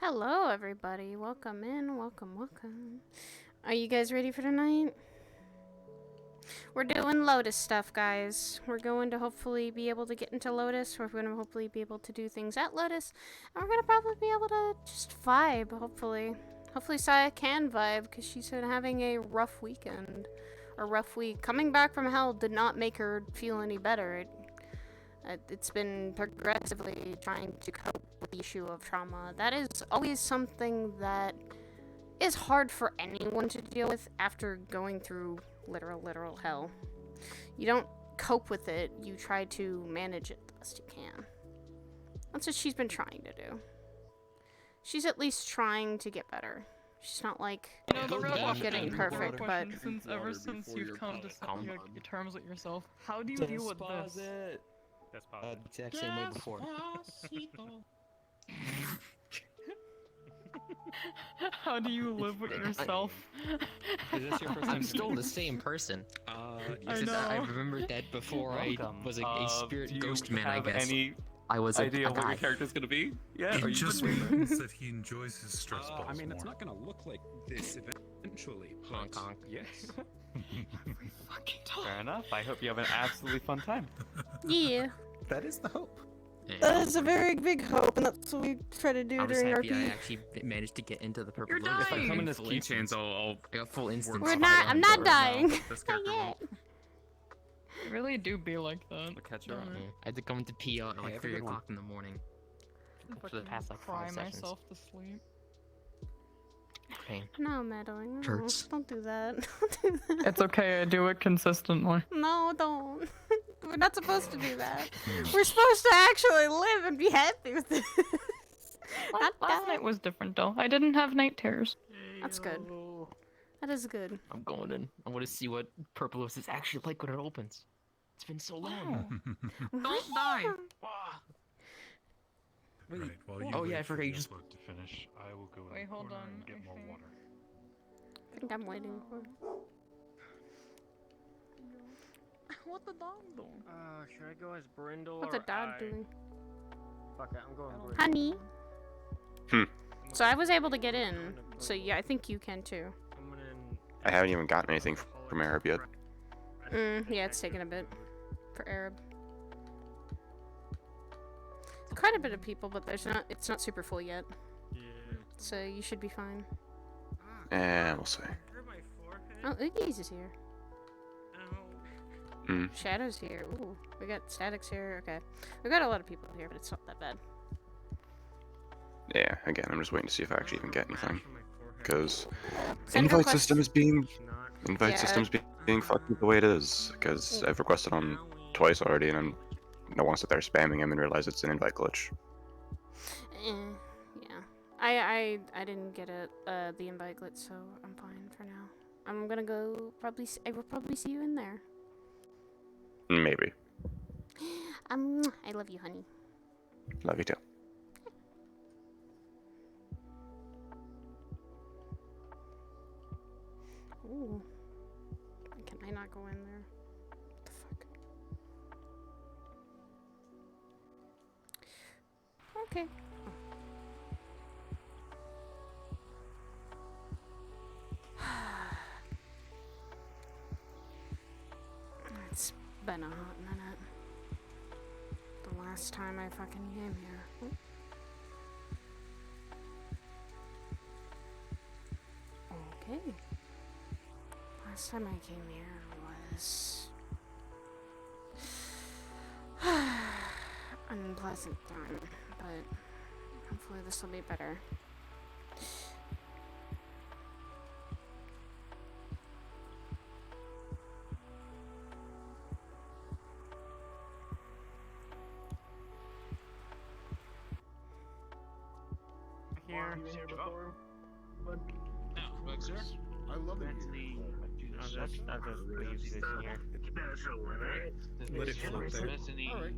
Hello, everybody. Welcome in. Welcome, welcome. Are you guys ready for tonight? We're doing Lotus stuff, guys. We're going to hopefully be able to get into Lotus. We're going to hopefully be able to do things at Lotus. And we're going to probably be able to just vibe, hopefully. Hopefully Saya can vibe, because she's been having a rough weekend. Or rough week. Coming back from hell did not make her feel any better. It's been progressively trying to cope with the issue of trauma. That is always something that is hard for anyone to deal with after going through literal hell. You don't cope with it, you try to manage it the best you can. That's what she's been trying to do. She's at least trying to get better. She's not like the real getting perfect, but ever since you've come to your terms with yourself, how do you deal with this? The exact same way before. How do you live with yourself? Is this your first time? I'm still the same person. I know. I remember that before I was a spirit ghost man, I guess. Any I was idea a what guy. your character's gonna be? Yeah. It just means that he enjoys his stress balls I mean, it's more. not gonna look like this eventually. Honk but honk. Yes. Fair enough. I hope you have an absolutely fun time. yeah. That is the hope. That is a very big hope, and that's what we try to do I was during happy RP. I actually managed to get into the purple You're lotus. If I dying. come in as Full keychains, instance. I'll I got full instance. We're not- I'm not dying. This character Not will. You really do be like that. catch you Don't up. I? I had to come to pee out at like Hey, 3 everyone. o'clock in the morning. For the past like Cry 5 sessions. myself to sleep. Pain. No, meddling. No, Hurts. don't do that. Don't do that. It's okay, I do it consistently. No, don't. We're not supposed to do that. We're supposed to actually live and be happy with this. Not Last die. night was different though. I didn't have night terrors. That's good. That is good. I'm going in. I want to see what purple lotus is actually like when it opens. It's been so long. Don't die! Right, well, you Oh, yeah, wait I for forgot the you just- upload to finish. I will go in Wait, the hold corner on, and get I more think- water. I think I'm waiting for. What the dog doing? Should I go as Brindle What's or a dog I? doing? Fuck it, I'm going Brindle. Honey. Hmm. So I was able to get in. So yeah, I think you can too. I'm gonna I haven't even gotten anything from Arab yet. Yeah, it's taking a bit for Arab. Quite a bit of people, but it's not super full yet. Yeah. So you should be fine. And we'll see. Hurt my forehead. Oh, Oogie's is here. Ow. Mm. Shadow's here. Ooh, we got Statics here. Okay. We got a lot of people here, but it's not that bad. Yeah, again, I'm just waiting to see if I actually even get anything. Because Send invite request- system is being Yeah. systems being fucking the way it is. Because I've requested on twice already, and I don't want to sit there spamming him and realize it's an invite glitch. Yeah. I didn't get the invite glitch, so I'm fine for now. I'm gonna go I will probably see you in there. Maybe. I love you, honey. Love you too. Ooh. Can I not go in there? What the fuck? Okay. It's been a hot minute. The last time I fucking came here. Oh. Okay. Last time I came here was an unpleasant time, but hopefully this will be better. Here. I love it. I'll just leave this here. Let it float there. Alright.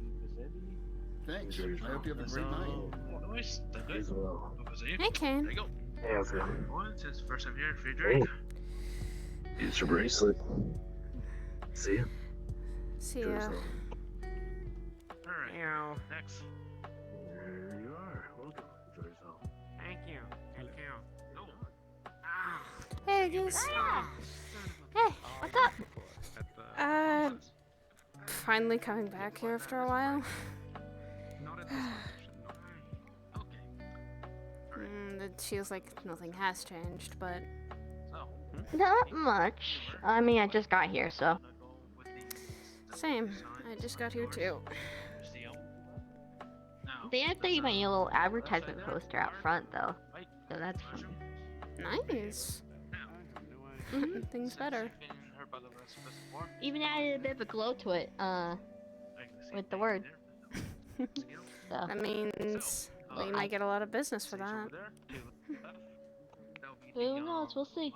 Thanks. I hope you have a great night. Nice, that's good. Hey, Kane. There you go. Hey, how's it going? Well, since first time here, free drink. Here's your bracelet. See ya. See ya. Jerusalem. Alright, Meow. next. There you are. Welcome. Enjoy yourself. Thank you. Thank you. Hey, Goose. Hey, What's up? finally coming back here after a while. It feels like nothing has changed, but Not much. I mean, I just got here, so. same. I just got here too. They updated my little advertisement poster out front, though. So that's fun. Nice. Things better. Even added a bit of a glow to it, with the word. So. That means we might get a lot of business for that. Who knows? We'll see.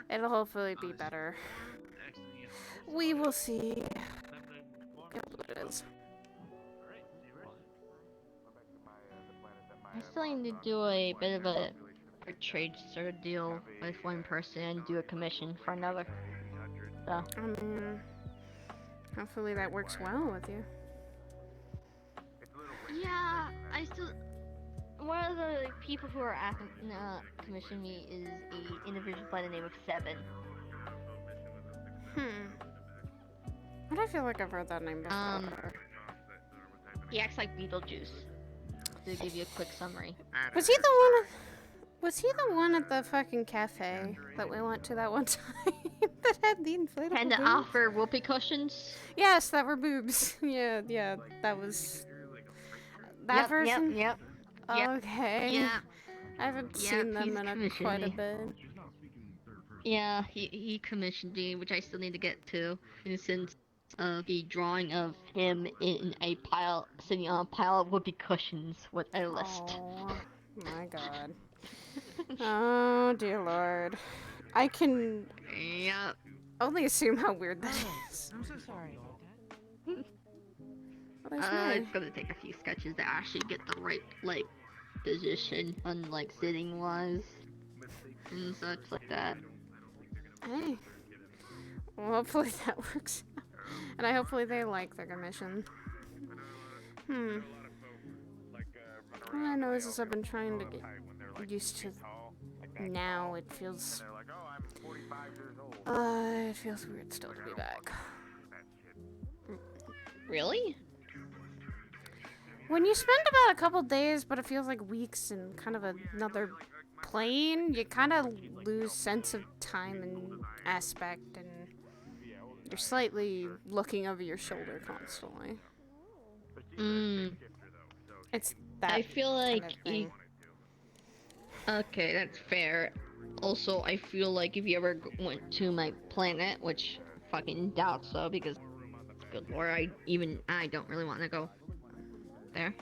It'll hopefully be better. We will see. What it is. I still need to do a bit of a trade sort of deal with one person and do a commission for another. So. Hopefully that works well with you. Yeah, I still. One of the people who are asking commission me is a individual by the name of Seven. But I feel like I've heard that name before. He acts like Beetlejuice. To give you a quick summary. Was he the one? Was he the one at the fucking cafe that we went to that one time that had the inflatable And to boobs? offer whoopee cushions? Yes, that were boobs. Yeah, that was that version. Yep. Okay. Yeah. I haven't seen them in quite a bit. Yeah, he commissioned me, which I still need to get to, in the sense of the drawing of him in a pile, sitting on a pile of whoopee cushions with a list. Oh my god. Oh dear lord. I can only assume how weird that is. I'm so sorry about that. Well, It's gonna take a few sketches to actually get the right, like, position, unlike sitting wise, and such like that. Hey. Well, hopefully that works out. And hopefully they like their commission. All I know is I've been trying to get used to now. It feels weird still to be back. Really? When you spend about a couple days, but it feels like weeks in kind of another plane, you kind of lose sense of time and aspect, and you're slightly looking over your shoulder constantly. It's that I feel like kind of thing. Okay, that's fair. Also, I feel like if you ever went to my planet, which fucking doubt so, because good lord, I don't really want to go there.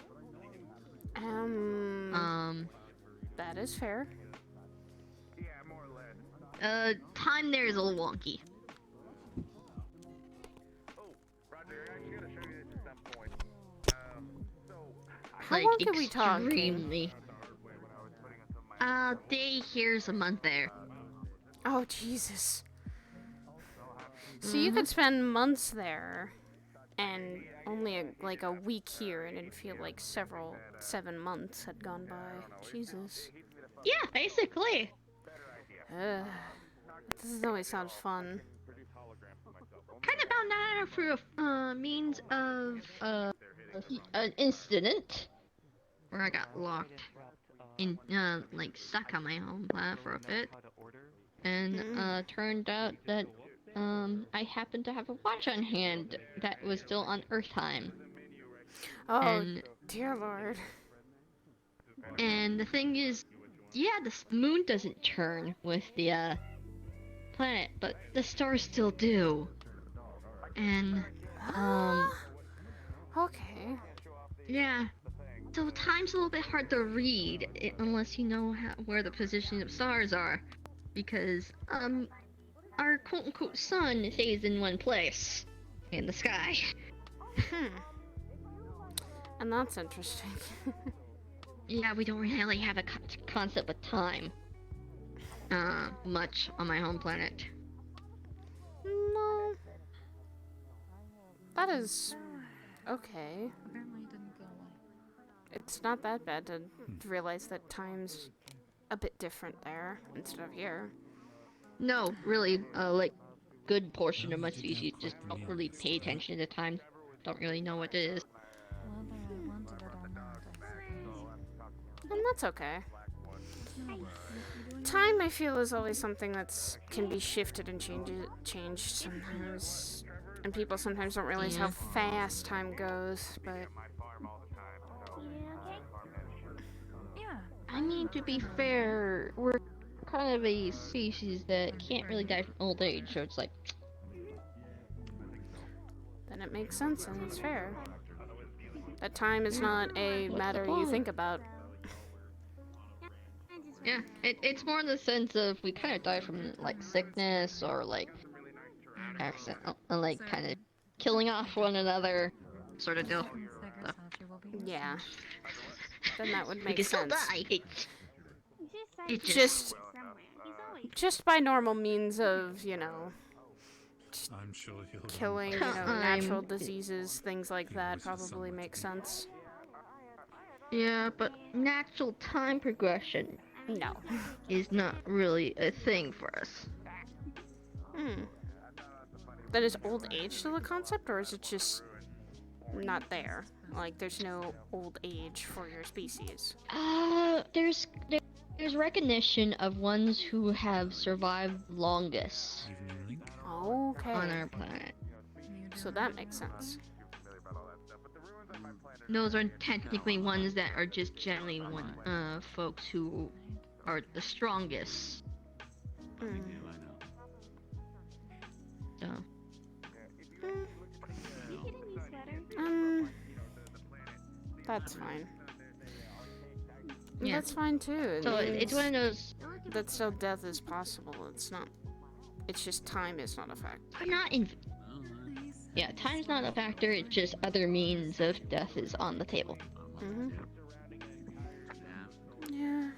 That is fair. Time there is a little wonky. How long can we talk? Extremely. Day here's a month there. Oh, Jesus. So you could spend months there, and only like a week here, and it'd feel like 7 months had gone by. Jesus. Yeah, basically. Ugh. That doesn't always sound fun. Kind of found that out through a means of an incident where I got locked in like stuck on my home planet for a bit, and turned out that I happened to have a watch on hand that was still on Earth time. Oh, and, dear lord. And the thing is, yeah, the moon doesn't turn with the planet, but the stars still do. And okay. Yeah. So time's a little bit hard to read unless you know where the position of stars are, because our quote-unquote sun stays in one place in the sky. And that's interesting. Yeah, we don't really have a concept of time much on my home planet. No. That is okay. it's not that bad to realize that time's a bit different there instead of here. No, really, like, good portion of my species just don't really pay attention to time. Don't really know what it is. And that's okay. Time, I feel, is always something that's can be shifted and changed sometimes. And people sometimes don't realize how fast time goes, but... I mean, to be fair, we're kind of a species that can't really die from old age, so it's like... Then it makes sense, and it's fair. That time is not a matter you think about. Yeah, it's more in the sense of we kind of die from, like, sickness or, like, accident, like, kind of killing off one another sort of deal. So. Yeah. Then that would We make can still sense. die. It Just by normal means of, you know, I'm sure he'll killing, you know, natural diseases, things like that probably makes sense. Yeah, but natural time progression No. is not really a thing for us. Then is old age still a concept, or is it just not there? Like, there's no old age for your species? There's recognition of ones who have survived longest Okay. on our planet. So that makes sense. Those are technically ones that are just generally folks who are the strongest. So. That's fine. Yeah. That's fine too. So it's one of those. That still death is possible. It's not. It's just time is not a factor. Yeah, time's not a factor. It's just other means of death is on the table. Yeah.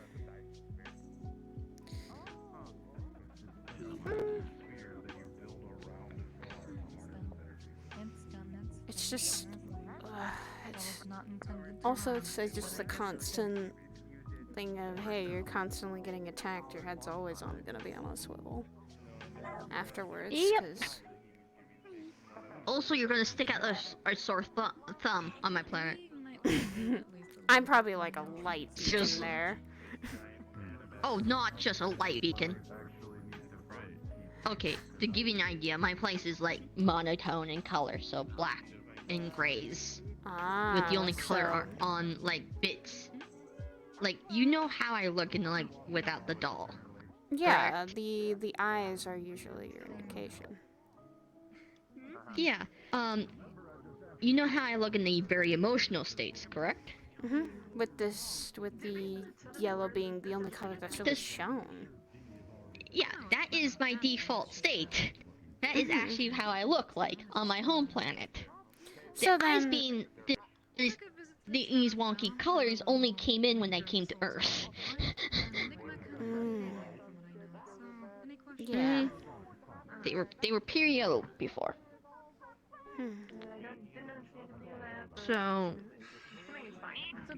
It's just. Also, it's just the constant thing of, hey, you're constantly getting attacked. Your head's always gonna be on a swivel. Afterwards, because. Also, you're gonna stick out a sore thumb on my planet. I'm probably like a light beacon there. Oh, not just a light beacon. Okay, to give you an idea, my place is like monotone in color, so black and grays. With the only color on like bits. Like, you know how I look in like without the doll. Yeah, correct? the eyes are usually your indication. Yeah. You know how I look in the very emotional states, correct? With the yellow being the only color that's really shown. Yeah, that is my default state. That is actually how I look like on my home planet. So the eyes being these wonky colors only came in when I came to Earth. Yeah. They were pure yellow before. So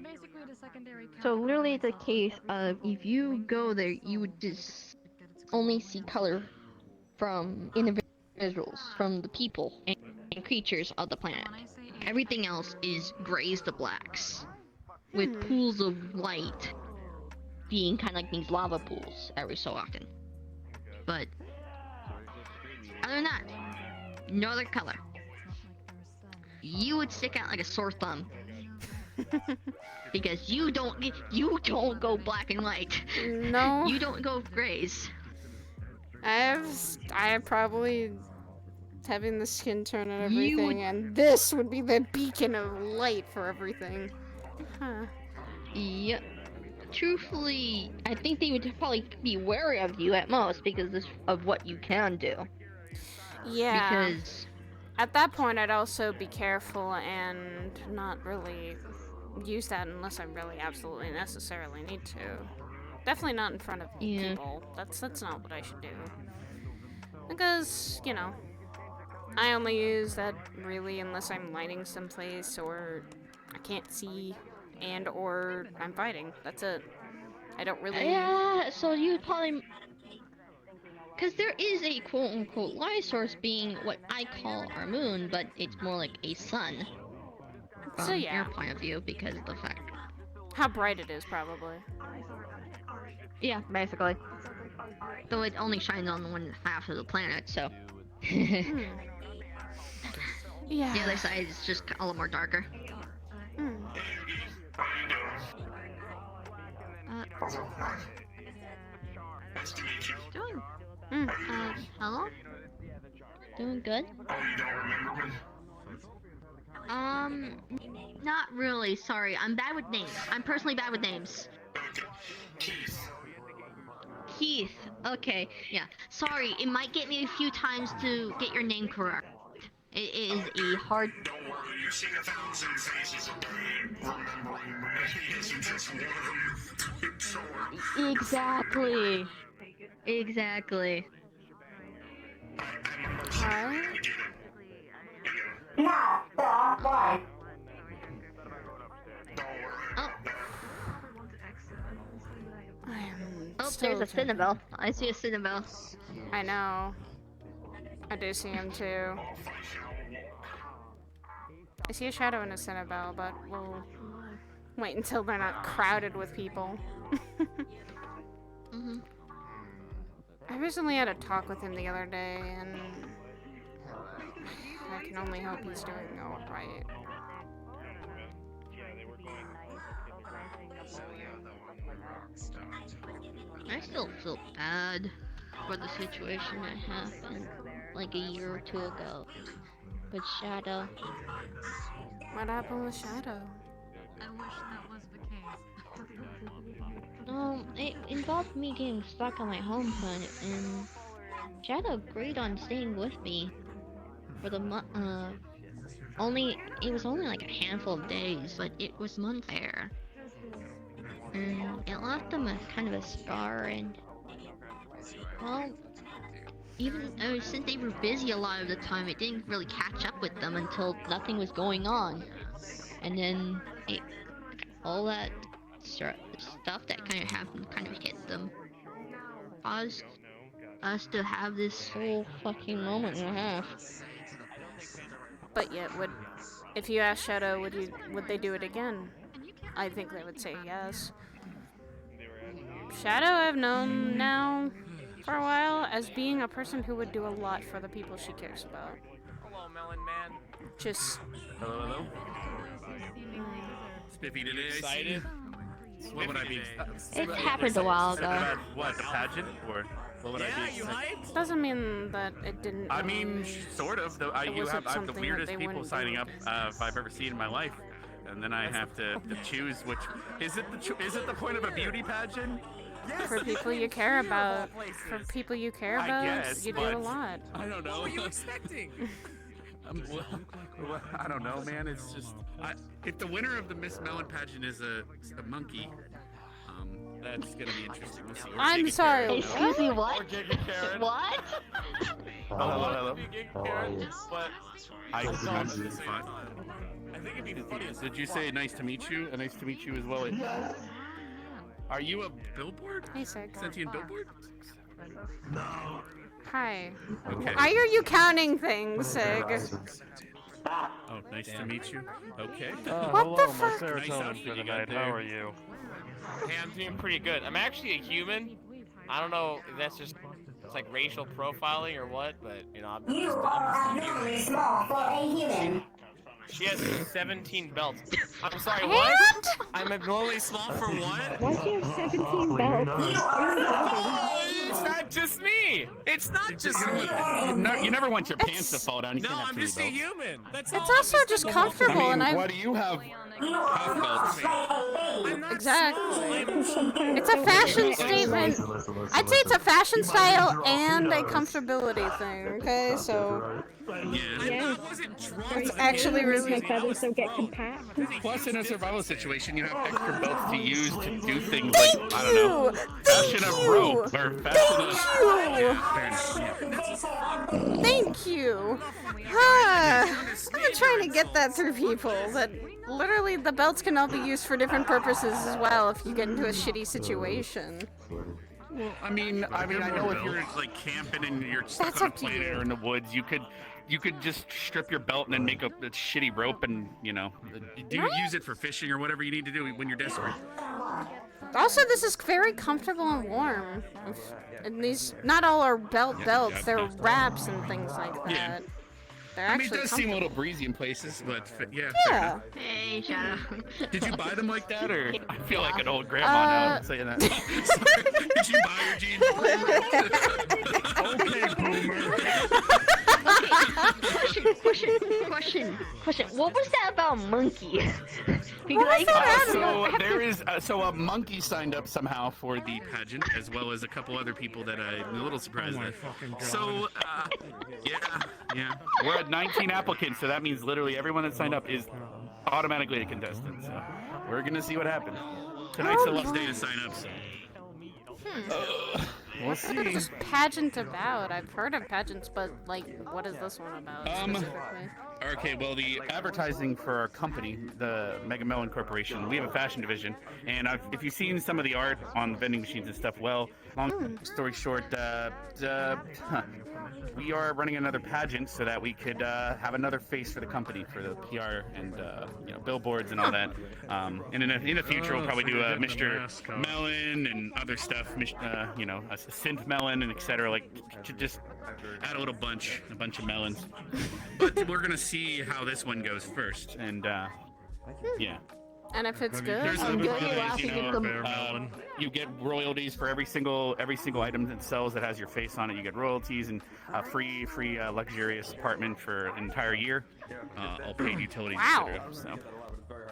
basically the secondary. So literally it's a case of if you go there, you would just only see color from individuals, from the people and creatures of the planet. Everything else is grays to blacks, with pools of light being kind of like these lava pools every so often. But other than that, no other color. You would stick out like a sore thumb. Because you don't go black and white. No. You don't go grays. I probably having the skin tone and everything, and this would be the beacon of light for everything. Huh. Yep. Truthfully, I think they would probably be wary of you at most because of what you can do. Yeah. Because at that point, I'd also be careful and not really use that unless I really absolutely necessarily need to. Definitely not in front of people. That's not what I should do. Because, you know, I only use that really unless I'm lighting someplace or I can't see and or I'm fighting. That's it. I don't really... Yeah, so you'd probably... Because there is a quote-unquote light source being what I call our moon, but it's more like a sun. From So yeah. your point of view, because of the fact... How bright it is, probably. Yeah, basically. Though it only shines on one half of the planet, so... Yeah. The other side is just a little more darker. Doing... hello? Doing good? Not really, sorry. I'm bad with names. I'm personally bad with names. Keith. Okay, yeah. Sorry, it might get me a few times to get your name correct. It is a hard... Don't worry, you've seen 1,000 faces of pain. Remembering maybe isn't just one of them. It's sore. Exactly. Exactly. Hi. Oh, there's a Cinnabelle. I see a Cinnabelle. I know. I do see him too. I see a shadow and a Cinnabelle, but we'll wait until they're not crowded with people. I recently had a talk with him the other day, and I can only hope he's doing alright. I still feel bad for the situation that happened like a year or two ago with Shadow. What happened with Shadow? I wish that was the case. It involved me getting stuck on my home planet, and Shadow agreed on staying with me for the it was only like a handful of days, but it was unfair. And it left them a kind of a scar, and well, even since they were busy a lot of the time, it didn't really catch up with them until nothing was going on. And then all that stuff that kind of happened kind of hit them, caused us to have this whole fucking moment and a half. But yet, if you ask Shadow, would they do it again? I think they would say yes. Shadow I've known now for a while as being a person who would do a lot for the people she cares about. Hello, Melon Man. Just... Hello? Spiffy today, excited? What would I be? It happened a while ago. What, the pageant? Or what would I be? You hyped? Doesn't mean that it didn't... I mean, sort of. I have the weirdest people signing up I've ever seen in my life. And then I have to choose which... Is it the point of a beauty pageant? Yes, for people you care about. For people you care about, guess, you do a lot. I don't know. What were you expecting? I don't know, man. It's just... if the winner of the Miss Melon pageant is a monkey, that's gonna be interesting. We'll see. I'm sorry. Excuse me, what? What? Hello. But I think it'd be funny. Did you say nice to meet you? Nice to meet you as well. Are you a billboard? Hey, Sig. Sentient billboard? No. Hi. Okay. Why are you counting things, Sig? Oh, nice to meet you. Okay. What the fuck? Nice outfit you got there. how are you? Hey, I'm doing pretty good. I'm actually a human. I don't know if that's just like racial profiling or what, but you know, I'm just abnormally small for a human. She has 17 belts. I'm sorry, what? I'm abnormally small for what? Why do you have 17 belts? It's not just me. It's not just me. You never want your pants to fall down. You No, can't have I'm too just a many belts. human. That's It's all. also just comfortable, and What do you have? Half belts. I'm not Exactly. small. It's a fashion statement. I'd say it's a fashion style and a comfortability thing, okay? So... Yeah. I wasn't drunk. It's actually really... feathers don't get compact. Plus, in a survival situation, you have extra belts to use to do things Thank like, I don't know, you! fashion a rope or fashion Thank you! Thank you! I'm trying to get that through people, that literally the belts can all be used for different purposes as well if you get into a shitty situation. Well, I mean, I know if you're like camping and you're stuck on a planet or in the woods, you could just strip your belt and then make a shitty rope and, you know, use it for fishing or whatever you need to do when you're desperate. Also, this is very comfortable and warm. And these, not all are belts, they're wraps and things like that. Yeah. They're I mean, it does seem a little breezy in places, but yeah. Yeah. Hey, Shadow. Did you buy them like that, or I feel like an old grandma now saying that? Sorry, did you buy your jeans? Okay, boomer. Question. What was that about monkey? So a monkey signed up somehow for the pageant, as well as a couple other people that I'm a little surprised at. So, yeah, we're at 19 applicants, so that means literally everyone that signed up is automatically a contestant. So we're gonna see what happens. Tonight's the last day to sign up. So. We'll see. What is this pageant about? I've heard of pageants, but like, what is this one about specifically? Okay, well, the advertising for our company, the Mega Melon Corporation, we have a fashion division, and if you've seen some of the art on the vending machines and stuff, well, long story short, we are running another pageant so that we could have another face for the company, for the PR and billboards and all that. And in the future, we'll probably do Mr. Melon and other stuff, a synth melon and etc. Like to just add a bunch of melons. But we're gonna see how this one goes first, and yeah. And if it's good, you get royalties for every single item that sells that has your face on it. You get royalties and free luxurious apartment for an entire year. All paid utilities. Wow. Et cetera, so.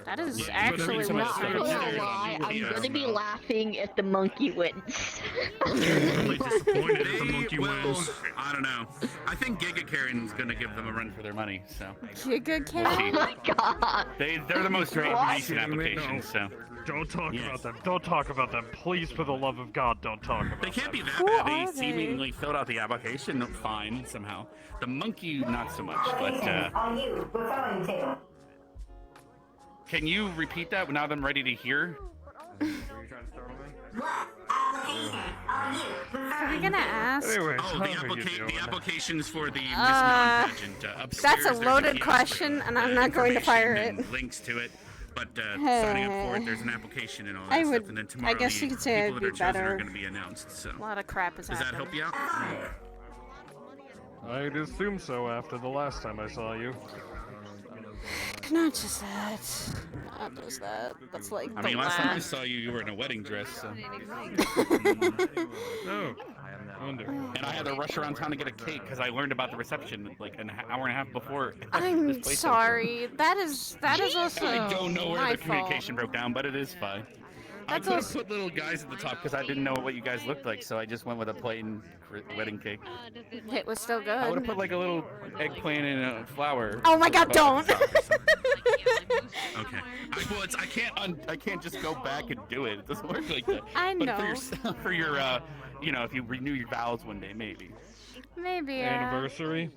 That is actually not gonna lie. I'm gonna be laughing if the monkey wins. I'm really disappointed if the monkey wins. I don't know. I think Giga Karen's gonna give them a run for their money. So. Giga Karen. Oh my god. They're the most recent applications. So. Don't talk about them. Don't talk about them. Please, for the love of God, don't talk about them. They can't be that bad. They seemingly filled out the application fine somehow. The monkey, not so much. But. Can you repeat that now that I'm ready to hear? Are we gonna ask? The applications for the Miss Melon pageant upstairs. That's a loaded question, and I'm not going to fire it. Links to it, but signing up for it, there's an application and all that stuff. And then tomorrow, I guess you could say people I'd that be are chosen better. are going to be announced. So. A lot of crap is happening. Does that help you out? I'd assume so after the last time I saw you. Not just that. Not just that. That's like I mean, last time I saw you, you were in a wedding dress. So. Oh. Wonder. And I had to rush around town to get a cake because I learned about the reception like an hour and a half before. I'm sorry. That is also I don't know where my the communication broke down, but it is fine. I could have put little guys at the top because I didn't know what you guys looked like, so I just went with a plain wedding cake. It was still good. I would have put like a little eggplant and a flower. Oh my God! Don't. Okay. I can't just go back and do it. It doesn't work like that. I know. But for your if you renew your vows one day, maybe. Maybe. Anniversary.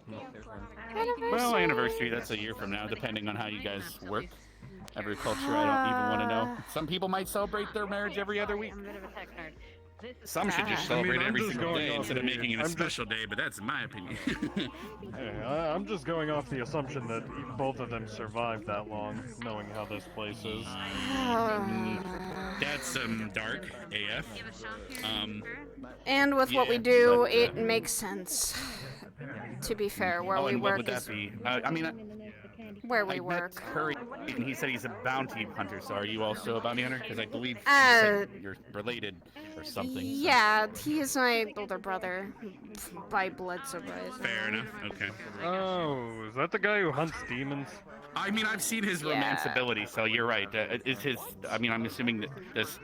Well, anniversary. That's a year from now, depending on how you guys work. Every culture, I don't even want to know. Some people might celebrate their marriage every other week. Some should just celebrate every single day instead of making it a special day, but that's my opinion. Hey, I'm just going off the assumption that both of them survived that long, knowing how this place is. That's dark AF. And with what we do, it makes sense. To be fair, where we work what would that be? I mean, where we I work. Met Curry, and he said he's a bounty hunter. So are you also a bounty hunter? Because I believe you're related or something. Yeah, he is my older brother by blood surprise. Fair enough. Okay. Oh, is that the guy who hunts demons? I mean, I've seen his romance ability, so you're right. Is his? I mean, I'm assuming that this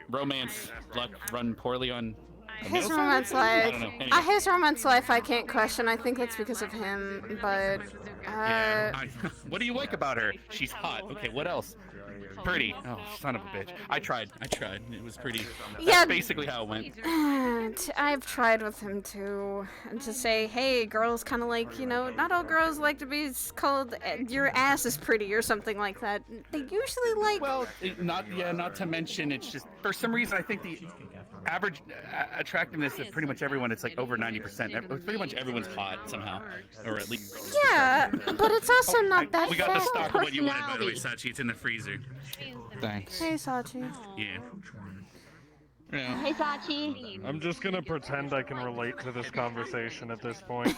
romance luck run poorly on His middle romance school? I life. don't know. Anyway. His romance life I can't question. I think that's because of him, but Yeah. What do you like about her? She's hot. Okay, what else? Pretty. Oh, son of a bitch. I tried. It was pretty. That's basically how it went. I've tried with him too, and to say, hey, girls kind of like, you know, not all girls like to be called your ass is pretty or something like that. They usually like. Well, not to mention, it's just for some reason I think the average attractiveness of pretty much everyone, it's like over 90%. Pretty much everyone's hot somehow, or at least. Yeah, but it's also not that. We got the stock of what you wanted, by the way, Sachi. It's in the freezer. Thanks. Hey, Sachi. Yeah. Hey, Sachi. I'm just gonna pretend I can relate to this conversation at this point.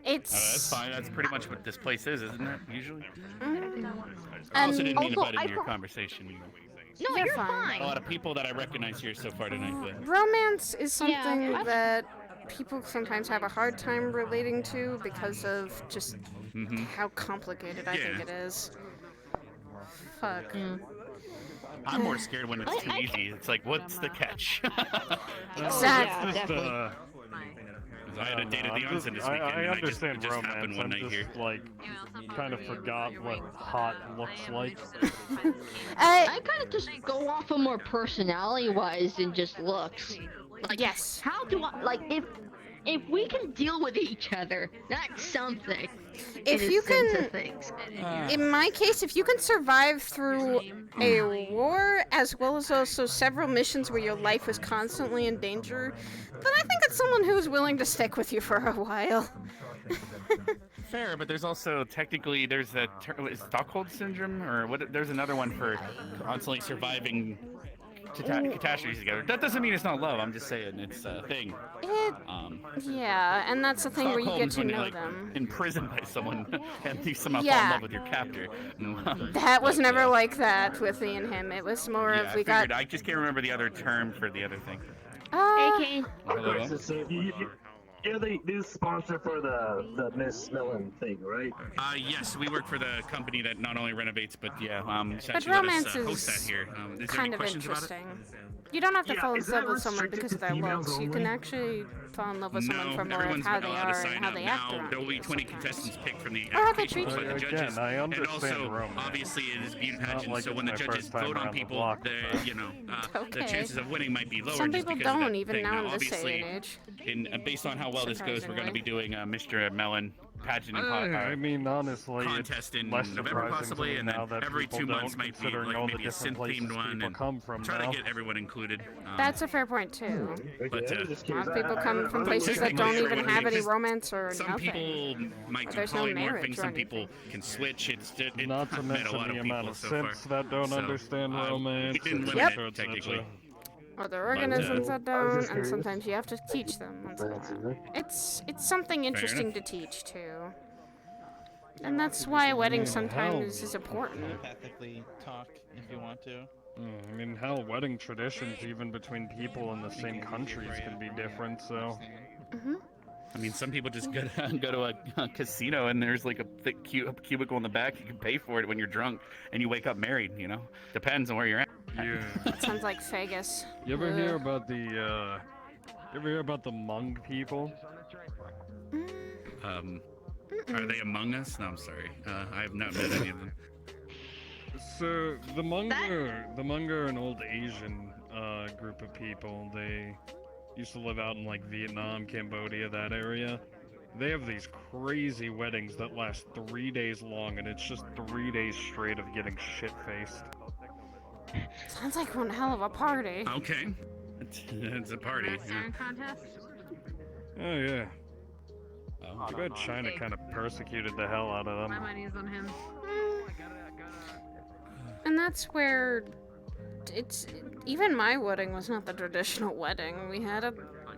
That's fine. That's pretty much what this place is, isn't it? Usually. I And also didn't mean to also, butt into your conversation. No, you're fine. A lot of people that I recognize here so far tonight. But... Romance is something that people sometimes have a hard time relating to because of just how complicated I think it is. Fuck. I'm more scared when it's too easy. It's like, what's the catch? Exactly. Just, I had a date at the onsen this weekend, I and understand it just happened romance. one I'm night just here. like kind of forgot what hot looks like. I kind of just go off of more personality-wise than just looks. Like, yes. How do I like if we can deal with each other? That's something. If you can, in my case, if you can survive through a war as well as also several missions where your life is constantly in danger, then I think it's someone who's willing to stick with you for a while. Fair, but there's also technically there's a Stockholm syndrome or what? There's another one for constantly surviving catastrophes together. That doesn't mean it's not love. I'm just saying it's a thing. Yeah, and that's the thing where you get to know like, them. Imprisoned by someone and you somehow fall in love with your captor. That was never like that with me and him. It was more of we got. I just can't remember the other term for the other thing. You're the sponsor for the Miss Millen thing, right? Yes, we work for the company that not only renovates, but But romance is host that here. Is kind of interesting. You don't have to fall in love with someone because of their looks. You can actually fall in love with someone for more of how they are and how they act around there will be you. 20 contestants picked from the Or how they treat applications by you. the judges. I And understand also, romance. obviously, it is beauty Not pageant, like so it's when the my judges first time vote on around the people, block, the chances of winning might be lower. Some just people because of don't, that even thing. now in this Obviously, day and age. Based on how well this goes, we're going to be doing Mr. Melon pageant and I mean, honestly, contest in less November surprising possibly, to and me then now that every people 2 months don't, might be considering like all the maybe a different places synth-themed one, people and come from try now. to get everyone included. That's a fair point too. But A lot of people come from places that don't even have any romance or some nothing. people might do There's no polymorphing, marriage or some people can switch. Not to I've met a mention lot the of amount people of so far. synths that don't understand romance. We didn't et limit cetera, it, technically. Other organisms that don't, and sometimes you have to teach them once in a while. It's something interesting to teach too. And that's why a wedding sometimes is important. Telepathically talk if you want to. I mean, hell, wedding traditions, even between people in the same countries, can be different, so... I mean, some people just go to a casino and there's like a thick cubicle in the back. You can pay for it when you're drunk and you wake up married, you know? Depends on where you're at. Yeah. Sounds like Vegas. You ever hear about the, you ever hear about the Hmong people? Are they among us? No, I'm sorry. I have not met any of them. So, the Hmong are an old Asian, group of people. They used to live out in, like, Vietnam, Cambodia, that area. They have these crazy weddings that last 3 days long, and it's just 3 days straight of getting shit-faced. Sounds like one hell of a party. Okay. It's a party. Yeah. Oh, yeah. Too bad China kind of persecuted the hell out of them. My money is on him. And that's where even my wedding was not the traditional wedding.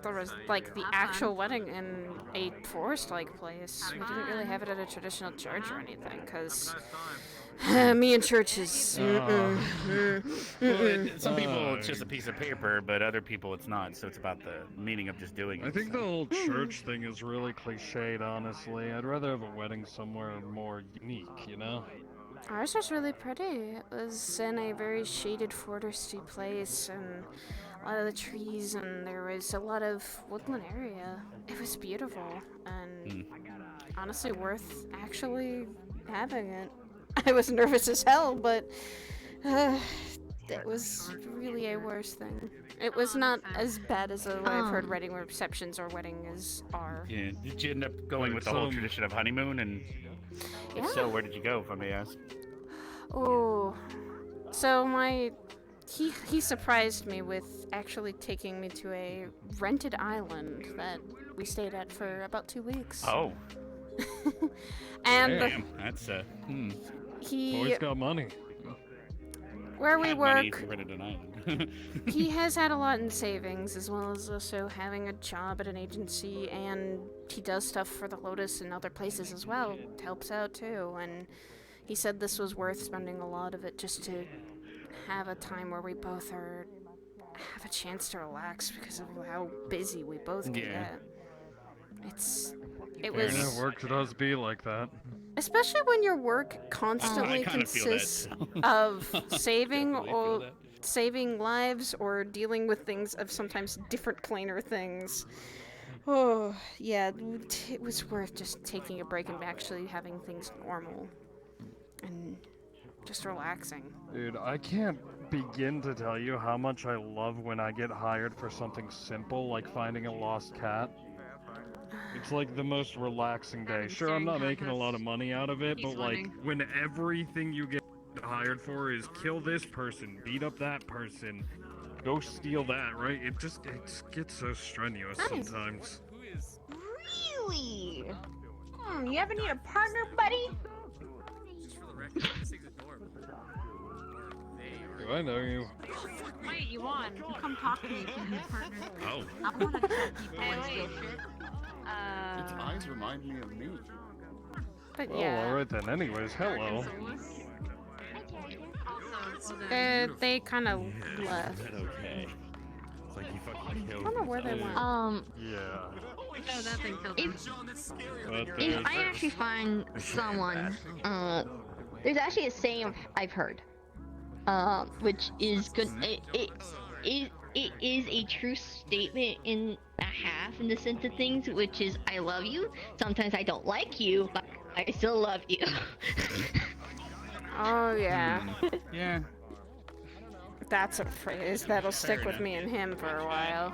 There was like the actual wedding in a forest-like place. We didn't really have it at a traditional church or anything, because me and churches. Some people it's just a piece of paper, but other people it's not. So it's about the meaning of just doing it. I think the whole church thing is really cliched, honestly. I'd rather have a wedding somewhere more unique, you know? Ours was really pretty. It was in a very shaded foresty place, and a lot of the trees, and there was a lot of woodland area. It was beautiful, and honestly worth actually having it. I was nervous as hell, but it was really a worse thing. It was not as bad as what I've heard wedding receptions or weddings are. Yeah. Did you end up going with the whole tradition of honeymoon? And if so, where did you go, if I may ask? Oh, so he surprised me with actually taking me to a rented island that we stayed at for about 2 weeks. Oh. And damn, that's Boy's got money. Where we work, he rented an island. he has had a lot in savings, as well as also having a job at an agency, and he does stuff for the Lotus and other places as well. It helps out too, and he said this was worth spending a lot of it just to have a time where we both have a chance to relax because of how busy we both can get. It was work does be like that. Especially when your work constantly consists of saving lives or dealing with things of sometimes different planar things. Oh, yeah, it was worth just taking a break and actually having things normal and just relaxing. Dude, I can't begin to tell you how much I love when I get hired for something simple like finding a lost cat. It's like the most relaxing day. Sure, I'm not making a lot of money out of it, but like when everything you get hired for is kill this person, beat up that person, go steal that, right? It gets so strenuous sometimes. Really? You ever need a partner, buddy? Do I know you? Wait, you won. You come talk to me if you need a partner. Oh. I wanna kill people and steal shit. Its eyes remind me of me. But well, alright then. Anyways, hello. They kind of left. Okay. It's like you fucking killed. I don't know where they went. Yeah. No, that thing killed him. If I actually find someone, there's actually a saying I've heard, which is good. It is a true statement in a half in the sense of things, which is I love you. Sometimes I don't like you, but I still love you. Oh yeah. Yeah. That's a phrase that'll stick with me and him for a while.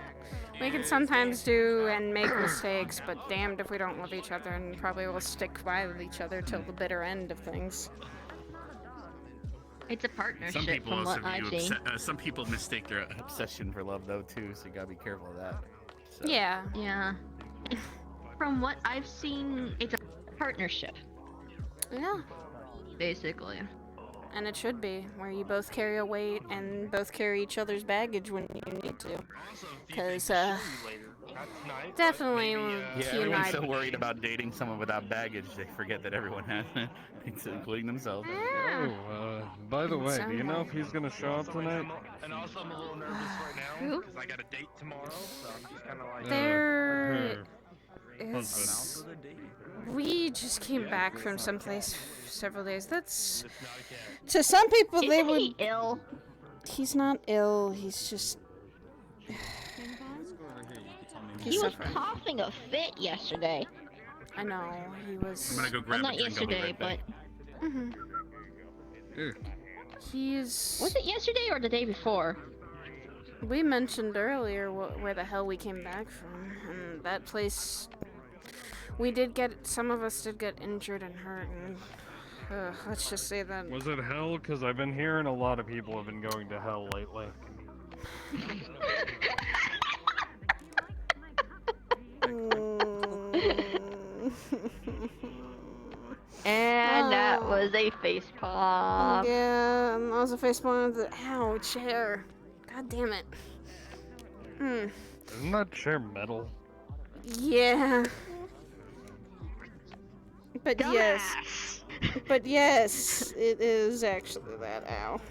We can sometimes do and make mistakes, but damned if we don't love each other, and probably will stick by with each other till the bitter end of things. It's a partnership. Some people from also what I've view seen. some people mistake their obsession for love though too, so you gotta be careful of that. So. Yeah. Yeah. From what I've seen, it's a partnership. Yeah. Basically. And it should be, where you both carry a weight and both carry each other's baggage when you need to. Because, definitely, Yeah, everyone's so worried about dating someone without baggage, they forget that everyone has it, including themselves. Oh, by the way, do you know if he's gonna show up tonight? And also, I'm a little nervous right now because I got a date tomorrow, so I'm just kind of like. There is... We just came back from someplace several days. That's... To some people, they would... Isn't he ill? He's not ill, he's just... He was coughing a fit yesterday. I know, he was... I'm gonna go grab well, not a drink, yesterday, but... He's... Was it yesterday or the day before? We mentioned earlier where the hell we came back from, and that place... Some of us did get injured and hurt, and... let's just say that... Was it hell? Because I've been hearing a lot of people have been going to hell lately. And that was a face pop. Yeah, that was a face palm. Ow, chair. God damn it. Isn't that chair metal? Yeah. But yes. But yes, it is actually that. Ow.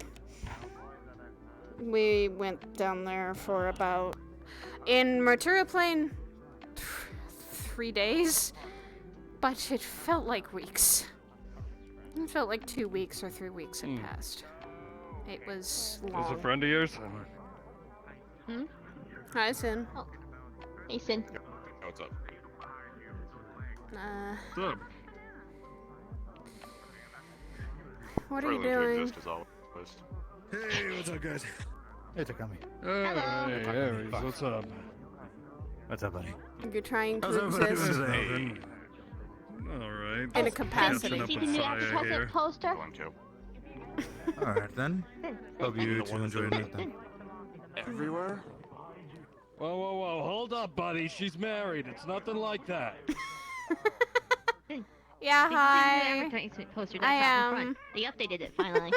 We went down there for about... In Material Plane, 3 days. But it felt like weeks. It felt like 2 weeks or 3 weeks had passed. It was long. Is a friend of yours? Hmm? Hi, Sin. Oh. Hey, Sin. What's up? What's up? What are you Struggling to doing? exist as always. Hey, what's up, guys? Hey, Takami. Hey, Aries, what's up? What's up, buddy? You're trying How's to everybody exist doing today? Nothing. Alright. in a capacity. Catching up See with the new Saya advertisement here. poster? Going to. Alright then. Hope you two enjoy it then. Everywhere? Whoa, whoa, whoa, hold up, buddy. She's married. It's nothing like that. Yeah, Did you see the new hi. advertisement poster I that's out in am. front? They updated it finally.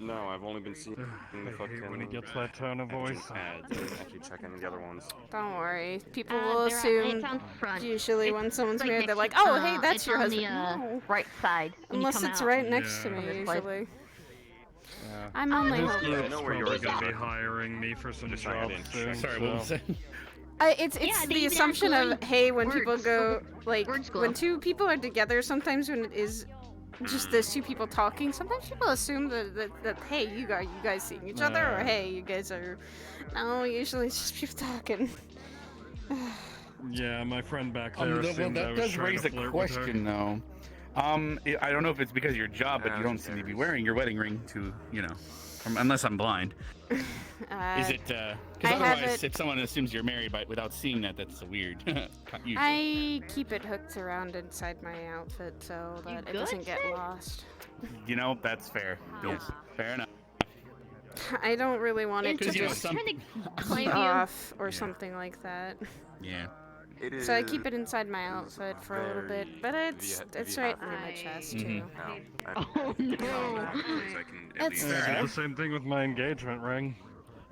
No, I've only been seeing the I fucking hate when he gets that tone of voice. ads. I didn't actually check any of the other ones. Don't worry. People will They're out- assume it's on front. usually It's when someone's right married, they're next like, to- oh, hey, that's it's your on husband. the No. right side. when you Unless come it's out. right next to Yeah. me, This place. usually. Yeah. I'm only This hoping. group's know where probably yours gonna is. be hiring me for some Just so I jobs didn't soon. check. Sorry, so. what was that? It's Yeah, they the even assumption of, actually hey, when people words. go, like, Words go when up. two people are together, sometimes when it is just those two people talking, sometimes people assume that hey, you guys seeing each other, or hey, you guys are. No, usually it's just people talking. Yeah, my friend back there Well, assumed I that was does trying raise to a flirt with her. question, though. I don't know if it's because of your job, but Yeah, you don't it's seem to be Aries. wearing your wedding ring to, unless I'm blind. Is it, I because have otherwise, it- if someone assumes you're married without seeing that, that's weird. Usually. I keep it hooked around inside my outfit so that it good, doesn't get Sid? lost. That's fair. Yes, fair enough. I don't really want it to Because, just some... Trying to be claim you. off or something like that. Yeah. It is. So I keep it inside my outfit for a little bit, very- but it's if it's you right have near my it. chest Mhm. too. No. Oh no. I can at It's least. Yeah, I Fair did the same thing with my engagement ring.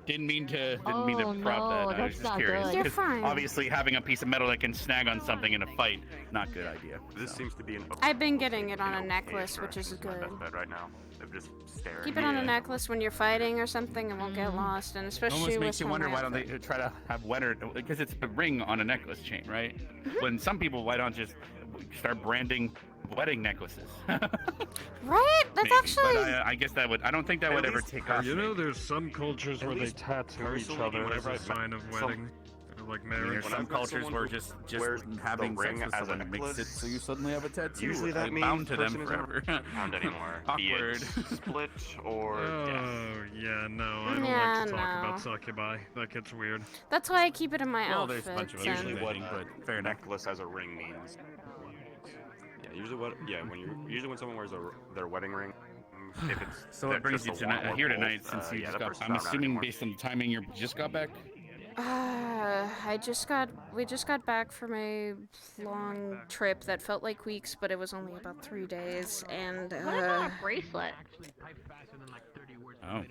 Didn't mean to Oh, prop no, that. I was that's just not curious. good. You're 'cause fine. Obviously, having a piece of metal that can snag on something in a fight, not good idea. This so. seems to be an. I've been getting it on a okay necklace, which is direction for my good. best bet right now. Of just staring. Keep it on a Yeah. necklace when you're fighting or something, and won't get lost. And especially Almost with makes you how wonder my why don't outfit- they try to have wetter, because it's a ring on a necklace chain, right? When some people, why don't just start branding wedding necklaces? Right? That's Maybe. actually. But I guess that would. I don't think that At would ever least- take off. You know, there's some cultures At where they least tattoo each personally, other as whenever a I've sign of some- wedding, or like I mean, marriage. there's When some I've met cultures someone where who just wears having the sex ring with as a someone makes it necklace, so you suddenly have a tattoo. Usually that It's means bound to them person isn't forever. around anymore. Awkward. Be it split or death. Oh, yeah, no, I don't Yeah, like to talk no. about succubi. That gets weird. That's why I keep it in my Well, outfit. there's a bunch of and- usually wedding, but fair enough. Necklace as a ring means. Yeah, usually when someone wears their wedding ring, if it's So what brings you just a tonight, one here or tonight both, since you yeah, just that got? person's I'm not around assuming anymore. based on the timing you just got back. We just got back from a long trip that felt like weeks, but it was only about 3 days, and What about a bracelet? Oh.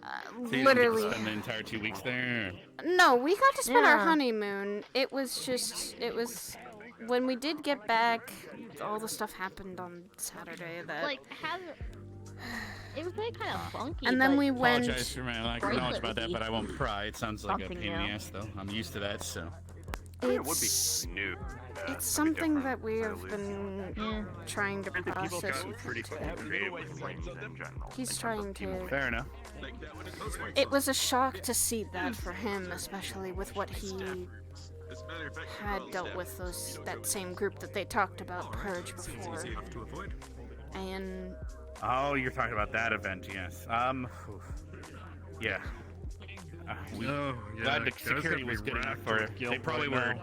So you didn't get to literally. spend the entire 2 weeks there. No, we got to spend our Yeah. honeymoon. It was when we did get back, all the stuff happened on Saturday that. Like, it was like kind of funky. And then but we went. Apologize for my lack of Bracelet knowledge about would that, be but I won't pry. It sounds like a something pain in the new. ass, though. I'm used to that, so. It would It's be new. it's something that we have least. been trying to Granted, people process. got pretty creative with rings in general. He's in terms trying of people to. Fair enough. It was a shock to see that for him, especially with what he had dealt with that same group that they talked about Purge before. And Oh, you're talking about that event, yes. Yeah. Oh, yeah, Glad the guys security gotta was be good enough racked for with it. guilt They probably right were now.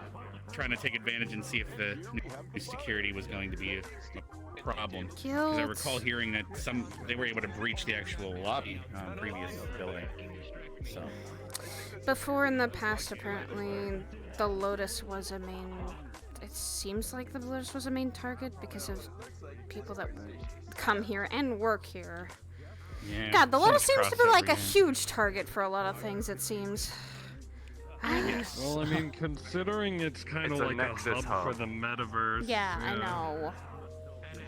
trying to take advantage and see if the new security was going to be a problem. Because I Guilt. recall hearing that they were able to breach the actual lobby previous building. So. before in the past, apparently, the Lotus was a main. It seems like the Lotus was a main target because of people that come here and work here. Yeah, God, the so Lotus much seems to be crossover, like a yeah. huge target for a lot of things, it seems. Well, I mean, considering it's kind It's of a like nexus a hub hub. for the metaverse. Yeah, I know.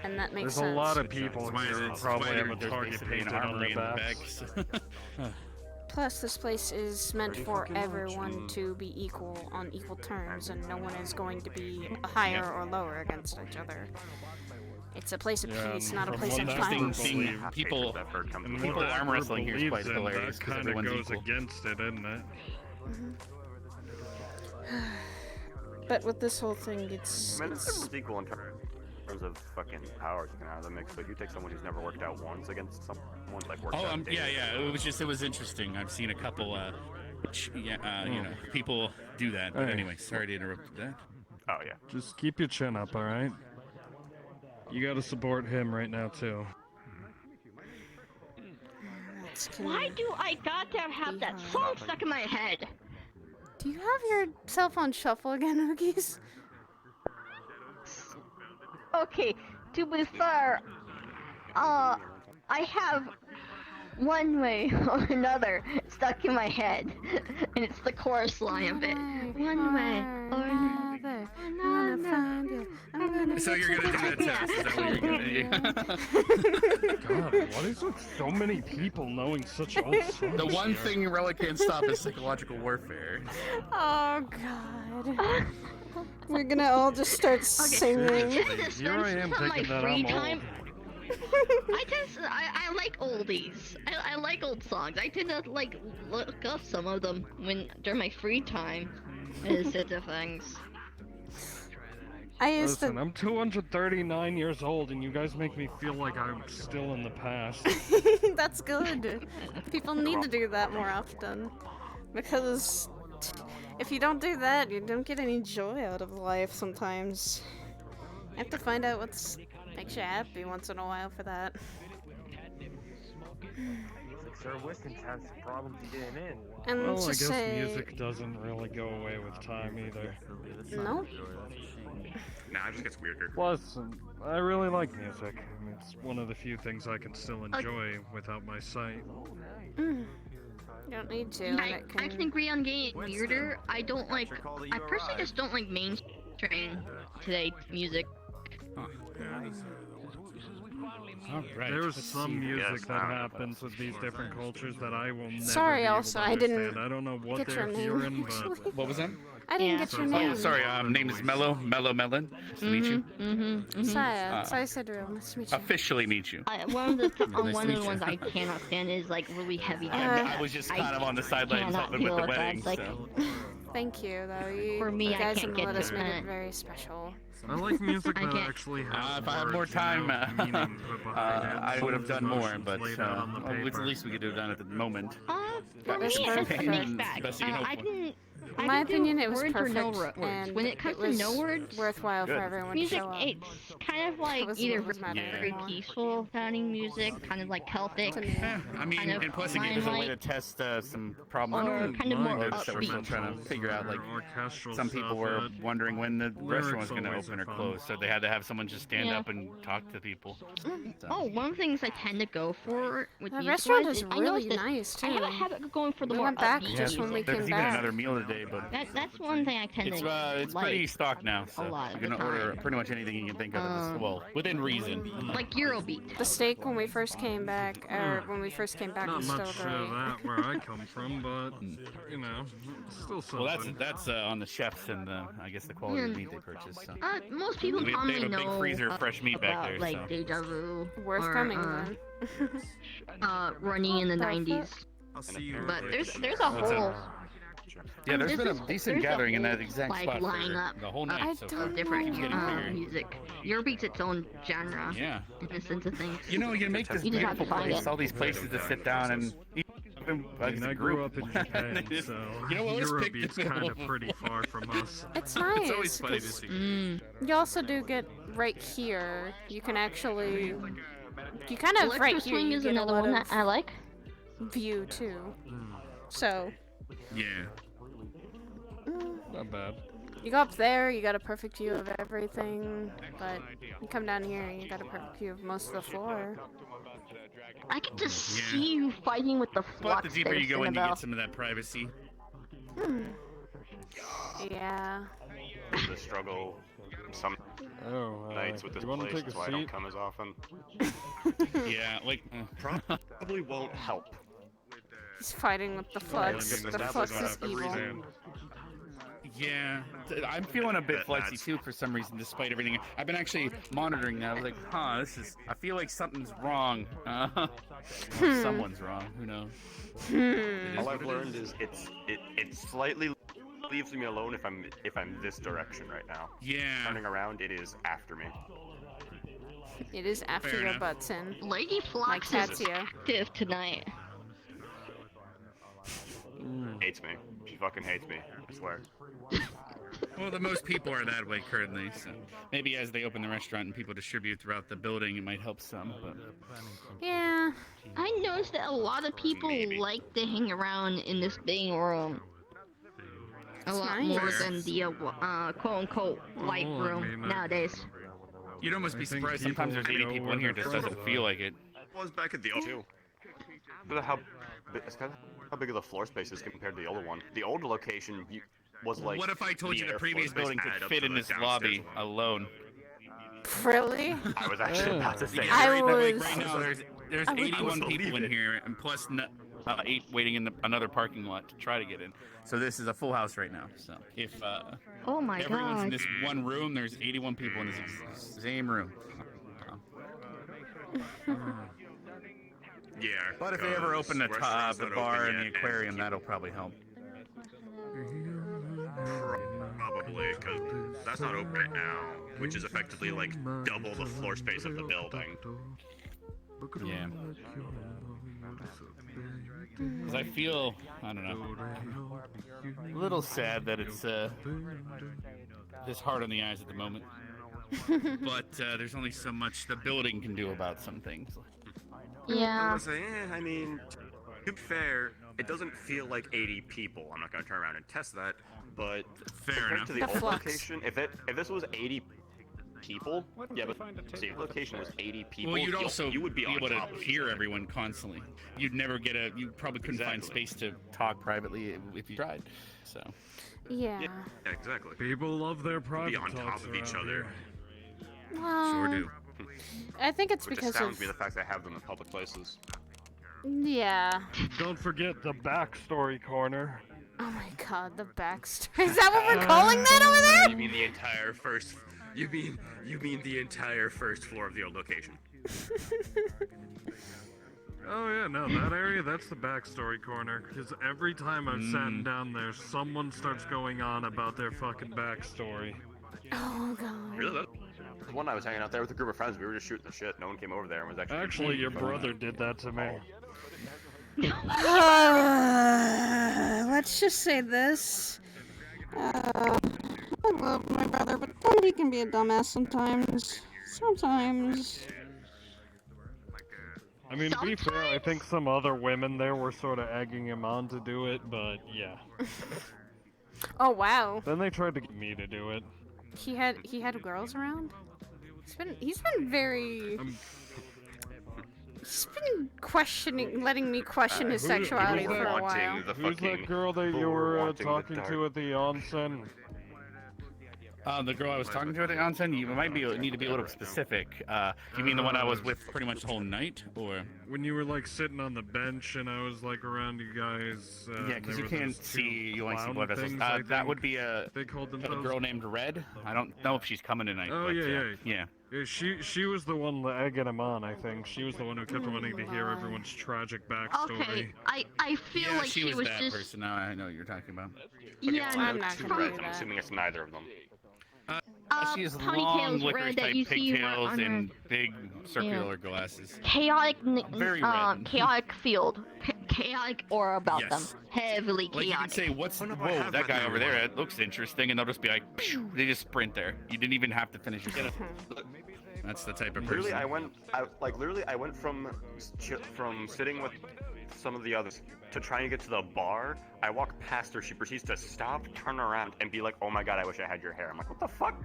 And that makes There's sense. a lot of people That's here why who there's probably have a there's target basically an painted on armory their in the backs. backs. Plus, this place is meant Pretty for fucking everyone much. to be equal on equal terms, and no one is going to be higher or lower against each other. It's a place of Yeah, peace, and not a from place what of that violence. Seeing people, And people what that arm group wrestling here is believes quite in, hilarious that because kind of everyone's goes equal. against it, isn't it? But with this whole thing, it's Everyone's equal in terms of fucking powers you can have in the mix, but you take someone who's never worked out once against someone like worked out daily. Yeah. It was interesting. I've seen a couple, you know, people do that. But Hey. anyway, sorry to interrupt that. Oh yeah. Just keep your chin up, alright? You gotta support him right now, too. Why do I gotta have that song stuck in my head? Do you have your cell phone shuffle again, Oogies? Okay, to be fair, I have one way or another stuck in my head, and it's the chorus line of it. One way or another. So you're gonna do that to us? Is that what you're gonna do? God, what is with so many people knowing such old songs? The one thing Relic can't stop is psychological warfare. Oh god. We're gonna all just start singing. Here I am taking that free I'm time. I like oldies. I like old songs. I tend to like look up some of them during my free time and such of things. Listen, I'm 239 years old, and you guys make me feel like I'm still in the past. That's good. People need to do that more often. Because if you don't do that, you don't get any joy out of life sometimes. You have to find out what makes you happy once in a while for that. Sir Winston's has some problems getting in. And Well, I just guess say... music doesn't really go away with time either. No? Nah, it just gets weirder. Plus, I really like music. I mean, it's one of the few things I can still enjoy without my sight. You don't need to. And it I can agree on getting weirder. I personally just don't like mainstream today music. Right. There's some music that happens with these different cultures that I will never Sorry, be able also, to I didn't understand. I don't know what get they're your name, hearing, but... What was that? I didn't get your name. Oh, sorry. Name is Mellow Melon. Nice to meet you. Saya Sidriel, nice to meet you. Officially meet you. One of the ones I cannot stand is like really heavy. I was just kind of on the sidelines helping with the wedding. So. Thank you, though. You I guys can't in get Lotus to made it. it very special. I like music that actually has if I had more words, time, you know, meaning put behind it. I would have done more, but Laid out on the at paper. least we could have done it at the moment. For me, was it's perfect. a mixed bag. Best you can hope I for. can. In my opinion, it was words perfect, or no words. and When it comes was to no words, worthwhile for everyone music, to show up. it's kind of like was either what was mattering very more. peaceful sounding music, kind of like Celtic. Yeah, I mean, kind of and plus it gave us a way to test some problems or kind of more that we're still upbeat. trying to figure out. Like, Orchestral some people stuff, were wondering when the restaurant was going to always open are or fun. close, so they had to have someone just stand Yeah. up and talk to people. So. Oh, one of the things I tend to go for with The music restaurant wise is I really noticed that nice, I have a too. habit of going for the We more went back upbeat just when we music. There's came even back. another meal today, but That's one thing I tend to it's like. pretty stocked now, so a lot you of can the order time. pretty much anything you can think of. Well, within reason. Like Eurobeat. The steak when we first came back, or when we first came back, Not was much still of great. that where I come from, but, you know, still something. Well, that's on the chefs and I guess the quality of meat they purchase. So. Most people They commonly have a big know freezer of fresh meat back about, there, like so. Deja Vu Worth or, coming then. Running in the Perfect. 90s. I'll see you. But there's a What's that? whole Yeah, there's been a there's decent a gathering in whole, that exact like, spot lineup for the whole I night. So don't of different keeps getting bigger. music. Eurobeat's its own genre. Yeah. In the sense of things. You know, you make this You just have to beautiful find place, it. all these places to sit down and even I as mean, a I group. grew up in Japan, so You know what, let's pick Eurobeat's the kind middle of of- pretty far from us. It's nice. It's always funny to 'cause see. You also do get right here. You can actually. You kind of Electro right here. Swing You is get a another lot one of that I like. view too. So Yeah. Not bad. you go up there, you got a perfect view of everything, but you come down here and you got a perfect view of most of the floor. I can just see you fighting with the But flux the deeper there, you go in, you Cinebell. get some of that privacy. Yeah. The struggle some Oh, nights with this you want to place, take a that's why I don't seat? come as often. Yeah, like. Probably won't help. He's fighting with the flux. let's The establish flux that is for evil. reason. Yeah, I'm feeling a bit flexy too for some reason, despite everything. I've been actually monitoring that. I was like, I feel like something's wrong. Or someone's wrong. Who knows? All I've learned is it slightly leaves me alone if I'm this direction right now. Yeah. Turning around, it is after me. It is after Fair your enough. butts in. Lady Flox Like is Tatsuya. active tonight. Hates me. She fucking hates me. I swear. Well, the most people are that way currently, so maybe as they open the restaurant and people distribute throughout the building, it might help some. But Yeah. I noticed that a lot of people like to hang around in this big room. A lot nice. more than the quote-unquote white room nowadays. you'd almost be I think surprised sometimes there's 80 people people know in here. where It just they're doesn't from. feel like it. I was back at the old too. But how big of the floor space is compared to the older one? The older location was like. What if I told you the air previous floor space building add could up fit to in the this downstairs lobby one? alone? Really? I was actually about to say. I Like was- right now, there's I would 81 believe people in it. here, and plus 8 waiting in another parking lot to try to get in. So this is a full house right now. So if Oh my everyone's in god. this one room, there's 81 people in this same room. Yeah. But if they ever open the bar and the aquarium, that'll probably help. Probably, because that's not open right now, which is effectively like double the floor space of the building. Yeah. Because I feel, I don't know, a little sad that it's this hard on the eyes at the moment. But there's only so much the building can do about some things. Yeah. I mean, to be fair, it doesn't feel like 80 people. I'm not gonna turn around and test that, but Fair compared enough. to the The old flux. location, if this was 80 people, yeah, but see, if the location was 80 people, Well, you'd also you would be able on top to of hear each other. everyone constantly. You'd never get you probably couldn't find Exactly. space to talk privately if you tried. So. Yeah. Yeah, exactly. People love their private Be on top talks of each around other. here. Well, Sure do. I think it's Which because astounds of. me the fact that I have them in public places. Yeah. Don't forget the backstory corner. Oh my god, the backstory. Is that what we're calling that over there? You mean the entire first? You mean the entire first floor of the old location? Oh yeah, no, that area, that's the backstory corner. Because every time I've sat down there, someone starts going on about their fucking backstory. Oh god. Really? The one I was hanging out there with a group of friends. We were just shooting the shit. No one came over there and was actually. Actually, your brother did that to me. Let's just say this. I love my brother, but he can be a dumbass sometimes. Sometimes. I mean, to be fair, I think some other women there were sort of egging him on to do it, but yeah. Oh wow. Then they tried to get me to do it. He had girls around? He's been very he's been letting me question his sexuality for a while. Who's that girl that you were talking to at the onsen? The girl I was talking to at the onsen, you might need to be a little specific. You mean the one I was with pretty much the whole night, or? When you were like sitting on the bench and I was like around you guys. Yeah, because you can't see, you only see clown blood vessels. things, I That would think be a they called a themselves. girl named Red. I don't know if she's coming tonight. Oh but, yeah. yeah. Yeah, she was the one that egging him on. I think she was the one who kept wanting to hear everyone's tragic backstory. Okay, I feel Yeah, like she was that just person. Now I know what you're talking about. yeah. I'm not Two gonna reds. do I'm that. assuming it's neither of them. She has ponytails long red licorice that type you see pigtails on her- and big circular glasses. chaotic, Very red. chaotic field, chaotic aura about Yes. them, heavily Like you chaotic. can say, whoa, that guy over there, it looks interesting, and they'll just be like, phew, they just sprint there. You didn't even have to finish your sentence. That's the type of person. Literally, I went from sitting with some of the others to trying to get to the bar. I walk past her. She proceeds to stop, turn around, and be like, "Oh my god, I wish I had your hair." I'm like, "What the fuck?"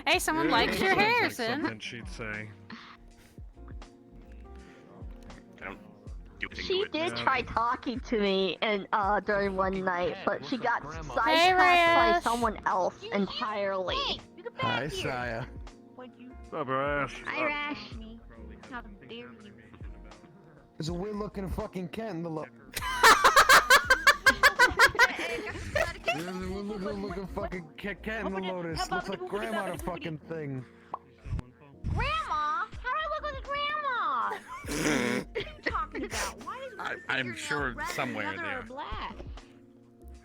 Hey, someone likes your hair, Like Sin. something she'd say. I don't do anything She to it. did try talking to me and during one night, but she got Hey, sidetracked by Rash. someone else entirely. Hi, Saya. What's up, Rash? Hi, Rash. How dare you? There's a weird looking fucking cat in the Look at fucking cat in the lotus. Looks like grandma on a fucking thing. Grandma? How do I look like a grandma? What are you talking about? Why is one I'm finger sure red and the somewhere other there. black?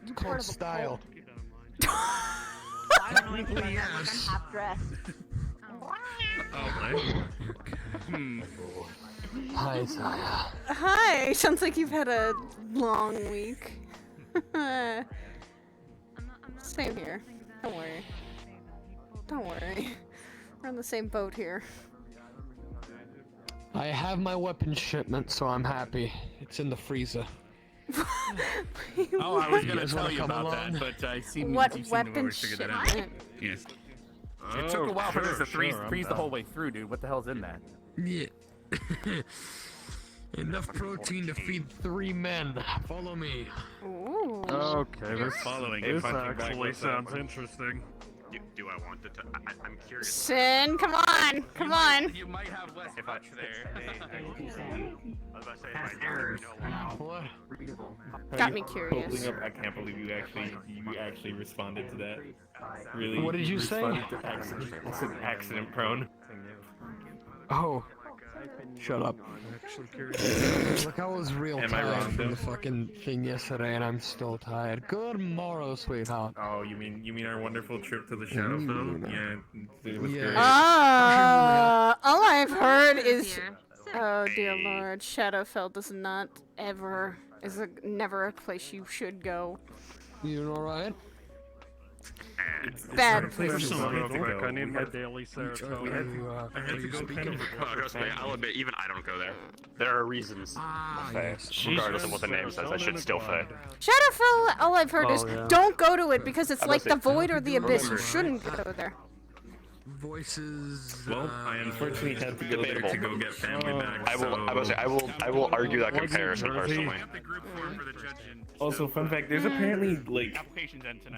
It's called style. Ironically, yes. I'm half dressed. Hi, Saya. Hi. Sounds like you've had a long week. Same here. Don't worry. Don't worry. We're on the same boat here. I have my weapon shipment, so I'm happy. It's in the freezer. Oh, I was gonna tell you about along? that, but I seem What you seem to weapon have already figured that out. shipment? Yes. It took a while for this to freeze the whole way through, dude. What the hell's in that? Yeah. Enough protein to feed 3 men. Follow me. Ooh. Okay, this following. this Punching back actually with that sounds one. interesting. Do I want to? I'm curious. Sin, come on, come on. You might have less punch there. I was about to say, if I What? Got me curious. I can't believe you actually responded to that. Really? What did you say? responded to accident prone. Oh. Shut up. Look, I was real Am I tired wrong, from though? the fucking thing yesterday, and I'm still tired. Good morrow, sweetheart. Oh, you mean our wonderful trip to the Shadowfell? Yeah, it was Yeah. great. All I've heard is, oh dear Lord, Shadowfell does not ever, never a place you should go. You alright? Bad There's some real to quick. go. I need my daily serotonin. I had to go kind of Trust me, I'll admit, even I don't go there. There are reasons. Yes. Regardless of what the name says, I should still say. Shadowfell, all I've heard is, yeah. don't go to it because it's I like must the say- void or the abyss. You shouldn't go there. Voices. Well, I unfortunately had to go there Debatable. to go get family back. I will argue that comparison personally. Also, fun fact: there's apparently like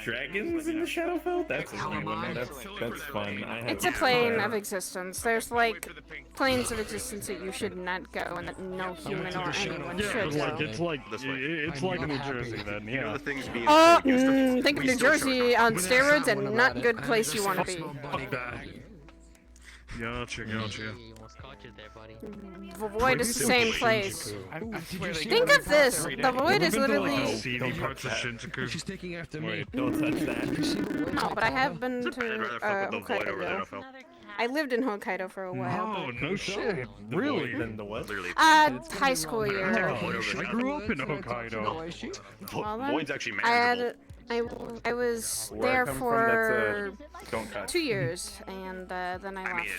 dragons in the Shadowfell. That's that's fun. It's a plane of existence. There's like planes of existence that you should not go and that no human or anyone should go. It's like New Jersey then, You know yeah. the things being Think of New Jersey on steroids and not a good place you want to be. Gotcha. The void is the same place. Think of this. The void is literally. Seedy parts of Shinjuku. She's taking after me. Wait, don't touch that. No, but I have been I'd rather to fuck with the void over there, Hokkaido. Phil. I lived in Hokkaido for a while. Oh, no shit. Really? Then the what? Literally. High school year. I grew up in Hokkaido. Well, then, Void's actually I manageable. had I was Where I there come from, for don't touch. 2 years, and then I left.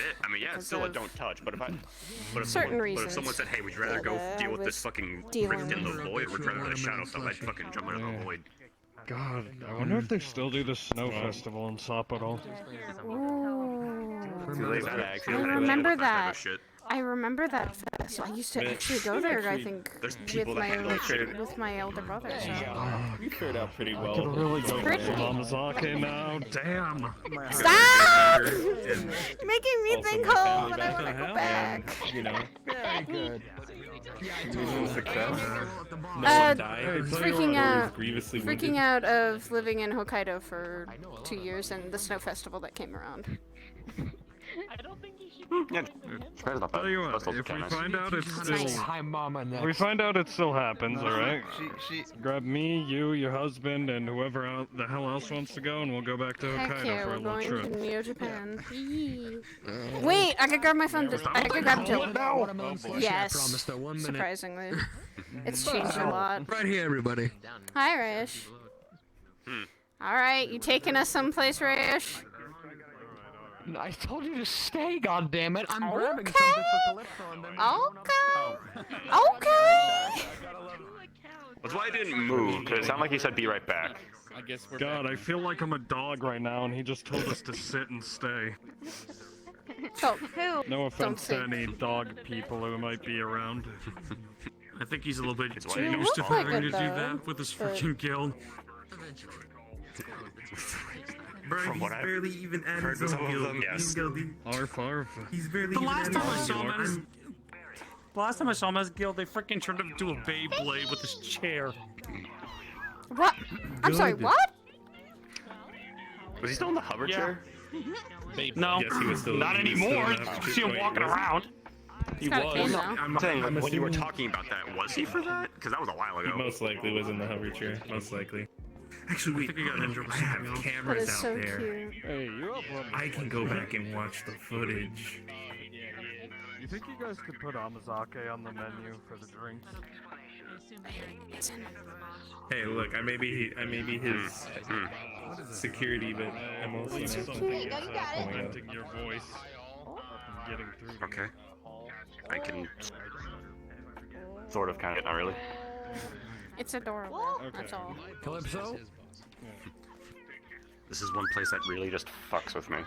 Yeah, it's still a don't touch. But if certain someone, reasons. But if someone said, "Hey, would you rather go But, deal with was this fucking dealing rift in the with- void, or would you rather go to Shadowfell?" I'd fucking jump into the void. God, I wonder if they still do the snow festival in Sapporo. Ooh. Too late, that actually. I had to remember deal with type that. of shit. I remember that fest. I used to actually go there. I think There's with people that handle that shit. my elder brother. So. You fared out pretty well. Could really go Pretty. to Mamazake now. Damn. Stop! Making me think home, and I want to go back. You know, Very good. success. Freaking out of living in Hokkaido for 2 years and the snow festival that came around. Yeah, Japan's not bad. Tell you what, Festivals if are we nice. find out it still, Hi, Mama. Next. we find out it still happens, all right? Grab me, you, your husband, and whoever the hell else wants to go, and we'll go back to Heck Hokkaido yeah, for a we're little going trip. to Neo Japan. Yee. Wait, I could grab my phone. I could grab Jill. Yes, promise that 1 minute. surprisingly. It's changed a lot. Right here, everybody. Hi, Rayesh. Alright, you taking us someplace, Rayesh? I told you to stay, goddammit. I'm grabbing Okay. something for Calypso and then... Okay. That's why I didn't move, because it sounded like he said, "Be right back." I guess we're God, I feel like I'm a dog right now, and he just told us to sit and stay. So, who? No offense to Don't any dog people who might be around. I think he's a little bit why too you used to look like having it, to do though, that with his but- freaking guild. Bro, From he's what I've barely even added heard some some of guild. them, yes. Arf, arf. He's barely The even last added time I some saw him guild. at his, the last time I saw him at his guild, they freaking turned him into a Beyblade with his chair. What? I'm sorry, Good. what? Was he still in the hover chair? No, Yes, he was still. not he was still anymore. in the- See him walking around. He got a was. cane now. I'm saying, like, I'm when you were assuming- talking about that, was he for that? Because that was a while He ago. most likely was in the hover chair. Most likely. Actually, wait. I have That cameras is out so there. cute. Hey, you're up on I can go back and watch the footage. You think you guys could put Amazake on the menu for the drinks? Hey, look, I may be his security, but I'm also It's not something pulling complementing out. your voice and getting through to Okay. I can sort of, kind of, not really. It's adorable. That's all. Calypso? This is one place that really just fucks with me.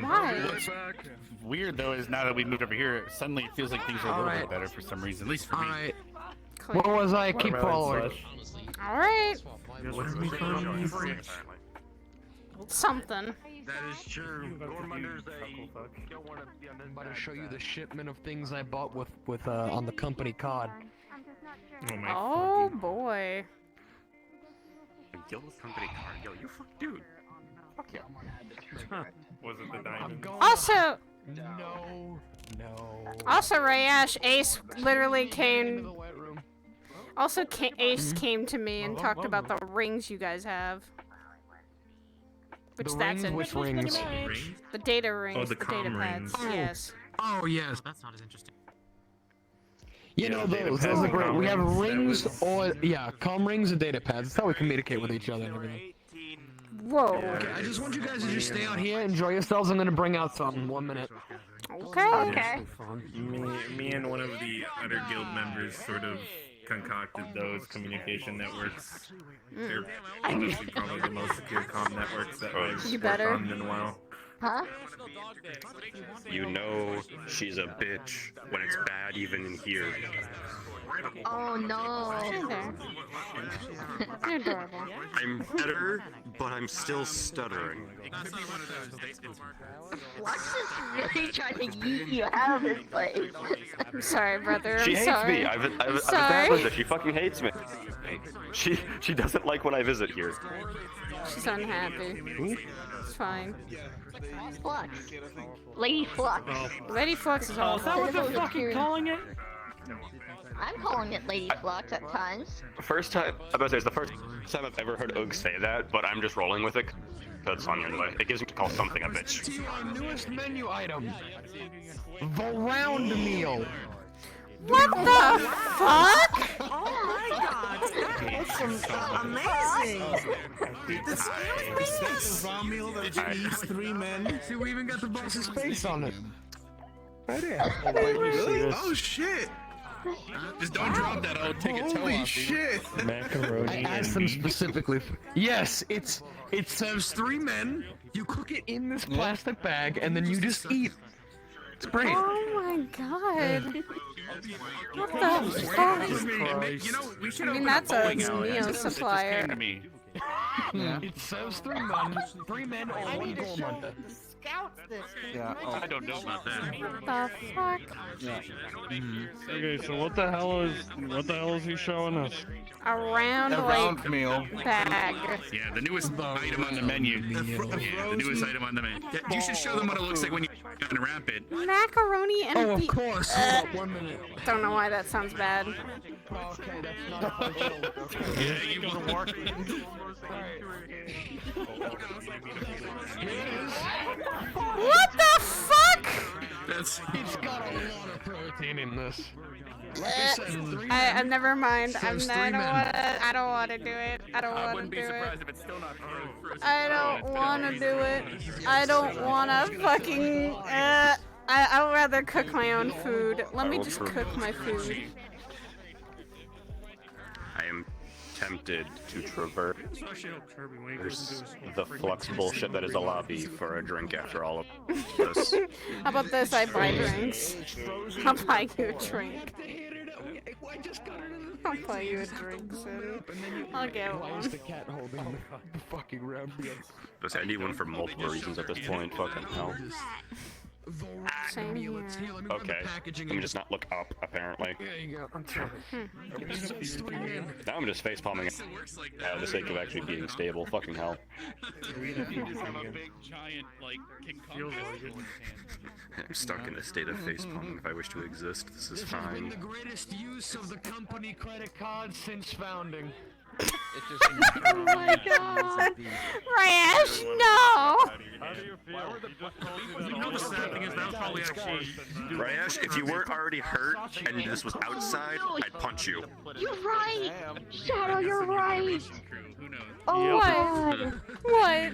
Why? What's weird though is now that we moved over here, suddenly it feels like things are a little bit better for some reason. At least for me. Alright. What was I? Keep following. Alright. What are we calling Something. That is true. Gormunder's I'm about to show you the shipment of things I bought with on the company card. Oh my Oh boy. Guild company card. Yo, you fuck, dude. Fuck yeah. Was it the diamond? Also, No. also Rayash, Ace literally came. Also, Ace came to me and talked about the rings you guys have. Which The that's rings? Which rings? The data rings. Oh, the data comm pads. rings. Yes. Oh yes. That's not as interesting. You know those are great. We have rings or comm rings and data pads. That's how we communicate with each other and everything. Whoa. Okay, I just want you guys to just stay out here, enjoy yourselves. I'm gonna bring out something. 1 minute. Okay. Me and one of the other guild members sort of concocted those communication networks. They're honestly probably the most secure comm networks that I've You worked better. on in a while. Huh? You know she's a bitch when it's bad even in here. Oh no. Hi there. You're adorable. I'm better, but I'm still stuttering. Flux is really trying to yeet you out of this place. I'm sorry, brother. She I'm hates sorry. me. I've sorry. established that she fucking hates me. She doesn't like when I visit here. She's unhappy. It's fine. Flux. Lady Flux. Lady Flux is all. Is that what they're fucking calling it? I'm calling it Lady Flux at times. First time, I'm about to say, it's the first time I've ever heard Oog say that, but I'm just rolling with it. That's on your way. It gives me to call something a bitch. To our newest menu item, the round meal. What the fuck? Oh my god! That's amazing! That's a raw meal that feeds 3 men. See, we even got the boss's face on it. Right there. Really? Oh shit! Just don't drop that. I'll take a toe Holy off. shit! Macaroni. I asked them specifically. Yes, it serves 3 men. You cook it in this plastic bag, and then you just eat. It's great. Oh my god. What the fuck? You know, we should I mean, open that's a a bowling alley. Neo It just came supplier. to me. It serves 3 men or 1 gold month. Scouts this. Yeah. I don't know about that. What the fuck? Okay, so what the hell is he showing us? A round, A round meal. bag. Yeah, the newest item on the menu. Yeah, the newest item on the menu. Yeah, you should show them what it looks like when you unwrap it. Macaroni and Oh, of beef. course. Hold up 1 minute. Don't know why that sounds bad. Okay, that's not official. Yeah, you will work. What the fuck? That's. It's got a lot of protein in this. Like I said, 3 men. Never mind. Serves I 3 don't men. wanna. I don't wanna do it. I don't I wanna wouldn't do be it. surprised if it's still not true. I don't wanna do it. I don't wanna fucking. I'd rather cook my own food. Let me just cook my food. I am tempted to traverse the flux bullshit that is a lobby for a drink after all of this. How about this? I buy drinks. I'll buy you a drink. I'll buy you a drink soon. I'll get Why one. is the cat holding the fucking round meal? I need one for multiple reasons at this point. Fucking hell. Same here. Okay. Let me just not look up, apparently. There you go. Now I'm just face palming it. For the sake of actually being stable. Fucking hell. I'm stuck in a state of face palming if I wish to exist. This is Has been fine. the greatest use of the company credit card since founding. Oh my god! Rash, no! How do you feel? He just told you that. You know the sad thing is that was probably actually. Rayesh, if you weren't already hurt and this was outside, I'd punch you. You're right! Shadow, you're right! Oh what? What?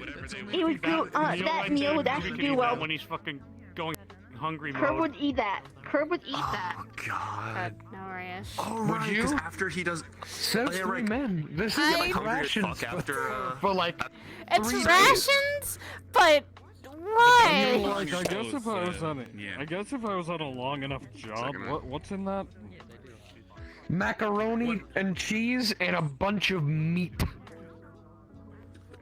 It would do, that meal would actually do well. When he's fucking going hungry Curb mode. would eat that. Curb would eat that. God. No, Rayesh. Oh, Would right, you? 'cause after he does... Says yeah, three right. men. This is I- like Hungry as rations fuck after, for like It's 3 days. rations, but You know, why? like, I guess if I was on a, Yeah. I guess if I was on a long enough job, what's in that? Macaroni and cheese and a bunch of meat.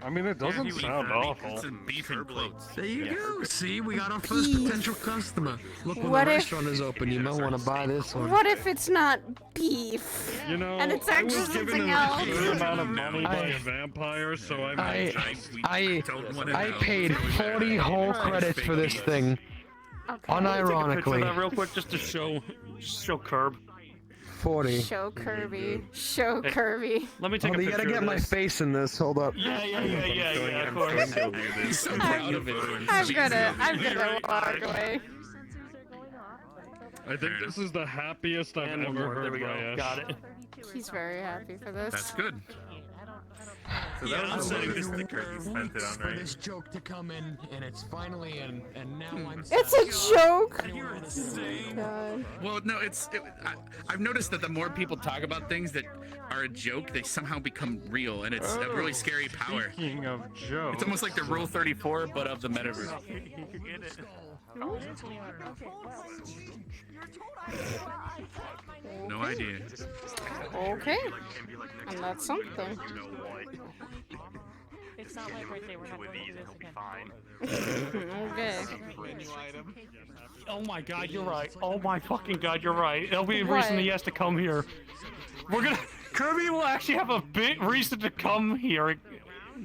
I mean, it doesn't sound awful. It's a beef and floats. There you go. See, we got our first potential customer. Look, when What the if- restaurant is open, you might want to buy this one. What if it's not beef? You know, And it's I actually was given something a else. good amount of money by a vampire, so I I paid 40 whole credits for this thing. Unironically. That real quick, just to show Curb. 40. Show Kirby. Show Kirby. Let me take Hold a on, you picture gotta get of my this. face in this. Hold up. Yeah, of course. He's so proud of it. I'm gonna walk away. I think this is the happiest I've And one ever more. heard There we go. Rayesh. Got it. He's very happy for this. That's good. So that was the latest sticker you spent it on, For right? this joke to come in, and it's finally in, and now I'm. It's a joke. God. Well, no, I've noticed that the more people talk about things that are a joke, they somehow become real, and it's a really scary power. Speaking of jokes, It's almost like the Rule 34, but of the metaverse. No idea. Okay. And that's something. It's not my birthday, we're not going to do this again. Okay. Oh my god, you're right. Oh my fucking god, you're right. There'll be a What? reason he has to come here. We're gonna... Kirby will actually have a big reason to come here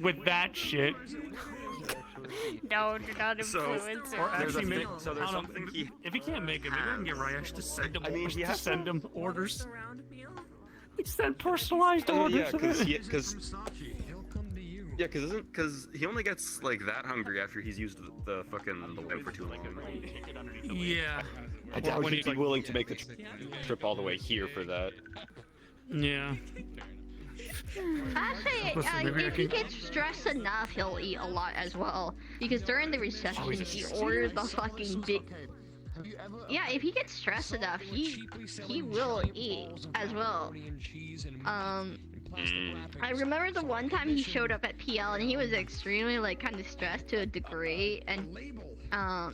with that shit. No, do not influence it. Or actually, maybe, so there's I don't know, something he if he can't make it, maybe I can get Rayesh to send him. I mean, he to has send to- him orders. We send personalized orders. Yeah, because he only gets like that hungry after he's used the fucking the way for too long. Yeah. I doubt he'd be willing to make the trip all the way here for that. Yeah. Actually, Listen, maybe I if he can- gets stressed enough, he'll eat a lot as well. Because during the reception, he orders the fucking big. Yeah, if he gets stressed enough, he will eat as well. I remember the one time he showed up at PL and he was extremely like kind of stressed to a degree, and I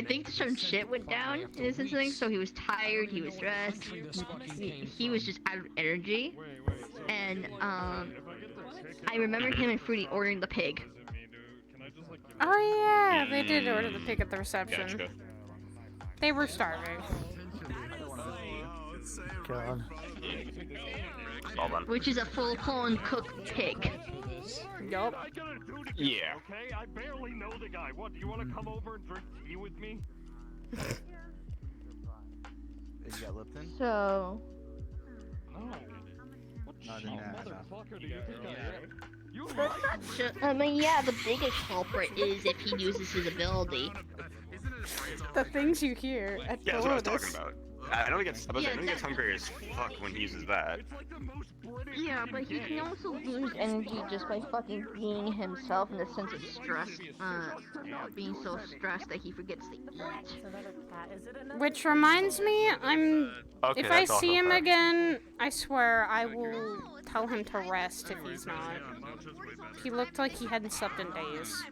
think some shit went down in his thing, so he was tired, he was stressed, he was just out of energy, and I remember him and Fruity ordering the pig. Oh yeah, they did order the pig at the reception. Gotcha. They were starving. God. Which is a full-blown cooked pig. Yup. Yeah. Okay, I barely know the guy. What, do you want to come over and drink tea with me? You got Lipton? So... Not in that. Motherfucker, do you think I am? You That's not just, I mean, yeah, the biggest culprit is if he uses his ability. The things you hear at Yeah, the that's what I was Lotus. talking about. I know he gets, I know he gets hungry as fuck when he uses that. Yeah, but he can also lose energy just by fucking being himself in the sense of stress, being so stressed that he forgets to eat. Which reminds me, Okay, if I that's see also him fair. again, I swear I will tell him to rest if he's not. He looked like he hadn't slept in days.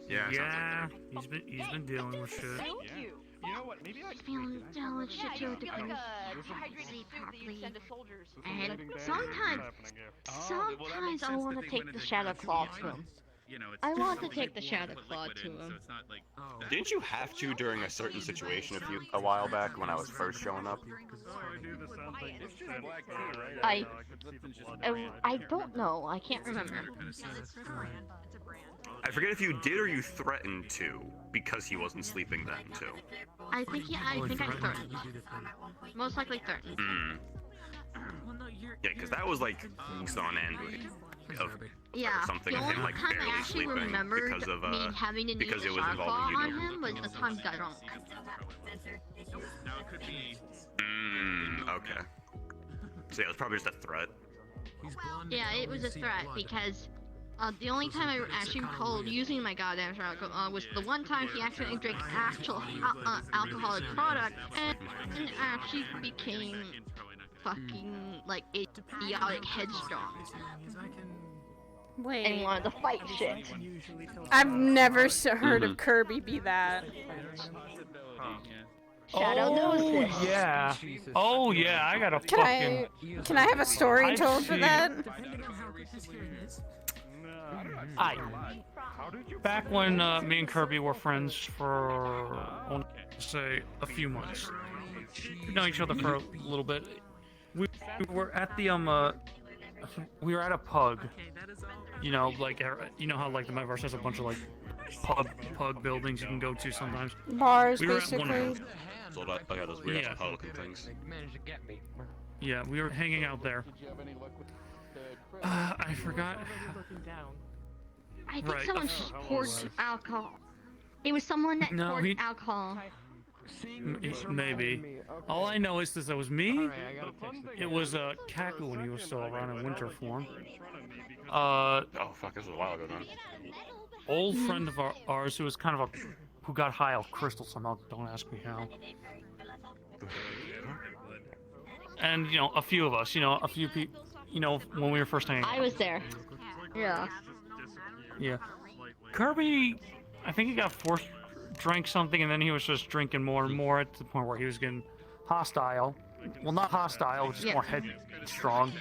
Yeah. He's been dealing with shit. You know what? Maybe I He's feeling jealous shit to a degree. Sleep properly. And sometimes I want to take the Shadow Claw to him. you know, it's I want to something take the you shadow put claw liquid to in, so him. it's not like Didn't you have to during a certain situation a while back when I was first showing up? I don't know. I can't remember. I forget if you did or you threatened to, because he wasn't sleeping then too. I think I threatened. Most likely threatened. Yeah, because that was like weeks on end of Yeah. something The of only him like time I barely actually sleeping remembered because of me having to use because the it was shadow claw involving on you. him was the time he got drunk. Okay. So yeah, it was probably just a threat. Yeah, it was a threat because the only time I actually recalled using my goddamn shadow claw was the one time he accidentally drank actual alcoholic product and actually became fucking like idiotic headstrong. Wait. And wanted to fight shit. I've never heard of Kirby be that. Shadow knows this. Yeah. Oh yeah, I got a Can I have a story told for that? Back when me and Kirby were friends for, I want to say, a few months. We've known each other for a little bit. We were at the we were at a pug. You know, like you know how like the Metaverse has a bunch of like pug buildings you can go to sometimes. Bars, we were at one of basically. them. So like those weird Republican things. Yeah, we were hanging out there. I forgot. I think someone poured alcohol. It was someone that poured alcohol. Maybe. All I know is that it was me. It was Kaku when he was still around in winter form. Oh fuck, this was a while ago then. Old friend of ours who was kind of who got high off crystal somehow. Don't ask me how. And you know, a few of us. You know, a few people. You know, when we were first hanging out. I was there. Yeah. Yeah. Kirby, I think he got forced drank something and then he was just drinking more and more at the point where he was getting hostile. Well, not hostile, just more headstrong.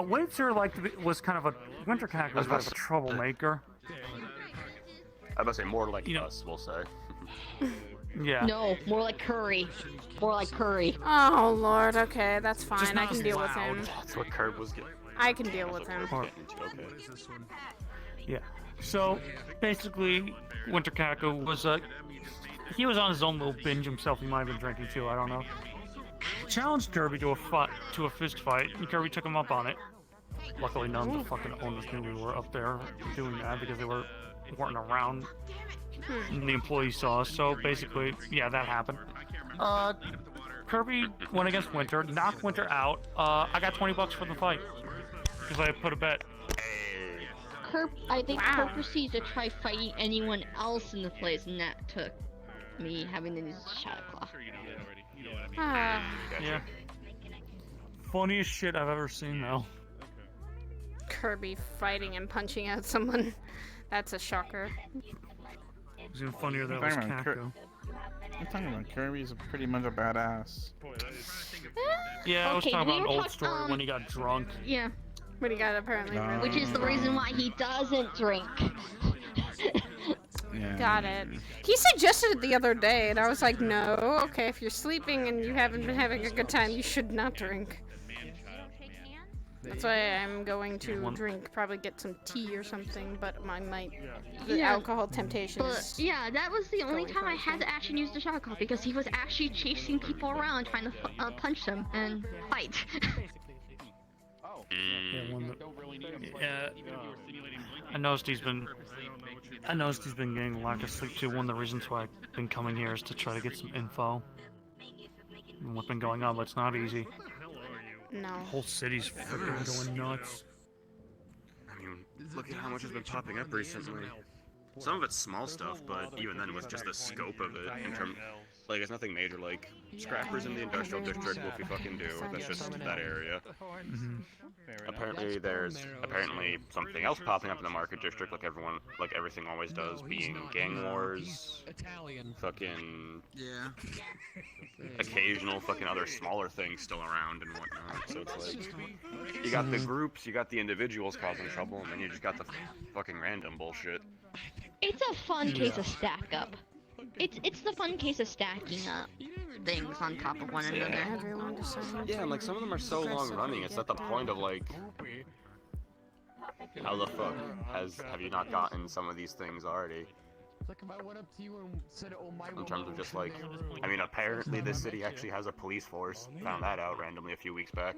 Winter was kind of a Winter was a troublemaker. I must say more like us, we'll say. Yeah. No, more like Curry. More like Curry. Oh lord, okay, that's fine. I can deal with him. That's what Curb was getting. I can deal with him. Yeah. So basically, Winter Kaku was he was on his own little binge himself. He might have been drinking too. I don't know. Challenged Kirby to a fist fight, and Kirby took him up on it. Luckily, none of the fucking owners knew we were up there doing that because they weren't around. And the employees saw us. So basically, yeah, that happened. Kirby went against Winter, knocked Winter out. I got $20 for the fight because I put a bet. I think Kirk proceeded to try fighting anyone else in the place, and that took me having to use the Shadow Claw. Yeah. Funniest shit I've ever seen, though. Kirby fighting and punching out someone. That's a shocker. It was even funnier than it was Kaku. I'm talking about Kirby's pretty much a badass. Yeah, I was talking about an old story when he got drunk. Yeah. When he got apparently really Which is the reason why he doesn't drink. Got it. He suggested it the other day, and I was like, no, okay, if you're sleeping and you haven't been having a good time, you should not drink. That's why I'm going to drink, probably get some tea or something, but the alcohol temptation is... But, yeah, that was the only time I had to actually use the shot call, because he was actually chasing people around trying to punch them and fight. I noticed he's been getting a lack of sleep too. One of the reasons why I've been coming here is to try to get some info on what's been going on, but it's not easy. No. The whole city's freaking going nuts. I mean, look at how much has been popping up recently. Some of it's small stuff, but even then, with just the scope of it, in terms, Like, it's nothing major. Like, scrappers in the industrial district, what we fucking do. That's just that area. Apparently, there's something else popping up in the market district, like everything always does, being gang wars, fucking occasional fucking other smaller things still around and whatnot. So it's like, you got the groups, you got the individuals causing trouble, and then you just got the fucking random bullshit. It's a fun case of stack up. It's the fun case of stacking up things on top of one another. Yeah, and like some of them are so long running, it's at the point of like, how the fuck have you not gotten some of these things already? In terms of just like, I mean, apparently this city actually has a police force. Found that out randomly a few weeks back.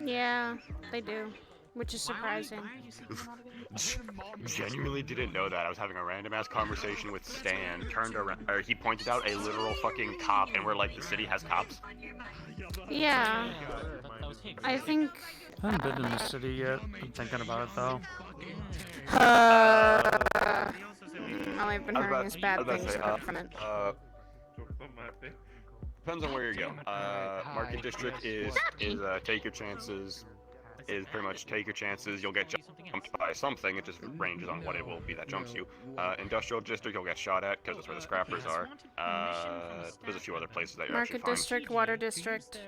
Yeah, they do. Which is surprising. Genuinely didn't know that. I was having a random ass conversation with Stan, turned around, or he pointed out a literal fucking cop, and we're like, the city has cops? Yeah. I think... I haven't been in the city yet. I'm thinking about it though. All I've been hearing is bad things from it. Depends on where you go. Market district is take your chances. Is pretty much take your chances. You'll get jumped by something. It just ranges on what it will be that jumps you. Industrial district, you'll get shot at because that's where the scrappers are. There's a few other places that you're actually Market district, water district.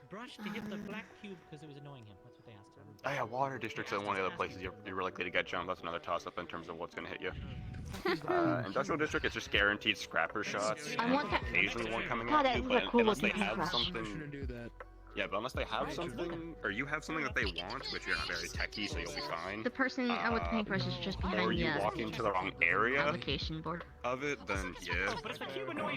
To hit the black cube because it was annoying him. That's what they asked him. Oh yeah, water district's one of the other places you're likely to get jumped. That's another toss-up in terms of what's going to hit you. Industrial district, it's just guaranteed scrapper shots. I want that. Occasionally one coming God, at you, that is a but cool unless they looking have paintbrush. something... Yeah, but unless they have something, or you have something that they want, which you're not very techy, so you'll be fine. The person with the paintbrush is just behind or the you walk into the wrong area application board of it, then yeah,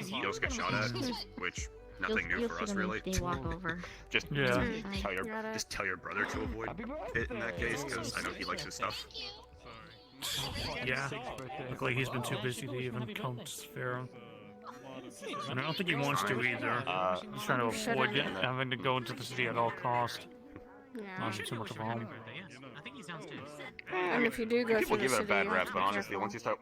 you'll just get shot at, which nothing new for us really. They walk over. Just tell your brother to avoid it in that case, because I know he likes his stuff. Yeah, luckily he's been too busy to even come to Sphera. And I don't think he wants to either. He's trying to avoid having to go into the city at all costs. Yeah. Not too much of a home. I think he's downstairs. And if you do go People through give the it a city, bad you rap, have to but be honestly, careful. once you start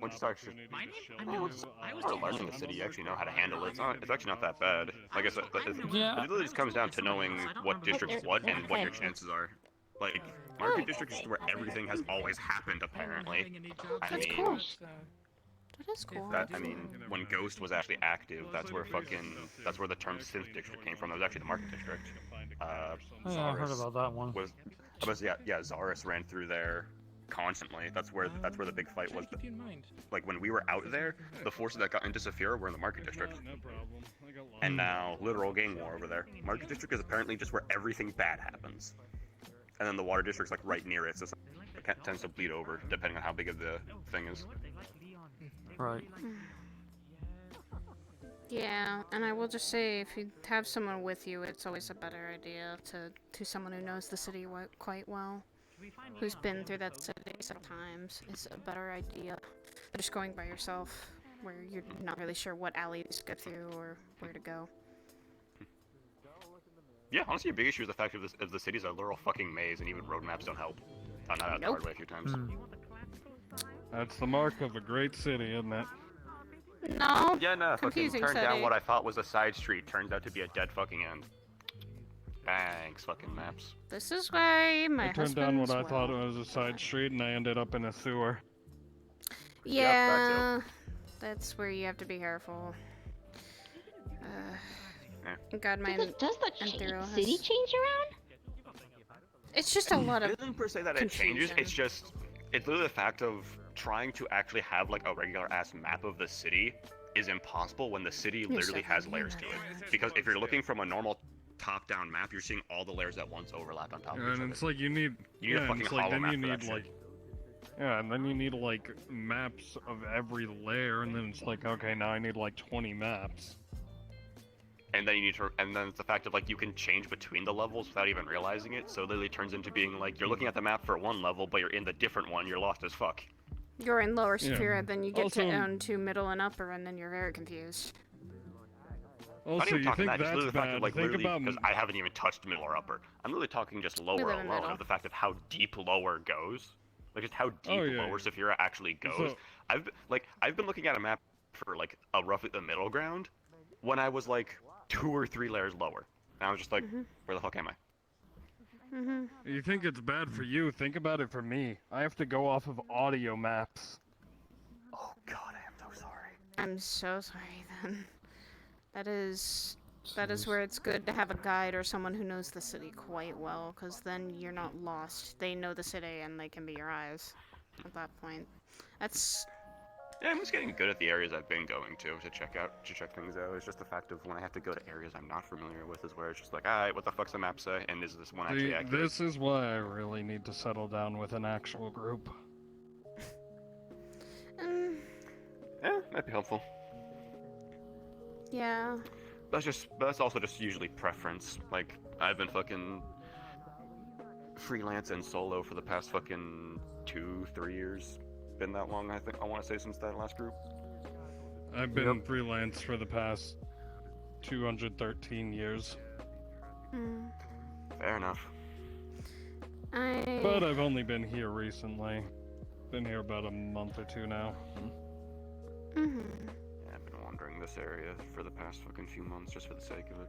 learning the city, you actually know how to handle it. It's actually not that bad. Like I said, it literally just comes down to knowing what district's what and what your chances are. Like, market district is where everything has always happened, apparently. That's cool. That is cool. I mean, when Ghost was actually active, that's where the term synth district came from. That was actually the market district. Yeah, I heard about that one. Zaris ran through there constantly. That's where the big fight was. Like when we were out there, the forces that got into Saphira were in the market district. And now, literal gang war over there. Market district is apparently just where everything bad happens. And then the water district's like right near it, so it tends to bleed over depending on how big of the thing is. Right. Yeah, and I will just say, if you have someone with you, it's always a better idea to someone who knows the city quite well, who's been through that city several times. It's a better idea than just going by yourself, where you're not really sure what alleys to go through or where to go. Yeah, honestly, a big issue is the fact of the cities are a literal fucking maze, and even road maps don't help. Found that out the hard way a few times. That's the mark of a great city, isn't it? No. Yeah, no. Fucking Confusing turned city. down what I thought was a side street. Turns out to be a dead fucking end. Thanks, fucking maps. This is why my I turned down what I thought was a side street, and I ended up in a sewer. Yeah, that's where you have to be careful. God, my Does the Enthero city has... change around? It's just a lot of. It isn't per se that it changes. It's literally the fact of trying to actually have like a regular ass map of the city is impossible when the city literally has layers to it. Because if you're looking from a normal top-down map, you're seeing all the layers at once overlap on top of each other. And it's like you need a fucking hollow map for that shit. Yeah, and then you need like maps of every layer, and then it's like, okay, now I need like 20 maps. And then it's the fact of like you can change between the levels without even realizing it. So it literally turns into being like you're looking at the map for one level, but you're in the different one. You're lost as fuck. You're in lower Saphira, then you get to middle and upper, and then you're very confused. Also, you think that's the fact bad? of, like, Think about because I haven't even touched middle or upper. I'm really talking just lower live in alone. middle. Of the fact of how deep lower goes, like just how deep lower Saphira actually goes. So- I've been looking at a map for like roughly the middle ground, when I was like 2 or 3 layers lower. And I was just like, where the fuck am I? You think it's bad for you? Think about it for me. I have to go off of audio maps. Oh god, I am so sorry. I'm so sorry then. That is where it's good to have a guide or someone who knows the city quite well, because then you're not lost. They know the city and they can be your eyes at that point. That's... Yeah, I'm just getting good at the areas I've been going to check things out. It's just the fact of when I have to go to areas I'm not familiar with is where it's just like, alright, what the fuck's the map say? And is this one actually accurate? This is why I really need to settle down with an actual group. Yeah, might be helpful. Yeah. That's also just usually preference. Like, I've been fucking freelance and solo for the past fucking 2-3 years. Been that long, I want to say, since that last group. I've been freelance for the past 213 years. Fair enough. But I've only been here recently. Been here about a month or 2 now. Yeah, I've been wandering this area for the past fucking few months just for the sake of it.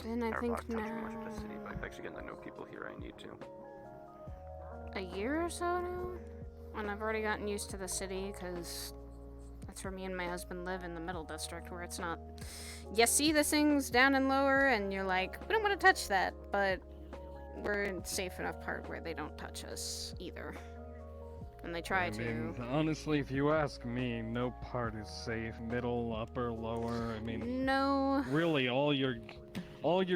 And I think now... Too much of the city, but actually getting to know people here I need to. A year or so now? And I've already gotten used to the city, because that's where me and my husband live, in the middle district, where it's not... You see the things down and lower, and you're like, we don't want to touch that, but we're in a safe enough part where they don't touch us, either. And they try to. I mean, honestly, if you ask me, no part is safe. Middle, upper, lower, I mean... No. Really, all you're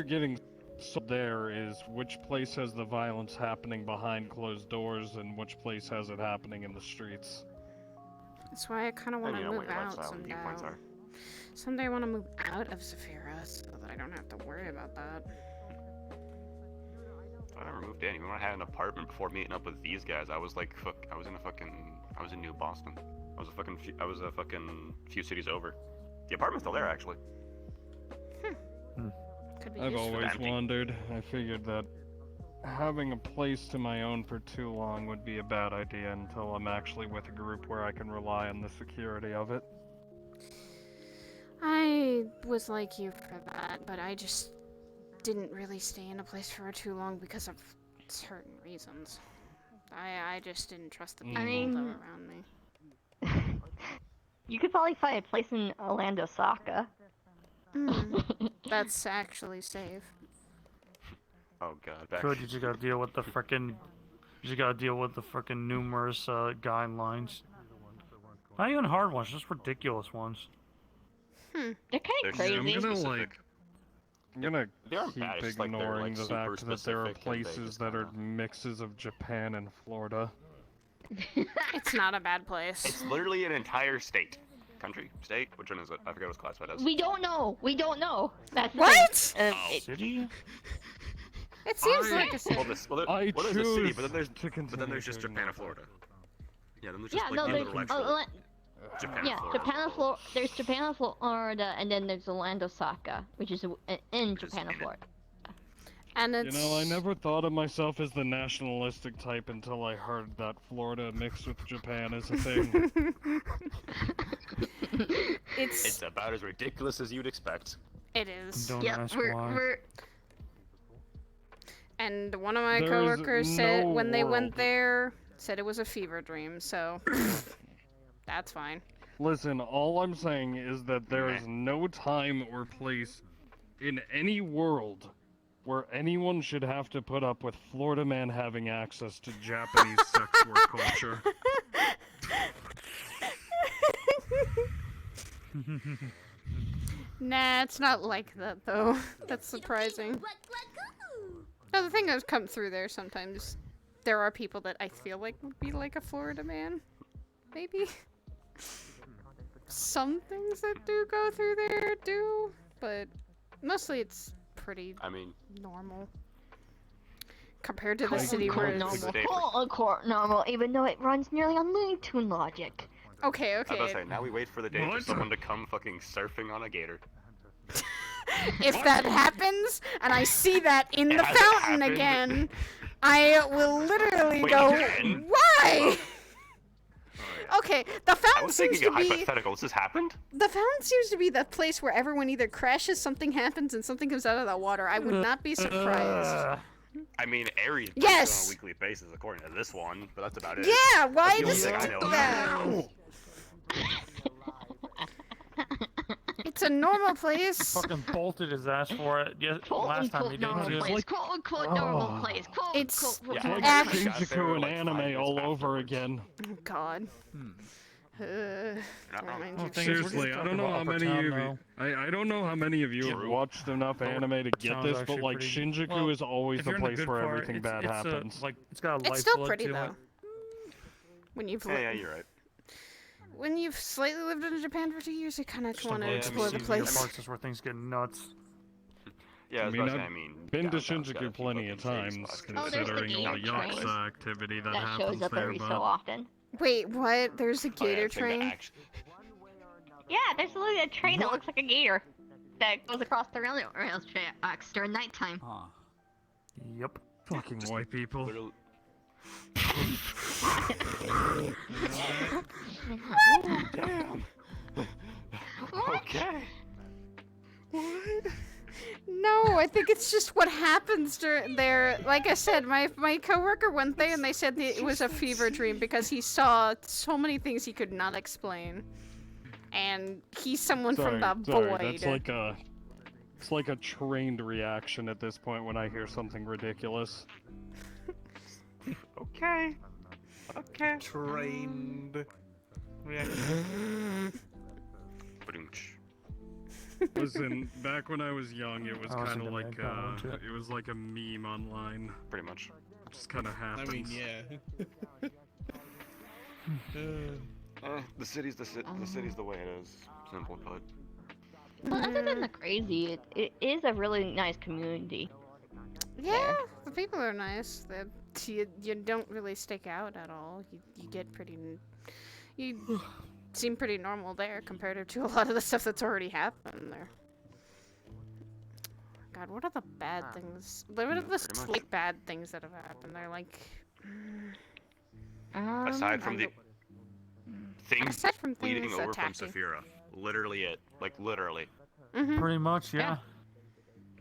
getting... So there is which place has the violence happening behind closed doors and which place has it happening in the streets. That's why I kind of want to move out someday. Someday I want to move out of Saphira so that I don't have to worry about that. I never moved in. Even when I had an apartment before meeting up with these guys, I was like, I was in New Boston. I was a fucking few cities over. The apartment's still there, actually. I've always wondered. I figured that having a place to my own for too long would be a bad idea until I'm actually with a group where I can rely on the security of it. I was like you for that, but I just didn't really stay in a place for too long because of certain reasons. I just didn't trust the people that were around me. You could probably find a place in Orlando, Saka. That's actually safe. Oh god. Good, you just gotta deal with the frickin' numerous guidelines. Not even hard ones, just ridiculous ones. They're kind of crazy. I'm gonna They aren't keep bad, it's just like they're, ignoring like, the super fact that there are specific and they places just that are mixes of Japan and Florida. It's not a bad place. It's literally an entire state. Country? State? Which one is it? I forget what it's classified as. We don't know. We don't know. That's what? City? It seems like a city. Well, there's a city, but then there's just Japan and Florida. Yeah, then there's just little actual Japan and Florida. Japan and Florida. There's Japan and Florida, and then there's Orlando, Saka, which is in Japan and Florida. And it's... You know, I never thought of myself as the nationalistic type until I heard that Florida mixed with Japan is a thing. It's about as ridiculous as you'd expect. It is. Don't ask why. And one of my coworkers said when they went there, said it was a fever dream, so that's fine. Listen, all I'm saying is that there is no time or place in any world where anyone should have to put up with Florida man having access to Japanese sex work culture. Nah, it's not like that though. That's surprising. No, the thing that's come through there sometimes, there are people that I feel like would be like a Florida man. Maybe. Some things that do go through there do, but mostly it's pretty normal. Compared to the city where it's... normal, even though it runs nearly on Looney Tune logic. Okay. I was about to say, now we wait for the day for someone to come fucking surfing on a gator. If that happens, and I see that in the fountain again, I will literally go, why? Okay, the I fountain was seems thinking to a be. hypothetical. This has happened? The fountain seems to be the place where everyone either crashes, something happens, and something comes out of the water. I would not be surprised. I mean, Aries Yes! on a weekly basis, according to this one, but that's about it. Yeah, why That's does the only it thing I do know that? It's a normal place. Fucking bolted his ass for it. Yeah, last time he did too. Place, quote unquote normal place. Quote It's unquote. Like actually. Shinjuku and anime all over again. Oh God. That reminds me of Seriously, I don't know how many of you. I don't know how many of you have watched enough anime to get this, but like Shinjuku is always the place where everything bad happens. Like it's got a It's still pretty though. When you've Yeah, you're right. when you've slightly lived in Japan for 2 years, you kind of want to Yeah, explore the these easier place. parts is where things get nuts. Yeah, I've been to Shinjuku plenty of times, considering all the yakuza activity that happens shows up there. every so But often. Wait, what? There's a gator train? Yeah, there's literally a train that looks like a gator that goes across the rail tracks during nighttime. Yep. fucking white people. Damn. Okay. What? No, I think it's just what happens during there. Like I said, my coworker went there and they said it was a fever dream because he saw so many things he could not explain. And he's someone from the void. That's it's like a trained reaction at this point when I hear something ridiculous. Okay. Okay. Trained. Listen, back when I was young, it was I was kind of into like that one, too. it was like a meme online. Pretty much. It just kind of happens. I mean, yeah. The city's the city's the way it is. Simple put. Well, other than the crazy, it is a really nice community. Yeah, the people are nice. You don't really stick out at all. You get pretty. You seem pretty normal there compared to a lot of the stuff that's already happened there. God, what are the bad things? What are the slight bad things that have happened? They're like. Aside from the things Aside from bleeding things over from attacking. Saphira, literally it. Like literally. Pretty much, yeah.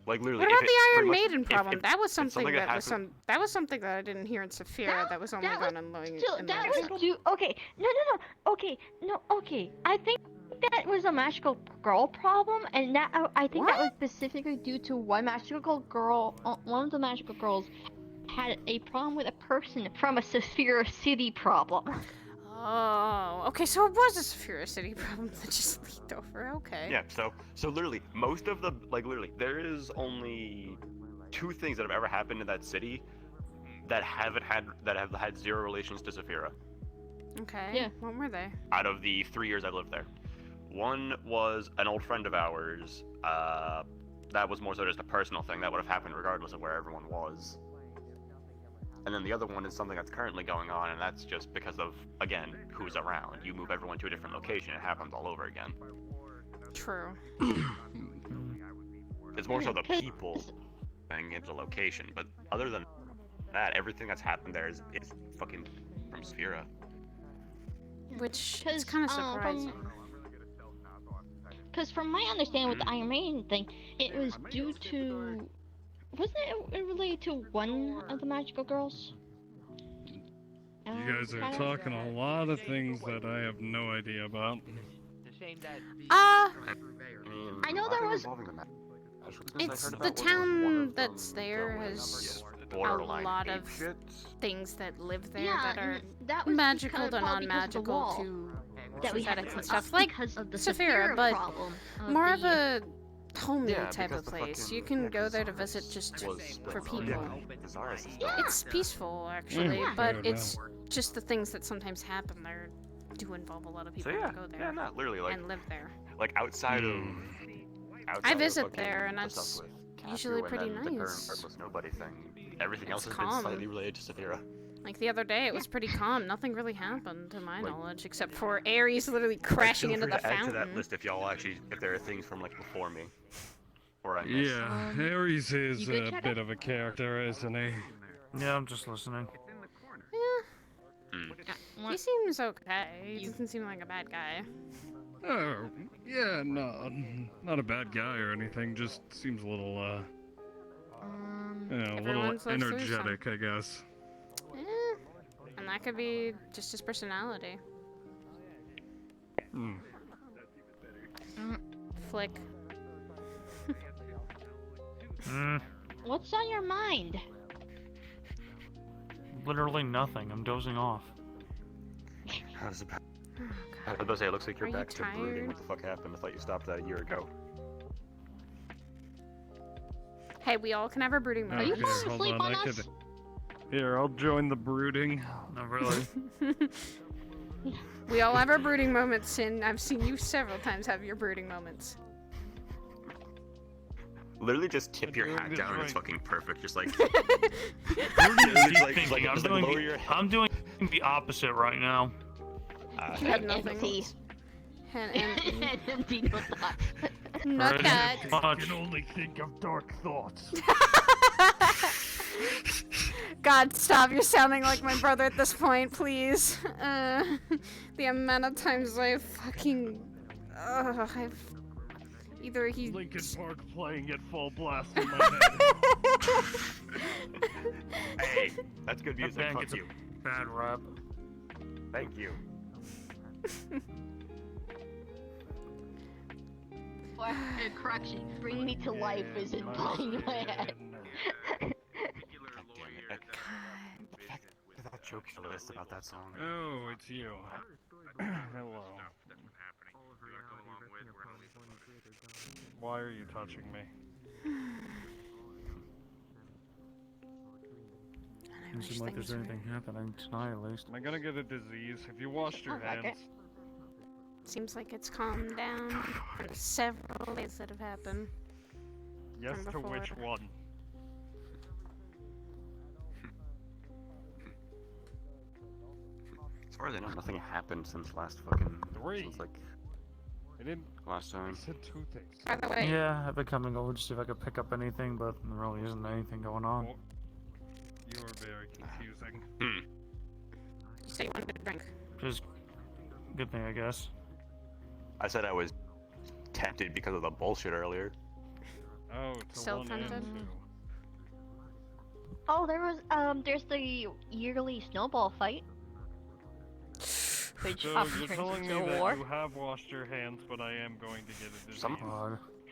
Like literally. What about if the it- Iron pretty much- Maiden if- problem? if That was it's something that that was happened- that was something that I didn't hear in Saphira. That was only done in Loing. Still, that was okay. No. Okay. I think that was a magical girl problem, and that I think that was specifically due to one magical girl. One of the magical girls had a problem with a person from a Saphira City problem. Oh, okay. So it was a Saphira City problem that just leaked over. Okay. Yeah, so literally, most of the, literally, there is only 2 things that have ever happened in that city that have had 0 relations to Saphira. Okay. Yeah. What were they? Out of the 3 years I've lived there. One was an old friend of ours, that was more so just a personal thing that would have happened regardless of where everyone was. And then the other one is something that's currently going on, and that's just because of, again, who's around. You move everyone to a different location, it happens all over again. True. It's more so the people thing into the location, but other than that, everything that's happened there is fucking from Sphera. Which is kind of surprising. Because from my understanding with the Iron Maiden thing, it was due to... Wasn't it related to one of the magical girls? You guys are talking a lot of things that I have no idea about. I know there was... It's the town that's there has a lot of things that live there that are magical to non-magical to synthetics and stuff, like Saphira, but more of a homely type of place. You can go there to visit just for people. It's peaceful, actually, but it's just the things that sometimes happen there do involve a lot of people to go there literally, and live there. Like outside of... I visit there, and that's usually pretty The current nice. Purpless Nobody thing. Everything else has calm. been slightly related to Saphira. Like the other day, it was pretty calm. Nothing really happened, to my knowledge, except for Ares literally crashing into the Add to fountain. that list if y'all actually, if there are things from before me, or I missed. Yeah, Ares is a bit of a character, isn't he? Yeah, I'm just listening. He seems okay. He doesn't seem like a bad guy. Oh, yeah, no, not a bad guy or anything. Just seems a little, a little Everyone's lives through energetic, I guess. And that could be just his personality. Flick. What's on your mind? Literally nothing. I'm dozing off. I was about to say, it looks like you're Are back you to brooding. tired? What the fuck happened? I thought you stopped that a year ago. Hey, we all can have our brooding Okay, moments. hold on, I could... Here, I'll join the brooding. Not really. We all have our brooding moments, and I've seen you several times have your brooding moments. Literally just tip your hat down and it's fucking perfect. Just like... I'm doing the opposite right now. You have nothing. Empty. Empty, no thoughts. Not that. I can only think of dark thoughts. God, stop. You're sounding like my brother at this point, please. The amount of times I've fucking... I've... Either he's... Lincoln Park playing at full blast in my head. Hey, that's good music. That band Fuck gets you. a bad rap. Thank you. Correction, bring me to life isn't playing my head. That joke list about that song. Oh, it's you. Hello. Why are you touching me? Doesn't seem like there's anything happening tonight, at least. Am I gonna get a disease? Have you washed your hands? Seems like it's calmed down. There's several days that have happened. Yes from to before. which one? As far as I know, nothing happened since last fucking... Since, like... I didn't... Last time. I said 2 things. By the way... Yeah, I've been coming over to see if I could pick up anything, but there really isn't anything going on. You are very confusing. You say you wanted to drink. Just good thing, I guess. I said I was tempted because of the bullshit earlier. Oh, to Still one and tempted? two. Oh, there's the yearly snowball fight. Which So often you're turns telling me into a that war. you have washed your hands, but I am going to get a disease.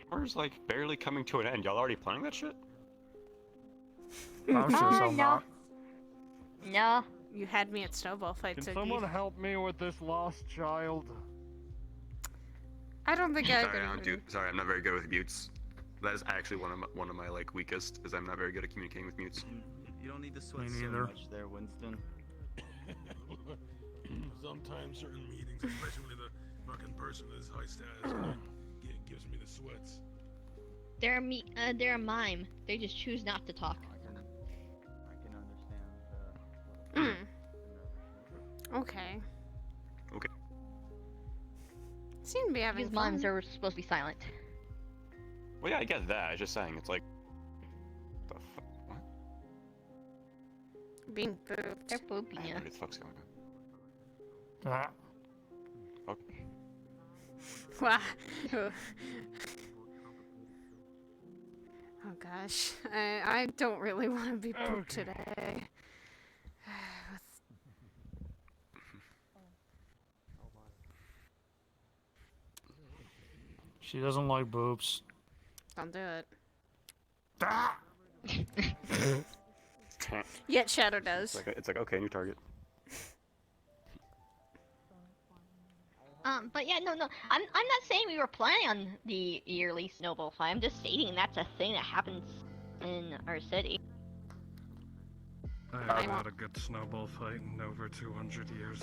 Summer's like barely coming to an end. Y'all already planning that shit? I'm sure so no. not. No. You had me at snowball fights. Can someone help me with this lost child? I don't think I Sorry, could. sorry, I'm not very good with mutes. That is actually one of my like weakest, is I'm not very good at communicating with mutes. You don't need to sweat so neither. much there, Winston. Sometimes certain meetings, especially with a fucking person with this high status, gives me the sweats. They're a mime. They just choose not to talk. I can understand. Okay. Okay. Seem to be having Because fun. mimes are supposed to be silent. Well, yeah, I get that. I was just saying, it's like... The fuck? What? Being booped. They're booping you. What the fuck's going on? Ah. Okay. Wow. Oh gosh. I don't really want to be booped today. She doesn't like boobs. Don't do it. Ah! Yet Shadow does. It's like okay, new target. But yeah, no. I'm not saying we were planning on the yearly snowball fight. I'm just stating that's a thing that happens in our city. I haven't had a good snowball fight in over 200 years.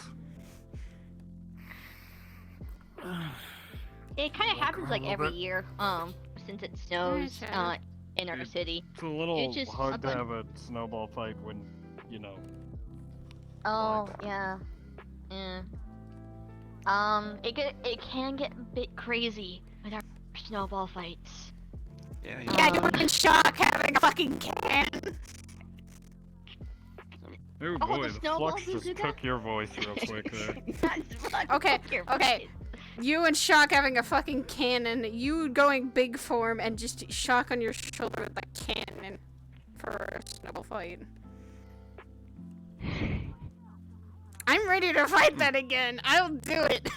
It kind of happens like every year, since it snows, in our city. It's a little It's just hard to fun. have a snowball fight when, you know. Oh, yeah. It can get a bit crazy with our snowball fights. Yeah, you were in shock having a fucking can. Oh Oh, boy, the the snowball flux just bazooka? took your voice real quick there. Okay, okay. You and Shock having a fucking cannon. You going big form and just Shock on your shoulder with a cannon for a snowball fight. I'm ready to fight that again. I'll do it.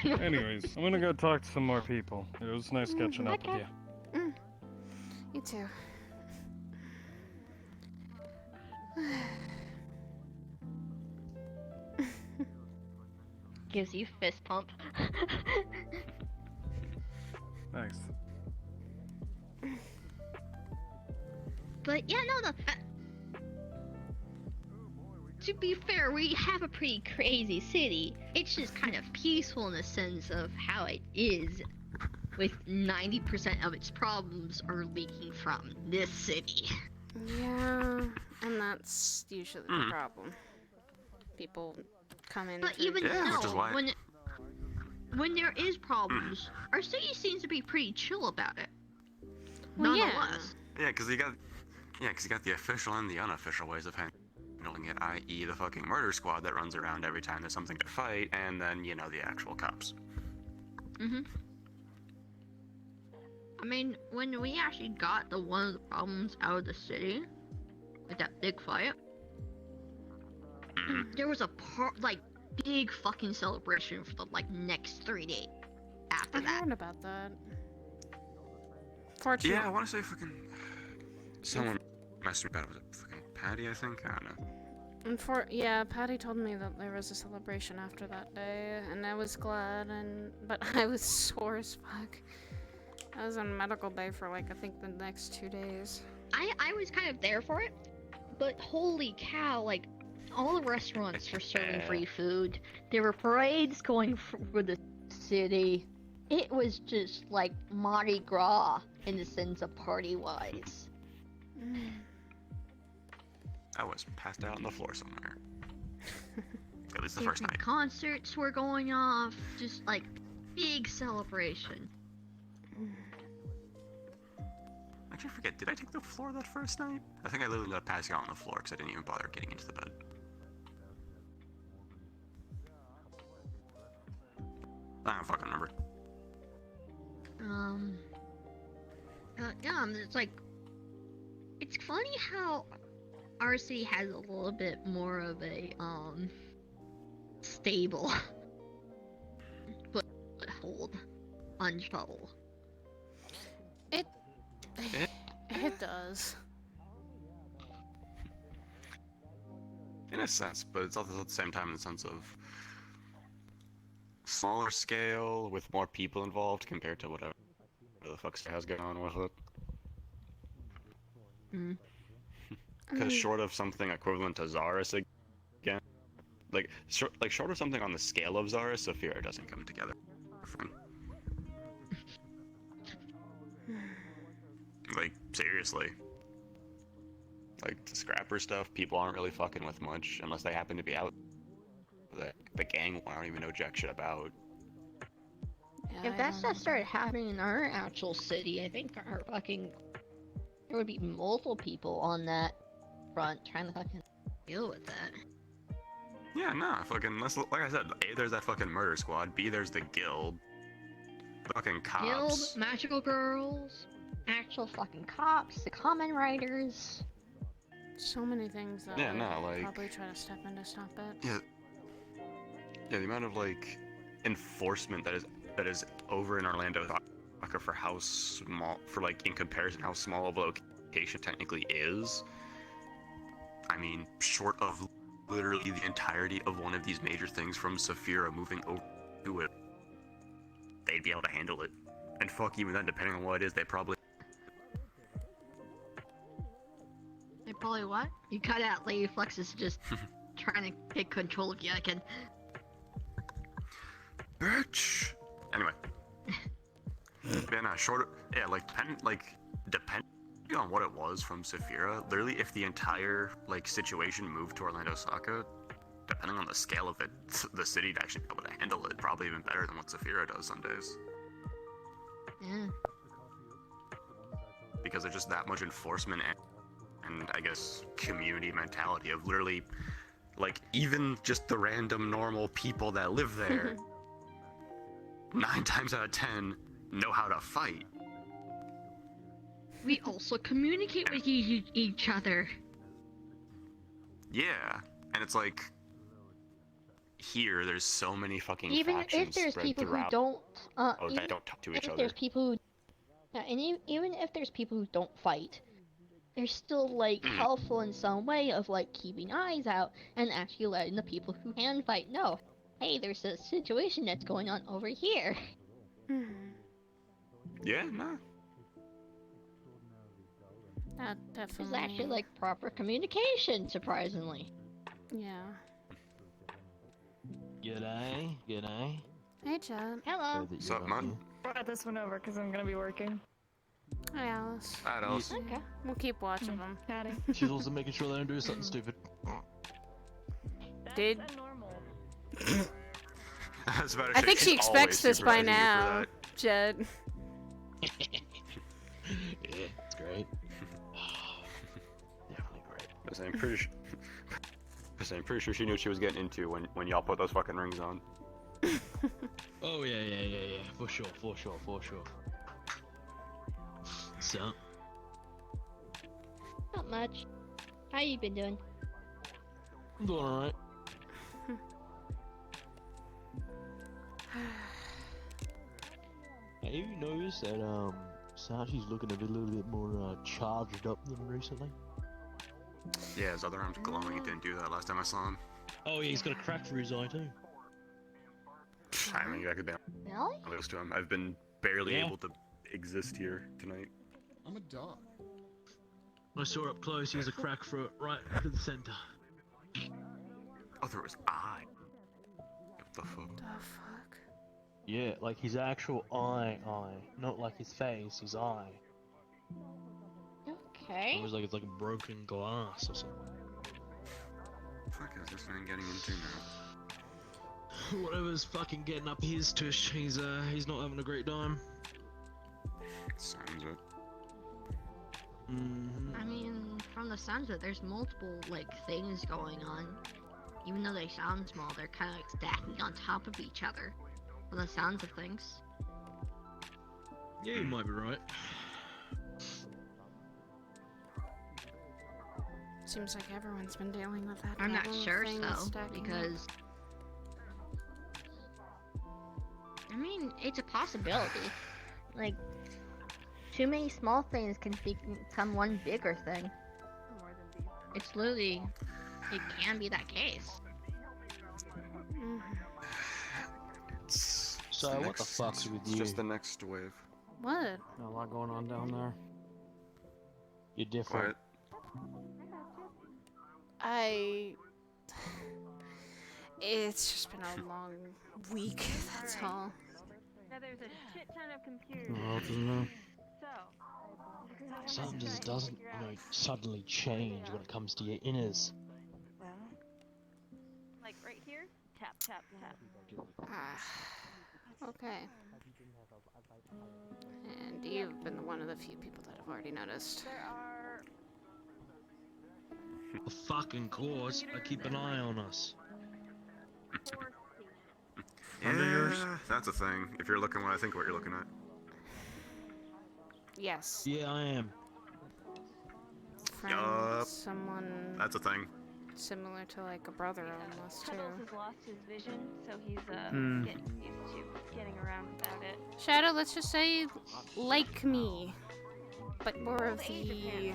Anyways, I'm gonna go talk to some more people. It was nice catching up with you. You too. Gives you fist pump. Nice. But yeah, no. To be fair, we have a pretty crazy city. It's just kind of peaceful in the sense of how it is, with 90% of its problems are leaking from this city. Yeah, and that's usually the problem. People come in. But through even the- though, when there is problems, our city seems to be pretty chill about it. Well, yeah. Nonetheless. Yeah, because you got the official and the unofficial ways of handling it, i.e. the fucking murder squad that runs around every time there's something to fight, and then, you know, the actual cops. Mhm. I mean, when we actually got one of the problems out of the city, with that big fight, there was a big fucking celebration for the next 3 days after I that. heard about that. Fortunately. Yeah, I want to say fucking someone messed me about it. Was it fucking Patty? I think I don't know. Yeah, Patty told me that there was a celebration after that day, and I was glad. But I was sore as fuck. I was on medical bay for I think the next 2 days. I was kind of there for it, but holy cow, all the restaurants were serving free food. There were parades going for the city. It was just like Mardi Gras in the sense of party-wise. I was passed out on the floor somewhere. At least the first night. Concerts were going off, just big celebration. Actually, I forget, did I take the floor that first night? I think I literally let passing out on the floor because I didn't even bother getting into the bed. I don't fucking remember. Yeah, it's funny how our city has a little bit more of a, stable foothold on trouble. It does. In a sense, but it's also at the same time in the sense of smaller scale with more people involved compared to whatever the fuck has going on with it. Because short of something equivalent to Zarus again, short of something on the scale of Zarus, Saphira doesn't come together. Seriously. The scrapper stuff, people aren't really fucking with much unless they happen to be out. The gang, I don't even know jack shit about. If that stuff started happening in our actual city, I think there would be multiple people on that front trying to fucking deal with that. Yeah, nah, like I said, A, there's that fucking murder squad, B, there's the guild, fucking cops. Guild, magical girls, actual fucking cops, the common riders. So many things that Yeah, would no, probably try to step in to stop it. Yeah, the amount of enforcement that is over in Orlando for how small, in comparison how small of a location technically is. I mean, short of literally the entirety of one of these major things from Saphira moving over to it, they'd be able to handle it. And fuck, even then, depending on what it is, they probably... They probably what? You cut out Lady Flux is just trying to take control of you again. Bitch! Anyway. Yeah, no, depending on what it was from Saphira, literally if the entire, situation moved to Orlando Saka, depending on the scale of it, the city'd actually be able to handle it probably even better than what Saphira does some days. Yeah. Because there's just that much enforcement and I guess community mentality of literally, like, even just the random normal people that live there, 9 times out of 10 know how to fight. We also communicate with each other. Yeah, and it's like, here there's so many fucking Even factions if there's spread people who throughout. don't, That don't talk to each if other. there's people who, yeah, and even if there's people who don't fight, they're still like helpful in some way of like keeping eyes out and actually letting the people who can fight know, hey, there's a situation that's going on over here. Yeah, no. That There's definitely. actually like proper communication, surprisingly. Yeah. G'day, g'day. Hey, Chad. Hello. What's up, man? Brought this one over because I'm gonna be working. Hi, Alice. Hi, Alice. Okay. We'll keep watching them. Howdy. She's also making sure they don't do something stupid. Did. I was about to I say, think she she's expects always this by supervising you for now, that. Jed. Yeah, it's great. Definitely great. I'm pretty sure she knew what she was getting into when y'all put those fucking rings on. Oh yeah, for sure. So, Not much. How you been doing? I'm doing alright. Have you noticed that Sachi's looking a little bit more charged up than recently? Yeah, his other arm's glowing. He didn't do that last time I saw him. Oh yeah, he's got a crack for his eye too. I mean, I could be Really? close to him. I've been barely Yeah. able to exist here tonight. I'm a dog. I saw up close. He has a crack for it right to the center. Oh, there was eye. What the fuck? The fuck? Yeah, like his actual eye, not like his face, his eye. Okay. It was like it's like a broken glass or something. What the fuck is this man getting into now? Whatever's fucking getting up his tush, he's not having a great time. Sounds it. I mean, from the sounds of it, there's multiple, like, things going on. Even though they sound small, they're kind of like stacking on top of each other. From the sounds of things. Yeah, you might be right. Seems like everyone's been dealing with that. I'm not problem of sure, things so, stacking up. because... I mean, it's a possibility. Like, too many small things can become one bigger thing. It's literally... It can be that case. So what the fuck's with It's you? just the next wave. What? A lot going on down there. You're different. It's just been a long week, that's all. Now there's a shit ton of computers. What else is new? Something just doesn't, suddenly change when it comes to your inners. Like right here, tap, tap, tap. Okay. And you've been one of the few people that have already noticed. There are... Of fucking course, I keep an eye on us. Yeah, that's a thing. If you're looking what I think what you're looking at. Yes. Yeah, I am. From Yup. someone That's a thing. similar to like a brother almost too. Cuddles has lost his vision, so he's Hmm. getting used to getting around without it. Shadow, let's just say like me, but more of the.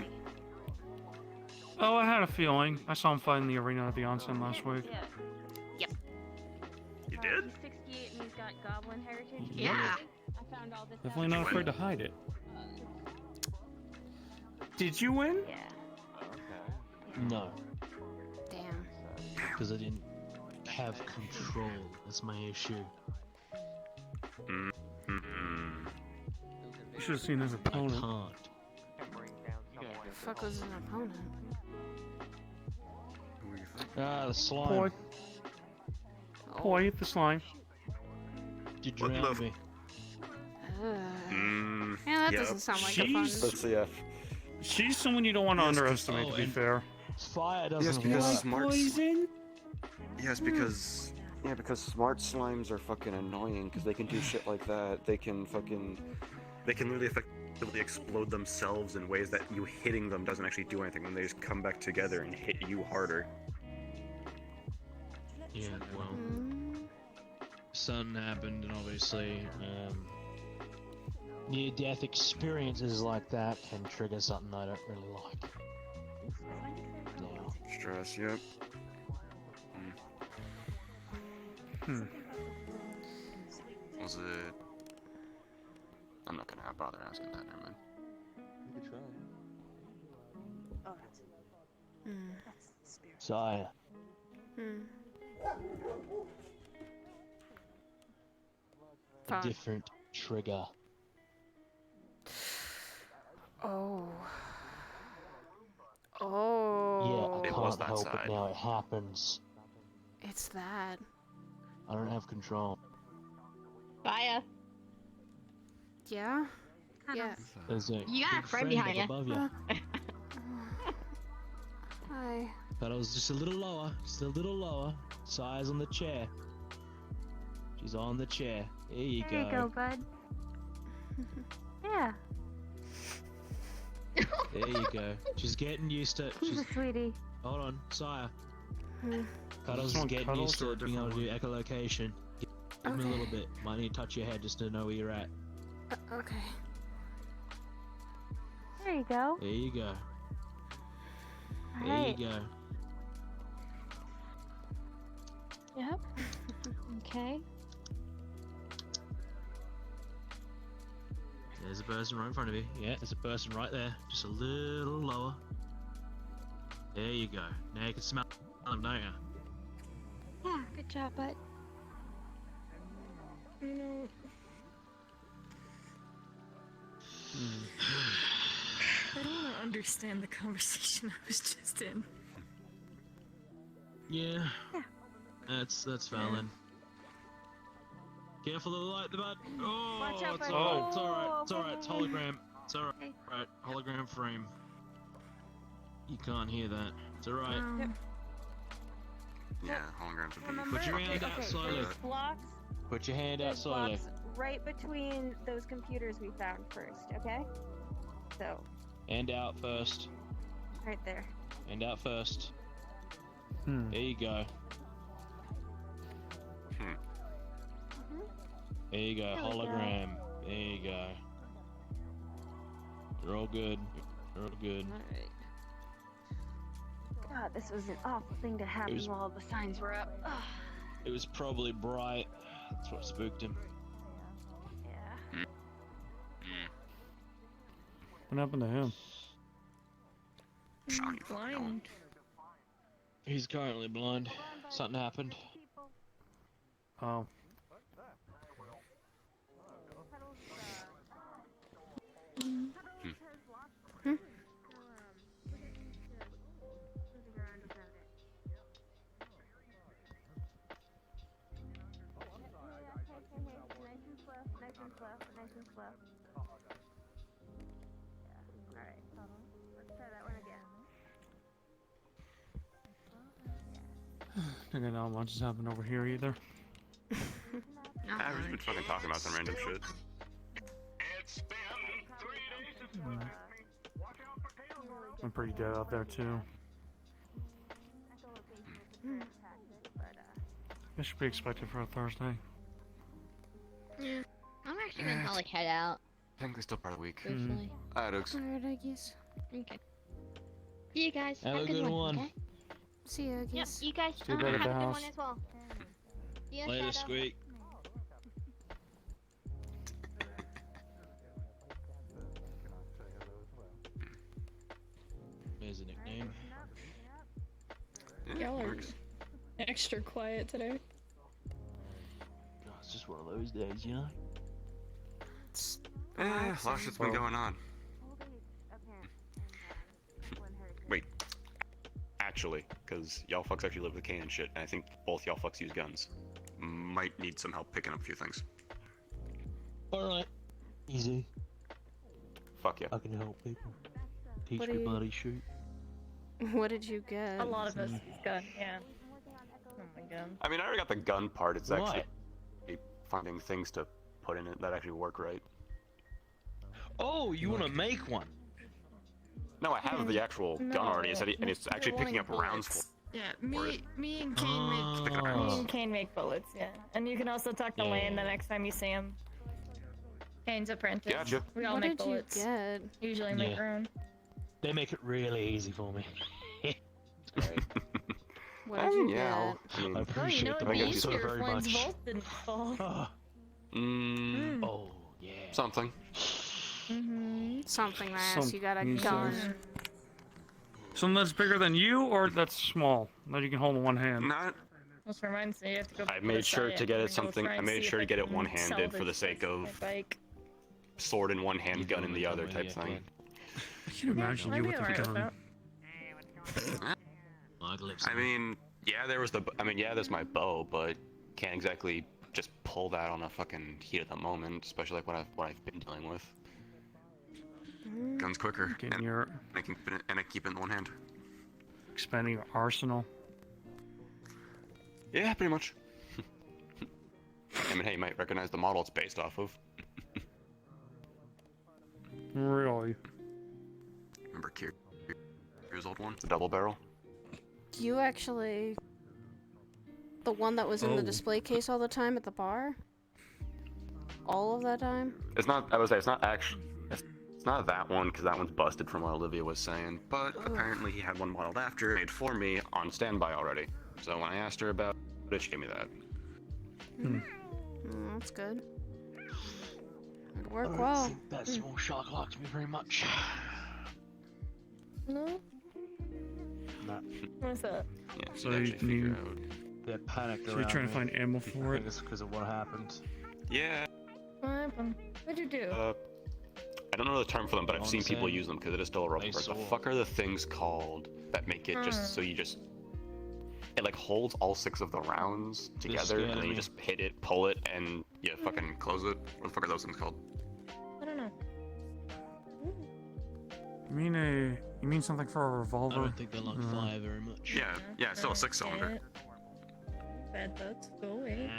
Oh, I had a feeling. I saw him fight in the arena at the onsen last week. Yeah. Yep. You did? He's 68 and he's got goblin heritage. Yeah. I found all this Definitely out. not afraid to hide it. Did you win? Yeah. No, Damn. because I didn't have control. That's my issue. You should have seen his opponent. Can't. The fuck was his opponent? Ah, the slime. Boy. Boy, the slime. You What drowned the- me. Yeah, that Yep. doesn't sound like a fun. Let's see if She's someone you don't want to underestimate, to be fair. Fire Yes, doesn't because work. smart. Poison? Yes, because smart slimes are fucking annoying because they can do shit like that. They can literally effectively explode themselves in ways that you hitting them doesn't actually do anything. When they just come back together and hit you harder. Yeah, well, something happened, and obviously, near-death experiences like that can trigger something I don't really like. Yeah. Stress, yep. Was it? I'm not gonna bother asking that, never mind. You could try. Oh, Sire. Fine. Different trigger. Oh. Yeah, Oh. I It was can't that help side. it now. It happens. It's that. I don't have control. Fire. Yeah? Yeah. There's a You got a big friend behind up you. above you. Hi. But I was just a little lower. Just a little lower. Sire's on the chair. She's on the chair. There you There you go, bud. Yeah. There you go. She's getting used to. She's. Sweetie. Hold on, Sire. Hmm. Cuddles is Someone getting cuddles used or a to being able to different do echolocation. Give me a little bit. Might need to touch your head just to know where you're at. Okay. There you go. There you go. There Alright. you go. Yep. Okay. There's a person right in front of you. Yeah, there's a person right there. Just a little lower. There you go. Now you can smell them, don't you? Yeah, good job, bud. I don't want to understand the conversation I was just in. Yeah. That's valid. Careful of the light, the bud. Oh, Watch out, it's bud. alright. It's alright. Oh, It's alright. It's hologram. It's alright. Okay. Right, hologram frame. You can't hear that. It's alright. Yep. Yeah, holograms would be. Remember? Put your hand out Okay, slowly. there's blocks. Put your hand out There's slowly. blocks right between those computers we found first, okay? So, Hand out first. right there. Hand out first. There you go. There you go. There we go. Hologram. There you go. You're all good. You're all good. Alright. God, this was an awful thing to happen was- while all the signs were up. Ugh. It was probably bright. That's what spooked him. Yeah. What happened to him? Blind. He's currently blind. Something happened. Oh. Nice and slow. Yeah. Alright, let's try that one again. I don't know much has happened over here either. I've just been fucking talking about some random shit. I'm pretty dead out there too. This should be expected for a Thursday. Yeah. I'm actually gonna probably head out. Technically still part of the week. Truthfully. Alright, Oaks. Alright, I guess. Okay. See you guys. Have a good one. Okay? See ya, I Yep, guess. you guys See you later at have the a good house. one as well. See ya, Later, Shadow. Squeak. There's a nickname. Y'all are extra quiet today. It's just one of those days, you know? A lot of shit's been going on. Wait. Actually, because y'all fucks actually live with Kane and shit, and I think both y'all fucks use guns. Might need some help picking up a few things. Alright. Easy. Fuck yeah. I can help people. Teach What me do you- bloody shoot. What did you get? A lot of us gun, yeah. Oh my god. I mean, I already got the gun part. It's actually What? finding things to put in it that actually work right. Oh, you want to make one? No, I have the actual gun already, and it's actually picking up rounds for. Yeah, me and Kane make bullets, yeah. And you can also talk to Lane the next time you see him. Kane's apprentice. Gotcha. We all What make did you bullets. get? Usually make our own. They make it really easy for me. What did you yeah, get? I mean, Oh, I you appreciate know the it'd be bullets so easier if very Flynn's much. vault didn't fall. Oh, yeah. Something. Something nice. You got a Something gun. nice. Something that's bigger than you, or that's small that you can hold in one hand. Not. Which reminds me, you have to go. I made sure to get it something. I made sure to get it one-handed for the sake of sword in one hand, gun in the other type thing. I can imagine you with a gun. I mean, yeah, there's my bow, but can't exactly just pull that on a fucking heat at the moment, especially like what I've been dealing with. Gun's quicker, and I keep it in one hand. Expanding your arsenal. Yeah, pretty much. I mean, hey, you might recognize the model it's based off of. Really? Remember Kyr's old one? The double barrel? You actually... The one that was in the Oh. display case all the time at the bar? All of that time? It's not, I would say, it's not actually... It's not that one, because that one's busted from what Olivia was saying, but apparently he had one modeled after, made for me, on standby already. So when I asked her about it, she gave me that. That's good. It'd work I don't well. think that small shark likes me very much. No? No. What's that? Yeah, So you need... They're panicked So you're around trying to me. find ammo I for think it? it's because of what happened. Yeah. What happened? What'd you do? I don't know the term for them, but I've I'm seen people saying use them because it is still a rubber. they What the saw. fuck are the things called that make it just so you just... It like holds all 6 of the rounds together, and then you just hit it, pull it, and you fucking close it. What the fuck are those things called? I don't know. You mean something for a revolver? I don't think they like fire very much. Yeah, it's still a 6-cylinder. Bad thoughts. Go away.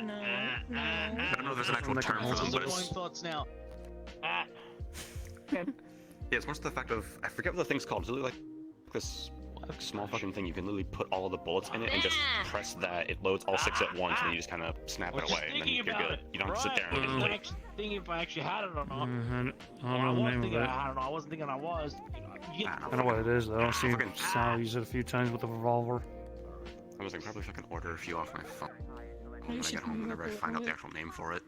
No. I don't know if there's an actual term for them, but it's... thoughts now. Yeah, it's more to the fact of... I forget what the thing's called. It's really like this small fucking thing. You can literally put all of the bullets in it and just press that. It loads all 6 at once, and then you just kind of snap it away, and then you're good. You don't have to sit there and I was wait. actually thinking if I actually had it or not. I don't know the name of it. I don't know. I wasn't thinking I was. I know what it is, though. I've seen Sal use it a few times with a revolver. I was like, probably fucking order a few off my phone when I get home whenever I find out the actual name for it.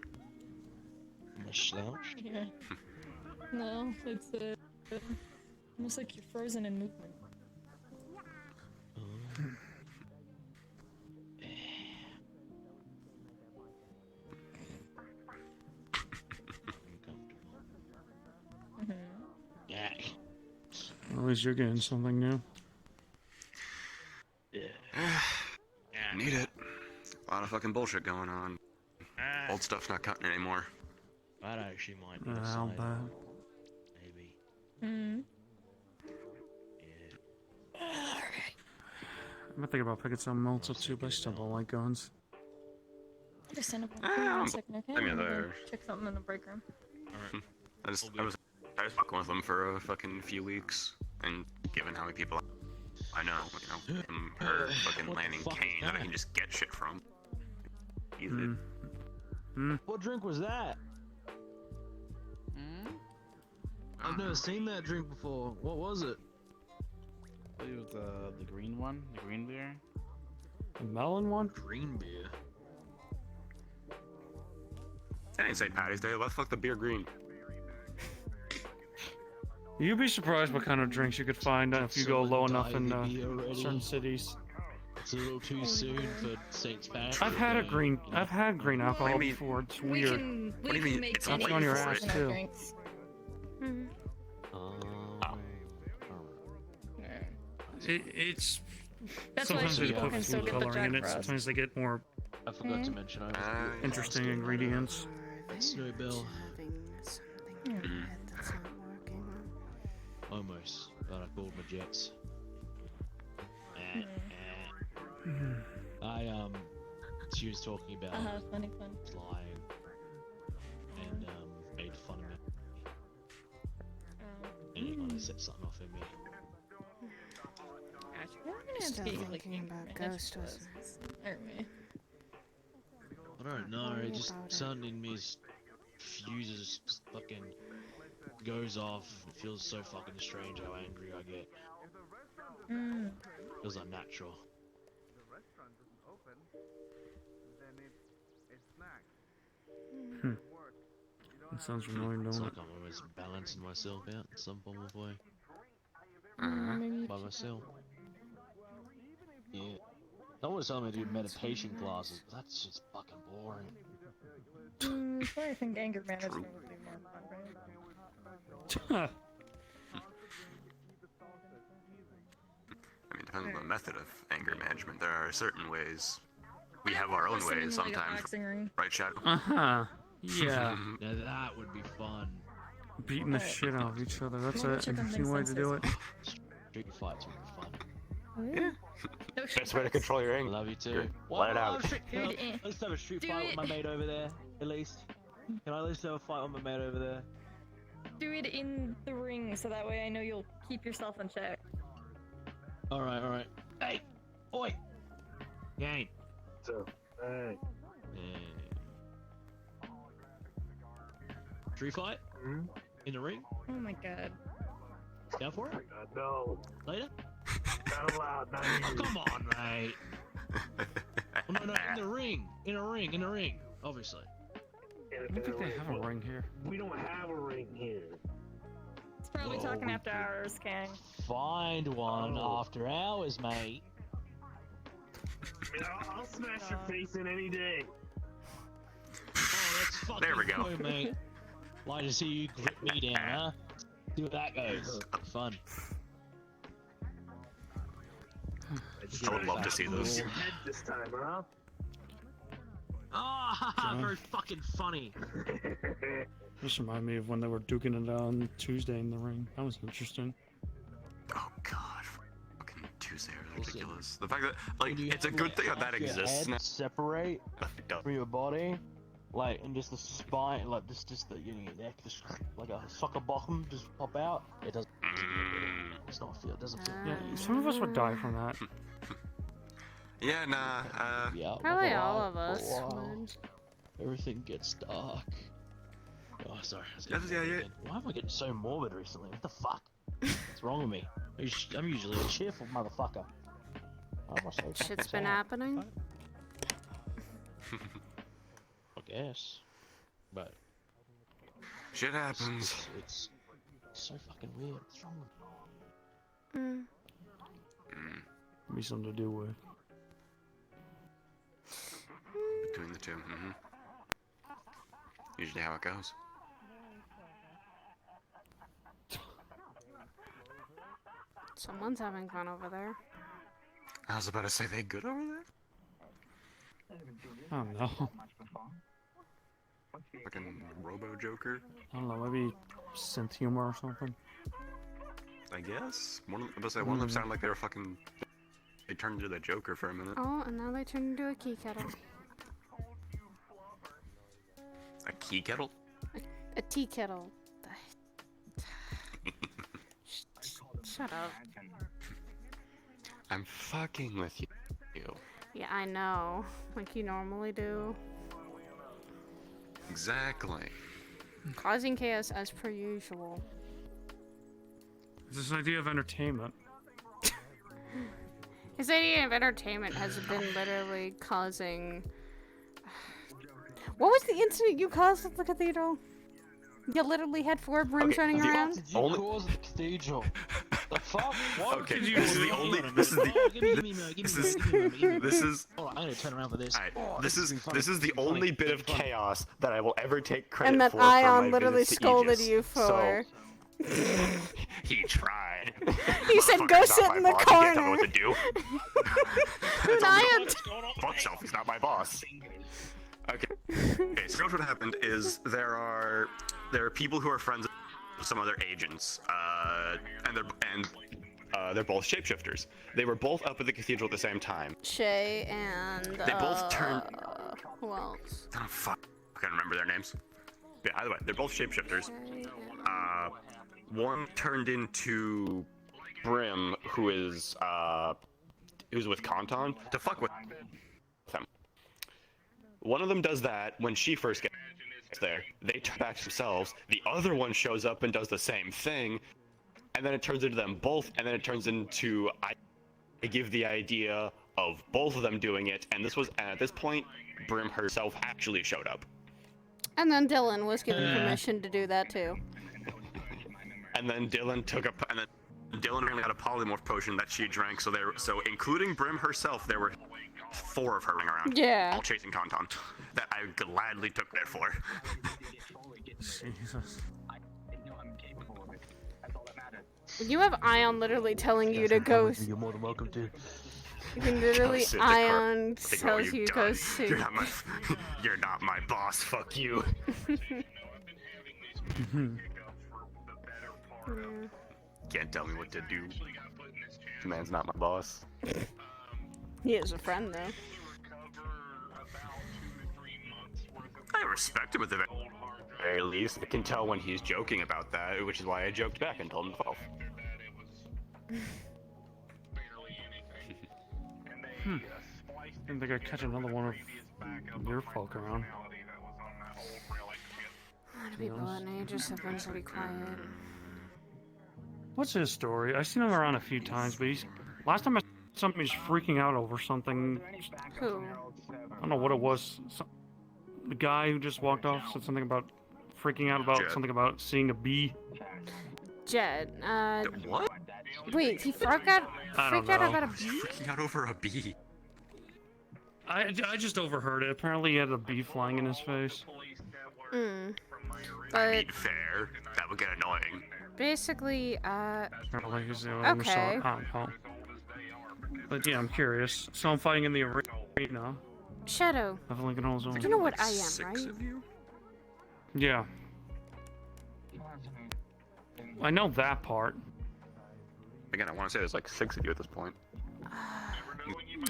Slouch? Yeah. No, it's almost like you're frozen in movement. Yeah. At least you're getting something new. Yeah. Need it. A lot of fucking bullshit going on. Old stuff's not cutting anymore. That actually might be a How side. bad? Maybe. I'm thinking about picking some melts up too, but I still don't like guns. Understandable. Give me 1 second, okay? I mean, I'm gonna they're- check something in the break room. I was fucking with them for a fucking few weeks, and given how many people I know, her fucking landing cane that I can just get shit from. Easy. What drink was that? I've never seen that drink before. What was it? I believe it was the green one, the green beer. The melon one? Green beer. That ain't St. Patty's Day. Why the fuck the beer green? You'd be surprised what kind of drinks you could find if you go low enough in certain cities. It's a little too soon for St. Patrick's. I've had green alcohol before. It's weird. What do you mean? It's Knocks you on your ass too. It's That's why sometimes they people put can still food get the coloring in Jack it. Frost. Sometimes they get more I forgot to mention interesting ingredients. Snowbell. Almost, but I called my jets. She was talking about funny. flying and made fun of me. And it kind of set something off in me. Still thinking about Ghost, wasn't it? I don't know, Worry it just about it. something in me fuses, just fucking goes off. It feels so fucking strange how angry I get. Feels unnatural. That sounds annoying, It's don't like it? I'm always balancing myself out in some form of way. By myself. Yeah. Someone was telling me to do meditation classes, but that's just fucking boring. So I think anger management would be more fun, right? I mean, depending on the method of anger management, there are certain ways. We have our own ways sometimes. Right, Shadow? Uh-huh. Yeah. Now that would be fun. Beating the shit out of each other. That's an interesting way to do it. Street fights would be fun. Yeah. Best way to control your anger. Love you too. Let it out. Let's have a street fight with my mate over there, at least. Can I at least have a fight with my mate over there? Do it in the ring, so that way I know you'll keep yourself in check. Alright, alright. Hey! Oi! Gang. So, hey. Street fight? In the ring? Oh my god. Down for it? No. Later? Not allowed, not Oh, come on, mate. Oh, no, in the ring. In a ring, obviously. I don't think they have a ring here. We don't have a ring here. It's probably talking after hours, Kang. Find one after hours, mate. I'll smash your face in any day. Oh, that's fucking There we go. cool, mate. Like to see you grip me down, huh? See what that goes. Fun. I would love to see those. Your head this time, huh? Ah, very fucking funny. This reminded me of when they were duking it out on Tuesday in the ring. That was interesting. Oh god, fucking Tuesday is ridiculous. The fact that, like, it's a good thing that exists now. Separate from your body, like, and just the spine, like, just the, you know, your neck, just like a soccer bottom just pop out. It doesn't. It's not feel. It doesn't feel. Yeah, some of us would die from that. Yeah, nah, yeah, Probably all of us would. Everything gets dark. Oh, sorry. Yeah. Why am I getting so morbid recently? What the fuck? What's wrong with me? I'm usually a cheerful motherfucker. Shit's been happening. I guess. But shit happens. It's so fucking weird. What's wrong with me? Be something to do with. Between the two, Usually how it goes. Someone's having fun over there. I was about to say, they good over there? I don't know. Fucking Robo Joker, I don't know, maybe synth humor or something. I guess. One of them sounded like they were fucking. They turned into the Joker for a minute. Oh, and now they turned into a key kettle. A key kettle? A tea kettle. Shut up. I'm fucking with you. Yeah, I know. Like you normally do. Exactly. Causing chaos as per usual. It's this idea of entertainment. His idea of entertainment has been literally causing... What was the incident you caused at the cathedral? You literally had 4 brooms running around? Did you cause the cathedral? The fuck? What Okay, did you this is the do? only. Hold on a This is minute. the. Give me a minute, give me a minute. This is. Hold on, I'm gonna turn around for this. Alright, this is the only bit of chaos that I will ever take credit And that for Ion my literally visits to scolded Aegis. you for. He tried. He said, "Go Motherfucker's sit not in my the boss, he can't tell me corner." what to do. And Ion. Fuck self, he's not my boss. Okay, so what happened is there are people who are friends some other agents, and they're both shapeshifters. They were both up at the cathedral at the same time. Shay and They both turned. Who else? Oh fuck! I can't remember their names. Yeah, either way, they're both shapeshifters. One turned into Brim, who's with Kanton, to fuck with them. One of them does that when she first gets there. They turn back to themselves. The other one shows up and does the same thing, and then it turns into them both, and then it turns into I give the idea of both of them doing it, and at this point, Brim herself actually showed up. And then Dylan was given permission to do that too. And then Dylan Dylan only had a polymorph potion that she drank, so including Brim herself, there were 4 of her running around. Yeah. All chasing Tauntaun. That I gladly took there for. Jesus. You have Ion literally telling you to go. You're more than welcome to. You can literally Ion tells you to go see. You're not my boss. Fuck you. Can't tell me what to do. This man's not my boss. He is a friend, though. I respect him at the very least. I can tell when he's joking about that, which is why I joked back and told him to fall. Didn't think I'd catch another one of your folk around. A lot of people in Aegis have been pretty quiet. What's his story? I've seen him around a few times, but last time I saw him, he's freaking out over something. Who? I don't know what it was. The guy who just walked off said something about freaking out about something about seeing a bee. Jed, What? Wait, he freaked out about a bee? Freaking out over a bee. I just overheard it. Apparently he had a bee flying in his face. But fair. That would get annoying. basically, Apparently he's the only one who saw okay. it. But yeah, I'm curious. So I'm fighting in the arena. Shadow, Of Lincoln Hall's own. you know what I am, right? Yeah. I know that part. Again, I want to say there's like 6 of you at this point.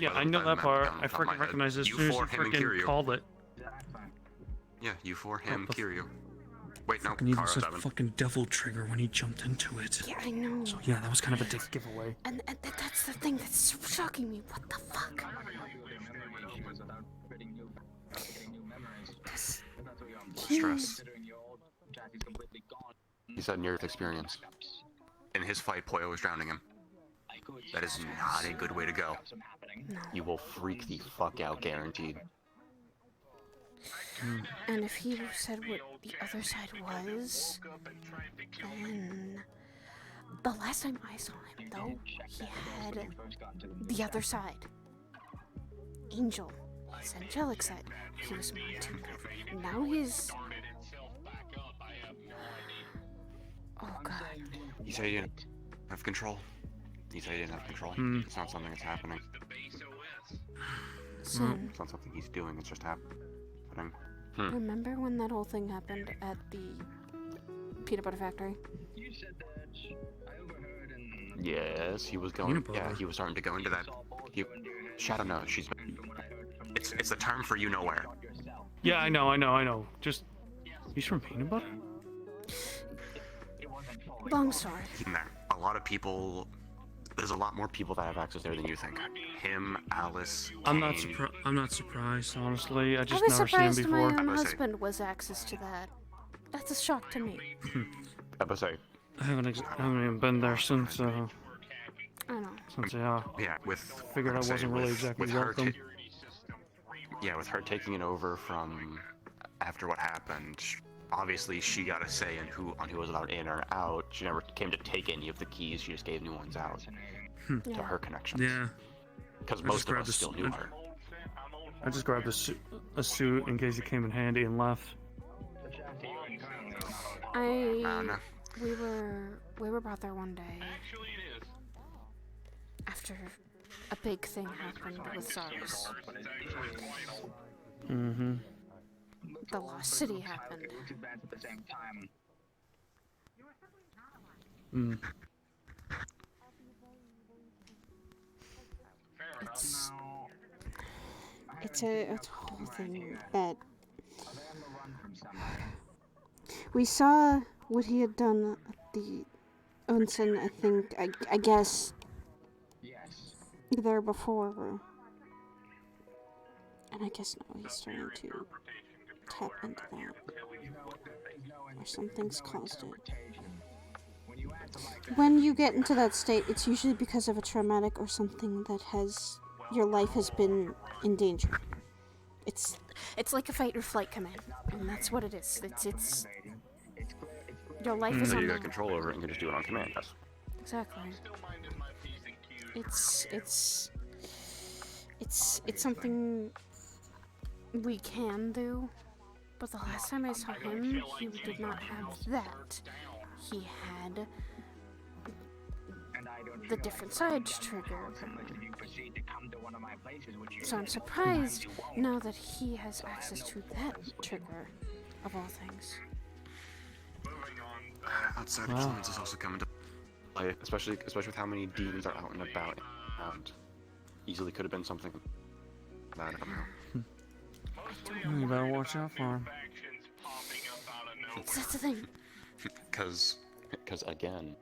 Yeah, I know that part. I freaking recognize it as soon as you freaking called it. Yeah, you 4, him, Kiryu. Wait, no, Fucking even Karo said 7. fucking devil trigger when he jumped into it. Yeah, I know. So yeah, that was kind of a dick giveaway. And that's the thing that's so shocking me. What the fuck? Stress. He said near-death experience. In his fight, Poyo was drowning him. That is not a good way to go. No. You will freak the fuck out, guaranteed. And if he said what the other side was, then the last time I saw him, though, he had the other side. Angel, his angelic side. He was more tuned with. Now he's... Oh god. He said he didn't have control. He said he didn't have control. It's not something that's happening. Sin. It's not something he's doing, it's just happening. Remember when that whole thing happened at the peanut butter factory? Yes, he was going. Yeah, he was starting to go into that. Shadow knows she's. It's the term for you know where. Yeah, I know. Just he's from peanut butter. Long story. In there, a lot of people. There's a lot more people that have access there than you think. Him, Alice. I'm not surprised, honestly. I just never seen him before. My own husband was access to that. That's a shock to me. Episode. I haven't even been there since. I know. Since with figured I wasn't really exactly welcome. With her taking it over from after what happened. Obviously, she got a say in who was allowed in or out. She never came to take any of the keys. She just gave new ones out to her connections. Yeah. Because most of us still knew her. I just grabbed a suit in case it came in handy and left. We were brought there one day after a big thing happened with SARS. Mm-hmm. The Lost City happened. Mm. It's a whole thing that we saw what he had done at the Onsen, I think, I guess, there before. And I guess now he's starting to tap into that. Or something's caused it. When you get into that state, it's usually because of a traumatic or something that your life has been in danger. It's like a fight or flight command, and that's what it is. It's your life is So on you the got control over it and you can just do it on command. Yes. Exactly. It's something we can do, but the last time I saw him, he did not have that. He had the different side trigger. So I'm surprised now that he has access to that trigger, of all things. Outside influence is also coming to play, especially with how many demons are out and about, and easily could have been something bad. You better watch out for him. That's the thing. Because again,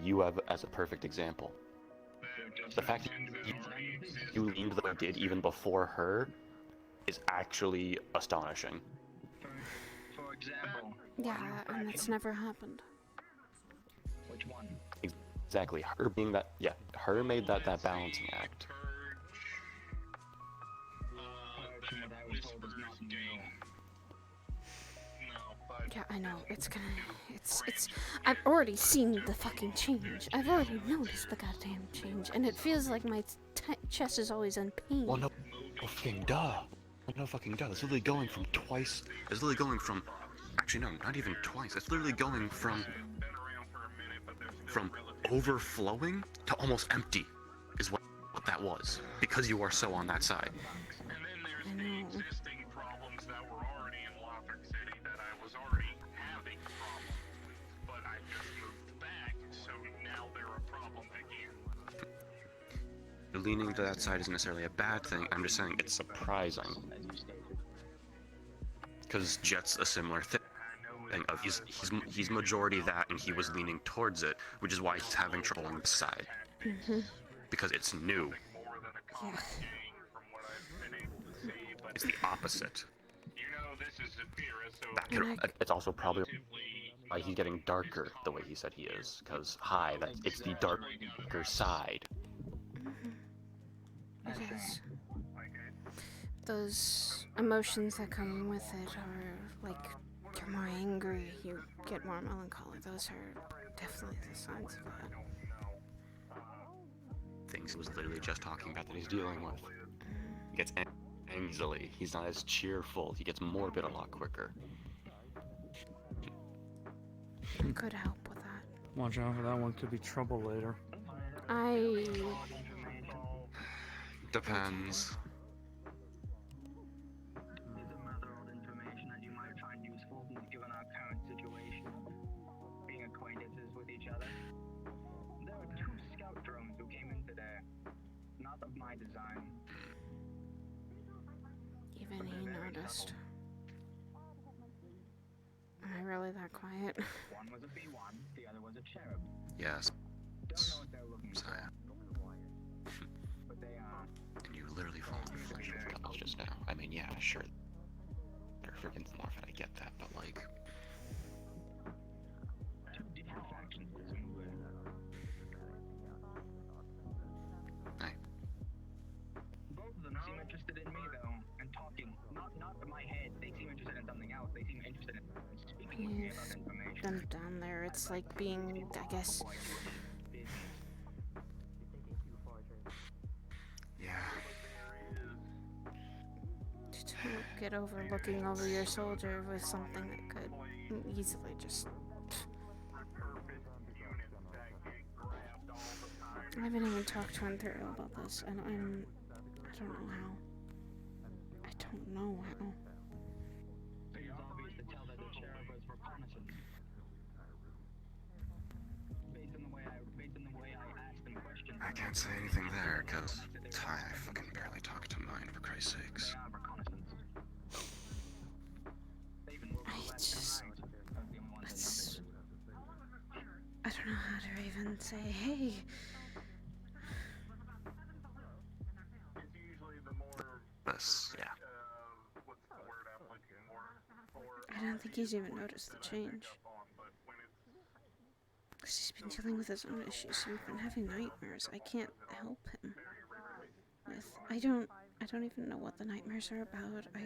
you have as a perfect example. The fact that you leaned the way you did even before her is actually astonishing. For example. Yeah, and that's never happened. Which one? Exactly. Her being that, yeah, her made that balancing act. Yeah, I know. It's I've already seen the fucking change. I've already noticed the goddamn change, and it feels like my chest is always in pain. Well, no fucking duh. No fucking duh. It's literally going from twice. It's literally going from. Actually, no, not even twice. It's literally going from overflowing to almost empty, is what that was, because you are so on that side. And then there's the existing problems that were already in Lothric City that I was already having problems with, but I just moved back, so now they're a problem again. Leaning to that side isn't necessarily a bad thing. I'm just saying it's surprising. Because Jet's a similar thing. Of he's majority that, and he was leaning towards it, which is why he's having trouble on this side. Because it's new. Yeah. It's the opposite. It's also probably why he's getting darker the way he said he is. Because it's the darker side. It is. Those emotions that come with it are like, you're more angry, you get more melancholy. Those are definitely the signs of that. Things he was literally just talking about that he's dealing with. He gets easily. He's not as cheerful. He gets morbid a lot quicker. Could help with that. Watch out for that one. Could be trouble later. Depends. Given our current situation, being acquaintances with each other. There were 2 scout drones who came in today. Not of my design. Even he noticed. Am I really that quiet? One was a B1, the other was a cherub. Yes. Don't know what they're looking for. But they are. And you literally fall on your face just now. I mean, yeah, sure. They're freaking Morphin, I get that, but like. Hey. Both of them seem interested in me though, and talking. Not in my head. They seem interested in something else. They seem interested in speaking with me about information. Them down there, it's like being, I guess. Yeah. To get over looking over your soldier with something that could easily just. I haven't even talked to him through about this, and I don't know how. I don't know how. It was obvious to tell that the cherub was reconnaissance. can't say anything there, because I fucking barely talk to mine, for Christ's sakes. I don't know how to even say, hey. This, yeah. I don't think he's even noticed the change. Because he's been dealing with his own issues, so we've been having nightmares. I can't help him with. I don't even know what the nightmares are about. All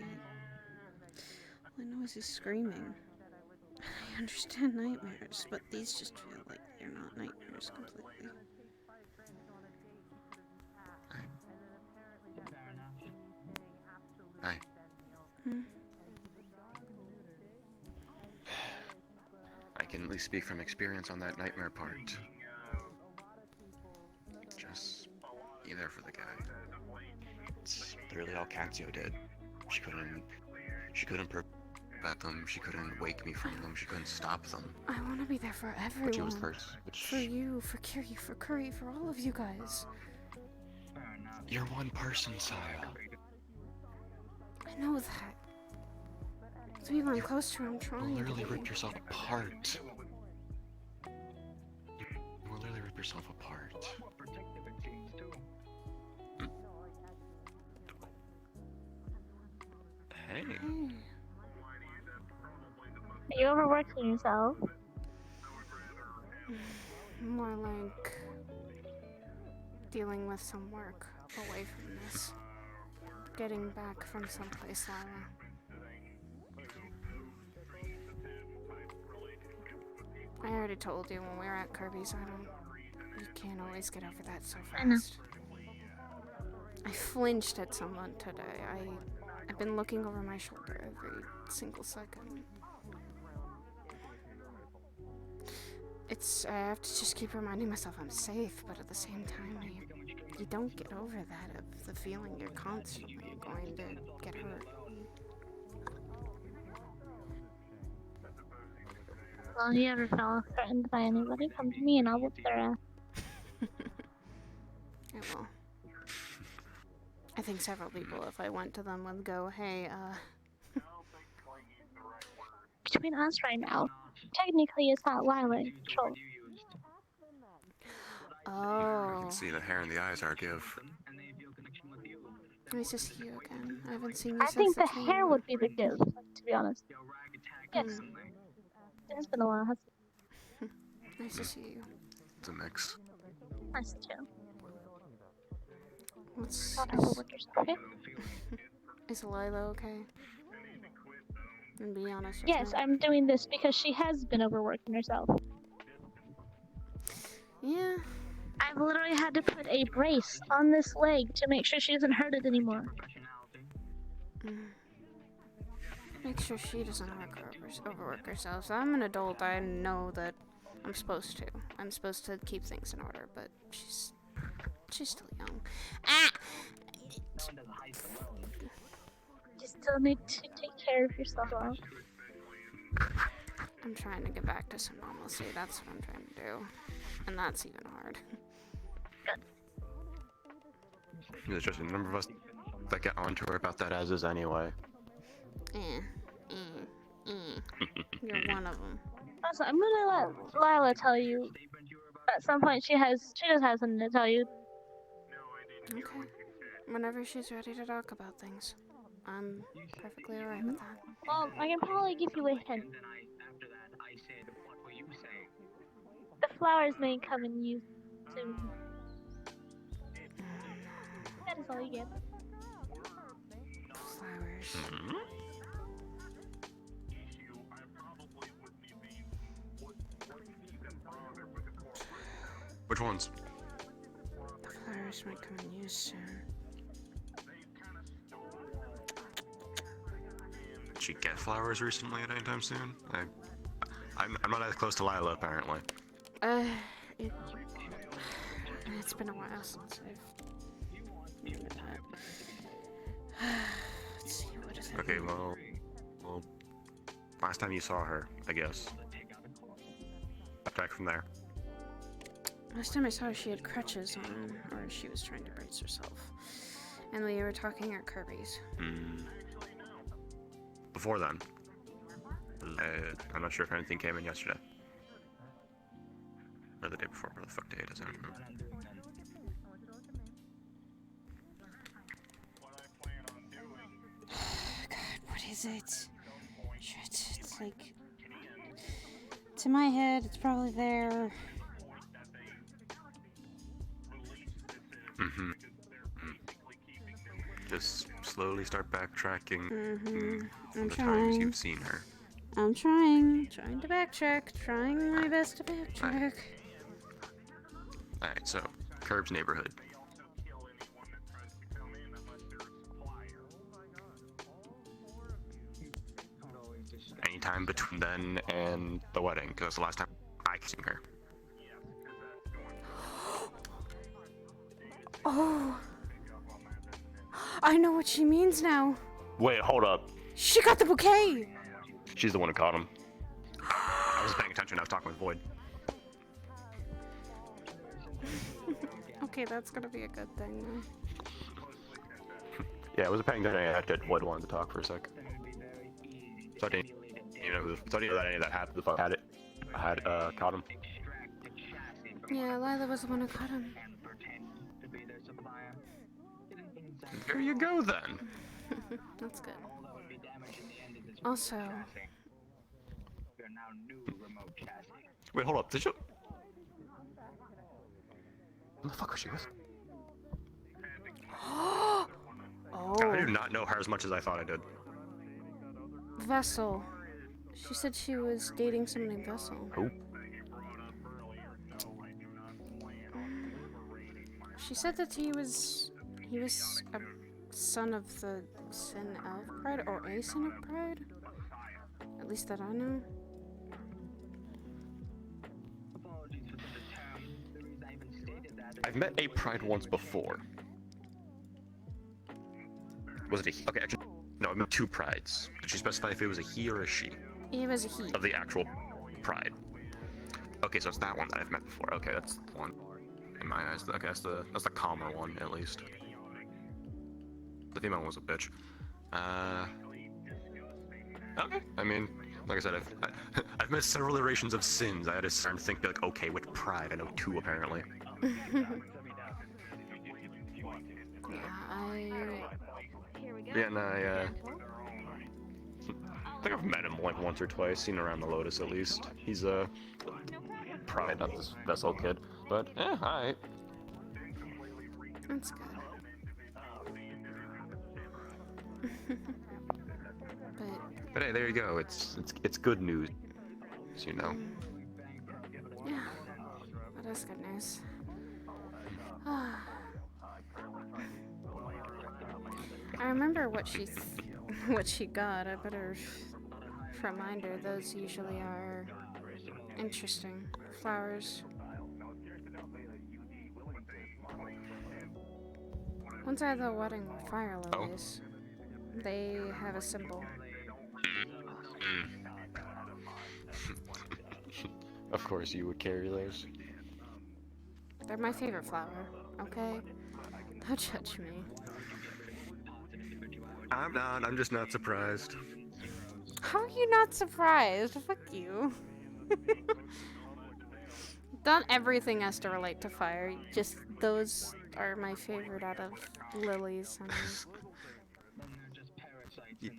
I know is he's screaming. I understand nightmares, but these just feel like they're not nightmares completely. Hi. I can at least speak from experience on that nightmare part. Just be there for the guy. It's literally all Katsio did. She couldn't prevent them. She couldn't wake me from them. She couldn't stop them. I want to be there for everyone. But she was first. For you, for Kiri, for Curry, for all of you guys. You're one person, Saya. I know that. The people I'm close to, I'm trying You will literally to be. rip yourself apart. You will literally rip yourself apart. Hey. Are you overworking yourself? More like dealing with some work away from this. Getting back from someplace, Lila. I already told you when we were at Kirby's, you can't always get over that so fast. I flinched at someone today. I've been looking over my shoulder every single second. I have to just keep reminding myself I'm safe, but at the same time, you don't get over that of the feeling you're constantly going to get hurt. Well, if you ever feel threatened by anybody, come to me and I'll whoop their ass. I will. I think several people, if I went to them, would go, hey, Between us right now, technically it's not Lila in control. Oh. I can see the hair in the eyes are give. Nice to see you again. I haven't seen you I since think the training. hair would be the give, to be honest. Yes. It's been a while, hasn't it? Nice to see you. It's a mix. Nice too. What's... Not overwork yourself, okay? Is Lila okay? And be honest with Yes, me. I'm doing this because she has been overworking herself. Yeah. I've literally had to put a brace on this leg to make sure she doesn't hurt it anymore. Make sure she doesn't overwork herself. So I'm an adult. I know that I'm supposed to. I'm supposed to keep things in order, but she's still young. Ah! You still need to take care of yourself. Well. I'm trying to get back to some normalcy. That's what I'm trying to do. And that's even hard. There's just a number of us that get onto her about that as is anyway. You're one of them. Also, I'm gonna let Lila tell you. At some point, she does have something to tell you. Okay. Whenever she's ready to talk about things, I'm perfectly alright with that. Well, I can probably give you a hint. The flowers may come in use soon. That is all you get. Flowers. Which ones? The flowers might come in use soon. Did she get flowers recently at any time soon? I'm not as close to Lila apparently. It's been a while since I've been to that. Let's see, what is it? Okay, well, last time you saw her, I guess. Back from there. Last time I saw her, she had crutches on, or she was trying to brace herself. And we were talking at Kirby's. Before then, I'm not sure if anything came in yesterday. Or the day before, where the fuck day it is, I don't remember. God, what is it? Shit, it's like... It's in my head, it's probably there. Just slowly start backtracking I'm the times trying. you've seen her. I'm trying to backtrack, trying my best to backtrack. Alright, so, Curb's neighborhood. Anytime between then and the wedding, because that's the last time I seen her. Oh, I know what she means now. Wait, hold up. She got the bouquet. She's the one who caught him. I was paying attention, I was talking with Void. Okay, that's gonna be a good thing. Yeah, I was paying attention, I had Void wanted to talk for a sec. So I didn't, so I didn't know that any of that happened if I had it. I had, caught him. Yeah, Lila was the one who caught him. There you go then. That's good. Also... Wait, hold up, did you... Who the fuck was she with? Oh! I do not know her as much as I thought I did. Vessel. She said she was dating someone named Vessel. Who? She said that he was a son of the sin of pride, or a sin of pride. At least that I know. I've met a pride once before. Was it a he? Okay, actually, no, I met two prides. Did she specify if it was a he or a she? It was a he. Of the actual pride. Okay, so it's that one that I've met before. Okay, that's the one. In my eyes, okay, that's the calmer one, at least. The female one was a bitch. Okay, I mean, like I said, I've met several iterations of sins. I had to start to think, like, okay, which pride? I know two, apparently. Yeah, and I think I've met him like once or twice, seen him around the Lotus at least. He's a pride, not this Vessel kid, but alright. That's good. But hey, there you go. It's good news, you know. Yeah, that is good news. I remember what she got. I better remind her. Those usually are interesting flowers. Once I had the wedding with fire lilies, they have a symbol. Of course, you would carry those. They're my favorite flower. Okay, don't judge me. I'm not. I'm just not surprised. How are you not surprised? Fuck you. Not everything has to relate to fire. Just those are my favorite out of lilies.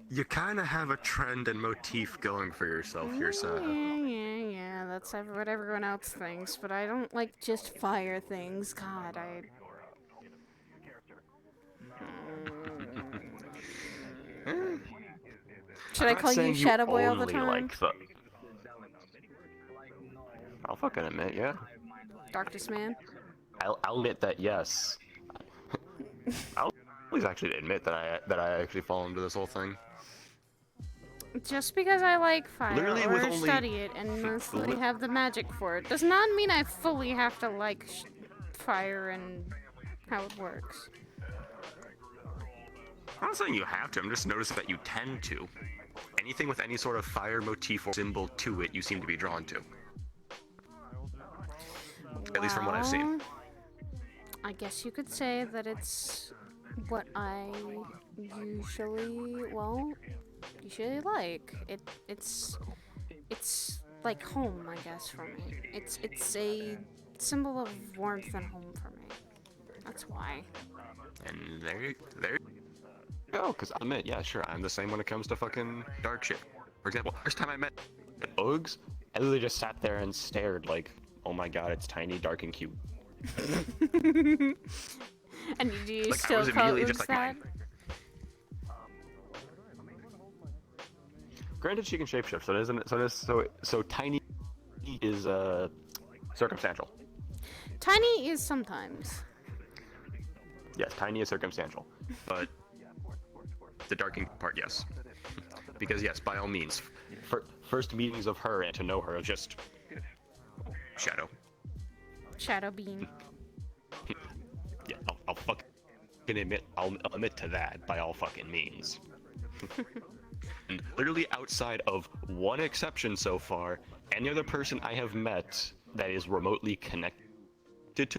You kind of have a trend and motif going for yourself here, so. Yeah. That's what everyone else thinks, but I don't like just fire things. God, Should I call you Shadow Boy all the time? I'll fucking admit, yeah. Darkness Man? I'll admit that, yes. I'll always actually admit that I actually fall into this whole thing. Just because I like fire Literally or with only- study it and mostly have the magic for it does not mean I fully have to like fire and how it works. I'm not saying you have to, I'm just noticing that you tend to. Anything with any sort of fire motif or symbol to it, you seem to be drawn to. At least from what I've seen. Well, I guess you could say that it's what I usually like. It's like home, I guess, for me. It's a symbol of warmth and home for me. That's why. And there you go, because I'll admit, yeah, sure, I'm the same when it comes to fucking dark shit. For example, first time I met Bugs, I literally just sat there and stared like, oh my god, it's tiny, dark, and cute. And do you Like, I still was call immediately it just like, that? Granted, she can shapeshift, so isn't it? So tiny is circumstantial. Tiny is sometimes. Yes, tiny is circumstantial, but the darking part, yes. Because yes, by all means, first meetings of her and to know her are just shadow. Shadow beam. Yeah, I'll fucking admit, I'll admit to that by all fucking means. And literally outside of one exception so far, any other person I have met that is remotely connected to,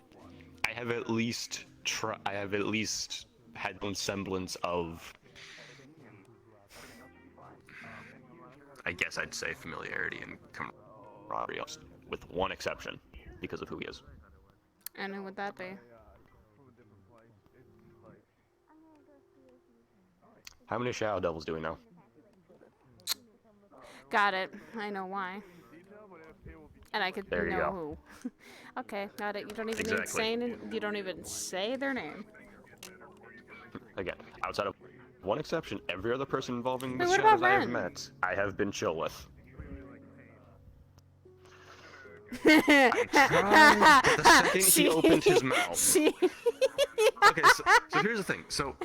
I have at least had some semblance of, I guess I'd say, familiarity and camaraderie, with one exception, because of who he is. And who would that be? How many Shadow Devils do we know? Got it. I know why. And I could There you know who. Okay, got it. You don't even need saying. You don't even say their name. Again, outside of one exception, every other person involving Wait, the what shadows about I have Ren? met, I have been chill with. I tried, but the second he opened his mouth. See? Okay, so here's the thing. So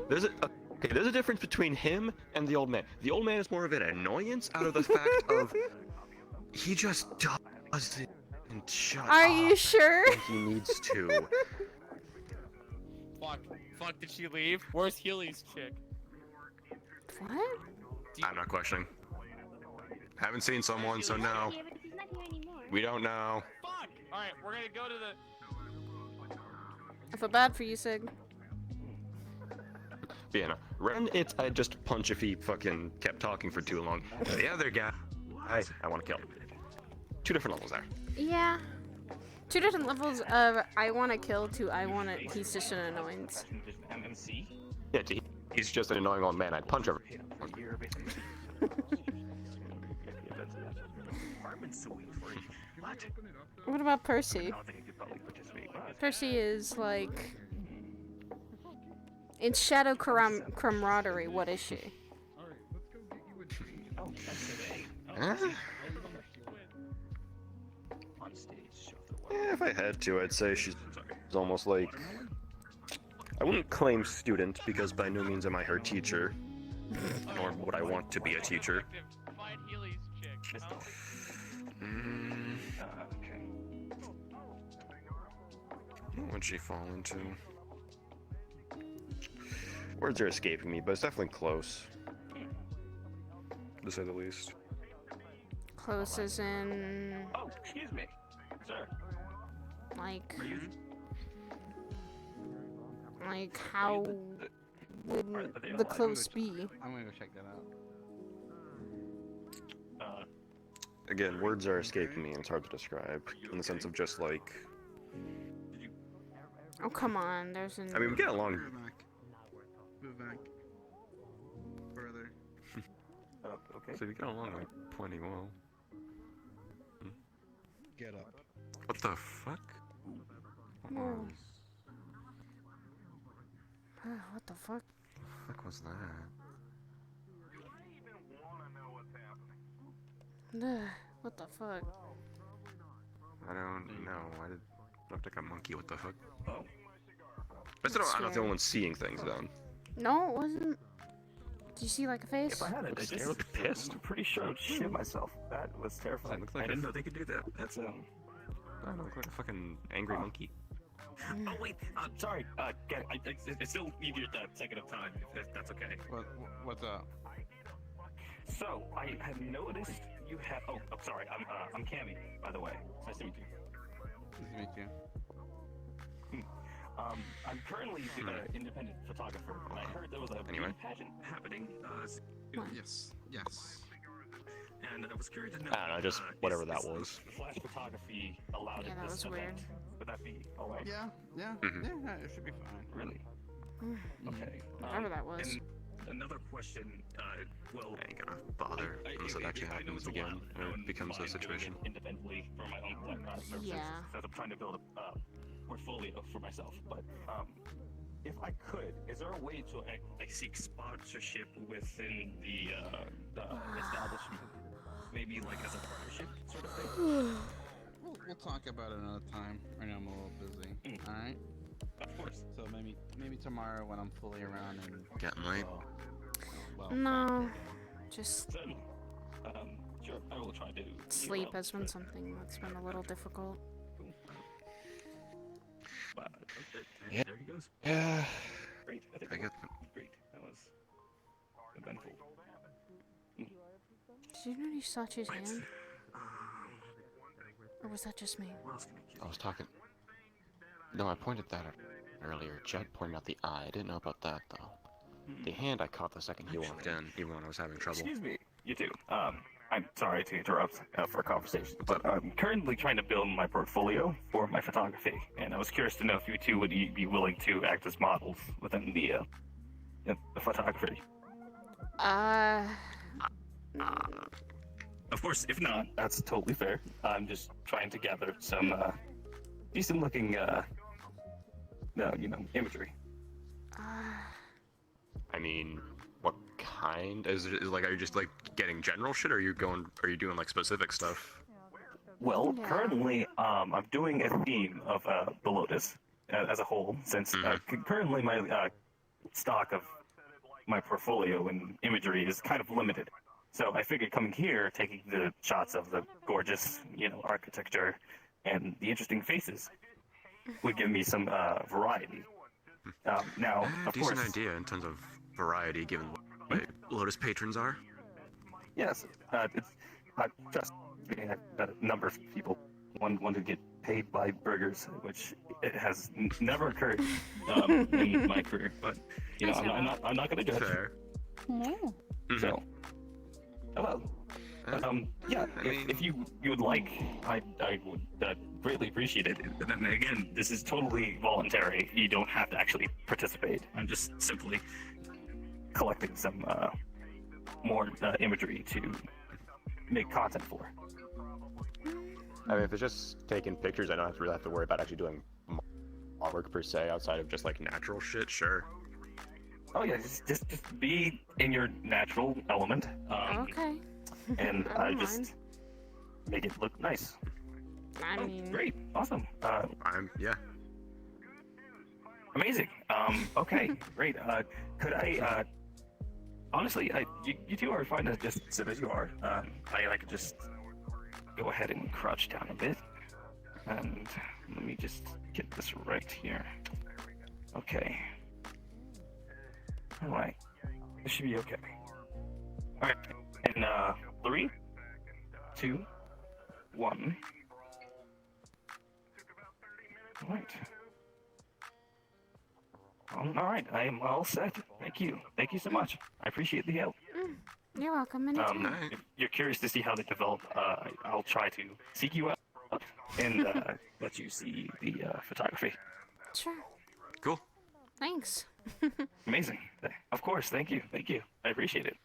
there's a difference between him and the old man. The old man is more of an annoyance out of the fact of he just doesn't shut up. Are you sure? When he needs to. Fuck, did she leave? Where's Healy's chick? What? I'm not questioning. Haven't seen someone, so no. We don't know. Fuck! Alright, we're gonna go to the... I feel bad for you, Sig. Vienna. Ren, I'd just punch if he fucking kept talking for too long. The other guy, I want to kill. Two different levels there. Yeah. Two different levels of I want to kill to I want to. He's just an annoyance. Yeah, he's just an annoying old man. I'd punch him. What about Percy? Percy is like... In shadow camaraderie, what is she? Huh? Yeah, if I had to, I'd say she's almost like... I wouldn't claim student, because by no means am I her teacher. Nor would I want to be a teacher. What would she fall into? Words are escaping me, but it's definitely close. To say the least. Close as in... Oh, excuse me, sir. Like how would the close be? I'm gonna go check that out. Again, words are escaping me, and it's hard to describe. In the sense of just like... Oh, come on, there's an... I mean, we get along... Move back. Further. Okay. So we get along like plenty well. Get up. What the fuck? Oh. What the fuck? The fuck was that? What the fuck? I don't know. Why did it look like a monkey? What the fuck? I'm not the only one seeing things then. No, it wasn't. Did you see like a face? If I had it, I just looked pissed. I'm pretty sure I would shit myself. That was terrifying. Looked like I didn't know they could do that. That's I don't look like a fucking angry monkey. Oh wait, sorry. I still need your second of time. If that's okay. What's up? So I have noticed you have. Oh, I'm sorry. I'm Cammy, by the way. Nice to meet you. to meet you. I'm currently an independent photographer, and I heard there was a beauty pageant happening. Yes, yes. And I was curious to know. I don't know, just whatever that is was. Flash photography allowed Yeah, at that this was event? weird. Would that be alright? Yeah, yeah, Mhm. yeah. It should be fine. Really? Okay. Whatever that was. And another question. Well, I ain't gonna bother unless it actually happens again, or it becomes a situation. Independently for my own services, Yeah. as I'm trying to build a portfolio for myself. But if I could, is there a way to like seek sponsorship within the establishment? Maybe like as a partnership sort of thing. We'll talk about it another time. Right now I'm a little busy. All right. Of course. So maybe tomorrow when I'm fully around and Getting late. No, just Sure, I will try to. sleep has been something that's been a little difficult. Yeah. There he goes. Yeah. Great. I get. Great. That was eventful. Did you notice Sachi's hand? Or was that just me? I was talking. No, I pointed that out earlier. Jet pointed out the eye. I didn't know about that though. The hand I caught the second he walked in, even when I was having trouble. Excuse me. You too. I'm sorry to interrupt for a conversation, but I'm currently trying to build my portfolio for my photography, and I was curious to know if you two would be willing to act as models within the photography. Of course, if not, that's totally fair. I'm just trying to gather some decent-looking, imagery. I mean, what kind? Is it like, are you just like getting general shit, or are you doing like specific stuff? Well, currently, I'm doing a theme of the Lotus as a whole, since currently my stock of my portfolio and imagery is kind of limited. So I figured coming here, taking the shots of the gorgeous, architecture and the interesting faces would give me some variety. Now, of Decent course, idea in terms of variety, given what Lotus patrons are. yes, it's just a number of people want to get paid by burgers, which it has never occurred in my career. But I'm not going to judge. Fair. No. So, hello. Yeah, if you would like, I would greatly appreciate it. And then again, this is totally voluntary. You don't have to actually participate. I'm just simply collecting some more imagery to make content for. I mean, if it's just taking pictures, I don't really have to worry about actually doing artwork per se, outside of just like natural shit. Sure. Oh yeah, just be in your natural element. Okay. And I don't just mind. make it look nice. I mean, Great, awesome. Yeah. Amazing. Okay, great. Could I? Honestly, you two are fine to just sit as you are. I could just go ahead and crouch down a bit, and let me just get this right here. Okay. All right. This should be okay. All right. And 3, 2, 1. All right. All right. I am all set. Thank you. Thank you so much. I appreciate the help. You're welcome. Anytime. If you're curious to see how they develop, I'll try to seek you out and let you see the photography. Sure. Cool. Thanks. Amazing. Of course. Thank you. Thank you. I appreciate it.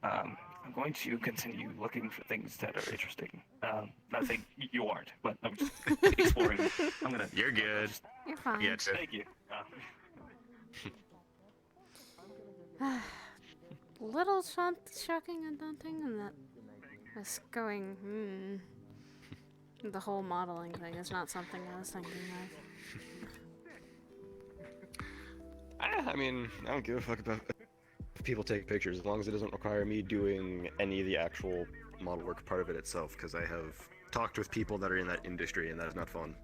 I'm going to continue looking for things that are interesting. Not saying you aren't, but I'm just exploring. You're good. You're fine. Yeah. Thank you. Little shocking and daunting, and that was going. The whole modeling thing is not something I was thinking of. I mean, I don't give a fuck about if people take pictures, as long as it doesn't require me doing any of the actual model work part of it itself, because I have talked with people that are in that industry, and that is not fun.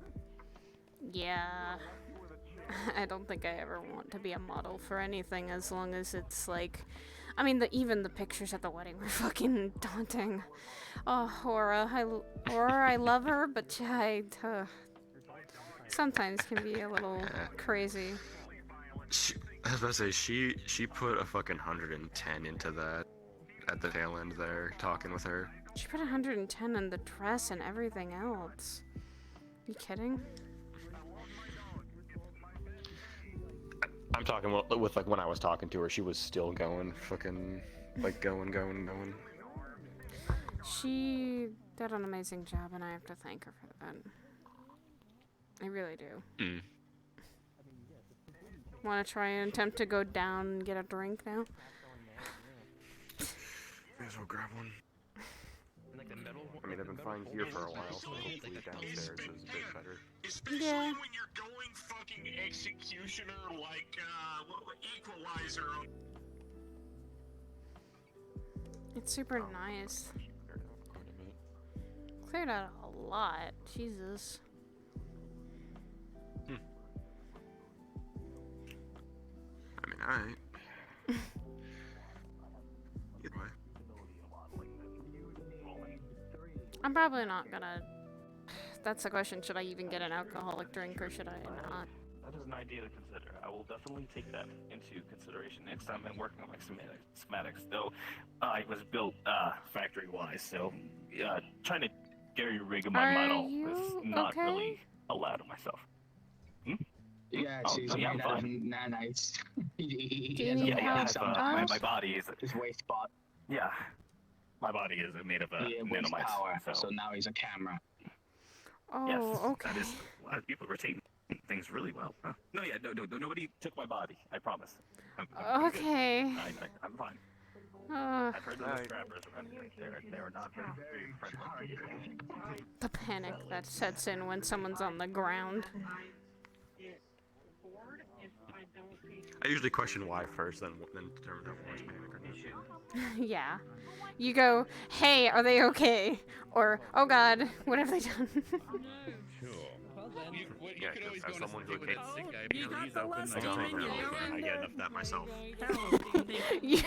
Yeah. I don't think I ever want to be a model for anything, as long as it's like... I mean, even the pictures at the wedding were fucking daunting. Oh, Aura, I love her, but sometimes can be a little crazy. I was about to say, she put a fucking 110 into that at the tail end there, talking with her. She put 110 in the dress and everything else. You kidding? I'm talking with like when I was talking to her, she was still going, fucking, like going. She did an amazing job, and I have to thank her for that. I really do. Mm. Want to try and attempt to go down and get a drink now? May as well grab one. I mean, I've been flying here for a while, so hopefully downstairs is a bit better. Especially Yeah. when you're going fucking executioner like Equalizer. It's super nice. Cleared out a lot. Jesus. I mean, alright. Either way. I'm probably not gonna... That's the question. Should I even get an alcoholic drink or should I not? That is an idea to consider. I will definitely take that into consideration next time I'm working on my schematics. Though it was built factory-wise, so trying to jerry rig my model is not really allowed of myself. Yeah, she's I'm made out of fine. nanites. My body is his waist spot. Yeah, my body is made of Waste nanomites. power, So so now he's a camera. Oh, yes, okay. that is a lot of people retain things really well. Huh? No, nobody took my body. I promise. I'm good. Okay. I'm fine. I've heard those trappers around here. They're not very friendly. The panic that sets in when someone's on the ground. I usually question why first, then determine if it's panic or not. Yeah. You go, hey, are they okay? Or, oh god, what have they done? Yeah, as someone who gets I get enough of that myself. you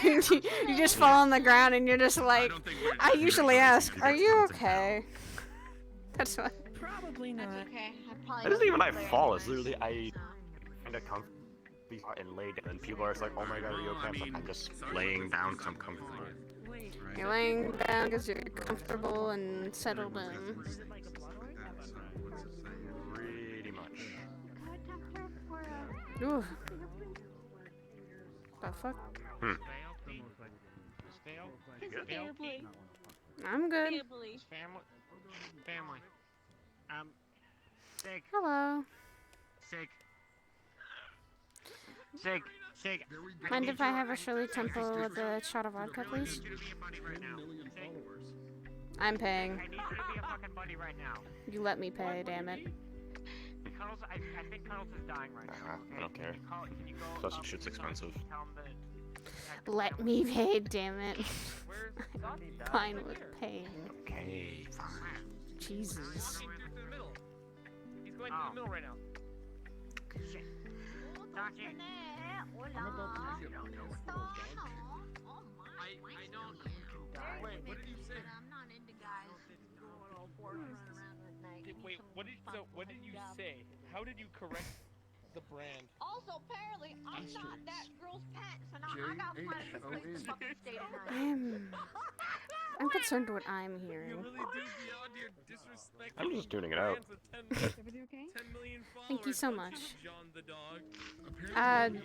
just fall on the ground and you're just like, I usually ask, are you okay? That's what. Probably not. That's okay. It isn't even I fall, it's literally I kind of comfy and lay down, and people are just like, oh my god, are you okay? I'm just laying down because I'm comfortable. You're laying down because you're comfortable and settled in. Pretty much. Ooh. The fuck? I'm good. Family. Sick. Hello. Sick. Mind if I have a Shirley Temple with a shot of vodka, please? I'm paying. I need you to be a fucking buddy right now. You let me pay, damn it. Cuddles, I think Cuddles is dying right now. I don't care. Plus, shit's expensive. Let me pay, damn it. Fine with paying. Okay, fine. Jesus. He's going through the middle right now. Shit. Donkey. Wait, what did you say? I'm not into guys. Wait, what did you say? How did you correct the brand? Also, apparently, I'm not that girl's pet, so now I got plans to play the fucking state of night. I'm concerned what I'm hearing. You really do beyond your disrespect. I'm just tuning it out. Thank you so much. John the dog. I'm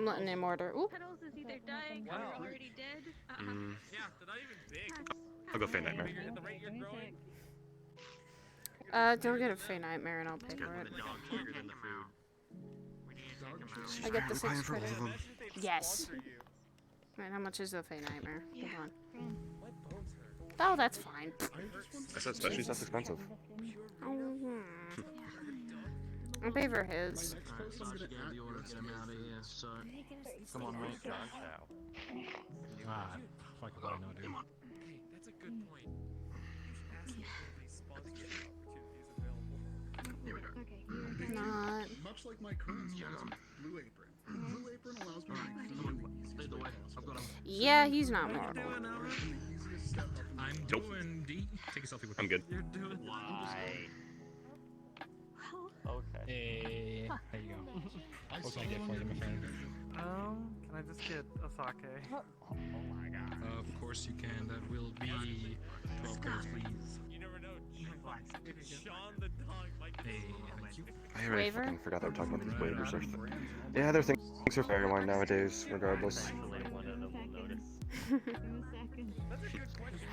letting him order. Ooh. Cuddles is either dying or already dead. Yeah, they're not even big. I'll go Fey Nightmare. At the rate you're growing. Don't get a Fey Nightmare and I'll pay for it. I get the 6 credit. Yes. Right, how much is the Fey Nightmare? Hold on. Oh, that's fine. I said especially that's expensive. Oh, I'll pay for his. Come on, mate. Ah, fuck if I know, dude. That's a good point. Not. Much like my current sponsor, Blue Apron. Blue Apron allows me Yeah, he's not mortal. I'm doing D. Take a selfie with me. I'm good. You're doing Okay. Hey, there you go. What can I get for you, my friend? Can I just get a sake? Oh my god. Of course you can. That will be 12 cards, please. You never know. Sean the dog might be. Hey, thank you. I already fucking forgot that we're talking about these waivers. Yeah, they're things are fair to wine nowadays, regardless.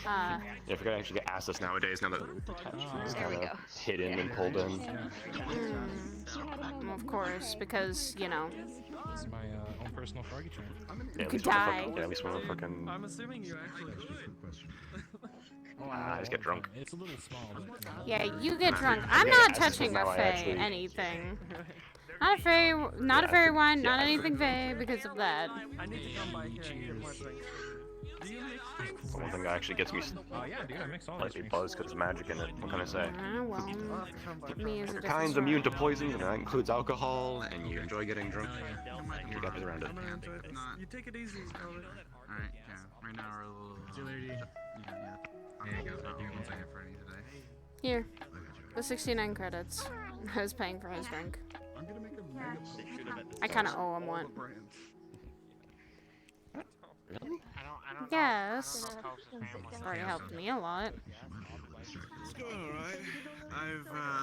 Yeah, I forgot I actually get asked this nowadays, now that it's kind of hidden and pulled in. Of course, because, you know. This is my own personal froggy train. Yeah, could die. Yeah, at least one fucking... I'm assuming you actually. I just get drunk. It's a little small, but... Yeah, you get drunk. I'm not touching a Fae anything. Not a fairy wine, not anything Fae because of that. I need to come by here and get more drinks. Do you mix? The one thing that actually gets me yeah, dude, I mix all slightly buzzed because there's magic in it. What can I say? Well, me is a Your different kind's story. immune to poisons, and that includes alcohol, and you enjoy getting drunk. You got this around it. I'm gonna enjoy this. You take it easy, Elder. Alright, yeah. Right now we're a little... See you later. There you go. Give me 1 second for any today. Here, the 69 credits. I was paying for his drink. I'm gonna make a mega I kind of owe him one. brands. Really? Yes. Already helped me a lot. It's going alright.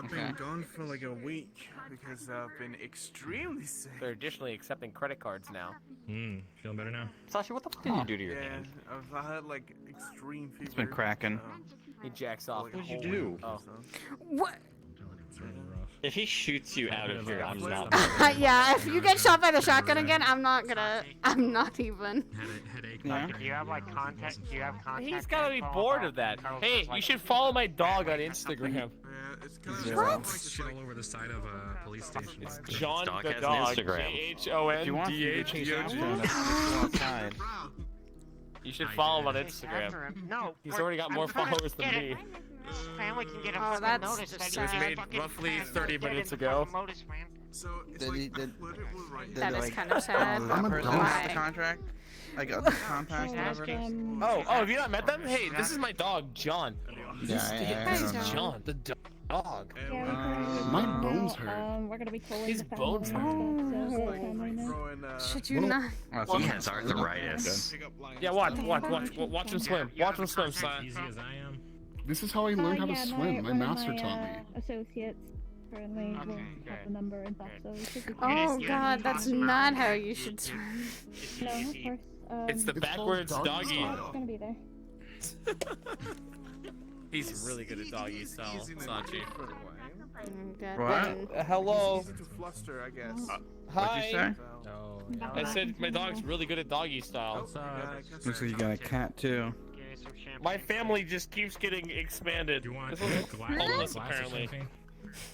I've been gone for like a week because I've been extremely sick. They're additionally accepting credit cards now. Feeling better now? Sashi, what the fuck did you do to your Yeah, hand? I've had like extreme fever. It's been cracking. He jacks off. What'd you do? Oh. What? If he shoots you out of here, I'm not. Yeah, if you get shot by the shotgun again, I'm not even. Yeah. Do you have like contact? Do you have contact? He's gotta be bored of that. Hey, you should follow my dog on Instagram. What? Shit all over the side of a police station. It's John Dog the has an dog. Instagram. If you want to change your Instagram, that's outside. You should follow him on Instagram. No. He's already got more followers than me. Family can get a Oh, fucking that's notice just that sad. you Made fucking roughly fucking 30 get minutes in ago. fucking Lotus, man. So it's Did like he- did- I put it right That is like, kind of sad. that person Why? have the contract? Like the compact, whatever it is? Oh, have you not met them? Hey, this is my dog, John. Yeah, This I is know. John, the dog. My bones hurt. We're gonna be calling His the family bones and hurt. stuff, so family now. throwing, Should you not? He has arthritis. Yeah, watch him swim. Watch him swim, son. Easy as I am. This is how I learned how to swim. My one of master taught me. Associates currently will have the number and stuff, so it should be Oh god, that's not how you should swim. No, of course. It's the backwards doggy. It's gonna be there. He's really good at doggy style, Sachi. What? Hello. Easy to fluster, I guess. Hi. say? No. I said my dog's really good at doggy style. Looks like you got a cat too. My family just keeps getting expanded. Do you want This one's homeless, glasses or apparently. something?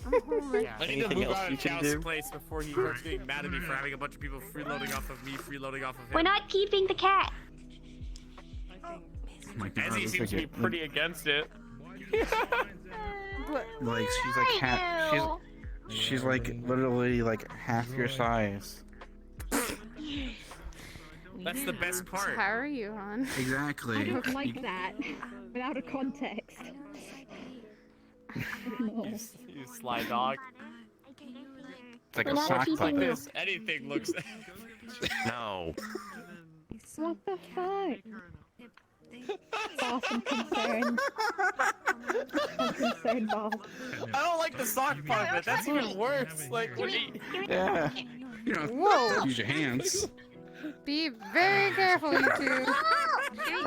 I need to Anything move else out you of can Chow's do? place before he starts getting mad at me for having a bunch of people freeloading off of me, freeloading off of him. We're not keeping the cat. Ezzy seems to be pretty against it. Like she's like half. She's like literally like half your size. That's the best part. How are you, hon? Exactly. I don't like that. Without a context. No. You sly dog. It's like We're a not sock keeping puppet. This anything looks. No. What the fuck? Boss, I'm concerned. I'm concerned, boss. I don't like the sock puppet. That's even worse. Like when he. Yeah. You know, Whoa! use your hands. Be very careful, you two.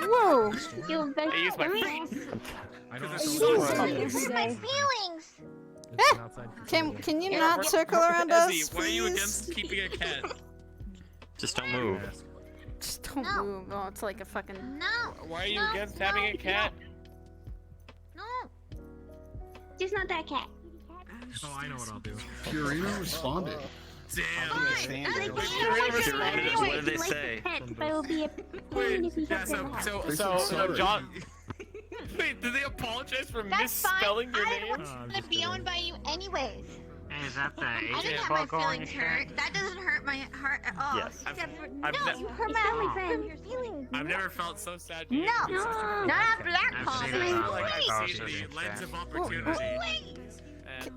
Whoa! You're very I use my I don't Hurt my feelings. Can you not circle around us? Ezzy, why are you please? against keeping a cat? Just don't move. Just don't move. Oh, it's like a fucking. No. Why are you against having a cat? No. Just not that cat. Oh, I know what I'll do. Purina responded. Damn. What did they say? Pets, but it will be a pain if you Yeah, have them out. so John. Wait, did they apologize for That's misspelling fine. your I name? don't want to be owned by you anyways. Is that the I didn't Asian have my bug going feelings hurt. That doesn't hurt my heart at all. Yes. I've No, ne- you hurt my feelings. I've never felt so sad. No, not black I've coffee. seen it. Like Oh, I've seen the lens of opportunity. Wait. And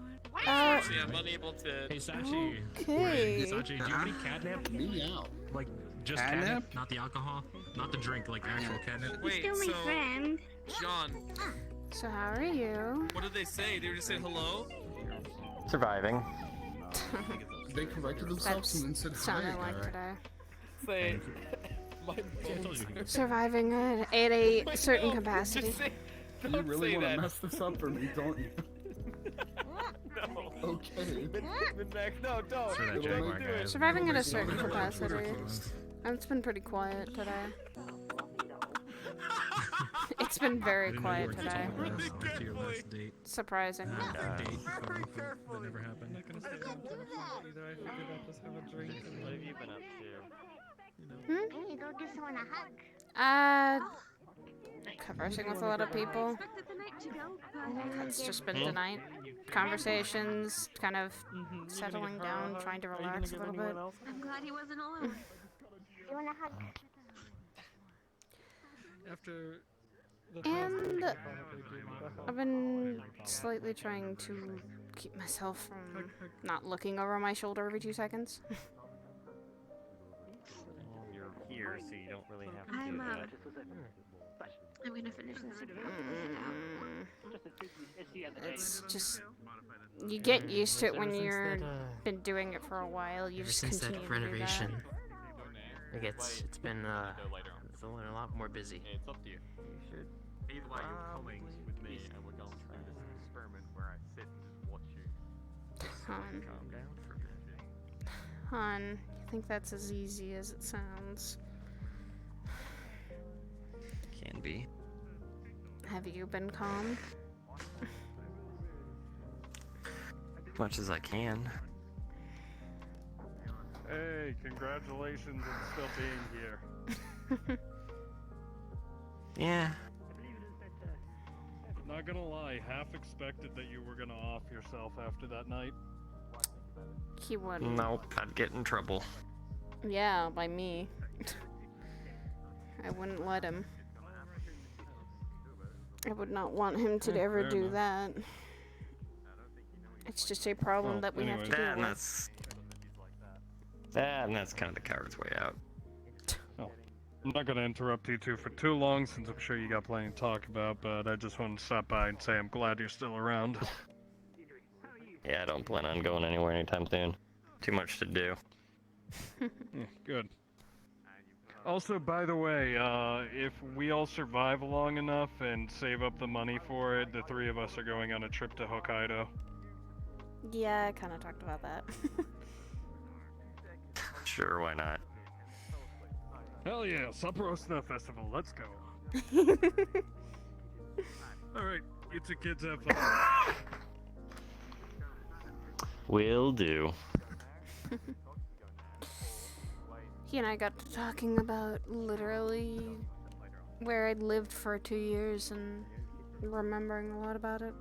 Unfortunately, I'm unable to. Hey, Sachi. Okay. Sachi, do you have any catnip? Me out. Like, just catnip? Not the alcohol? Not the drink, like actual catnip? Wait, Still my friend. John, So how are you? what did they say? They were just saying hello? Surviving. They corrected themselves and then said hi. Sounded like today. Say, my bones are... Surviving at a certain capacity. Just say, You don't really say want to that. mess this up for me, don't you? No. Okay. Mid-max, no, don't. Sure that Jaguar guy is- Surviving at a certain capacity. It's been pretty quiet today. It's been very quiet today. To your last date. Surprising. Date that never happened. Either I figured out just have a drink. What have you been up to? Hey, go give someone a hug. Conversing with a lot of people. It's just been tonight. Conversations, kind of settling down, trying to relax a little bit. I'm glad he wasn't alone. You want a hug? After And I've been slightly trying to keep myself from not looking over my shoulder every 2 seconds. You're here, so you don't really have to I'm do that. I'm gonna finish this. It's just you get used to it when you're been doing it for a while. You just Since continue that to do renovation, that. like it's been a lot more busy. It's up to you. You should. Either way, you're coming with me, and we're going through this experiment where I sit and just watch you. Hun. Calm down for a bit. Hun, you think that's as easy as it sounds? Can be. Have you been calm? As much as I can. Hey, congratulations on still being here. Yeah. Not gonna lie, half expected that you were gonna off yourself after that night. He wouldn't. Nope, I'd get in trouble. Yeah, by me. I wouldn't let him. I would not want him to ever fair do enough. that. It's just a problem Well, that we have to anyway. deal And with. that's kind of the coward's way out. Oh, I'm not gonna interrupt you two for too long since I'm sure you got plenty to talk about, but I just wanted to stop by and say I'm glad you're still around. Yeah, I don't plan on going anywhere anytime soon. Too much to do. Yeah, good. Also, by the way, if we all survive long enough and save up the money for it, the three of us are going on a trip to Hokkaido. Yeah, I kind of talked about that. Sure, why not? Hell yeah, Sapporo Snow Festival, let's go. Alright, you two kids have fun. Will do. He and I got to talking about literally where I'd lived for 2 years and remembering a lot about it.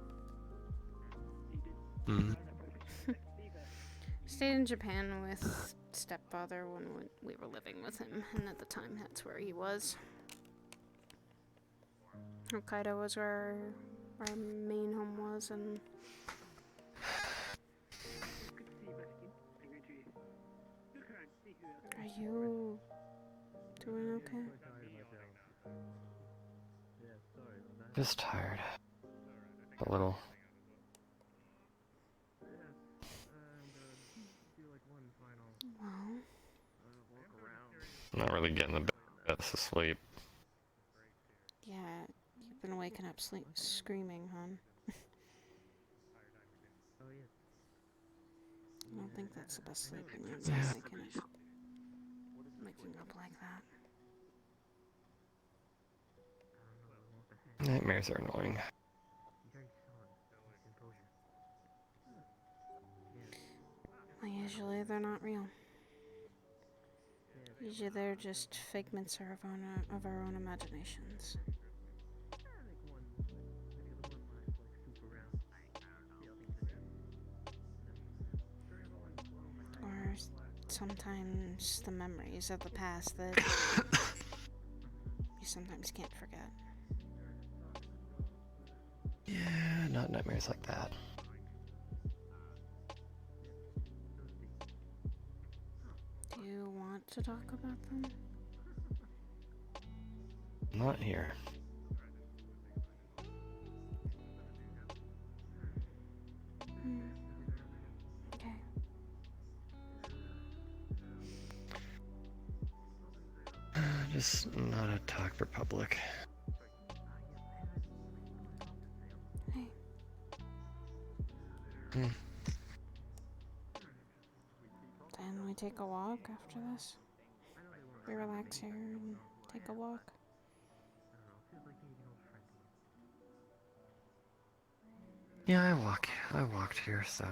Stayed in Japan with stepfather when we were living with him, and at the time that's where he was. Hokkaido was where our main home was, and are you doing okay? Just tired. A little. Well, I'm not really getting the best of sleep. yeah, you've been waking up screaming, hon. I don't think that's the best sleep when you're waking up like that. Nightmares are annoying. Well, usually they're not real. Usually they're just figments of our own imaginations. Or sometimes the memories of the past that you sometimes can't forget. Yeah, not nightmares like that. to talk about them? Not here. Okay. Just not a talk for public. Hey. Hmm. Then we take a walk after this. We relax here and take a walk. Yeah, I walked here, so.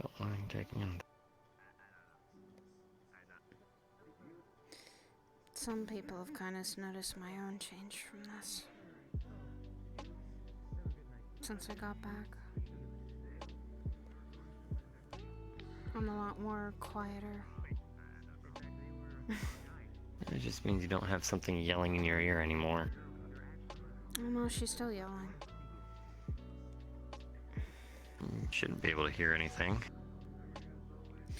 Don't mind taking in. Some people have kind of noticed my own change from this. Since I got back. I'm a lot more quieter. It just means you don't have something yelling in your ear anymore. Oh no, she's still yelling. You shouldn't be able to hear anything.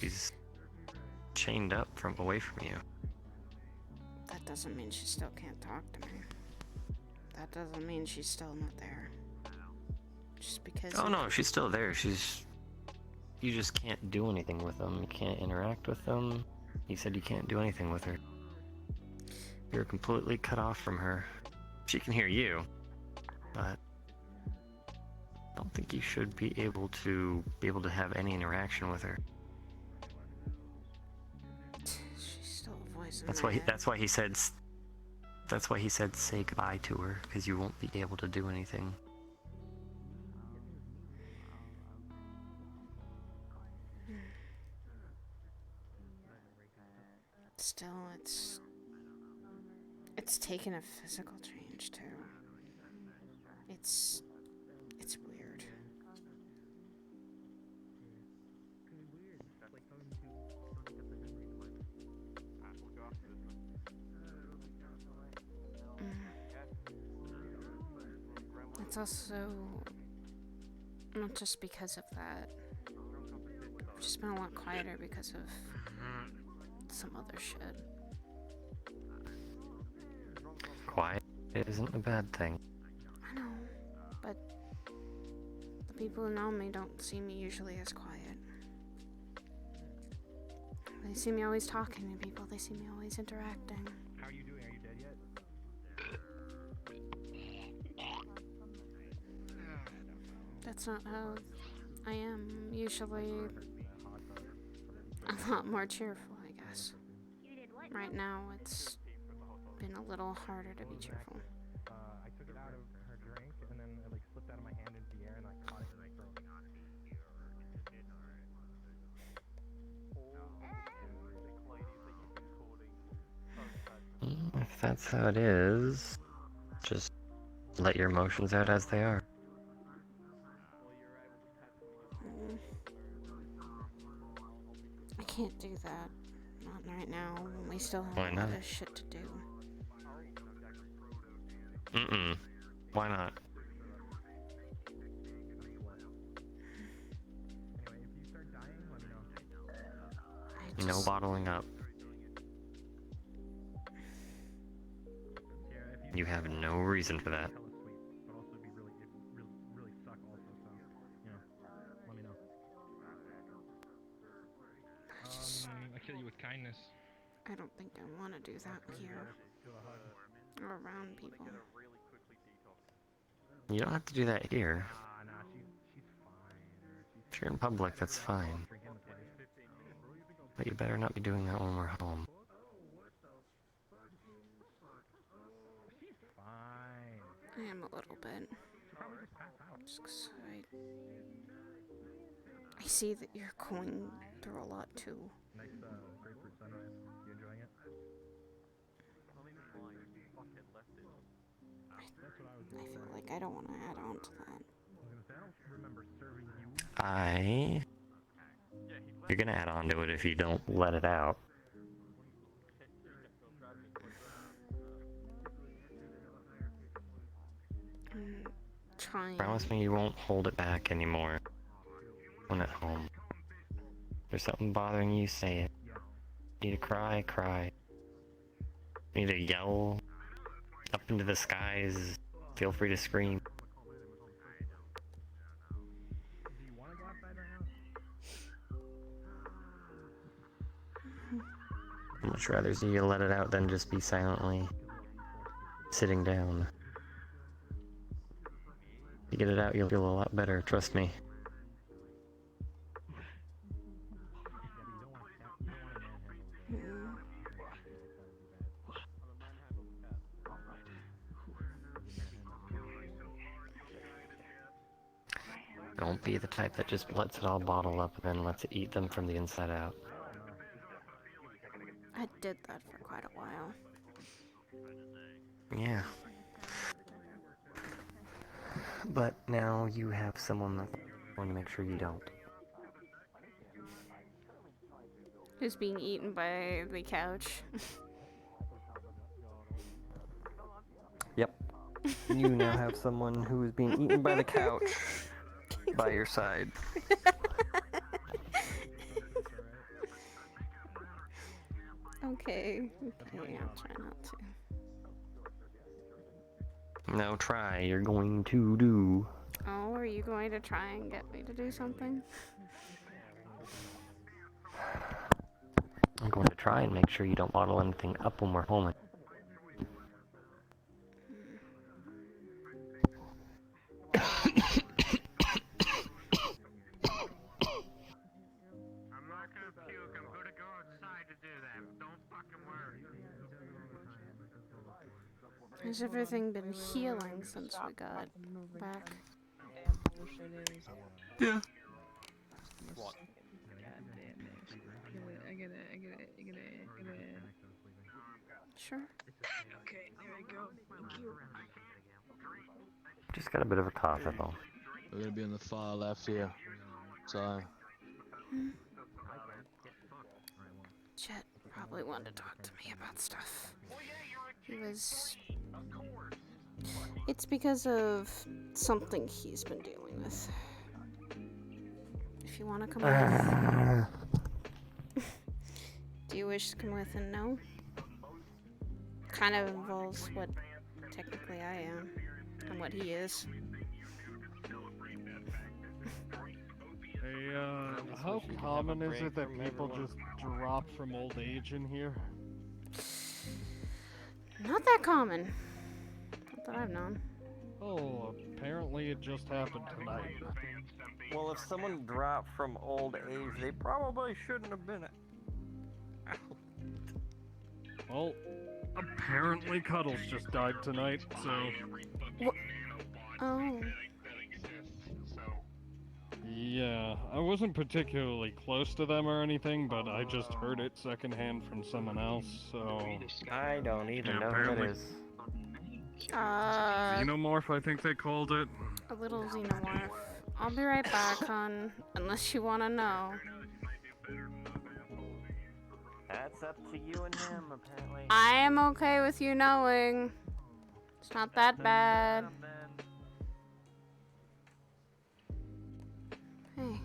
She's chained up from away from you. That doesn't mean she still can't talk to me. That doesn't mean she's still not there. Just because... Oh no, she's still there. You just can't do anything with them. You can't interact with them. You said you can't do anything with her. You're completely cut off from her. She can hear you, but I don't think you should be able to have any interaction with her. She's still a voice in That's my why head. That's why he said say goodbye to her, because you won't be able to do anything. Still, it's taken a physical change too. It's weird. It's also not just because of that. I've just been a lot quieter because of some other shit. Quiet isn't a bad thing. I know, but the people who know me don't see me usually as quiet. They see me always talking to people, they see me always interacting. How are you doing? Are you dead yet? That's not how I am. I'm usually a lot more cheerful, I guess. Right now, it's been a little harder to be cheerful. I took it out of her drink, and then it slipped out of my hand into the air, and I caught it in my throat. If that's how it is, just let your emotions out as they are. I can't do that. Not right now. We still have Why a lot not? of shit to do. Why not? No bottling up. You have no reason for that. But also be really suck also, so, you know, let me know. I kill you with kindness. I don't think I want to do that here. Or around people. You don't have to do that here. Nah, she's fine. If you're in public, that's fine. But you better not be doing that when we're home. She's fine. I am a little bit. Just 'cause I see that you're going through a lot too. Nice grapefruit sunrise. You enjoying it? I feel like I don't want to add on to that. You're gonna add on to it if you don't let it out. I'm trying. Promise me you won't hold it back anymore. When at home. If there's something bothering you, say it. Need to cry, cry. Need to yell up into the skies, feel free to scream. I'd much rather see you let it out than just be silently sitting down. If you get it out, you'll feel a lot better, trust me. Don't be the type that just lets it all bottle up and then lets it eat them from the inside out. I did that for quite a while. Yeah. But now you have someone that want to make sure you don't. Who's being eaten by the couch. Yep. You now have someone who is being eaten by the couch by your side. Okay, I'll try not to. Now try, you're going to do. Oh, are you going to try and get me to do something? I'm going to try and make sure you don't bottle anything up when we're home. Has everything been healing since we got back? Yeah. What? I get it. Sure. Okay, there we go. Thank you. Just got a bit of a cough at all. We're gonna be on the far left here. So. Chet probably wanted to talk to me about stuff. He was... It's because of something he's been dealing with. If you want to come with... Do you wish to come with and no? Kind of involves what technically I am and what he is. Hey, how common is it that people just drop from old age in here? Not that common. Not that I've known. Oh, apparently it just happened tonight. Well, if someone dropped from old age, they probably shouldn't have been out. Well, apparently Cuddles just died tonight, so... What? Oh. Yeah, I wasn't particularly close to them or anything, but I just heard it secondhand from someone else, so... I don't even know who it is. Xenomorph, I think they called it. A little xenomorph. I'll be right back, hon. Unless you want to know. That's up to you and him, apparently. I am okay with you knowing. It's not that bad. Hey.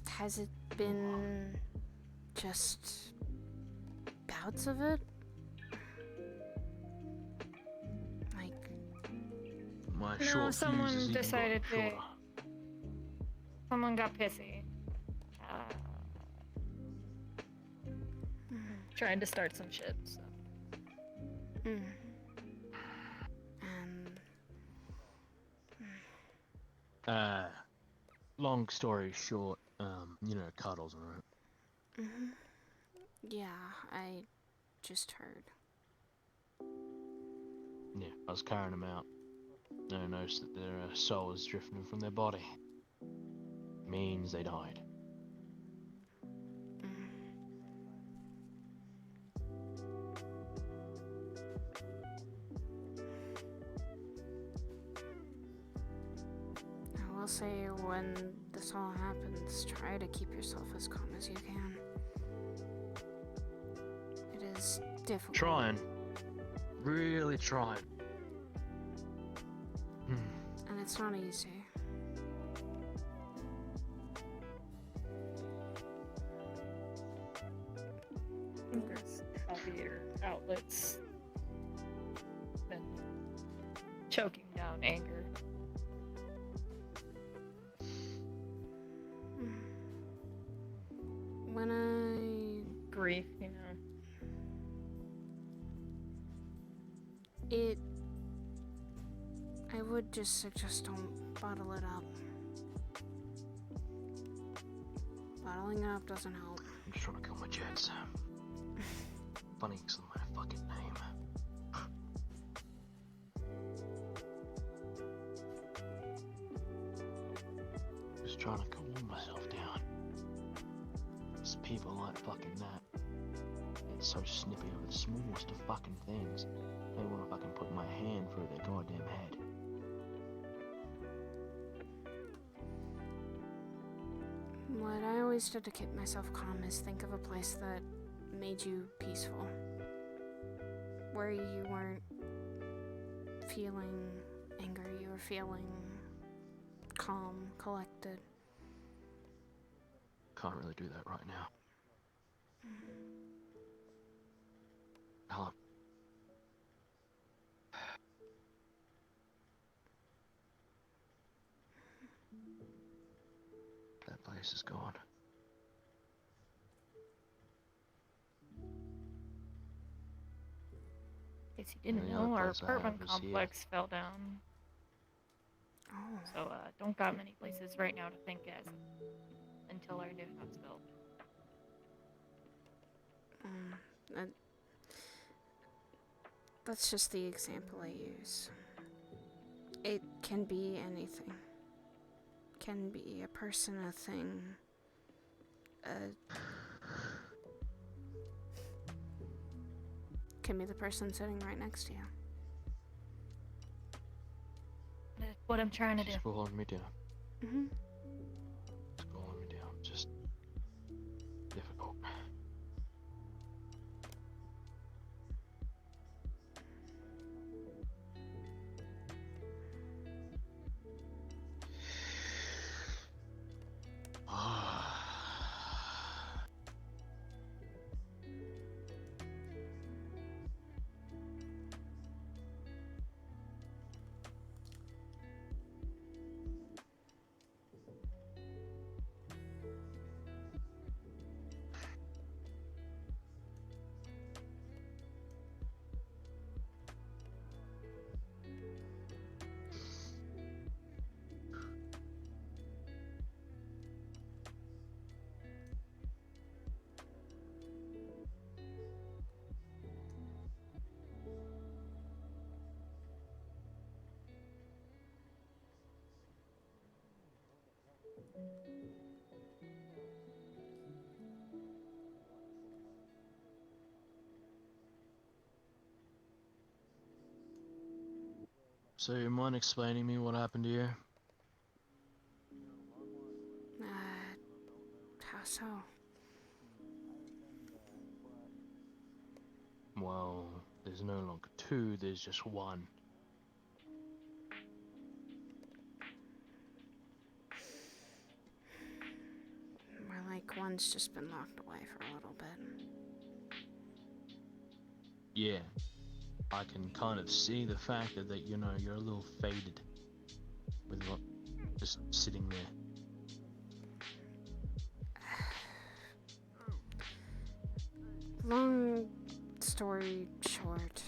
Has it been just bouts of it? Like... No, someone decided to... Someone got pissy. Trying to start some shit, so... Long story short, you know, Cuddles, right? Yeah, I just heard. Yeah, I was carrying them out. And I noticed that their soul was drifting from their body. Means they died. I will say, when this all happens, try to keep yourself as calm as you can. It is difficult. Trying. really trying. And it's not easy. There's healthier outlets than choking down anger. When grief, you know. I would just suggest don't bottle it up. Bottling it up doesn't help. I'm just trying to kill my jets. Funny because of my fucking name. Just trying to calm myself down. There's people like fucking that. It's so snippy over the smallest of fucking things. They want to fucking put my hand through their goddamn head. What I always did to keep myself calm is think of a place that made you peaceful. Where you weren't feeling anger, you were feeling calm, collected. Can't really do that right now. Hello. That place is gone. Guess you didn't The only know our place I have apartment is complex fell down. Oh. So, don't got many places right now to think as until our new house built. That's just the example I use. It can be anything. Can be a person, a thing, can be the person sitting right next to you. That's what I'm trying to do. It's pulling me down. Mm-hmm. It's pulling me down. Just difficult. So you mind explaining me what happened to you? How so? Well, there's no longer two, there's just one. More like one's just been locked away for a little bit. Yeah. I can kind of see the fact that, you know, you're a little faded with what just sitting there. Long story short,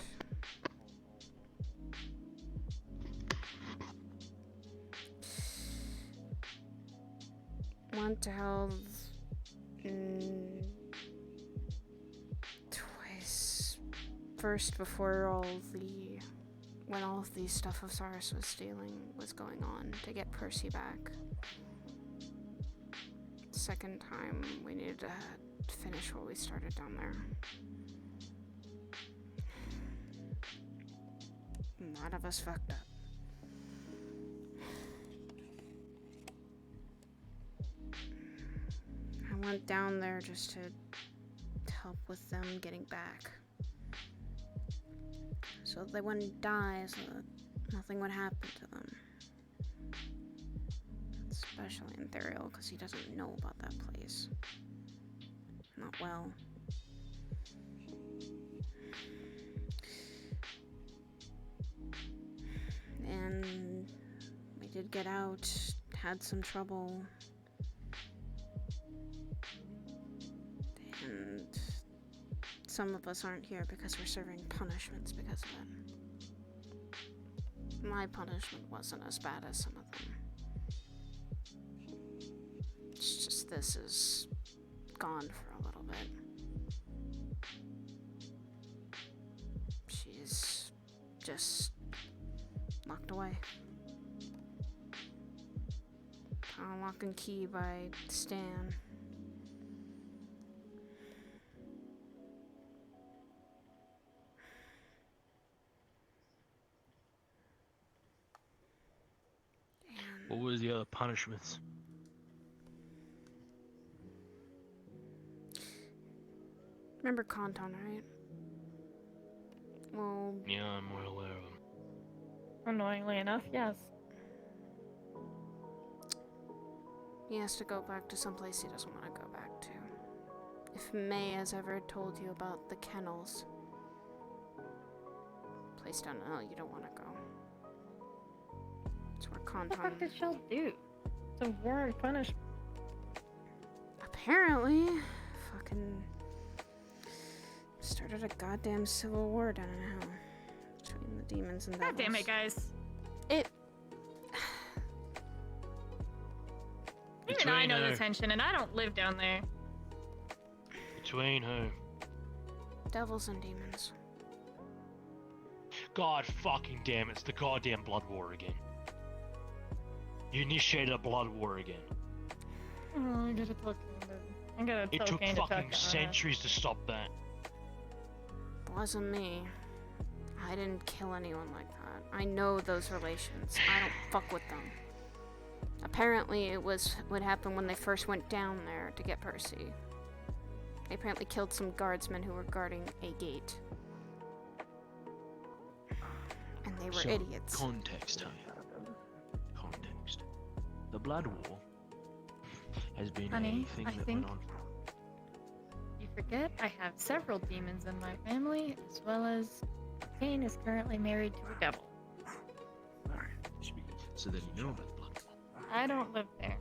went to hell twice. First, before when all of the stuff of Cyrus was stealing was going on to get Percy back. Second time, we needed to finish what we started down there. A lot of us fucked up. I went down there just to help with them getting back. so they wouldn't die, so that nothing would happen to them. Especially in Sidriel, because he doesn't know about that place. Not well. And we did get out, had some trouble. And some of us aren't here because we're serving punishments because of it. My punishment wasn't as bad as some of them. It's just this is gone for a little bit. She's just locked away. On lock and key by Stan. What was the other punishments? Remember Conton, right? Well... Yeah, I'm well aware of them. Annoyingly enough, yes. He has to go back to someplace he doesn't want to go back to. If May has ever told you about the kennels, place down, oh, you don't want to go. It's where Conton... What the fuck did Shell do? It's a war punishment. Apparently, fucking started a goddamn civil war down in hell between the demons and devils. God damn it, guys. Even I know the tension, and I don't live down there. Between who? Devils and demons. God fucking damn, it's the goddamn blood war again. You initiated a blood war again. Oh, I gotta talk to him. I gotta It tell took Kane to talk fucking to centuries to stop that. Wasn't me. I didn't kill anyone like that. I know those relations. I don't fuck with them. Apparently, it was what happened when they first went down there to get Percy. They apparently killed some guardsmen who were guarding a gate. And they were idiots. Context, honey. Context. The blood war has been Honey, a thing I that think went on. You forget I have several demons in my family, as well as Kane is currently married to a devil. So then you know about the blood war. I don't live there.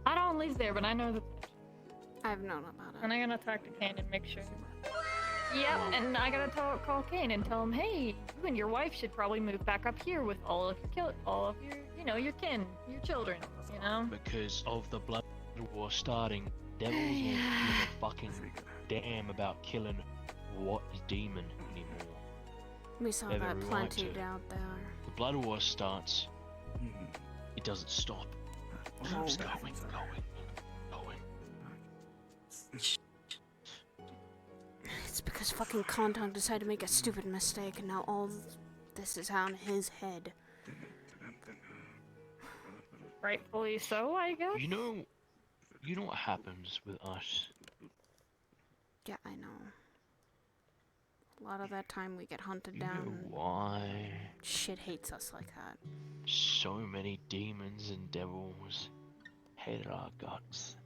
I don't live there, but I know the I've known about it. And I'm gonna talk to Kane and make sure. Yep, and I gotta call Kane and tell him, hey, you and your wife should probably move back up here with all of your, you know, your kin, your children, you know? Because of the blood war starting, devils won't give a fucking damn about killing what is demon anymore. We saw They're that very plenty right to. out there. The blood war starts, it doesn't stop. It keeps going. It's because fucking Conton decided to make a stupid mistake, and now all this is on his head. Rightfully so, I guess. You know what happens with us? Yeah, I know. A lot of that time we get hunted You down. know why? Shit hates us like that. So many demons and devils hated our guts.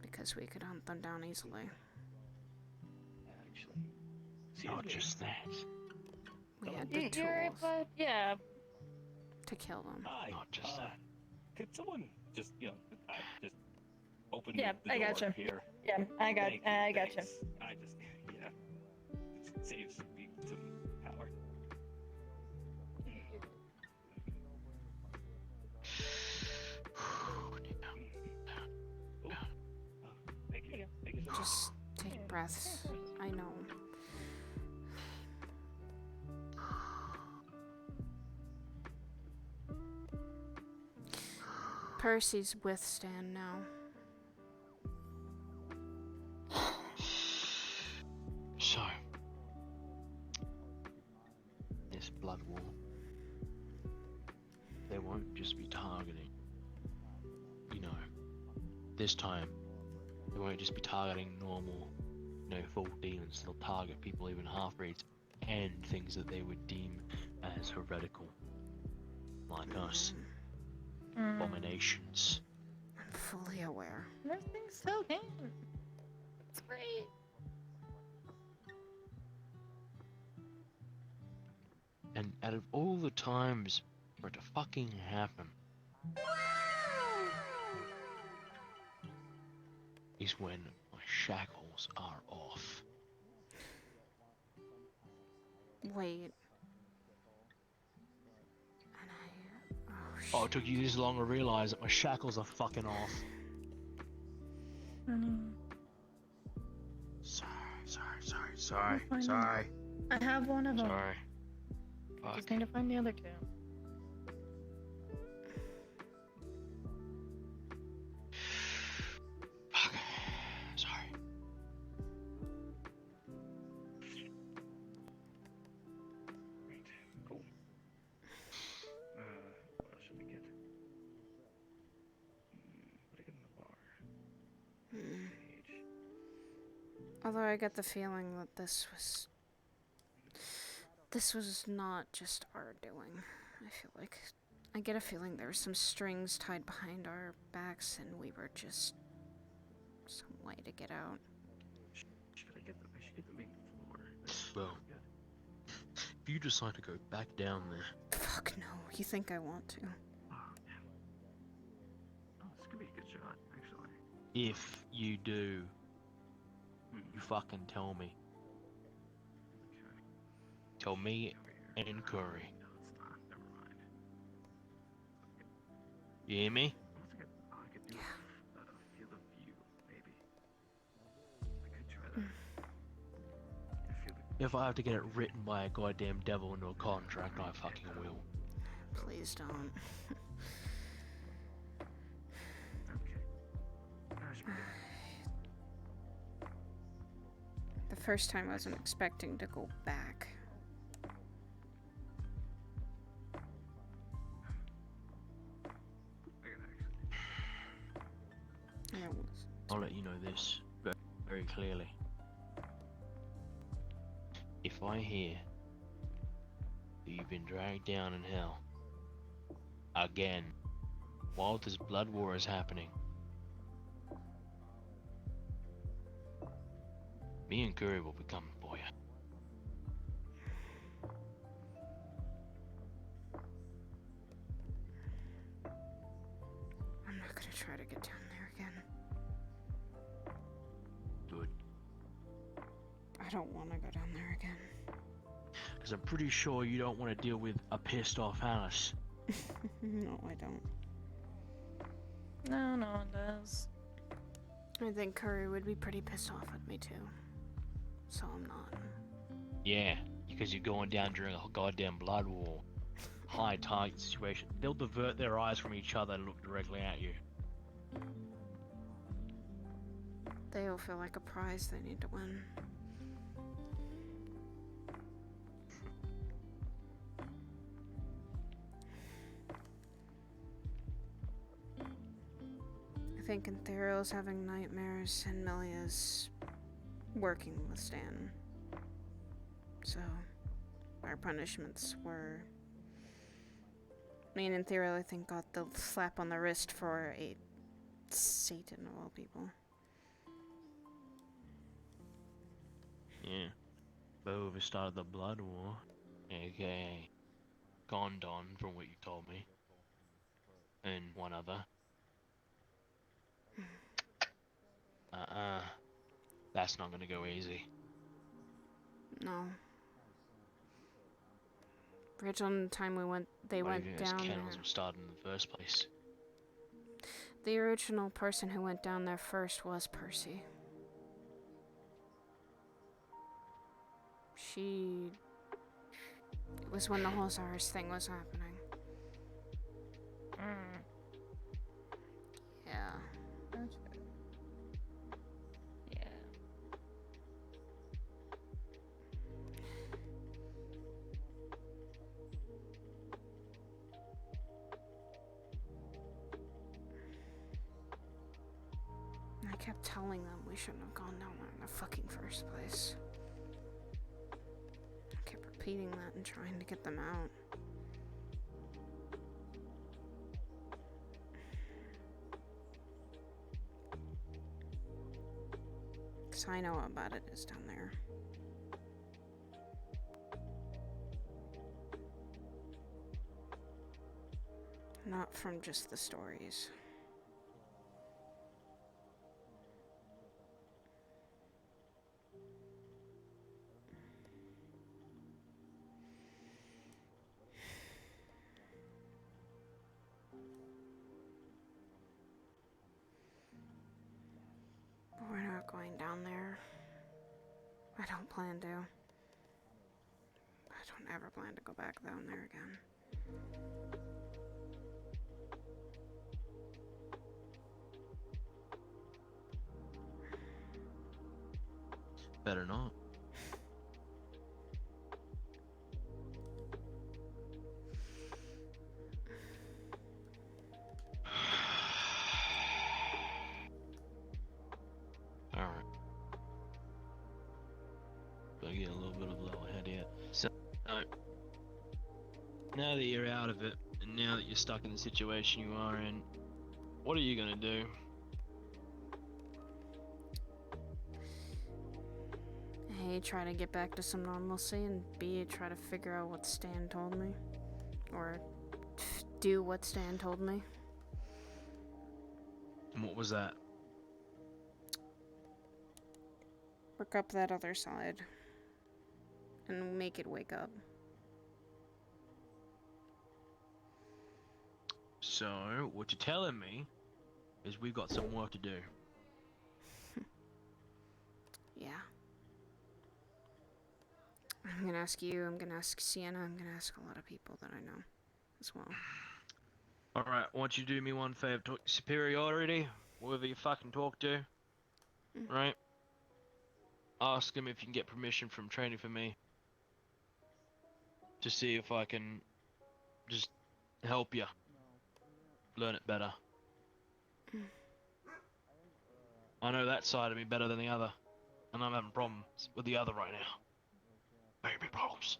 Because we could hunt them down easily. Not just that. We had the You're tools but yeah. to kill them. Not just that. Could someone just, just open Yeah, the I door gotcha. here? Yeah, I gotcha. Thanks. I just, it saves me some power. Thank you. Just take breaths. I know. Percy's with Stan now. So, this blood war, they won't just be targeting, this time, they won't just be targeting normal, full demons, they'll target people, even half-breeds, and things that they would deem as heretical, like us. Abominations. I'm fully aware. Everything's so game. It's great. And out of all the times for it to fucking happen, is when my shackles are off. Wait. Oh, it took you this long to realize that my shackles are fucking off. Sorry. I have one of them. Sorry. I just need to find the other two. Fuck. Sorry. Cool. What else should we get? What do I get in the bar? Although I get the feeling that this was not just our doing. I feel like I get a feeling there were some strings tied behind our backs and we were just some way to get out. I should get the main floor. Well, if you decide to go back down there. Fuck no, you think I want to. Oh, this could be a good shot, actually. If you do, you fucking tell me. Tell me and Curry. No, it's not. Never mind. You hear me? I could do a field of view, maybe. I could try that. If I have to get it written by a goddamn devil into a contract, I fucking will. Please don't. The first time I wasn't expecting to go back. I'll let you know this very clearly. If I hear that you've been dragged down in hell again while this blood war is happening, me and Curry will be coming for you. I'm not gonna try to get down there again. Good. I don't want to go down there again. Because I'm pretty sure you don't want to deal with a pissed off Alice. No, I don't. No one does. I think Curry would be pretty pissed off at me too. So I'm not. Yeah, because you're going down during a goddamn blood war. High target situation. They'll divert their eyes from each other and look directly at you. They all feel like a prize they need to win. I think Ethereal's having nightmares and Melia's working with Stan. So, our punishments were... Me and Ethereal, I think, got the slap on the wrist for a Satan of all people. Yeah. Whoever started the blood war, aka Gondon, from what you told me, and one other. That's not gonna go easy. No. Original time they went down there. Cannibals were started in the first place. The original person who went down there first was Percy. It was when the whole SARS thing was happening. Yeah. Yeah. I kept telling them we shouldn't have gone down there in the fucking first place. I kept repeating that and trying to get them out. Because I know how bad it is down there. Not from just the stories. We're not going down there. I don't plan to. I don't ever plan to go back down there again. Better not. Alright. I get a little bit of a low head here. So, now that you're out of it, and now that you're stuck in the situation you are in, what are you gonna do? A, try to get back to some normalcy, and B, try to figure out what Stan told me. Or do what Stan told me. And what was that? Work up that other side. And make it wake up. So, what you're telling me is we've got some work to do. Yeah. I'm gonna ask you, I'm gonna ask Sienna, I'm gonna ask a lot of people that I know as well. Alright, I want you to do me one favor. Talk to superiority, whoever you fucking talk to. Right? Ask him if you can get permission from training for me. To see if I can just help you learn it better. I know that side of me better than the other. And I'm having problems with the other right now. Very big problems.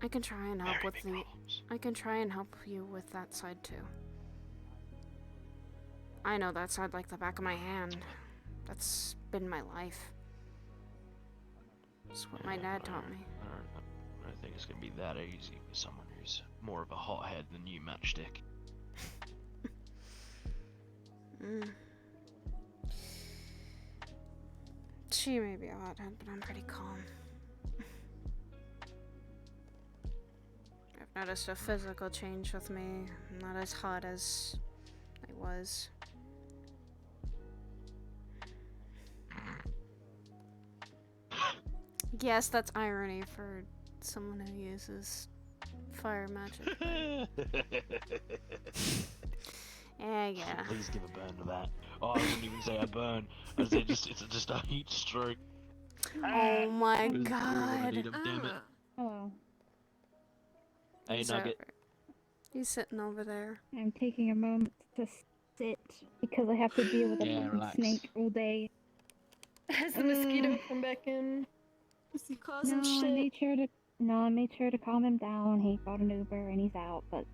I can try and help with the... I can try and help you with that side too. I know that side like the back of my hand. That's been my life. That's what my dad taught me. I don't think it's gonna be that easy with someone who's more of a hothead than you, Matchstick. She may be a hothead, but I'm pretty calm. I've noticed a physical change with me. I'm not as hot as I was. Yes, that's irony for someone who uses fire magic. Yeah. Please give a burn to that. Oh, I wouldn't even say a burn. I'd say it's just a heat stroke. Oh my Damn god. it. Hello. Hey, He's Nugget. over. He's sitting over there. I'm taking a moment to sit because I have to deal with a Yeah, fucking relax. snake all day. Has the mosquito come back in? Is he causing shit? I made sure to calm him down. He got an Uber and he's out, but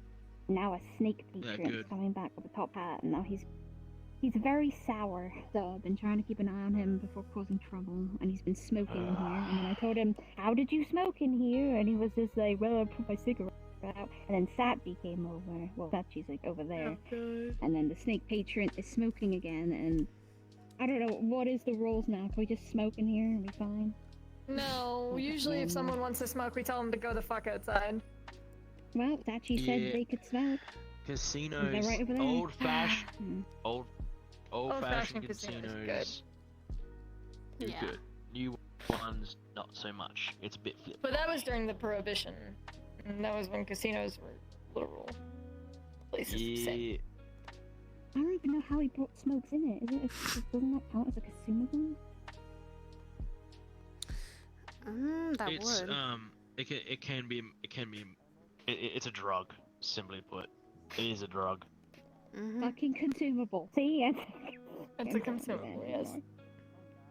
now a snake patron is good. coming back with a top hat, and now he's very sour. So I've been trying to keep an eye on him before causing trouble, and he's been smoking in here. And then I told him, "How did you smoke in here?" And he was just like, "Well, I put my cigarette out." And then Satby came over. Well, Satby's like over there. And then the snake patron is smoking again, and I don't know, what is the rules now? Can we just smoke in here and be fine? No, usually if someone wants to smoke, we tell them to go the fuck outside. Well, Sachi said Yeah. they could smoke. Casinos, Is that right over there? old-fashioned, old-fashioned Old-fashioned casinos. casinos Is Yeah. good. New ones, not so much. It's a bit flip. But that was during the Prohibition. And that was when casinos were literal places to sit. Yeah. I don't even know how he brought smokes in it. Doesn't that count as a consumables? That It's would. it can be it's a drug. Simply put, it is a drug. Fucking consumable. See? It's a consumable, yes.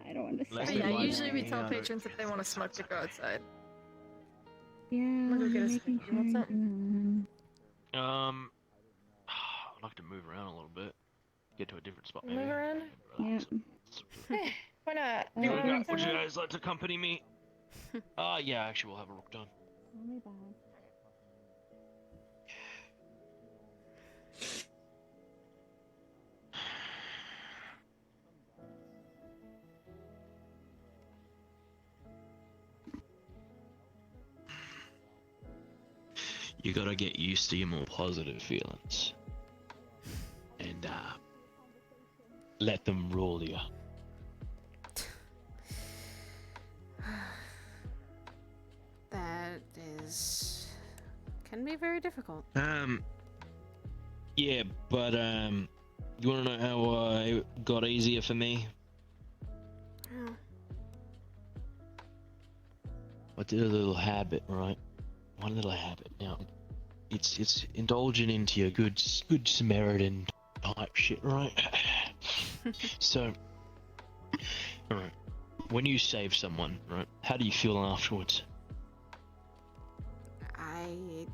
I don't understand. Less But than yeah, one usually we thing, tell yeah. patrons if they want to smoke to go outside. Yeah, I'm gonna go get I'm us. making You sure want I something? do. I'd like to move around a little bit. Get to a different spot, maybe. Move around? Yeah. Hey, why not? Would Do you want you something? guys like to accompany me? Yeah, actually, we'll have a rook done. Only bad. You gotta get used to your more positive feelings. And, let them rule you. That is... can be very difficult. Yeah, but, you wanna know how, it got easier for me? Oh. I did a little habit, right? One little habit. Now, it's indulging into your good Samaritan type shit, right? So, alright. When you save someone, right? How do you feel afterwards? I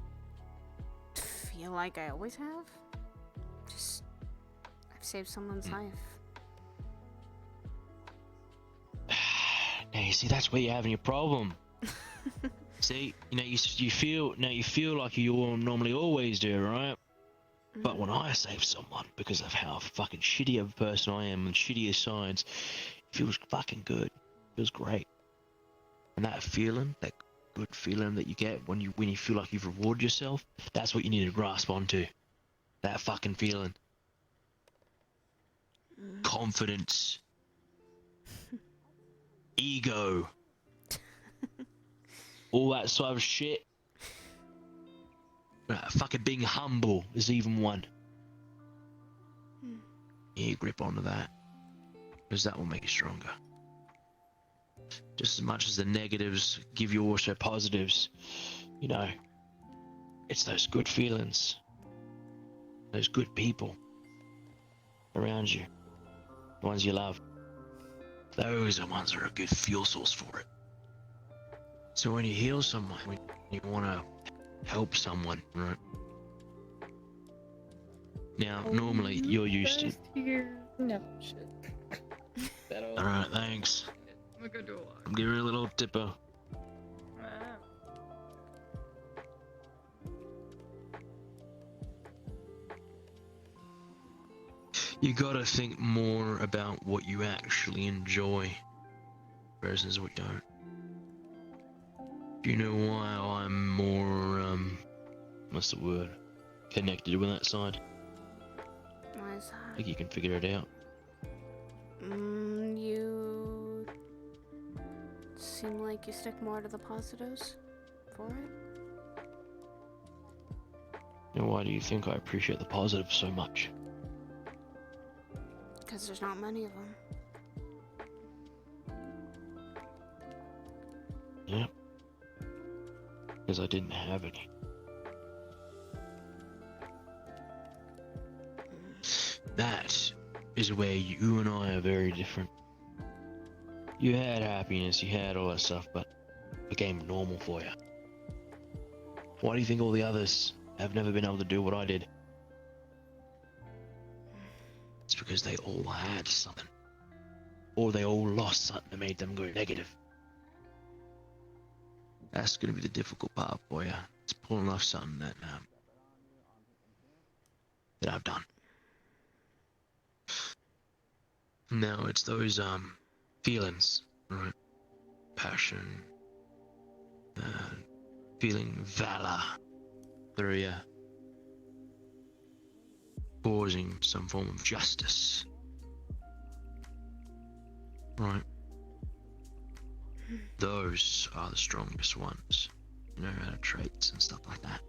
feel like I always have. Just, I've saved someone's life. Now you see, that's where you're having your problem. See, you know, you feel like you all normally always do, right? But when I save someone, because of how fucking shitty of a person I am and shittier sides, it feels fucking good. It feels great. And that feeling, that good feeling that you get when you feel like you've rewarded yourself, that's what you need to grasp onto. That fucking feeling. Confidence. Ego. All that sort of shit. Fucking being humble is even one. You grip onto that, because that will make you stronger. Just as much as the negatives give you also positives, you know, it's those good feelings, those good people around you, the ones you love. Those are ones that are a good fuel source for it. So when you heal someone, when you want to help someone, right? Now, normally you're used to. No shit. Alright, thanks. I'm gonna do a lot. I'm giving you a little tipper. You gotta think more about what you actually enjoy versus what you don't. Do you know why I'm more, what's the word? Connected with that side? Why is that? I think you can figure it out. You seem like you stick more to the positives for it. Now, why do you think I appreciate the positive so much? Because there's not many of them. Yeah. Because I didn't have any. That is where you and I are very different. You had happiness, you had all that stuff, but it became normal for you. Why do you think all the others have never been able to do what I did? It's because they all had something. Or they all lost something that made them go negative. That's going to be the difficult part for you. It's pulling off something that I've done. No, it's those feelings, right? Passion, feeling valor through you, causing some form of justice, right? Those are the strongest ones, you know, out of traits and stuff like that.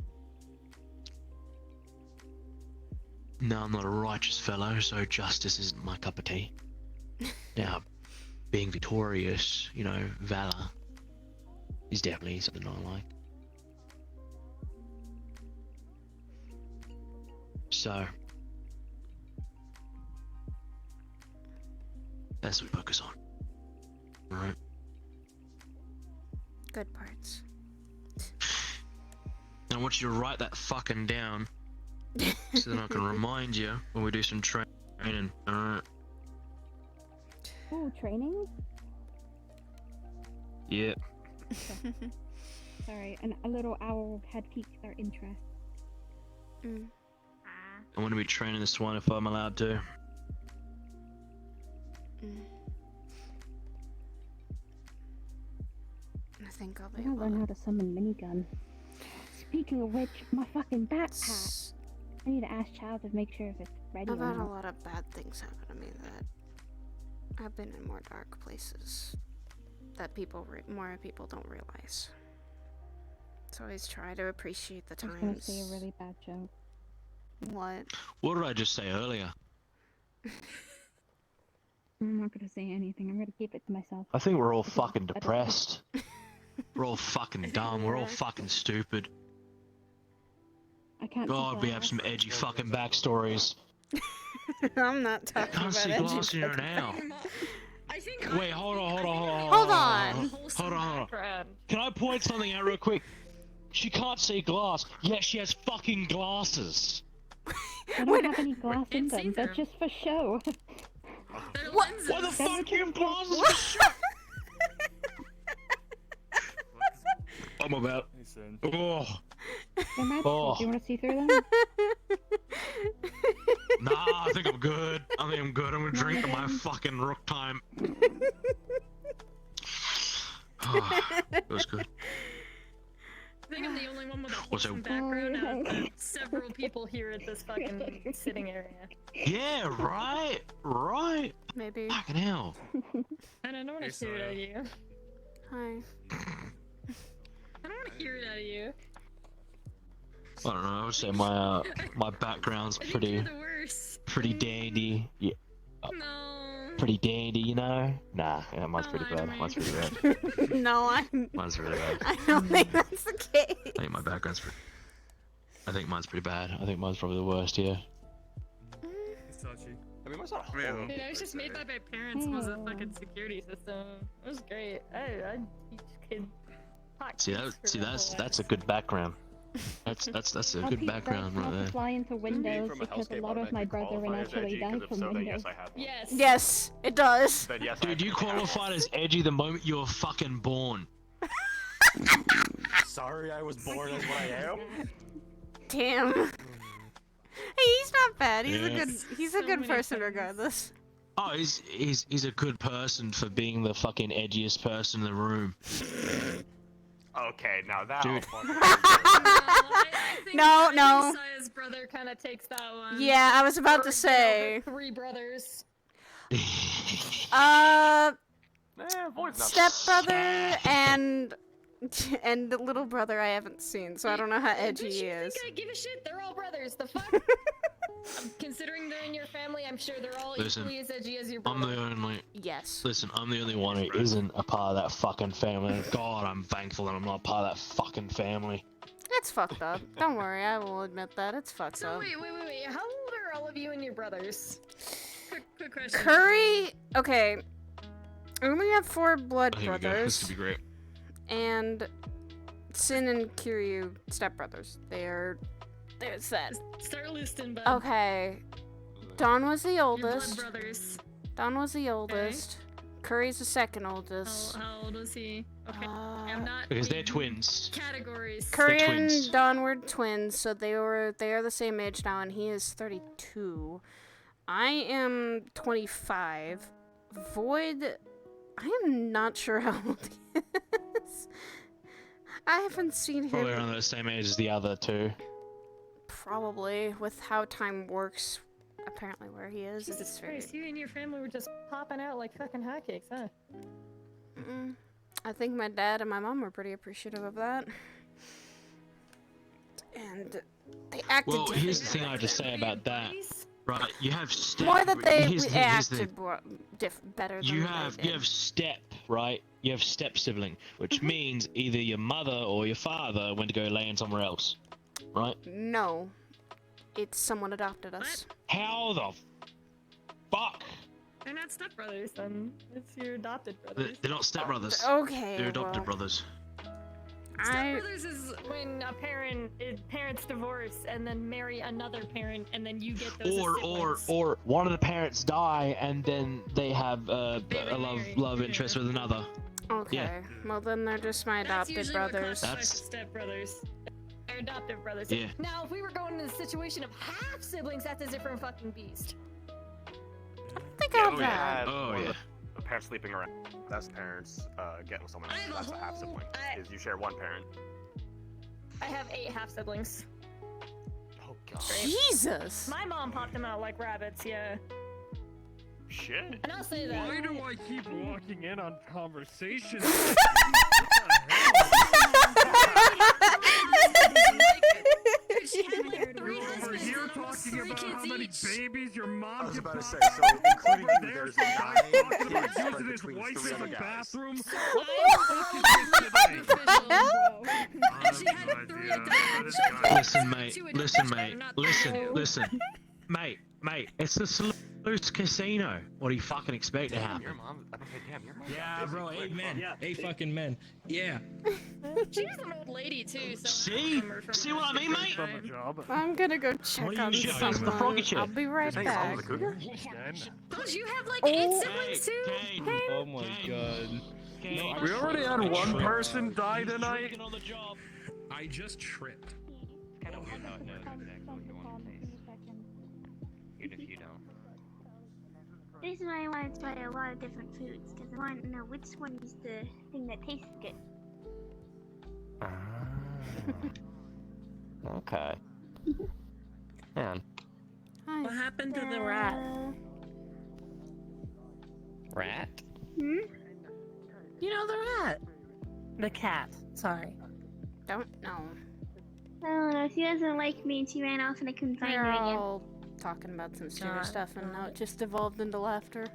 Now, I'm not a righteous fellow, so justice isn't my cup of tea. Now, being victorious, you know, valor, is definitely something I like. So, that's what we focus on, right? Good parts. And I want you to write that fucking down, so then I can remind you when we do some training. Alright. Ooh, training? Yep. Sorry, a little owl had piqued our interest. Mm. I want to be training this one if I'm allowed to. I think I'll be I'm gonna learn how to summon minigun. Speaking of which, my fucking backpack. I need to ask Child to make sure if it's ready I've or had a not. lot of bad things happen to me that I've been in more dark places that more people don't realize. So always try to appreciate the I was gonna times. say a really bad joke. What? What did I just say earlier? I'm not gonna say anything. I'm gonna keep it to myself. I think we're all fucking depressed. We're all fucking dumb. We're all Yeah. fucking stupid. I can't. God, we have some edgy fucking backstories. I'm not I talking can't about see edgy glass in here fucking now. things. Wait, hold on. Hold on. Hold on. Can I point something out real quick? She can't see glass. Yes, she has fucking glasses. I don't have any glass in them. They're just for show. What? Why the fuck you have glasses? I'm about. Oh. They're magical. Oh. Do you want to see through them? Nah, I think I'm good. I'm gonna drink my fucking rook time. Oh, it was good. I think I'm the only one with a What's wholesome up? background out of several people here at this fucking sitting area. Yeah, right. Maybe. Fucking hell. And I don't want to hear it out of you. Hi. I don't want to hear it out of you. I don't know. I would say my background's pretty dandy. Yeah. Pretty dandy, you know? Nah, yeah, mine's pretty bad. Mine's pretty bad. No, Mine's really bad. I don't think that's the case. I think my background's pretty. I think mine's pretty bad. I think mine's probably the worst. Yeah. I mean, mine's not horrible. Dude, I was just made by my parents was a fucking security system. It was great. I teach kids. That's a good background. That's a good background right there. Fly into Windows because a lot of my brethren actually died from Windows. Yes. Yes, it does. Dude, you qualified as edgy the moment you were fucking born. Sorry, I was born as what I am. Damn. Hey, he's not bad. He's Yeah. He's a good person regardless. Oh, he's a good person for being the fucking edgiest person in the room. Okay, now that. Dude. No. Saya's brother kind of takes that one. Yeah, I was about Or, to say. Three brothers. Stepbrother and the little brother I haven't seen, so I don't know how edgy he is. I give a shit. They're all brothers. The fuck. Considering they're in your family, I'm sure they're all Listen, equally as edgy as your I'm brother. the only. Yes. Listen, I'm the only one who isn't a part of that fucking family. God, I'm thankful that I'm not part of that fucking family. It's fucked up. Don't worry, I will admit that. It's fucked So up. wait. How old are all of you and your brothers? Quick question. Curry. Okay. I only have 4 blood Here we go. This brothers. could be great. And Sin and Kiryu stepbrothers. There's that. Start listing, bud. Okay. Don was the Your oldest. blood brothers. Don was the oldest. Curry's the second oldest. How old was he? Okay. I'm not. Because they're reading twins. Categories. Curry They're and twins. Don were twins, so they are the same age now, and he is 32. I am 25. Void, I am not sure how old he is. I haven't seen him. Probably around the same age as the other two. Probably, with how time works, apparently where he is. Jesus It's very... Christ, you and your family were just popping out like fucking hotcakes, huh? I think my dad and my mom were pretty appreciative of that. And they acted Well, here's the different. thing I have to say about that. Right, you have step. More that they here's the thing, here's the acted better than You they have did. step, right? You have step sibling, which means either your mother or your father went to go land somewhere else, right? No. It's someone adopted us. How the fuck? They're not stepbrothers, then. It's your adopted They're brothers. not stepbrothers. Okay, They're adopted well. brothers. Stepbrothers is when parents divorce and then marry another parent, and then you get those as siblings. Or one of the parents die and then they have a love interest with another. Okay. Yeah. Well, then they're just my That's adopted usually what brothers. classifies as stepbrothers. They're adoptive brothers. Yeah. Now, if we were going in the situation of half siblings, that's a different fucking beast. Think Yeah, of that. Parents sleeping around. That's parents getting with someone else. That's a half sibling. Is you share one parent. I have 8 half siblings. Oh god. Jesus. My mom popped them out like rabbits. Yeah. Shit. And I'll say that. Why do I keep walking in on conversations? Over here talking about how many babies your mom was about to say, so including over you, there, there's some nine guy talking about kids using spread his between wife three in the other guys. bathroom. What the fuck is Listen, mate. Mate. It's the loose casino. What do you fucking expect to happen? Your mom. I don't say, damn, your mom. Yeah, bro, 8 men. 8 fucking men. Yeah. She's an old lady too. So See what I mean, mate? I'm gonna go check on someone. I'll be right back. Don't you have like 8 siblings too? Oh my god. We already had one person die tonight. I just tripped. Kind of weird not knowing exactly what you want to taste. Even if you don't. This is why I want to try a lot of different foods, because I want to know which one is the thing that tastes good. Okay. Man. What happened to the rat? Rat? Hmm? You know the rat. The cat. Sorry. Don't know. I don't know, she doesn't like me and she ran off and I couldn't find We're her again. all talking about some serious stuff and now it just evolved into laughter.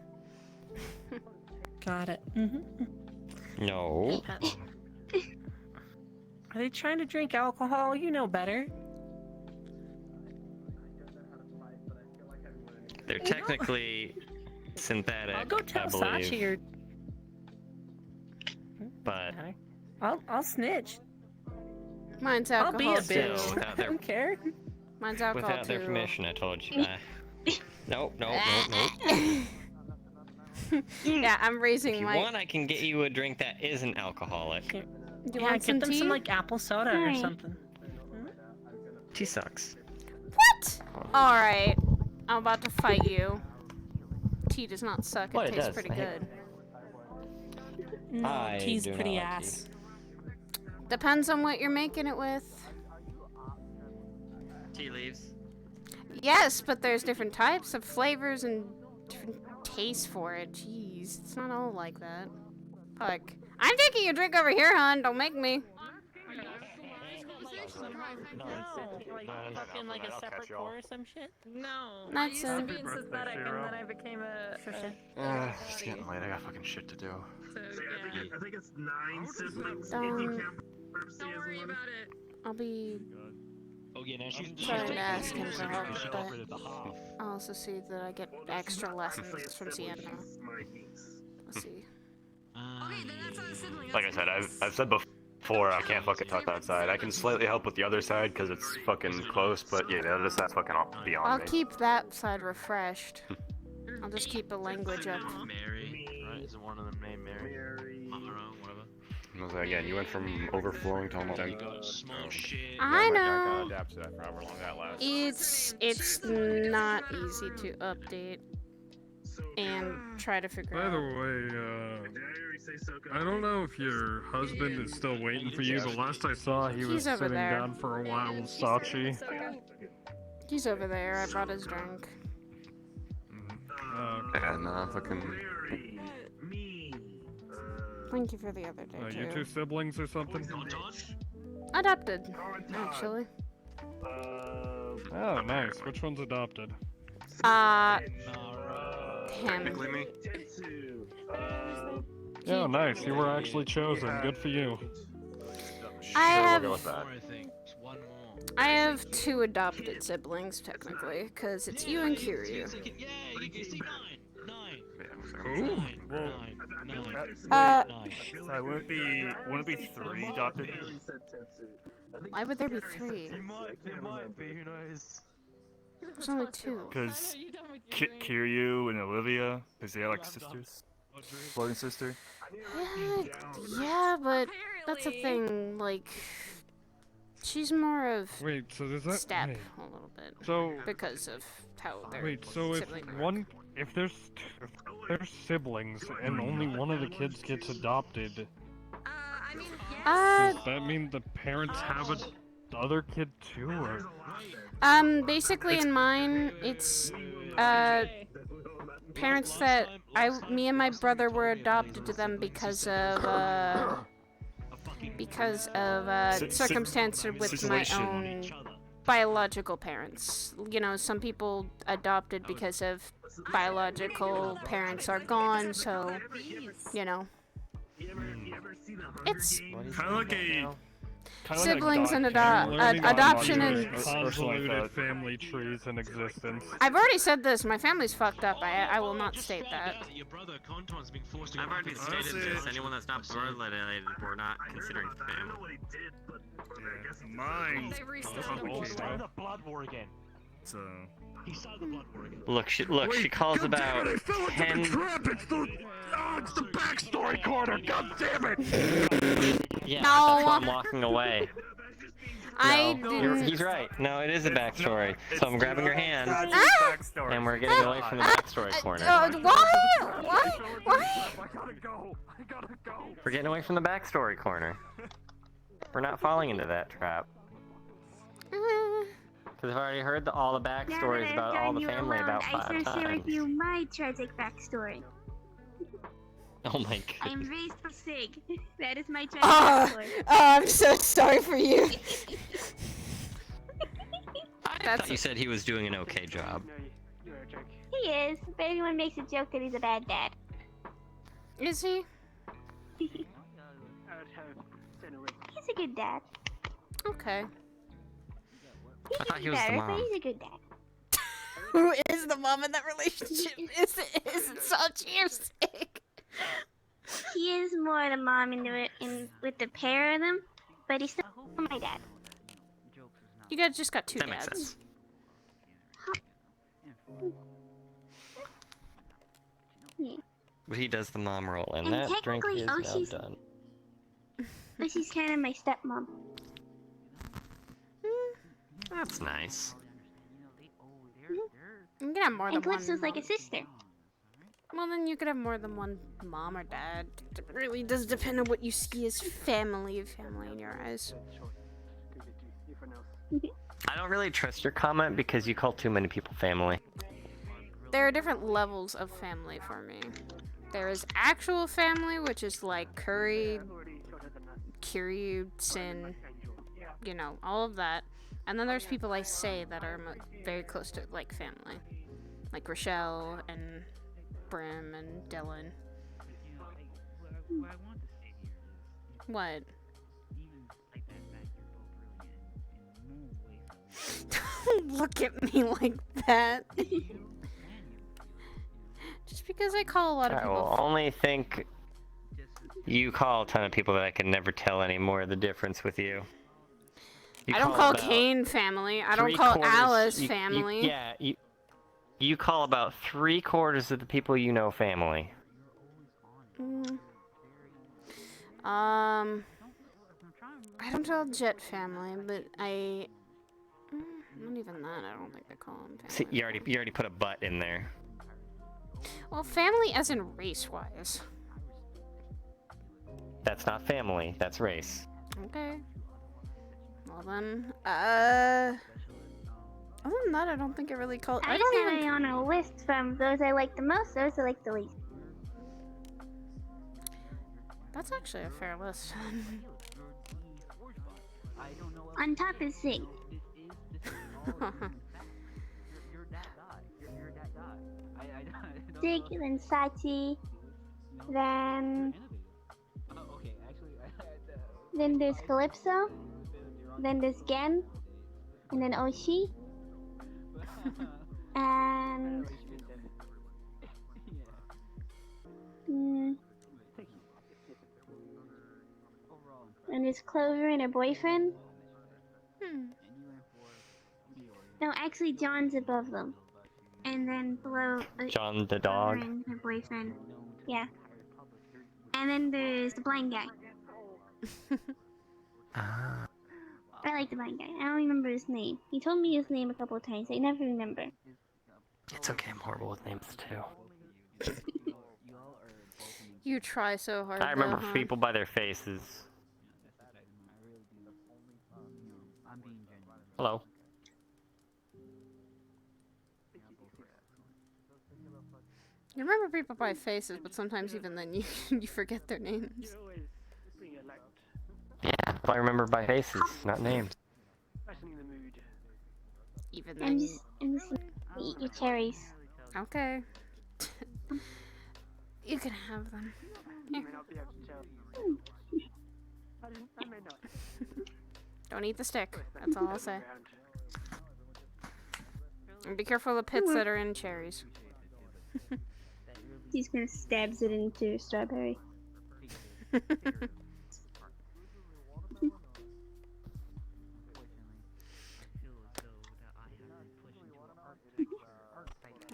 Got it. No. Are they trying to drink alcohol? You know better. They're technically synthetic, I'll go tell I believe. Sachi or... But I'll snitch. Mine's I'll be a alcohol too. bitch. without I their- don't care. Mine's alcohol without their too. permission, I told you. Nope. Yeah, I'm raising If you my... want, I can get you a drink that isn't alcoholic. Do you Yeah, want some get them tea? some like apple soda or Alright. something. Tea sucks. What? Alright. I'm about to fight you. Tea does not suck. What, it it tastes does. pretty I hate- good. No, I tea's do pretty not like ass. Depends on what you're making it with. Tea leaves. Yes, but there's different types of flavors and different tastes for it. Jeez, it's not all like that. Fuck. I'm taking your drink over here, hon. Don't make me. Fucking like a separate core or some shit? No. Not I used to so. be in synthetic and then I became a... It's getting late. I got fucking shit to do. So, yeah. I think it's 9 siblings. Don't worry about it. I'll be Oh yeah, now she's trying to ask him for help, she's but offered at the half. I'll also see that I get extra lessons from Sienna. Let's see. Like I said, I've said before, I can't fucking talk that side. I can slightly help with the other side because it's fucking close, but yeah, the other side's fucking beyond I'll me. keep that side refreshed. I'll just keep the language up. Mary, right? Isn't one of them named Mary? Mahara, whatever. Again, you went from overflowing to almost. You got small shit. I know. Adapt to that for however long that lasts. It's not easy to update and try to figure By the out. way, I don't know if your husband is still waiting for you, but last I saw, he was He's over sitting there. down for a while with Sachi. He's over there. I brought his drink. Yeah, nah, fucking. Thank you for the other day, You too. two siblings or something? Adopted, actually. Oh, nice. Which one's adopted? Him. me. Oh, nice. You were actually chosen. Good for you. I have. We'll go with that. I have 2 adopted siblings, technically, because it's you and Kiryu. Ooh. Sorry, wouldn't it be 3 adopted? Why would there be 3? It might be, who knows? There's only 2. Because Kiryu and Olivia, because they are like sisters. Brother and sister. Yeah, but that's the thing, like, she's more of Wait, so does that step wait. a little bit. So because of how they're wait, so if there's siblings and only one of the kids gets adopted, does that mean the parents have a other kid too, or? Basically in mine, it's, parents that me and my brother were adopted to them because of circumstance with my own biological parents. You know, some people adopted because of biological parents are gone, so, you know. It's kind of like a siblings and adoption and convoluted family trees in existence. I've already said this. My family's fucked up. I will not state that. Your brother Conton's being forced to I've already stated this. Anyone that's not blood related, we're not considering family. Mine. He started the blood war again. So. He started the blood war again. Look, she calls about 10. It's the backstory corner. God damn it! Yeah, No. that's why I'm walking away. He's right. No, it is a backstory. So I'm grabbing your hand, and we're getting away from the backstory corner. Why? We're getting away from the backstory corner. We're not falling into that trap. Because I've already heard all the backstories about all the family about 5 I share times. with you my tragic backstory. Oh my god. I'm raised for Sig. That is my tragic Oh, backstory. I'm so sorry for you. I thought you said he was doing an okay job. He is, but everyone makes a joke that he's a bad dad. Is he? He's a good dad. Okay. I thought he was better, the but mom. he's a good dad. Who is the mom in that relationship? Is it Sachi or Sig? He is more the mom with the pair of them, but he's still my dad. You guys just got 2 That makes dads. sense. Yeah. But he does the mom role, and And that drink technically, is now she's- done. But she's kind of my stepmom. That's nice. You can have more than And one. Calypso's like a sister. Well, then you could have more than one mom or dad. It really does depend on what you see as family in your eyes. I don't really trust your comment because you call too many people family. There are different levels of family for me. There is actual family, which is like Kiryu, Sin, you know, all of that. And then there's people I say that are very close to like family, like Rochelle and Brim and Dylan. What? Don't look at me like that. Just because I call a lot of I people. will only think you call a ton of people that I can never tell anymore the difference with you. I don't call about Kane family. I don't call 3/4 Alice family. You call about 3/4 of the people you know family. I don't tell Jet family, but not even that. I don't think I call him family. See, you already put a butt in there. Well, family as in race-wise. That's not family. That's race. Okay. Well then, other than that, I don't think I really call. I don't just even. have it on a list from those I like the most, those I like the least. That's actually a fair list. On top is Sig. Sig, then Sachi, then there's Calypso, then there's Gen, and then Oshi, And there's Clover and her boyfriend. No, actually, John's above them. And then below. John the Clover dog. and her boyfriend. Yeah. And then there's the blind guy. Ah. I like the blind guy. I don't remember his name. He told me his name a couple of times. I never remember. It's okay, I'm horrible with names too. You try so hard. I remember though, huh? people by their faces. Hello. You remember people by faces, but sometimes even then you you forget their names. Yeah, but I remember by faces, not names. Even I'm then. just eat your cherries. Okay. You can have them. Here. Don't eat the stick. That's all I'll say. And be careful of the pits that are in cherries. He's gonna stabs it into a strawberry. I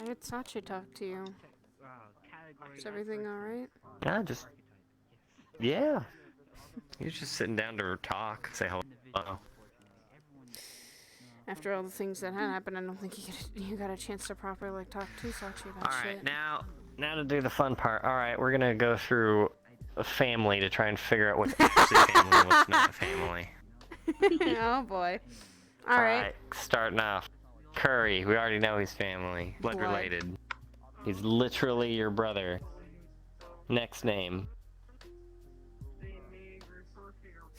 had Sachi talk to you. Is everything alright? Yeah, just... Yeah. You're just sitting down to talk, say hello. After all the things that had happened, I don't think you got a chance to properly talk to Sachi about Alright, shit. now to do the fun part. Alright, we're gonna go through a family to try and figure out what's actually family and what's not family. Oh boy. Alright. Starting off. Curry, we already know he's family. Blood related. He's literally your brother. Next name.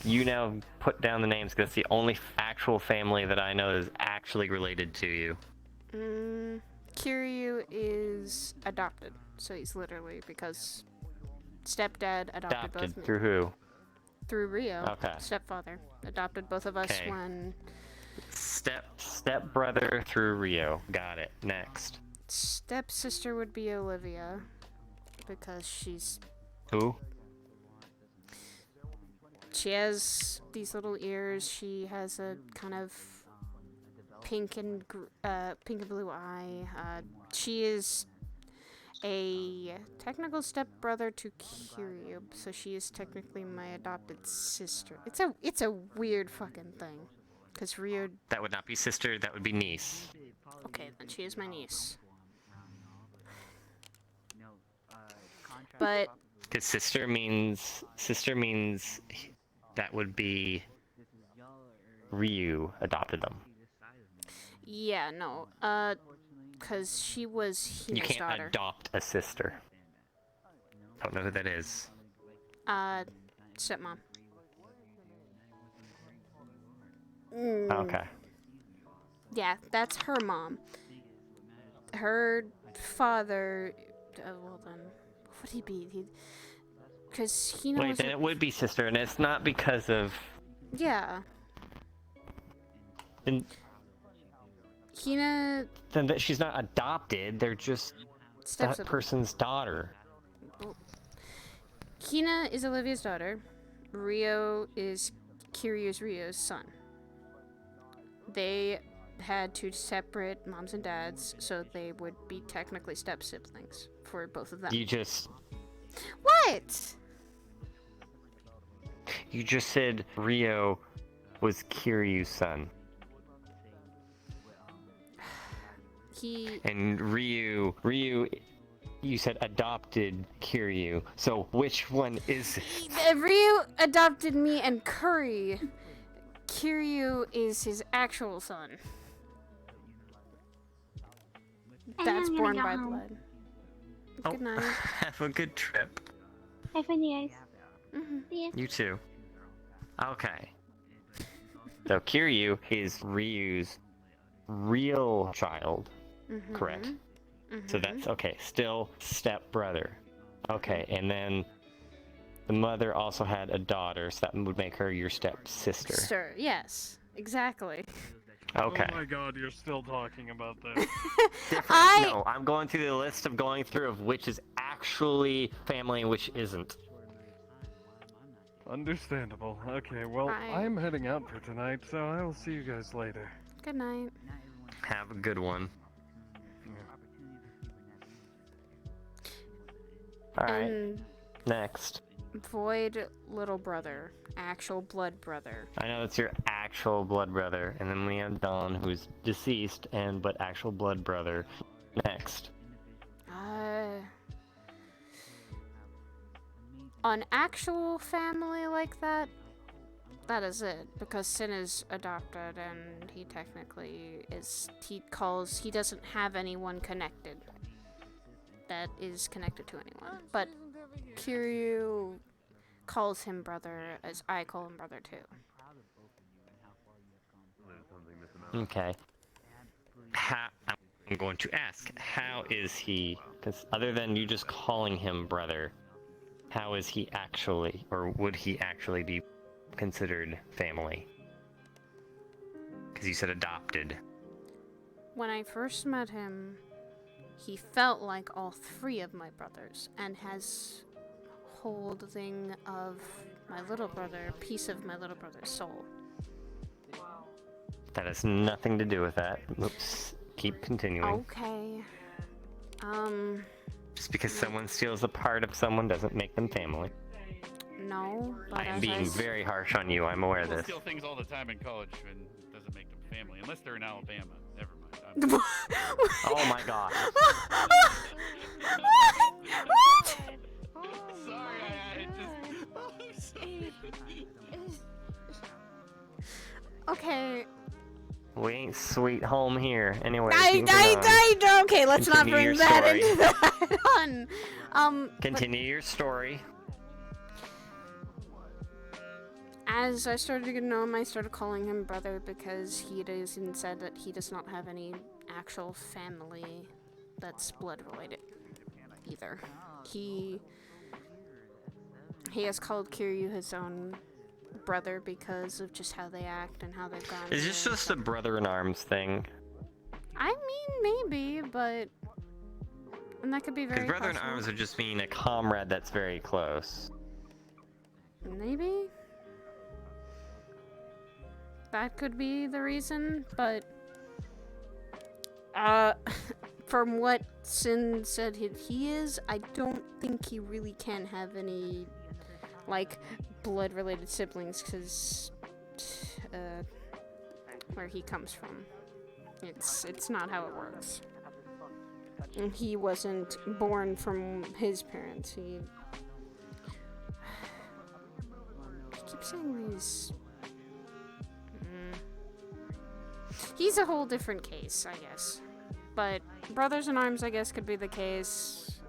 You now put down the names because it's the only actual family that I know that is actually related to you. Kiryu is adopted, so he's literally because stepdad adopted both me. Through who? Through Rio. Okay. Stepfather adopted both of us when. Step brother through Rio. Got it. Next. Stepsister would be Olivia, because she's. Who? She has these little ears. She has a kind of pink and blue eye. She is a technical stepbrother to Kiryu, so she is technically my adopted sister. It's a weird fucking thing, because Rio. That would not be sister. That would be niece. Okay, then she is my niece. But. Because sister means that would be Ryu adopted them. Yeah, no. Because she was Hina's You can't daughter. adopt a sister. Don't know who that is. Stepmom. Okay. Yeah, that's her mom. Her father. Well then, what would he be? Because Hina Wait, was. then it would be sister, and it's not because of. Yeah. Then Hina. Then that she's not adopted. They're just that person's daughter. Hina is Olivia's daughter. Rio is Rio's son. They had two separate moms and dads, so they would be technically step siblings for both of them. You just. What? You just said Rio was Kiryu's son. And Ryu, you said adopted Kiryu. So which one is it? Ryu adopted me and Curry. Kiryu is his actual son. That's born by blood. Good night. Have a good trip. Have fun, you guys. Yeah. You too. Okay. So Kiryu is Ryu's real child, correct? So that's okay. Still step brother. Okay, and then the mother also had a daughter, so that would make her your step sister. Sir, yes, exactly. Okay. Oh my god, you're still talking about that. No, I'm going through the list of which is actually family and which isn't. Understandable. Okay, well, I'm heading out for tonight, so I will see you guys later. Good night. Have a good one. Alright, next. Void little brother. Actual blood brother. I know it's your actual blood brother, and then we have Don, who's deceased, but actual blood brother. Next. An actual family like that? That is it, because Sin is adopted, and he technically is, he doesn't have anyone connected that is connected to anyone. But Kiryu calls him brother, as I call him brother too. Okay. I'm going to ask, how is he, because other than you just calling him brother, how is he actually, or would he actually be considered family? Because you said adopted. When I first met him, he felt like all three of my brothers, and has holding of my little brother, a piece of my little brother's soul. That has nothing to do with that. Oops. Keep continuing. Okay. Just because someone steals a part of someone doesn't make them family. No, but I am being very harsh on you, I'm aware of People this. steal things all the time in college and it doesn't make them family, unless they're in Alabama. Never mind. Oh my god. What? Sorry, I just... Oh, I'm sorry. Okay. We ain't sweet home here. Anyway, Okay, let's not bring that into that on. Continue your story. As I started to get to know him, I started calling him brother because he said that he does not have any actual family that's blood related either. He has called Kiryu his own brother because of just how they act and how they've gone. Is this just a brother-in-arms thing? I mean, maybe, but... And that could be very Because brother-in-arms would just mean a comrade that's very close. Maybe? That could be the reason, but... from what Sin said he is, I don't think he really can have any, like, blood-related siblings, because, where he comes from. It's not how it works. And he wasn't born from his parents. He keeps saying these... He's a whole different case, I guess. But brothers in arms, I guess, could be the case.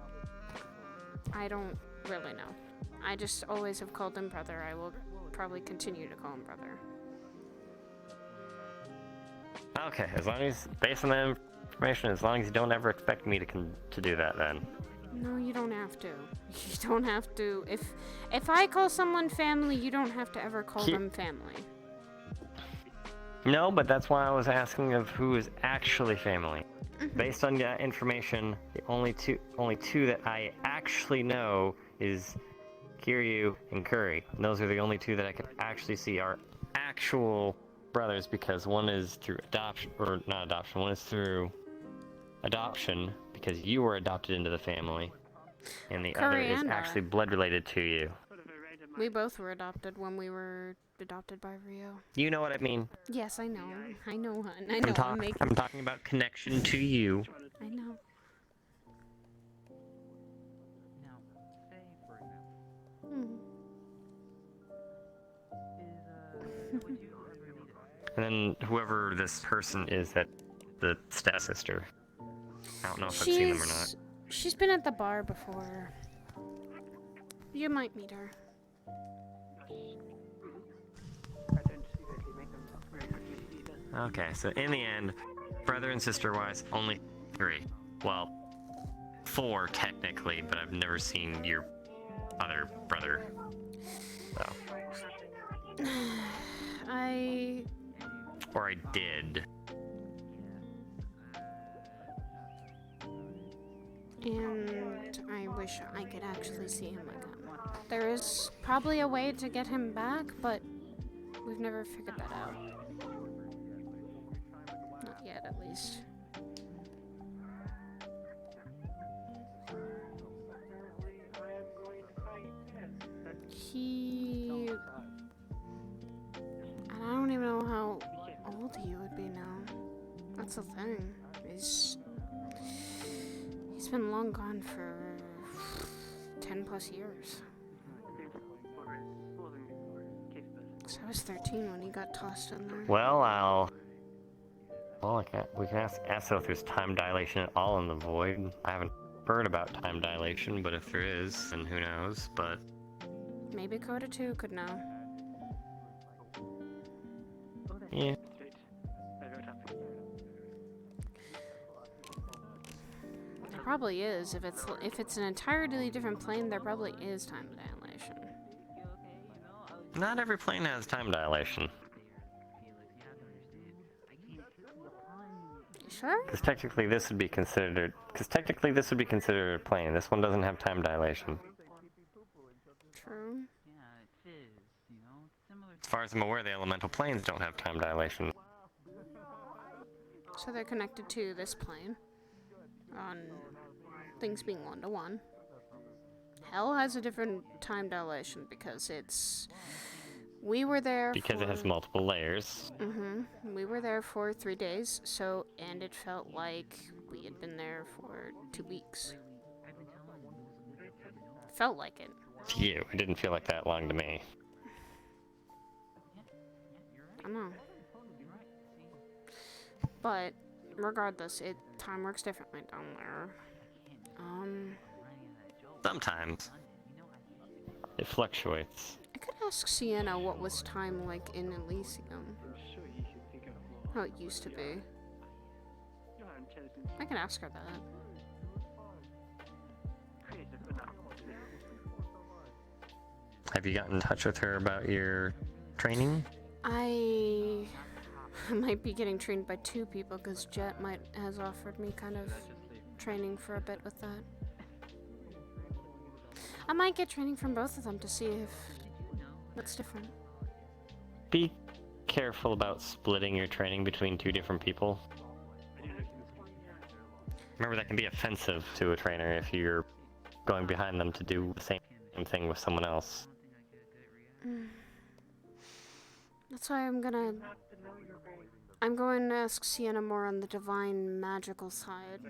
I don't really know. I just always have called him brother. I will probably continue to call him brother. Okay, as long as, based on that information, as long as you don't ever expect me to do that, then. No, you don't have to. You don't have to. If I call someone family, you don't have to ever call them family. No, but that's why I was asking of who is actually family. Mm-hmm. Based on that information, the only two that I actually know is Kiryu and Curry. And those are the only two that I can actually see are actual brothers, because one is through adoption, or not adoption, one is through adoption because you were adopted into the family, and the other is actually blood related to you. We both were adopted when we were adopted by Rio. You know what I mean? Yes, I know. I know, hun. I know. I'm talking about connection to you. I know. And then whoever this person is, that the stepsister. I don't know if I've seen them or not. She's been at the bar before. You might meet her. Okay, so in the end, brother and sister-wise, only 3. Well, 4 technically, but I've never seen your other brother. So. Or I did. And I wish I could actually see him again. There is probably a way to get him back, but we've never figured that out. Not yet, at least. And I don't even know how old he would be now. That's the thing. He's been long gone for 10 plus years. So I was 13 when he got tossed in there. Well, we can ask if there's time dilation at all in the void. I haven't heard about time dilation, but if there is, then who knows, but... Maybe Coda 2 could know. Yeah. There probably is. If it's an entirely different plane, there probably is time dilation. Not every plane has time dilation. Sure? Because technically this would be considered a plane. This one doesn't have time dilation. True. As far as I'm aware, the elemental planes don't have time dilation. So they're connected to this plane. On things being 1-to-1. Hell has a different time dilation because we were there Because it has multiple layers. We were there for 3 days, and it felt like we had been there for 2 weeks. Felt like it. To you, it didn't feel like that long to me. I know. But regardless, time works differently down there. Sometimes. It fluctuates. I could ask Sienna what was time like in Elysium. How it used to be. I can ask her that. Have you gotten in touch with her about your training? I might be getting trained by 2 people because Jet has offered me kind of training for a bit with that. I might get training from both of them to see if what's different. Be careful about splitting your training between 2 different people. Remember, that can be offensive to a trainer if you're going behind them to do the same thing with someone else. That's why I'm going to ask Sienna more on the divine magical side.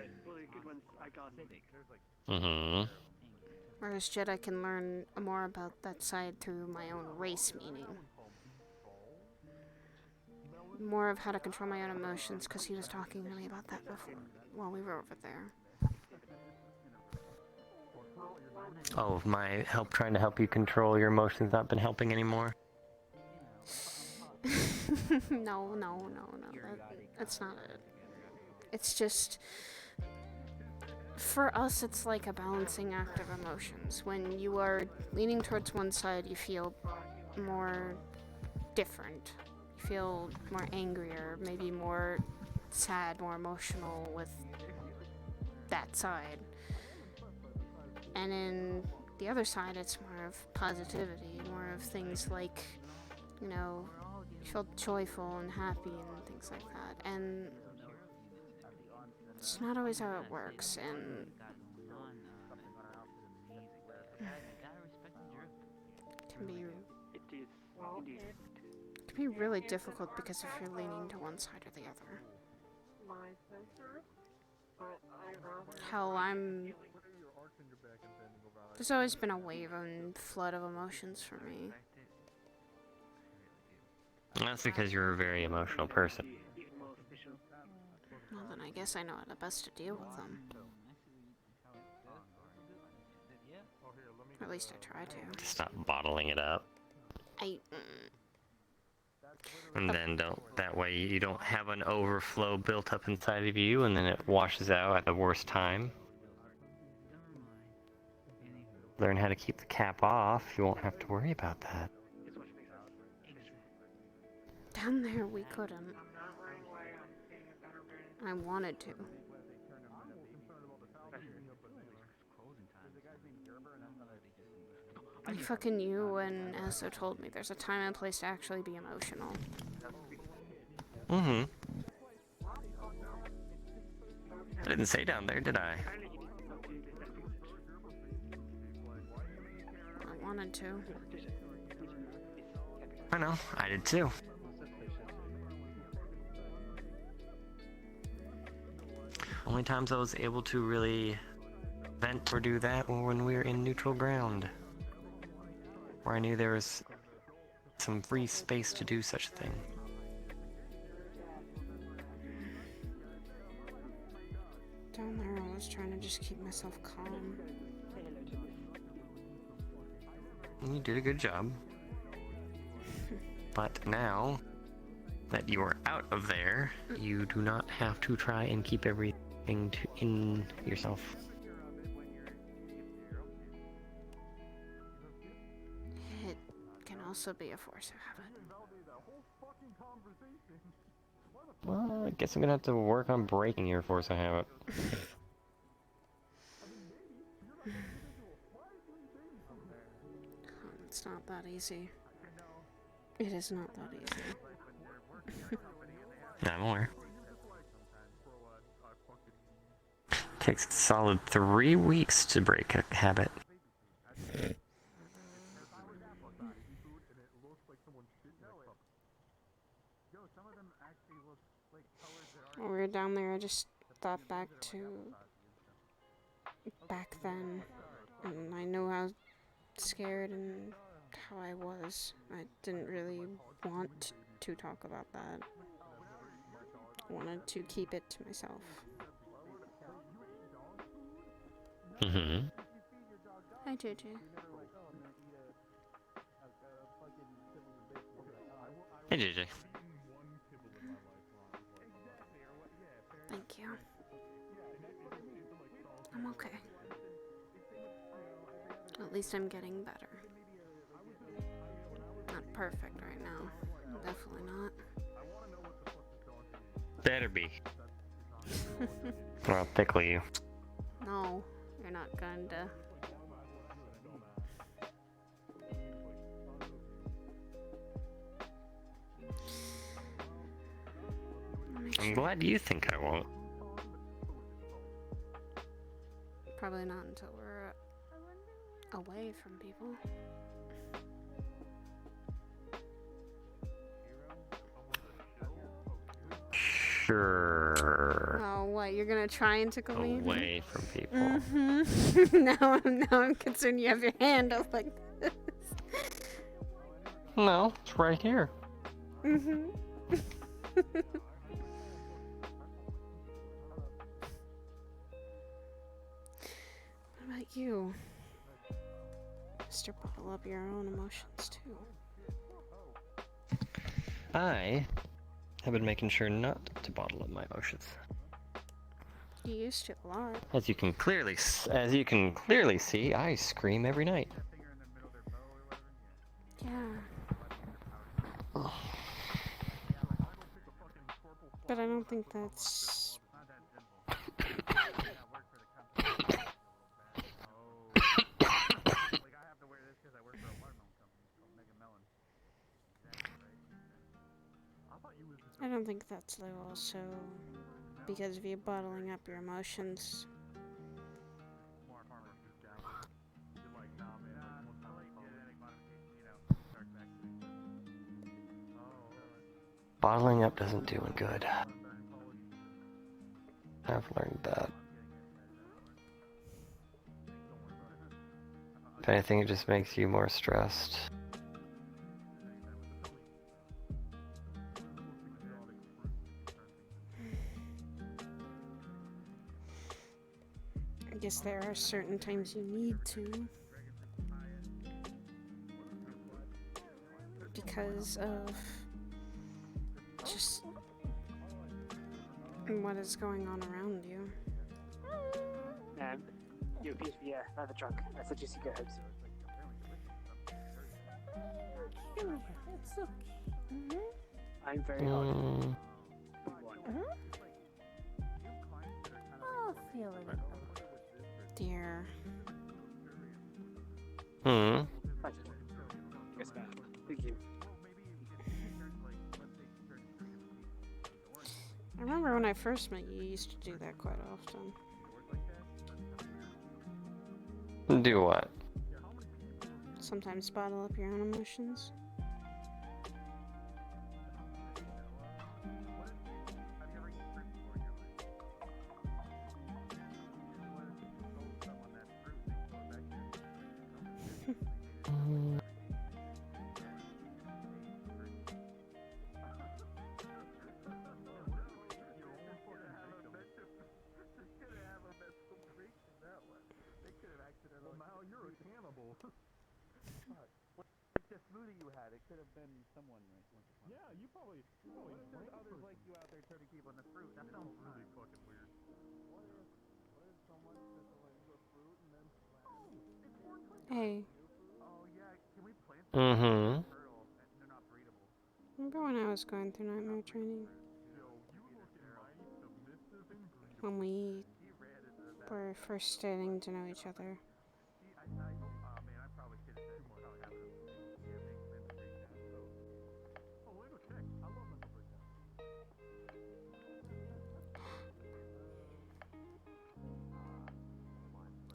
Whereas Jedi can learn more about that side through my own race meaning. More of how to control my own emotions, because he was talking to me about that before, while we were over there. Oh, my trying to help you control your emotions not been helping anymore? No. That's not it. It's just... For us, it's like a balancing act of emotions. When you are leaning towards one side, you feel more different. You feel more angrier, maybe more sad, more emotional with that side. And in the other side, it's more of positivity, more of things like, you feel joyful and happy and things like that. And it's not always how it works, and it can be really difficult because if you're leaning to one side or the other. Hell, there's always been a wave and flood of emotions for me. That's because you're a very emotional person. Well, then I guess I know how the best to deal with them. Or at least I try to. Stop bottling it up. And then that way you don't have an overflow built up inside of you, and then it washes out at the worst time. Learn how to keep the cap off, you won't have to worry about that. Down there we couldn't. I wanted to. Fucking you and Esso told me there's a time and place to actually be emotional. Mm-hmm. I didn't say down there, did I? I wanted to. I know, I did too. Only times I was able to really vent or do that were when we were in neutral ground, where I knew there was some free space to do such a thing. Down there, I was trying to just keep myself calm. You did a good job. But now that you are out of there, you do not have to try and keep everything in yourself. It can also be a force of habit. Well, I guess I'm gonna have to work on breaking your force of habit. It's not that easy. It is not that easy. I'm aware. Takes a solid 3 weeks to break a habit. When we were down there, I just thought back to back then, and I know how scared and how I was. I didn't really want to talk about that. I wanted to keep it to myself. Mm-hmm. Hi, JJ. Hey, JJ. Thank you. I'm okay. At least I'm getting better. Not perfect right now. Definitely not. Better be. Or I'll tickle you. No, you're not going to. I'm glad you think I won't. Probably not until we're away from people. Sure. Oh, what? You're gonna try and tickle me? Away from people. Mm-hmm. now I'm concerned you have your hand up like this. No, it's right here. Mm-hmm. What about you? Mr. Bottle up your own emotions too. I have been making sure not to bottle up my emotions. You used to a lot. As you can clearly see, I scream every night. Yeah. But I don't think that's... I don't think that's though also because of you bottling up your emotions. Bottling up doesn't do any good. I've learned that. If anything, it just makes you more stressed. I guess there are certain times you need to. Because of just what is going on around you. You appear to be rather drunk. I suggest you go home soon. It's okay. I'm very hard. Oh, feeling. Dear. Hmm. I remember when I first met you, you used to do that quite often. Do what? Sometimes bottle up your own emotions. The smoothie you had, it could have been someone. Yeah, you probably. What if there's others like you out there trying to keep on the fruit? That sounds really fucking weird. What if someone says to let you go fruit and then? Hey. Oh yeah, can we plant? Mm-hmm. They're not breedable. Remember when I was going through nightmare training? When we were first starting to know each other.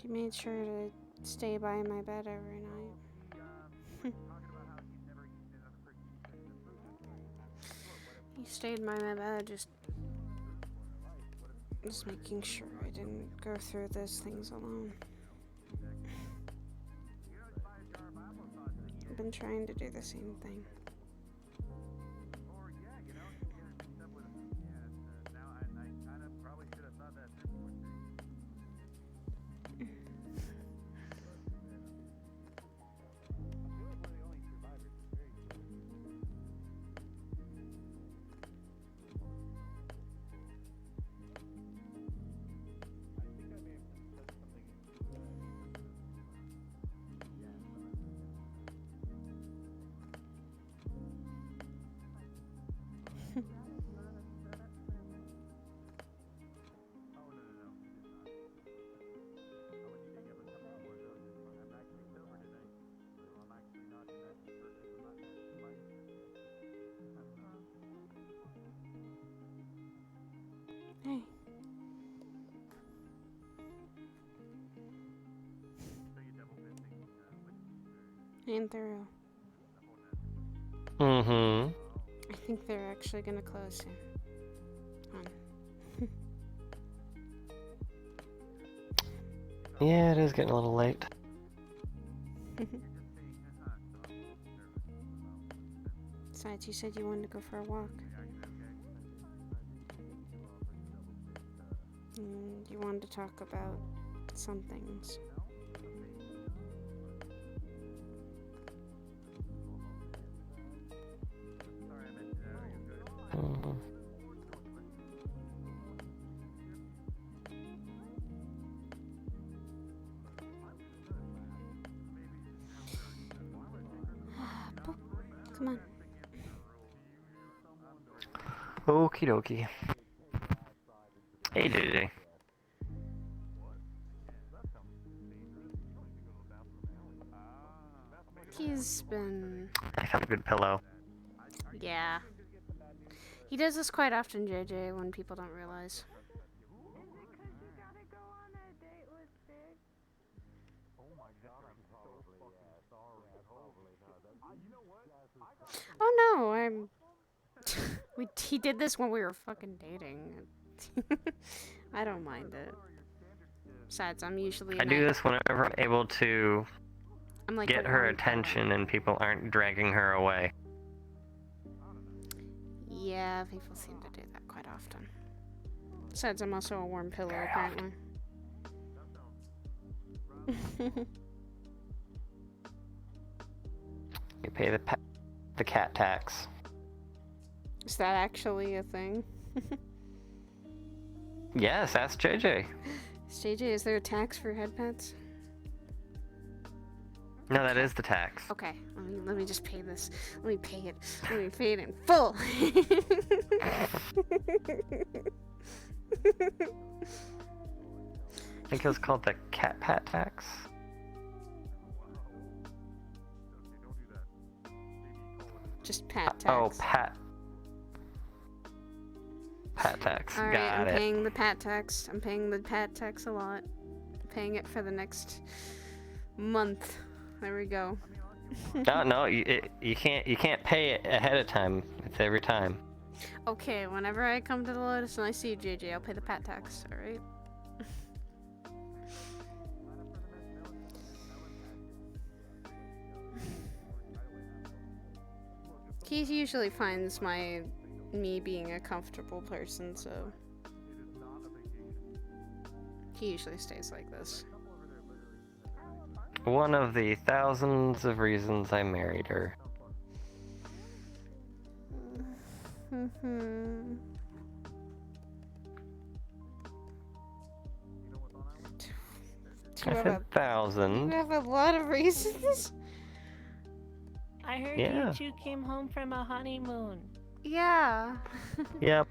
You made sure to stay by my bed every night. You stayed by my bed, just making sure I didn't go through those things alone. I've been trying to do the same thing. Hey. And thorough. Mm-hmm. I think they're actually gonna close soon. Yeah, it is getting a little late. Besides, you said you wanted to go for a walk. You wanted to talk about some things. Come on. Okie dokie. Hey, JJ. He's been... I found a good pillow. Yeah. He does this quite often, JJ, when people don't realize. Oh no, I'm... he did this when we were fucking dating. I don't mind it. Besides, I'm usually... I do this whenever I'm able to like get her attention and people aren't dragging her away. Yeah, people seem to do that quite often. Besides, I'm also a warm pillow, apparently. You pay the cat tax. Is that actually a thing? Yes, ask JJ. JJ, is there a tax for head pets? No, that is the tax. Okay, let me just pay this. Let me pay it. Let me pay it in full. I think it was called the cat pat tax. Just pat tax. Oh, Pat tax. Alright, Got I'm it. paying the pat tax. I'm paying the pat tax a lot. Paying it for the next month. There we go. No, you can't pay it ahead of time. It's every time. Okay, whenever I come to the Lotus and I see JJ, I'll pay the pat tax, alright? He usually finds me being a comfortable person, so he usually stays like this. One of the thousands of reasons I married her. I said thousands. You have a lot of reasons. I heard Yeah. you two came home from a honeymoon. Yeah. Yep.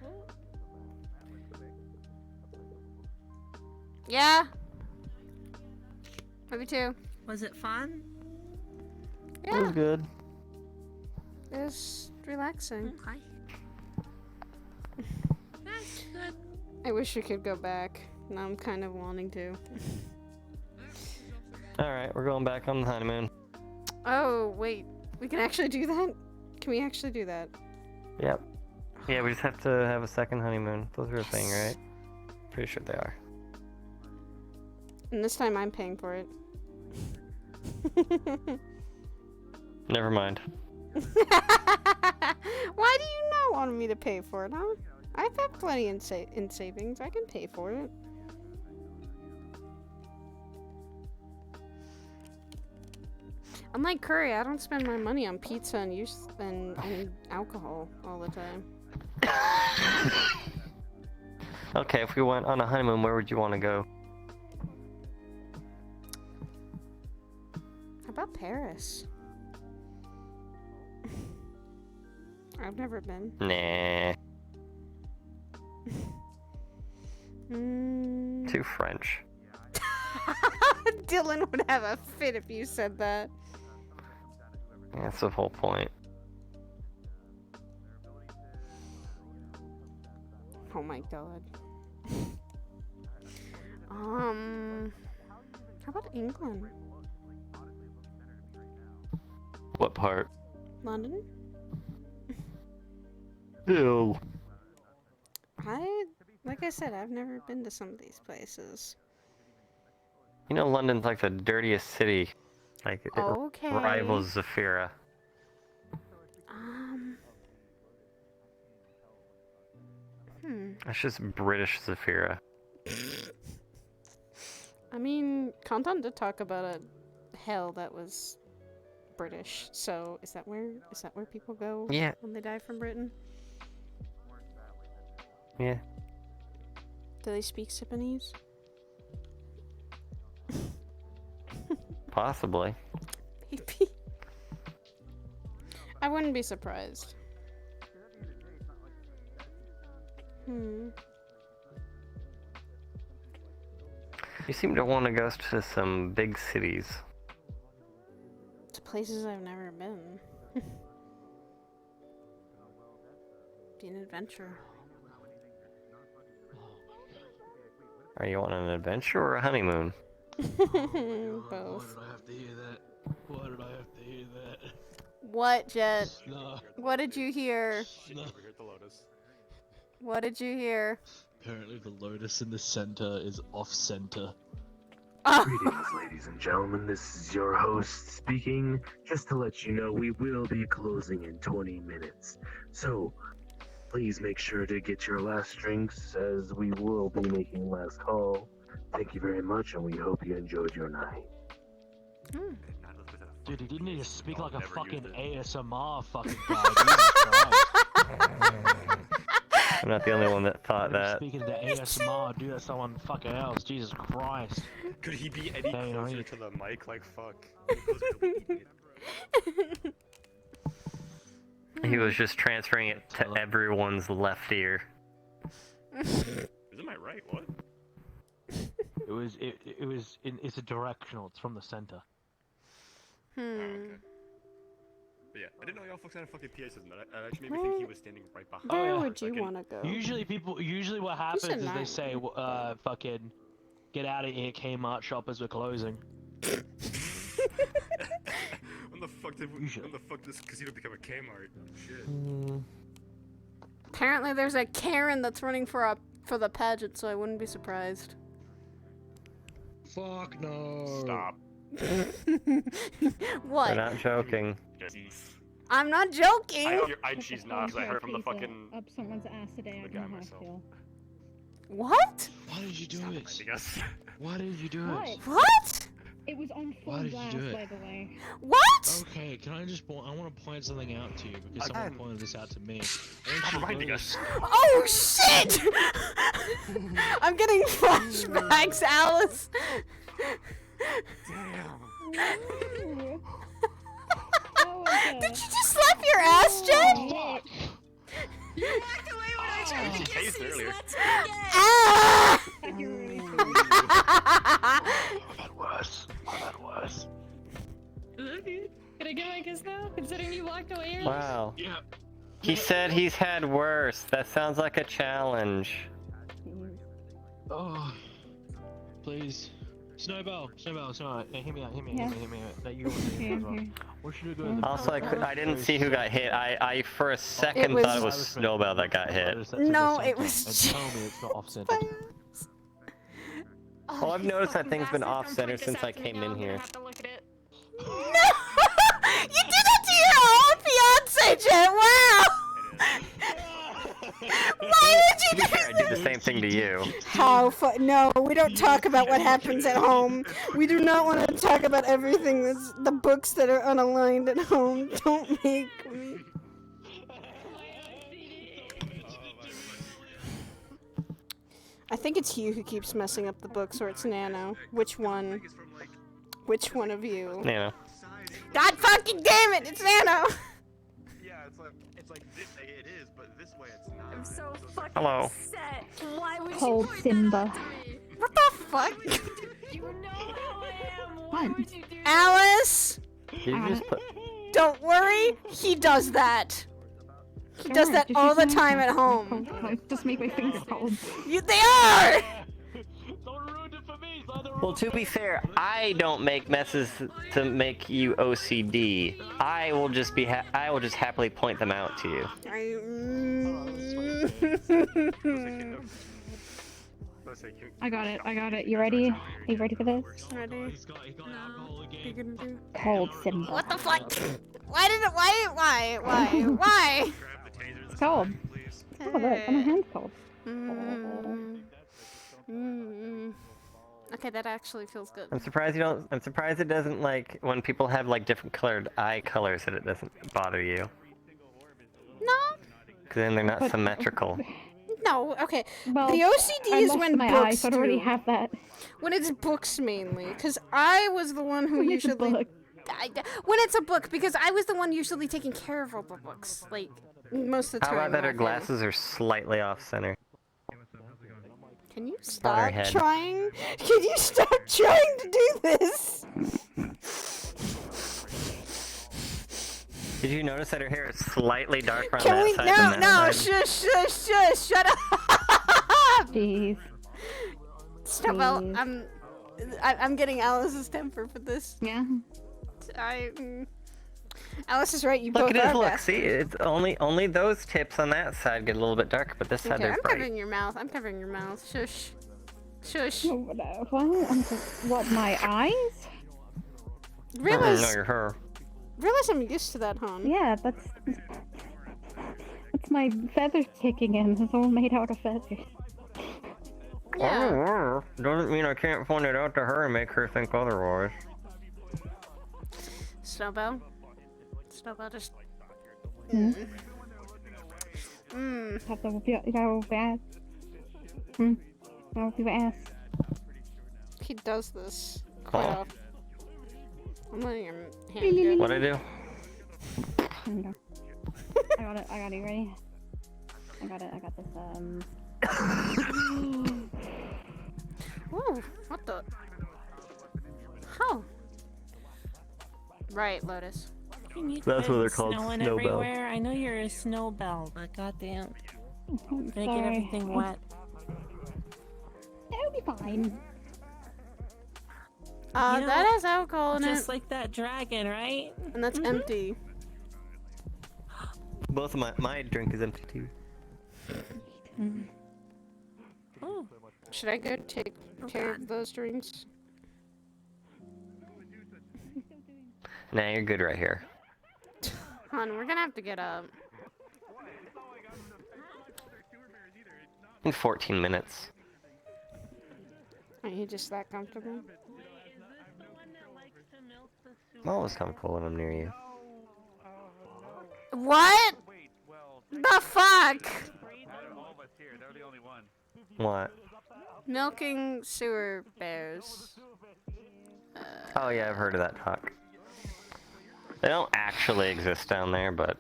Yeah. Maybe too. Was it fun? It was good. It was relaxing. Okay. That's good. I wish we could go back. Now I'm kind of wanting to. Alright, we're going back on the honeymoon. Oh, wait. We can actually do that? Can we actually do that? Yep. Yeah, we just have to have a second honeymoon. Those are a thing, right? Pretty sure they are. And this time I'm paying for it. Never mind. Why do you not want me to pay for it, huh? I've had plenty in savings. I can pay for it. Unlike Curry, I don't spend my money on pizza and alcohol all the time. Okay, if we went on a honeymoon, where would you want to go? How about Paris? I've never been. Nah. Mm. Too French. Dylan would have a fit if you said that. Yeah, that's the whole point. Oh my god. How about England? What part? London? Ew. Like I said, I've never been to some of these places. You know, London's like the dirtiest city. Like, it Okay. rivals Zafira. That's just British Zafira. I mean, Kantan did talk about a hell that was British. So is that where people go? Yeah. When they die from Britain? Yeah. Do they speak Sipanese? Possibly. Maybe. I wouldn't be surprised. You seem to want to go to some big cities. To places I've never been. Be an adventure. Are you on an adventure or a honeymoon? Both. Why did I have to hear that? Why did I have to hear that? What, Jet? No. What did you hear? No. What did you hear? Apparently the lotus in the center is off-center. Greetings, ladies and gentlemen. This is your host speaking. Just to let you know, we will be closing in 20 minutes. So, please make sure to get your last drinks, as we will be making last call. Thank you very much, and we hope you enjoyed your night. Dude, he didn't need to speak like a fucking ASMR fucking guy. Jesus Christ. I'm not the only one that thought that. Speaking to ASMR, do that to someone fucking else. Jesus Christ. Could he be any closer to the mic? Like, fuck. He was just transferring it to everyone's left ear. Is it my right? What? It's a directional. It's from the center. But yeah, I didn't know y'all folks had a fucking PA system. That actually made me think he was standing right behind. Where would you want to go? Usually what happens is they say, fucking, get out of here, Kmart shoppers, we're closing. When the fuck did this casino become a Kmart? Shit. Apparently there's a Karen that's running for the pageant, so I wouldn't be surprised. Fuck no. Stop. What? We're not joking. I'm not joking. She's not, because I heard from the fucking... Up someone's ass today, I guy don't know how I myself. feel. What? Why did you do it? Us. Why did you do What? it? What? It was on full Why did you blast, do it? by the way. What? Okay, can I just I want to point something out to you because someone pointed this out to me. I'm reminding us. Oh shit! I'm getting flashbacks, Alice. Damn. Did you just slap your ass, Jen? You walked away when I tried to kiss you, so that's what I get. I've had worse. Can I get my kiss now? Considering you walked away earlier? Wow. Yeah. He said he's had worse. That sounds like a challenge. Oh, please. Snowball. Hear me out. That you What should I do? Also, I didn't see who got hit. I for a second thought it was Snowbell that got hit. No, it was Tell me it's not off-center. Well, I've noticed that thing's been off-center since I came in here. No! You did that to your own fiance, Jen! Wow! Why would you do I did the same thing to you. How No, we don't talk about what happens at home. We do not want to talk about everything that's the books that are unaligned at home. Don't make me. I think it's you who keeps messing up the books, or it's Nano. Which one? Which one of you? Nano. God fucking damn it! It's Nano! Yeah, it's like this way it is, but this way it's not. I'm so fucking Hello. upset. Why would Cold you point Simba. that out to me? What the fuck? You know how I am. Why would you do Alice! You just put. Don't worry, he does that. He does that all the time at home. Just make my fingers cold. They are! Well, to be fair, I don't make messes to make you OCD. I will just happily point them out to you. I got it. You ready? Are you ready for this? Ready? He got alcohol again. You gonna do? Cold Simba. What the fuck? Why? It's cold. Oh, look, my hand's cold. Okay, that actually feels good. I'm surprised it doesn't, like, when people have, like, different colored eye colors, that it doesn't bother you. No. Because then they're not symmetrical. No, okay. Well, the OCD I is lost when my books eye, so I don't already do. have that. When it's books mainly, because I was the one who When it's a usually. book. When it's a book, because I was the one usually taking care of all the books, like most of the How time. about that her okay. glasses are slightly off-center? Can you On her stop head. trying? Can you stop trying to do this? Did you notice that her hair is slightly darker on Can that we? side than that No, side? shush! Shut up! Jeez. Stop! I'm getting Alice's temper for this. Yeah. Alice is right. You Look both at are his look. best. See, it's only those tips on that side get a little bit darker, but this side Okay, they're I'm bright. covering your mouth. I'm covering your mouth. Shush. Shush. What, my eyes? Realize, No, you're her. realize I'm used to that, hon. Yeah, that's my feathers kicking in. It's all made out of feathers. Yeah. Doesn't mean I can't point it out to her and make her think otherwise. Snowbell, just. Thật là một bad. That would be ass. He does this quite Oh. often. I'm letting your hand go. What'd I do? There you go. I got it. You ready? I got this, Ooh, what the? How? Right, Lotus. Can you That's what quit they're called, snowing snow bells. everywhere? I know you're a snow bell, but goddamn, I'm gonna get sorry. everything wet. It'll be fine. You know, that has alcohol in just it. like that dragon, right? And that's empty. Both of my drink is empty too. Oh. Should I go take care of those drinks? Nah, you're good right here. Hon, we're gonna have to get up. In 14 minutes. Are you just that comfortable? I'm always comfortable when I'm near you. What? The fuck? What? Milking sewer bears. Oh yeah, I've heard of that talk. They don't actually exist down there, but...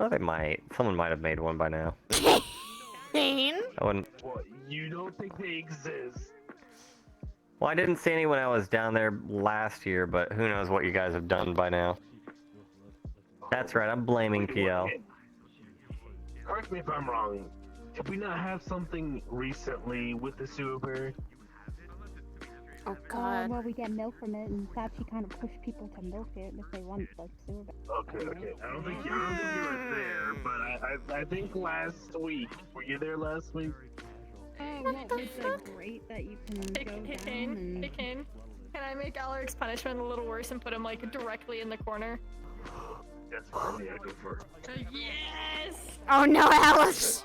Oh, they might. Someone might have made one by now. I wouldn't... What, you don't think they exist? Well, I didn't see any when I was down there last year, but who knows what you guys have done by now. That's right, I'm blaming PL. Correct me if I'm wrong. Did we not have something recently with the sewer bird? Oh god. Well, we get milk from it, and it's actually kind of push people to milk it if they want the sewer. Okay. I don't think you were there, but I think last week. Were you there last week? It's like great that you can go down and... Hey, Kane. Can I make Alaric's punishment a little worse and put him like directly in the corner? That's fine. Yeah, go for it. Yes! Oh no, Alice!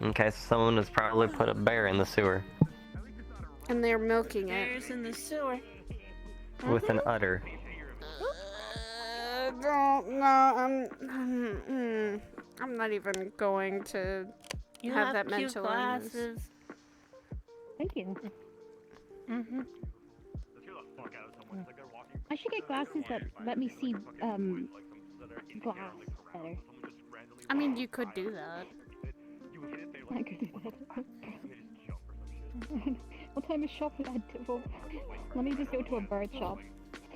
Okay, so someone has probably put a bear in the sewer. And they're milking it. Bears in the sewer. With an udder. I'm not even going to You have that cute mental glasses. illness. Thank you. I should get glasses that let me see glass better. I mean, you could do that. I could do that. What time is shopping at? Well, let me just go to a bird shop.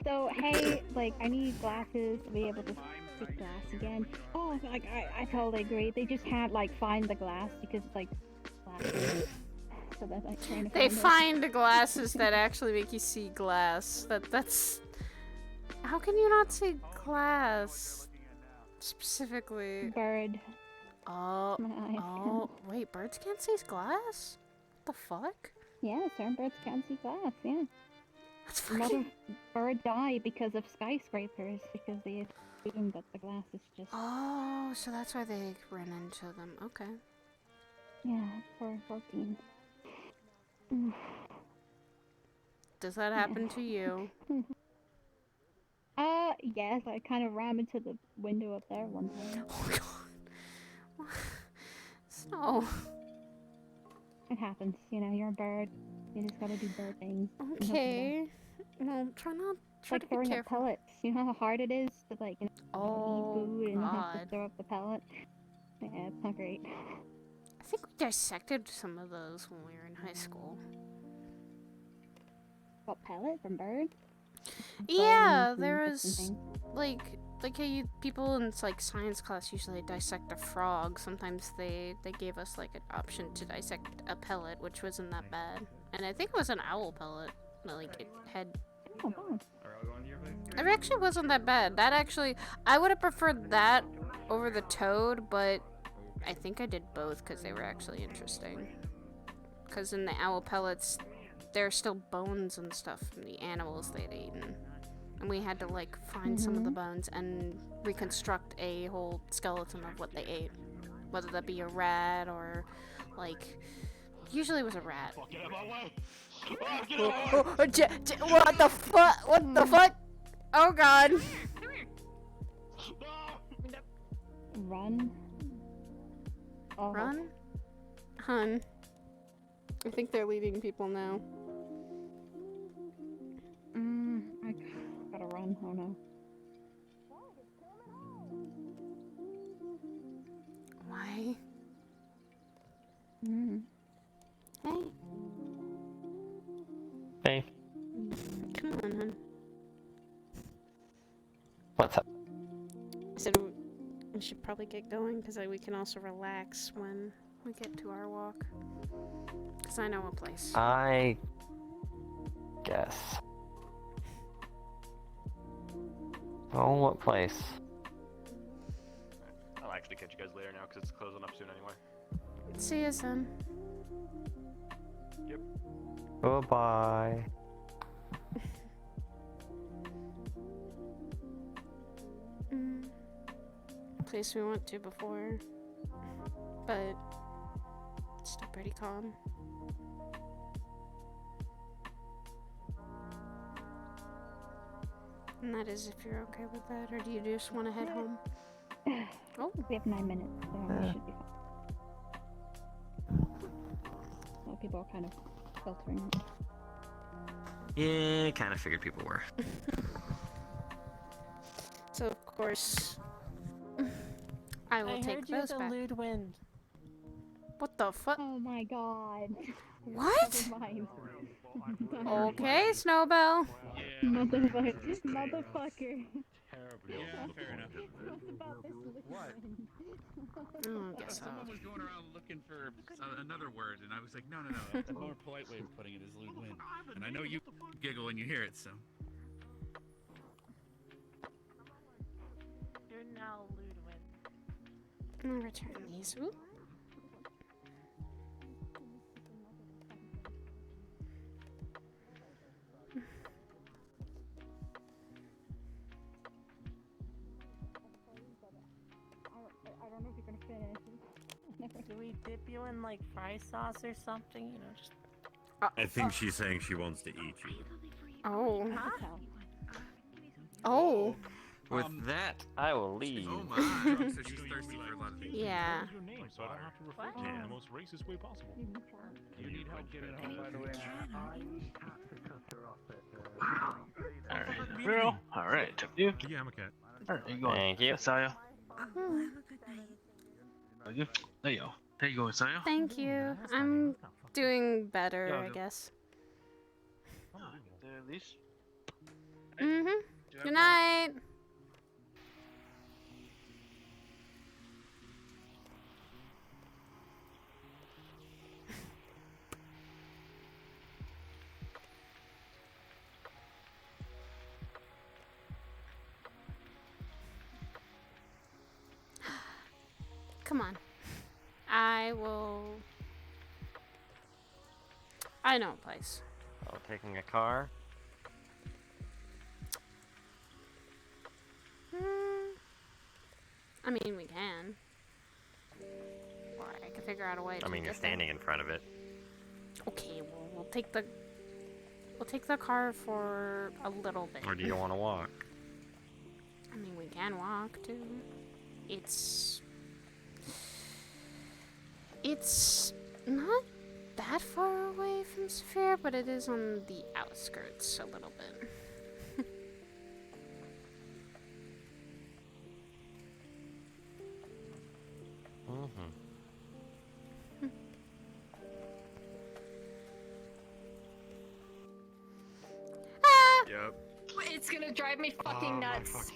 So, hey, like, I need glasses to be able to see glass again. Oh, like, I totally agree. They just can't, like, find the glass because, like, glasses. So that's, like, trying to They find find the glasses that actually make you see glass. That's... How can you not see glass? Specifically. Bird. Oh, My eyes oh, wait, birds can't see glass? What the fuck? Yeah, certain birds can't see glass, yeah. That's A lot of birds die because of skyscrapers, because they assume that the glass is just... Oh, so that's why they ran into them. Okay. Yeah, for 14. Does that happen to you? Yes, I kind of ran into the window up there one time. Oh god. So... It happens, you know, you're a bird. You just gotta do bird things. Okay. No, try It's like to be throwing up careful. pellets. You know how hard it is to, like, you know, eat food and have to God. throw up the pellet? Yeah, it's not great. I think we dissected some of those when we were in high school. What, pellet from birds? Yeah, Bones there and was different like how you people in like science class usually dissect a frog. Sometimes they gave us like an option to dissect a pellet, which wasn't that bad. And I think it was an owl pellet. Like it had. Oh god. It actually wasn't that bad. That actually, I would have preferred that over the toad, but I think I did both because they were actually interesting. Because in the owl pellets, there are still bones and stuff from the animals they'd eaten. And we had to, like, find some of the bones and reconstruct a whole skeleton of what they ate. Whether that be a rat or, like, usually it was a rat. Get out of my way! What the fuck? What the fuck? Oh god. Run. Oh. Run? Hun. I think they're leading people now. I gotta run. Oh no. Why? Hey. said we should probably get going because we can also relax when we get to our walk. Because I know a place. I guess. Oh, what place? I'll actually catch you guys later now because it's closing up soon anyway. See you soon. Yep. Goodbye. Place we went to before, but still pretty calm. And that is if you're okay with that, or do you just want to head home? Oh, we have 9 minutes, so we should be fine. Well, people are kind of filtering out. Yeah, kind of figured people were. So of course, I will take those back. lewd wind. What the fuck? Oh my god. What? Never mind. Okay, Snowbell. Motherfucker. Yeah, fair enough. What? Guess so. Someone was going around looking for another word, and I was like, no. A more polite way of putting it is lewd wind. And I know you giggle when you hear it, so. You're now lewd wind. I'm gonna return these. Ooh. I don't know if you're gonna finish. Do we dip you in like fry sauce or something? You know, just. I think she's saying she wants to eat you. Oh. Huh? Oh. With that, I will leave. Oh my. So she's thirsty for a lot of things. Yeah. Your name, so I don't have to refer to you in the most racist way possible. You need help getting home, by the way. Real? Alright. You? Yeah, I'm a cat. Alright, there you go. Thank you. Saya. There you go. There you go, Saya. Thank you. I'm doing better, I guess. At least. Good night. Come on. I know a place. Oh, taking a car? I mean, we can. Or I can figure out a way to I mean, you're get there. standing in front of it. Okay, well, we'll take the car for a little bit. Or do you want to walk? I mean, we can walk too. It's not that far away from Sphere, but it is on the outskirts a little bit. Yep. It's gonna drive me fucking nuts.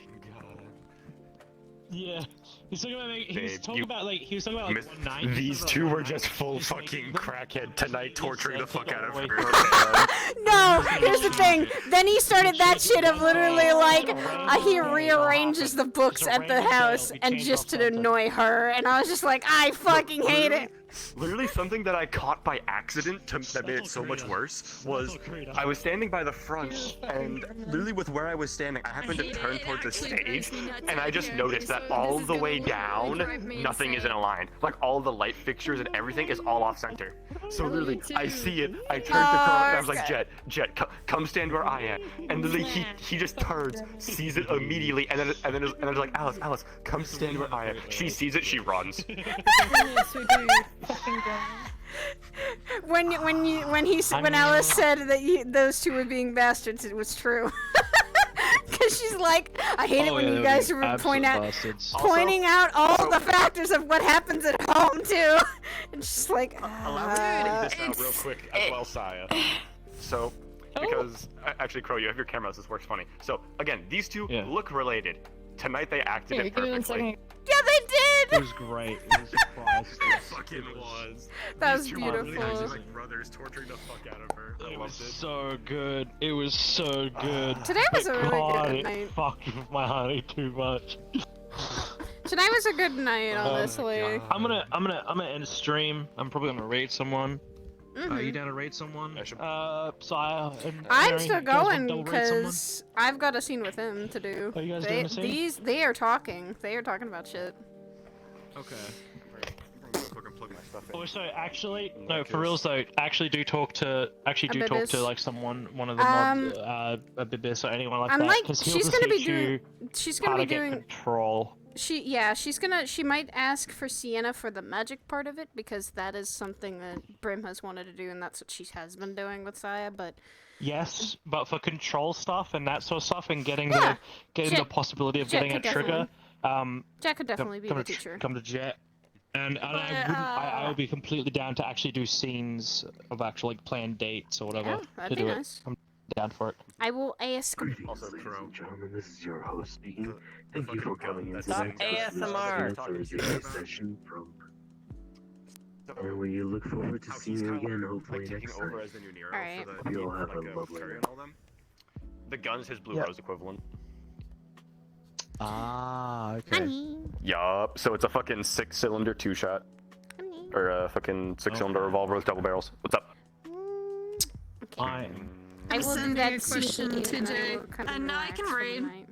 Yeah, he's talking about like, he was Babe, talking about like he was talking about like 190. These two were just full fucking crackhead tonight, torturing the fuck out of her. No, here's the thing. Then he started that shit of literally like he rearranges the books at the house and just to annoy her, and I was just like, I fucking hate it. Literally something that I caught by accident that made it so much worse was I was standing by the front, and literally with where I was standing, I happened to turn towards the stage, and I just noticed that all the way down, nothing is in a line. Like all the light fixtures and everything is all off center. So literally, I see it, I turned to car, and I was like, Jet, come stand where I am. And literally, he just turns, sees it immediately, and then I was like, Alice, come stand where I am. She sees it, she runs. When Alice said that those two were being bastards, it was true. Because she's like, I hate it when you guys pointing out all the factors of what happens at home too. And she's like, Allow me to point this out real quick as well, Saya. So, because actually, Crow, you have your camera, so this works funny. So again, these two look related. Tonight they acted Here, it give me 1 perfectly. second. Yeah, they It did! was great. It was priceless. It fucking was. That was These two were beautiful. literally like brothers torturing the fuck out of her. I It was loved it. so good. It was so good. Today was a really God, good it night. fucked with my honey too much. Tonight was a good night, honestly. I'm gonna end the stream. I'm probably gonna raid someone. Are you Mhm. down to raid someone? Saya and I'm Mary, still you guys want going double raid someone? because I've got a scene with him to do. Are you guys doing a scene? They are talking. They are talking about shit. Okay. Oh, so actually, no, for reals though, actually do talk to Abibis. like someone, one of the mods, Abibis or anyone like that, because he'll she's gonna be teach you doing. She's gonna how be to get doing. control. She might ask for Sienna for the magic part of it because that is something that Brim has wanted to do and that's what she has been doing with Saya, but Yes, but for control stuff and that sort of stuff, and getting Yeah, the Jet- possibility of Jet getting a could trigger, Jet could definitely be come the to teacher. Come to Jet. And I would be completely down to actually do scenes of actual like planned dates or whatever Yeah, that'd to be do nice. it. I'm down for it. I will ask. Greetings, ladies and gentlemen, this is your host speaking. Thank you for coming into Stop this ASMR. Thursday session from where we look forward to seeing you again, hopefully Like next taking over time. as the new Nero Alright. for the Hope you all have like, a lovely Fury night. and all them. The gun's his blue Yep. rose equivalent. Ah, okay. Honey. Yup. So it's a fucking 6-cylinder 2-shot. Or a fucking 6-cylinder revolver with double barrels. What's up? I will do Sending that a question scene, to and I Jay. will kind of And now I can relax for the raid. night.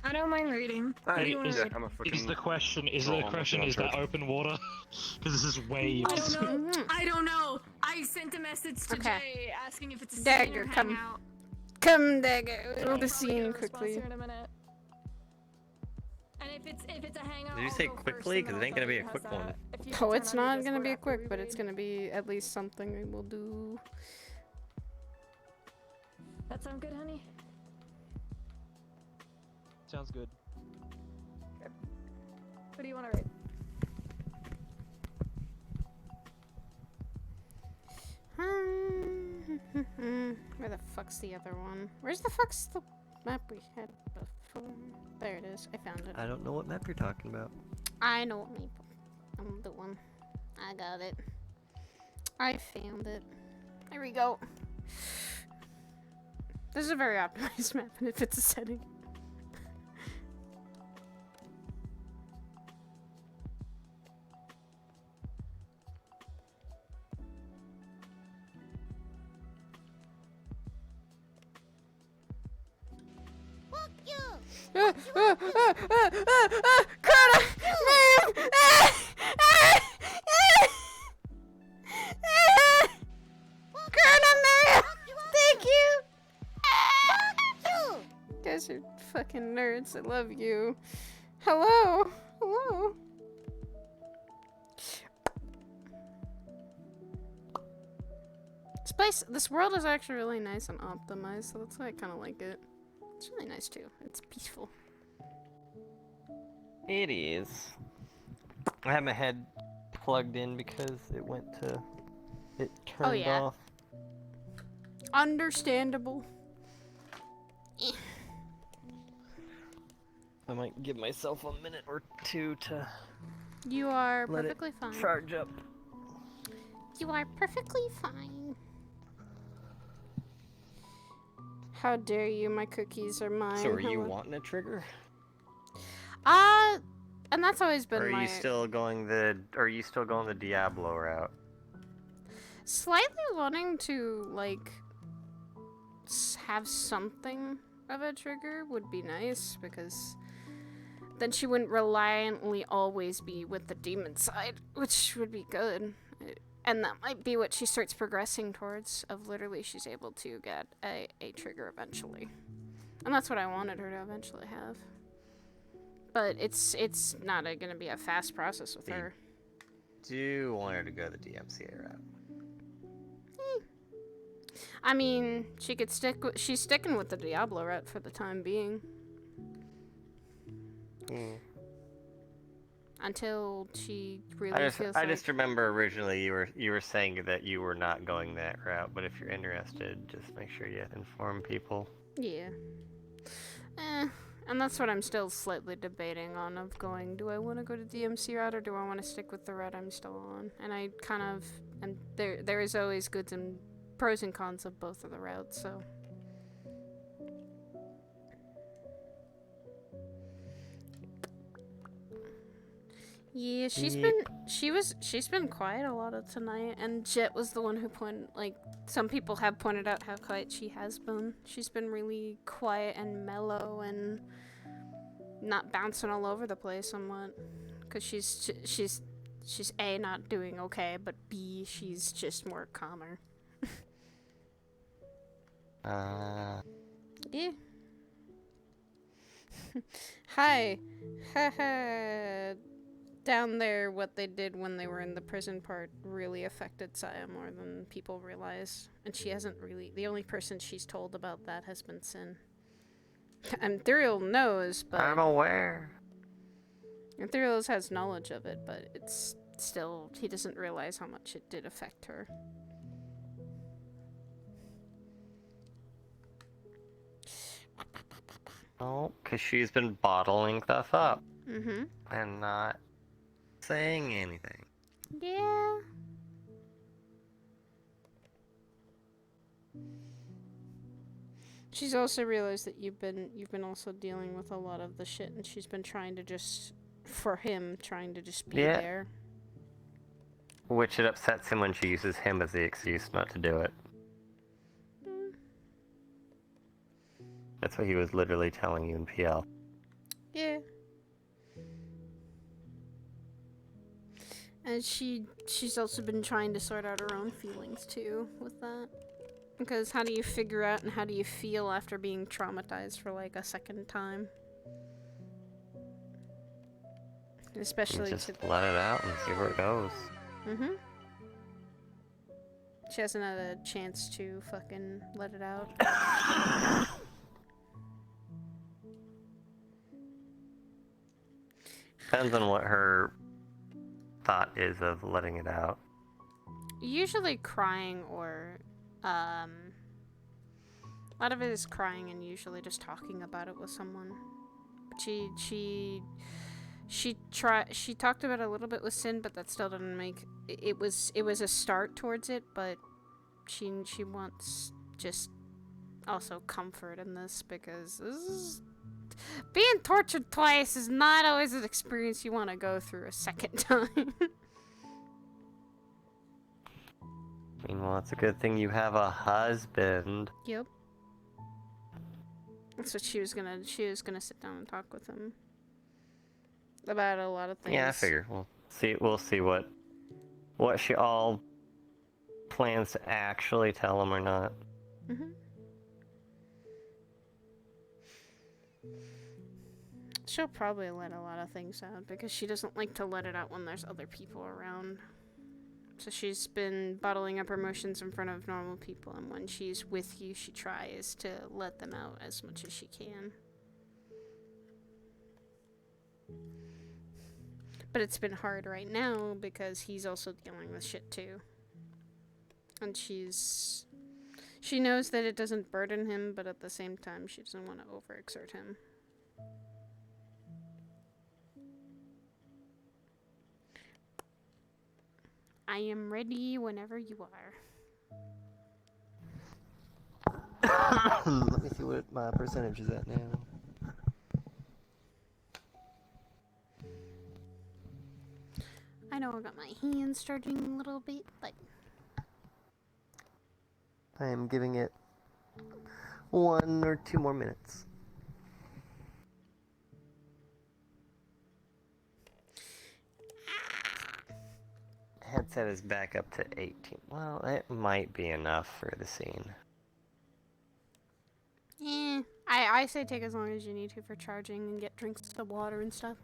I don't mind reading. Hey, is I'm a fucking the question troll on the is that church. open water? Because this is way. I don't know. I don't know. I sent a message to Okay. Jay asking if it's a Dagger, scene or come. hangout. Come, Dagger. We'll do the I'll scene get a response quickly. here in a minute. And if it's a hangout, Did you I'll say go first, quickly? and Because then it ain't gonna I'll be a tell you quick how's one. that. If you Oh, turn it's on not your gonna be Discord quick, after but it's gonna be at least something we will do. That sound good, honey? Sounds good. What do you want to read? Where the fuck's the other one? Where's the fuck's the map we had before? There it is. I found it. I don't know what map you're talking about. I know what map. I'm the one. I got it. I found it. There we go. This is a very optimized map, and it fits the setting. Corona! Corona, thank you! You guys are fucking nerds. I love you. Hello? Hello? This world is actually really nice and optimized, so that's why I kind of like it. It's really nice too. It's peaceful. It is. I have my head plugged in because it went to. It turned yeah. off. Understandable. I might give myself a minute or two to. You are let perfectly it fine. charge up. You are perfectly fine. How dare you? My cookies are mine. So, are you Hello. wanting a trigger? And that's always been Or are my you still going the? Are you still going the Diablo route? slightly wanting to like have something of a trigger would be nice because then she wouldn't reliantly always be with the demon side, which would be good. And that might be what she starts progressing towards, of literally she's able to get a trigger eventually. And that's what I wanted her to eventually have. But it's not gonna be a fast process with her. Do want her to go the DMCA route? I mean, she could she's sticking with the Diablo route for the time being. Until she really feels I just remember originally you were saying that you were not going that route, but if you're interested, just make sure you inform people. Yeah. And that's what I'm still slightly debating on, of going, do I want to go to DMC route or do I want to stick with the route I'm still on? And I kind of, and there is always goods and pros and cons of both of the routes, so. Yeah, she's been quiet a lot of tonight, and Jet was the one who some people have pointed out how quiet she has been. She's been really quiet and mellow and not bouncing all over the place somewhat, because she's A, not doing okay, but B, she's just more calmer. Yeah. Hi. Haha. Down there, what they did when they were in the prison part really affected Saya more than people realize. And she hasn't really... The only person she's told about that has been Sin. And Sidriel knows, but... I'm aware. And Sidriel has knowledge of it, but it's still... He doesn't realize how much it did affect her. Oh, because she's been bottling stuff up. Mm-hmm. And not saying anything. Yeah. She's also realized that you've been also dealing with a lot of the shit, and she's been trying to just, for him, trying to just be there. Which it upsets him when she uses him as the excuse not to do it. That's what he was literally telling you in PL. Yeah. And she's also been trying to sort out her own feelings too with that. Because how do you figure out and how do you feel after being traumatized for like a second time? Especially just let it out and see where it goes. Mm-hmm. She hasn't had a chance to fucking let it out. Depends on what her thought is of letting it out. Usually crying or, a lot of it is crying and usually just talking about it with someone. But she talked about it a little bit with Sin, but that still didn't make, it was a start towards it, but she wants just also comfort in this, because this is, being tortured twice is not always an experience you want to go through a second time. Meanwhile, it's a good thing you have a husband. Yep. That's what she was gonna sit down and talk with him about a lot of things. Yeah, I figure we'll see what she all plans to actually tell him or not. Mm-hmm. She'll probably let a lot of things out because she doesn't like to let it out when there's other people around. So she's been bottling up her emotions in front of normal people, and when she's with you, she tries to let them out as much as she can. But it's been hard right now because he's also dealing with shit too. And she knows that it doesn't burden him, but at the same time, she doesn't want to overexert him. I am ready whenever you are. Let me see what my percentage is at now. I know I got my hands starting a little bit, but I am giving it 1 or 2 more minutes. Headset is back up to 18. Well, it might be enough for the scene. I say take as long as you need to for charging and get drinks of water and stuff.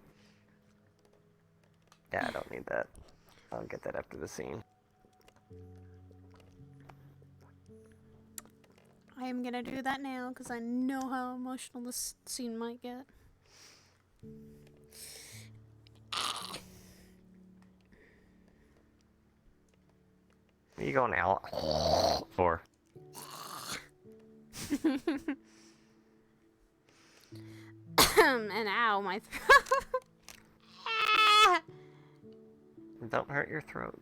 Yeah, I don't need that. I'll get that after the scene. I am gonna do that now because I know how emotional this scene might get. What are you going out for? And ow, my throat. Don't hurt your throat,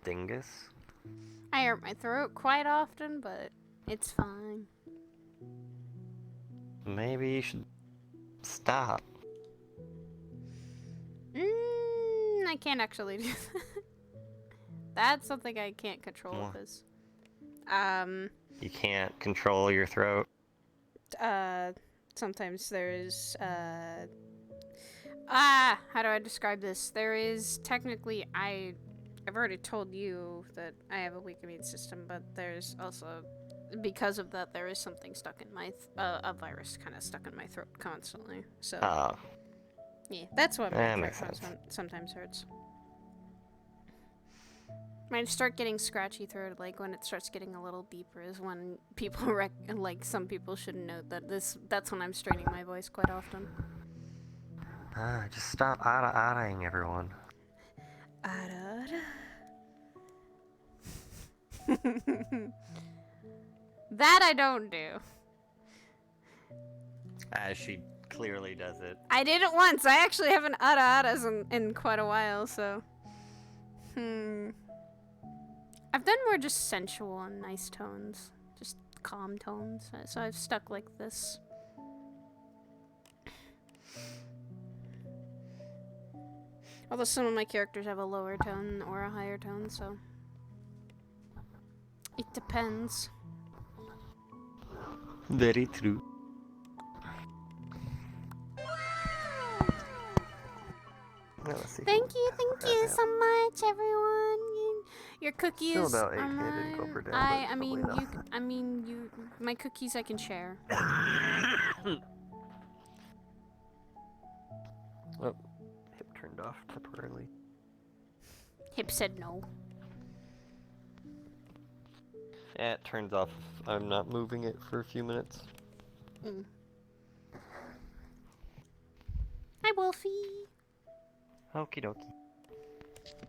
dingus. I hurt my throat quite often, but it's fine. Maybe you should stop. I can't actually do that. That's something I can't control, What? because... You can't control your throat. Sometimes there is, how do I describe this? There is, technically, I've already told you that I have a weak immune system, but there's also, because of that, there is something stuck in my, a virus kind of stuck in my throat constantly, so. Oh. Yeah, that's what That my makes throat sense. sometimes hurts. When I start getting scratchy throat, like when it starts getting a little deeper, is when people like some people should note that that's when I'm straining my voice quite often. Just stop ada-adaing everyone. That I don't do. As she clearly does it. I did it once. I actually haven't ada-adas in quite a while, so. I've done more just sensual and nice tones. Just calm tones. So I've stuck like this. Although some of my characters have a lower tone or a higher tone, so. It depends. Very true. Thank you so much, everyone. Your cookies Still about are 8K, didn't mine. go per down, I but mean, probably my cookies I can share. Oh, hip turned off temporarily. Hip said no. Yeah, it turns off if I'm not moving it for a few minutes. Hi, Wolfie. Okie dokie.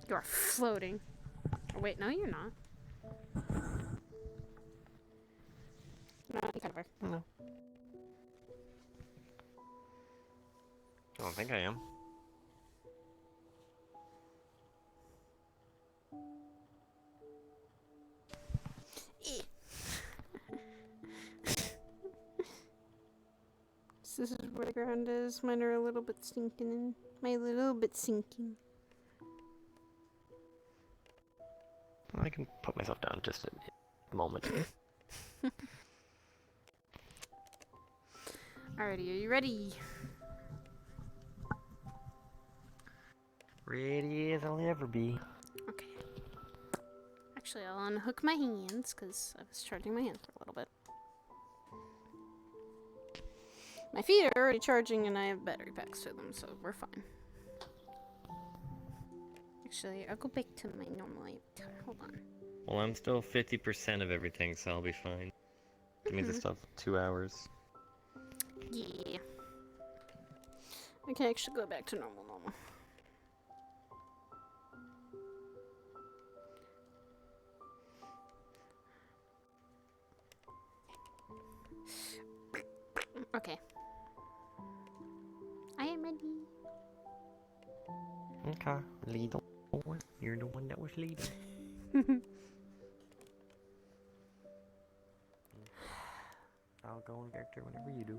You are floating. Oh, wait, no, you're not. No, you kind of are. No. I don't think I am. This is where the ground is. Mine are a little bit sinking. My little bit sinking. I can put myself down just a moment. Alrighty, are you ready? Ready as I'll ever be. Okay. Actually, I'll unhook my hands, because I was charging my hands for a little bit. My feet are already charging, and I have battery packs to them, so we're fine. Actually, I'll go back to my normal avatar. Hold on. Well, I'm still 50% of everything, so I'll be fine. That means I still have 2 hours. Yeah. I can actually go back to normal. Okay. I am ready. Okay, lead on. You're the one that was leading. I'll go in character whenever you do.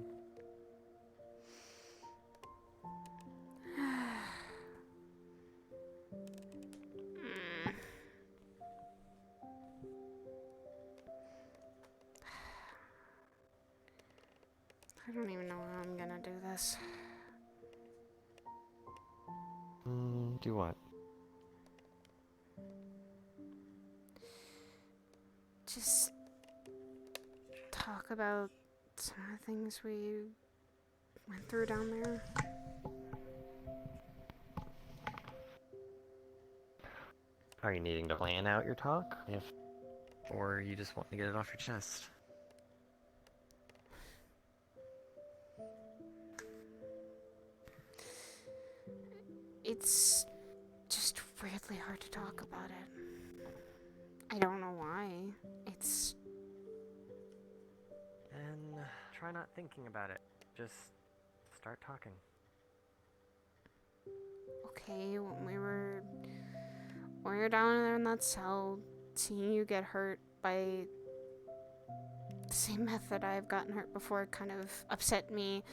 I don't even know how I'm gonna do this. Do what? Just talk about some of the things we went through down there. Are you needing to plan out your talk? Or you just want to get it off your chest? It's just weirdly hard to talk about it. I don't know why. It's... And try not thinking about it. Just start talking. Okay, when we were down there in that cell, seeing you get hurt by the same method I've gotten hurt before kind of upset me.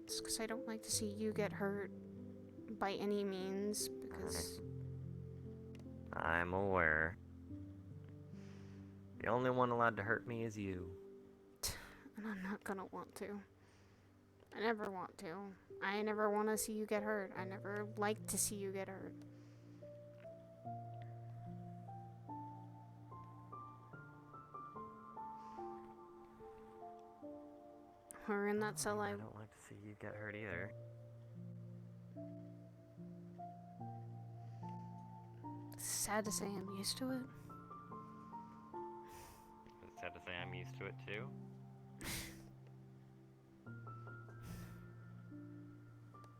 It's because I don't like to see you get hurt by any means, because... I'm aware. The only one allowed to hurt me is you. And I'm not gonna want to. I never want to. I never want to see you get hurt. I never like to see you get hurt. We're in that cell. I don't like to see you get hurt either. It's sad to say I'm used to it. It's sad to say I'm used to it too.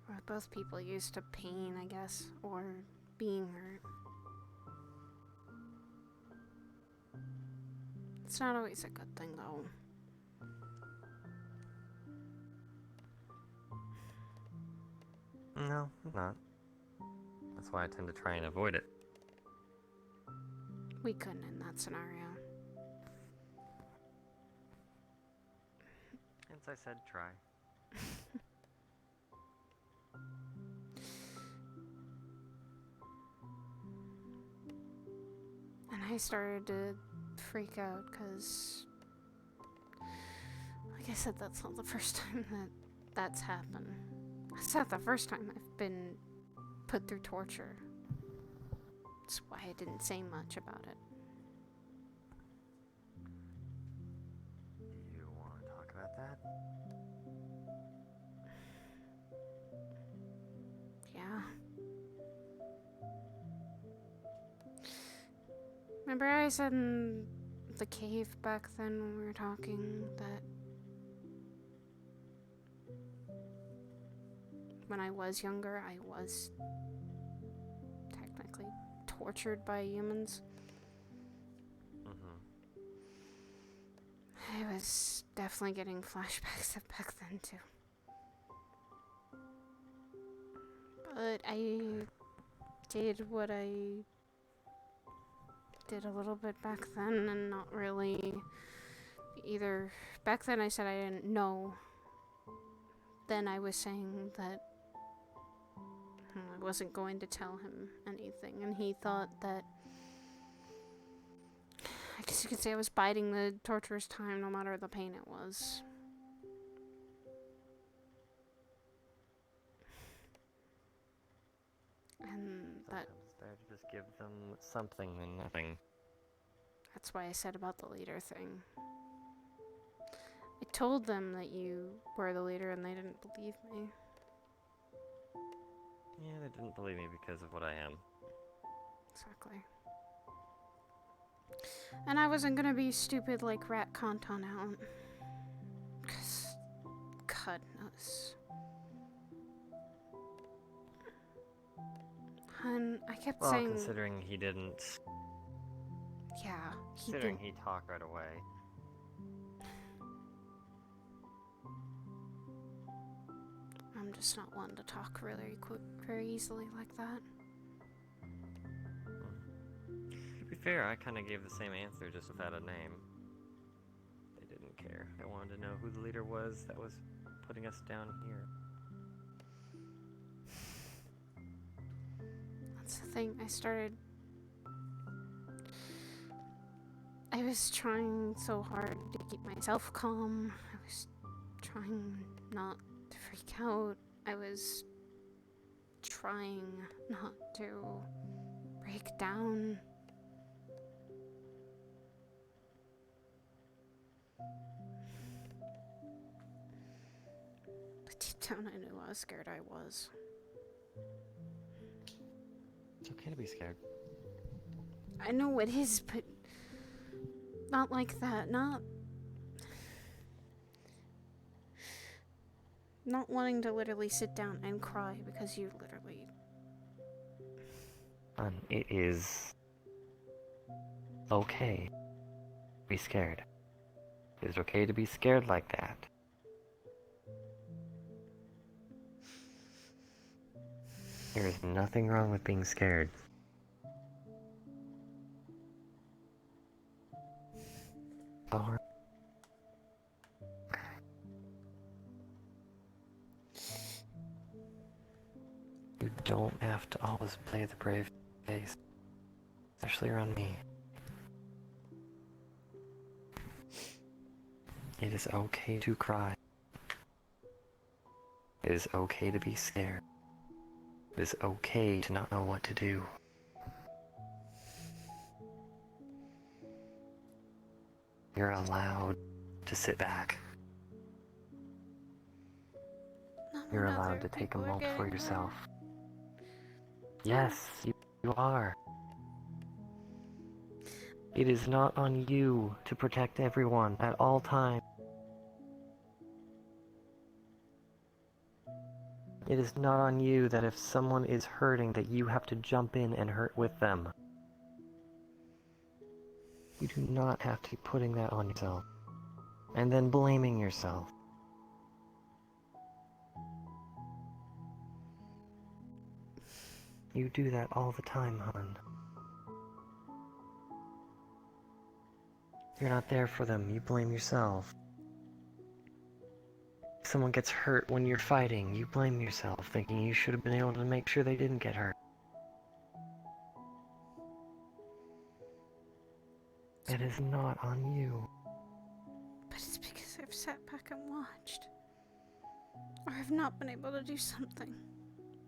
We're both people used to pain, I guess, or being hurt. It's not always a good thing, though. No, not. That's why I tend to try and avoid it. We couldn't in that scenario. As I said, try. And I started to freak out because, like I said, that's not the first time that's happened. It's not the first time I've been put through torture. That's why I didn't say much about it. You want to talk about that? Yeah. Remember I said in the cave back then when we were talking that when I was younger, I was technically tortured by humans? I was definitely getting flashbacks of back then too. But I did what I did a little bit back then and not really either. Back then I said I didn't know. Then I was saying that I wasn't going to tell him anything, and he thought that, I guess you could say I was biding the torturous time no matter the pain it was. And that... Sometimes it's better to just give them something than nothing. That's why I said about the leader thing. I told them that you were the leader and they didn't believe me. Yeah, they didn't believe me because of what I am. Exactly. And I wasn't gonna be stupid like Rat Conton out. Cause God knows. And I kept saying... Well, considering he didn't... Yeah, he Considering didn't. he talked right away. I'm just not one to talk very easily like that. To be fair, I kind of gave the same answer just without a name. They didn't care. They wanted to know who the leader was that was putting us down here. That's the thing, I was trying so hard to keep myself calm. I was trying not to freak out. I was trying not to break down. But deep down I knew how scared I was. It's okay to be scared. I know it is, but not like that. Not wanting to literally sit down and cry because you literally... It is okay. Be scared. It is okay to be scared like that. There is nothing wrong with being scared. Alright. You don't have to always play the brave face, especially around me. It is okay to cry. It is okay to be scared. It is okay to not know what to do. You're allowed to sit back. You're allowed to take a moment for yourself. Yes, you are. It is not on you to protect everyone at all times. It is not on you that if someone is hurting that you have to jump in and hurt with them. You do not have to be putting that on yourself and then blaming yourself. You do that all the time, hon. You're not there for them, you blame yourself. If someone gets hurt when you're fighting, you blame yourself, thinking you should have been able to make sure they didn't get hurt. It is not on you. But it's because I've sat back and watched. Or I've not been able to do something.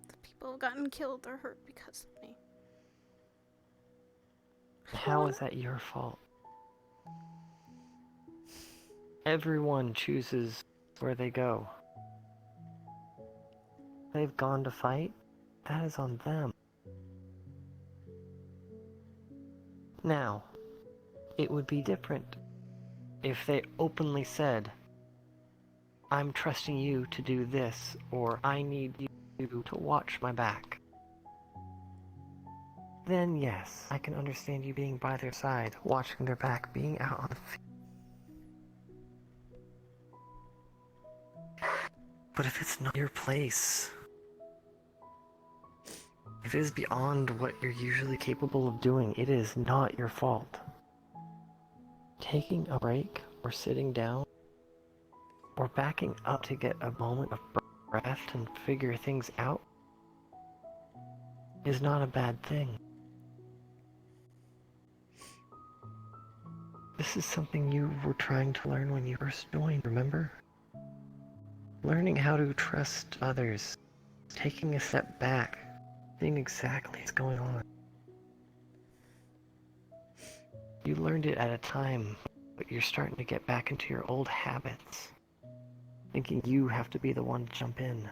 The people have gotten killed or hurt because of me. How is that your fault? Everyone chooses where they go. They've gone to fight. That is on them. Now, it would be different if they openly said, I'm trusting you to do this, or I need you to watch my back. Then yes, I can understand you being by their side, watching their back, being out on the field. But if it's not your place, if it is beyond what you're usually capable of doing, it is not your fault. Taking a break, or sitting down, or backing up to get a moment of breath and figure things out is not a bad thing. This is something you were trying to learn when you first joined, remember? Learning how to trust others, taking a step back, seeing exactly what's going on. You learned it at a time, but you're starting to get back into your old habits, thinking you have to be the one to jump in.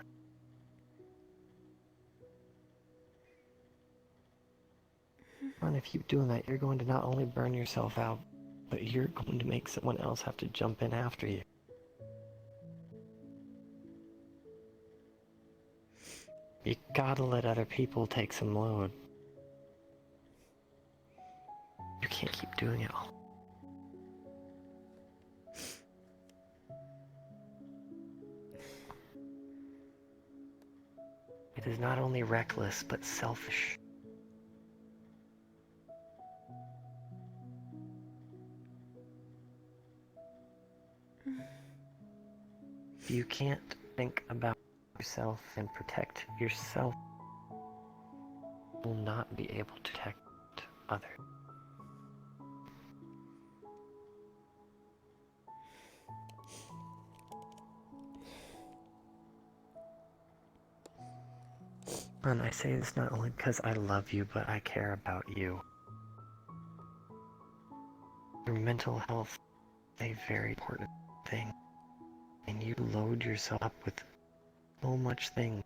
And if you keep doing that, you're going to not only burn yourself out, but you're going to make someone else have to jump in after you. You gotta let other people take some load. You can't keep doing it all. It is not only reckless, but selfish. If you can't think about yourself and protect yourself, you will not be able to protect others. And I say this not only because I love you, but I care about you. Your mental health is a very important thing. And you load yourself up with so much things.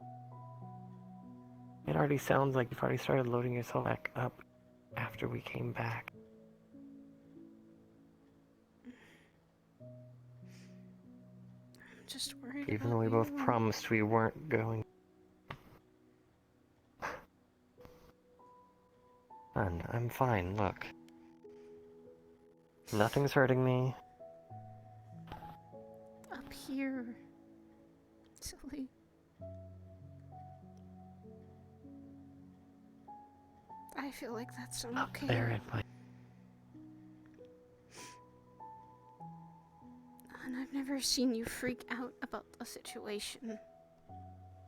It already sounds like you've already started loading yourself back up after we came back. I'm just worried Even about though we both you. promised we weren't going. And I'm fine, look. Nothing's hurting me. here. Silly. I feel like that's not okay. There in my... And I've never seen you freak out about the situation.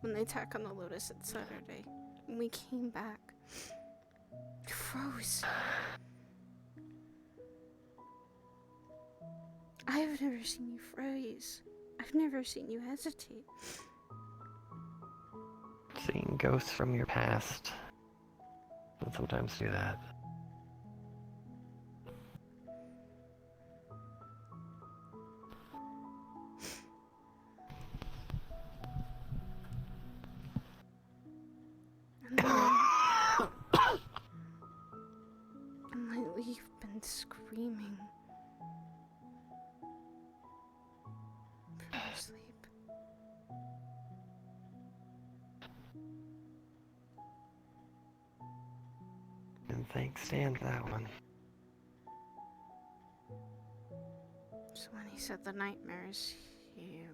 When they attack on the Lotus at Saturday. When we came back. You froze. I've never seen you freeze. I've never seen you hesitate. Seeing ghosts from your past can sometimes do that. And lately you've been screaming. From your sleep. And thanks Stan for that one. So when he said the nightmares, he...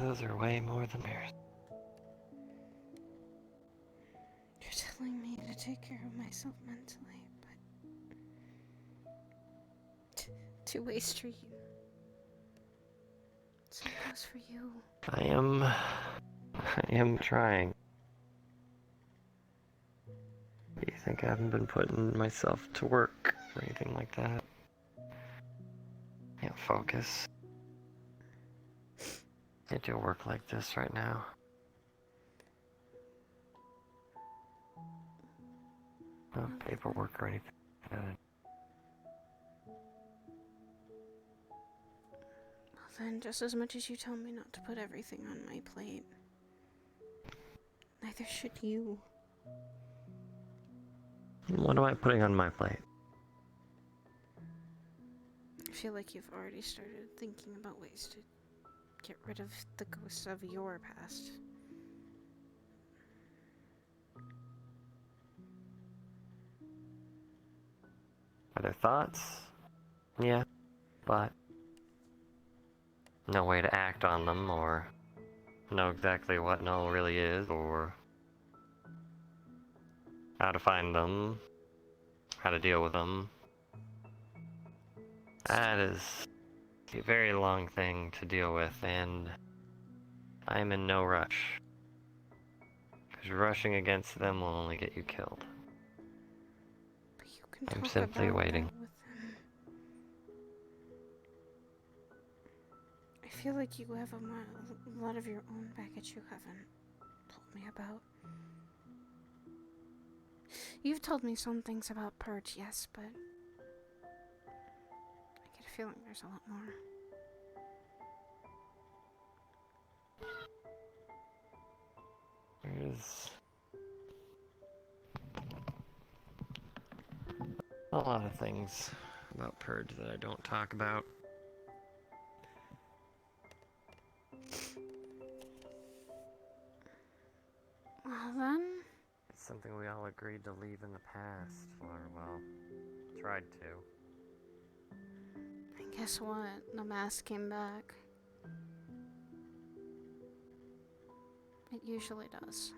Those are way more than mirrors. You're telling me to take care of myself mentally, but... Two-way street. Same goes for you. I am trying. You think I haven't been putting myself to work or anything like that? Can't focus. Can't do work like this right now. No paperwork or anything like that. Well then, just as much as you tell me not to put everything on my plate, neither should you. What am I putting on my plate? I feel like you've already started thinking about ways to get rid of the ghosts of your past. Other thoughts? Yeah, but no way to act on them or know exactly what null really is or how to find them, how to deal with them. That is a very long thing to deal with, and I'm in no rush. Because rushing against them will only get you killed. But you can I'm talk simply about waiting. that with them. I feel like you have a lot of your own baggage you haven't told me about. You've told me some things about Purge, yes, but I get a feeling there's a lot more. There's a lot of things about Purge that I don't talk about. Well then... It's something we all agreed to leave in the past, or, well, tried to. And guess what? The mask came back. It usually does.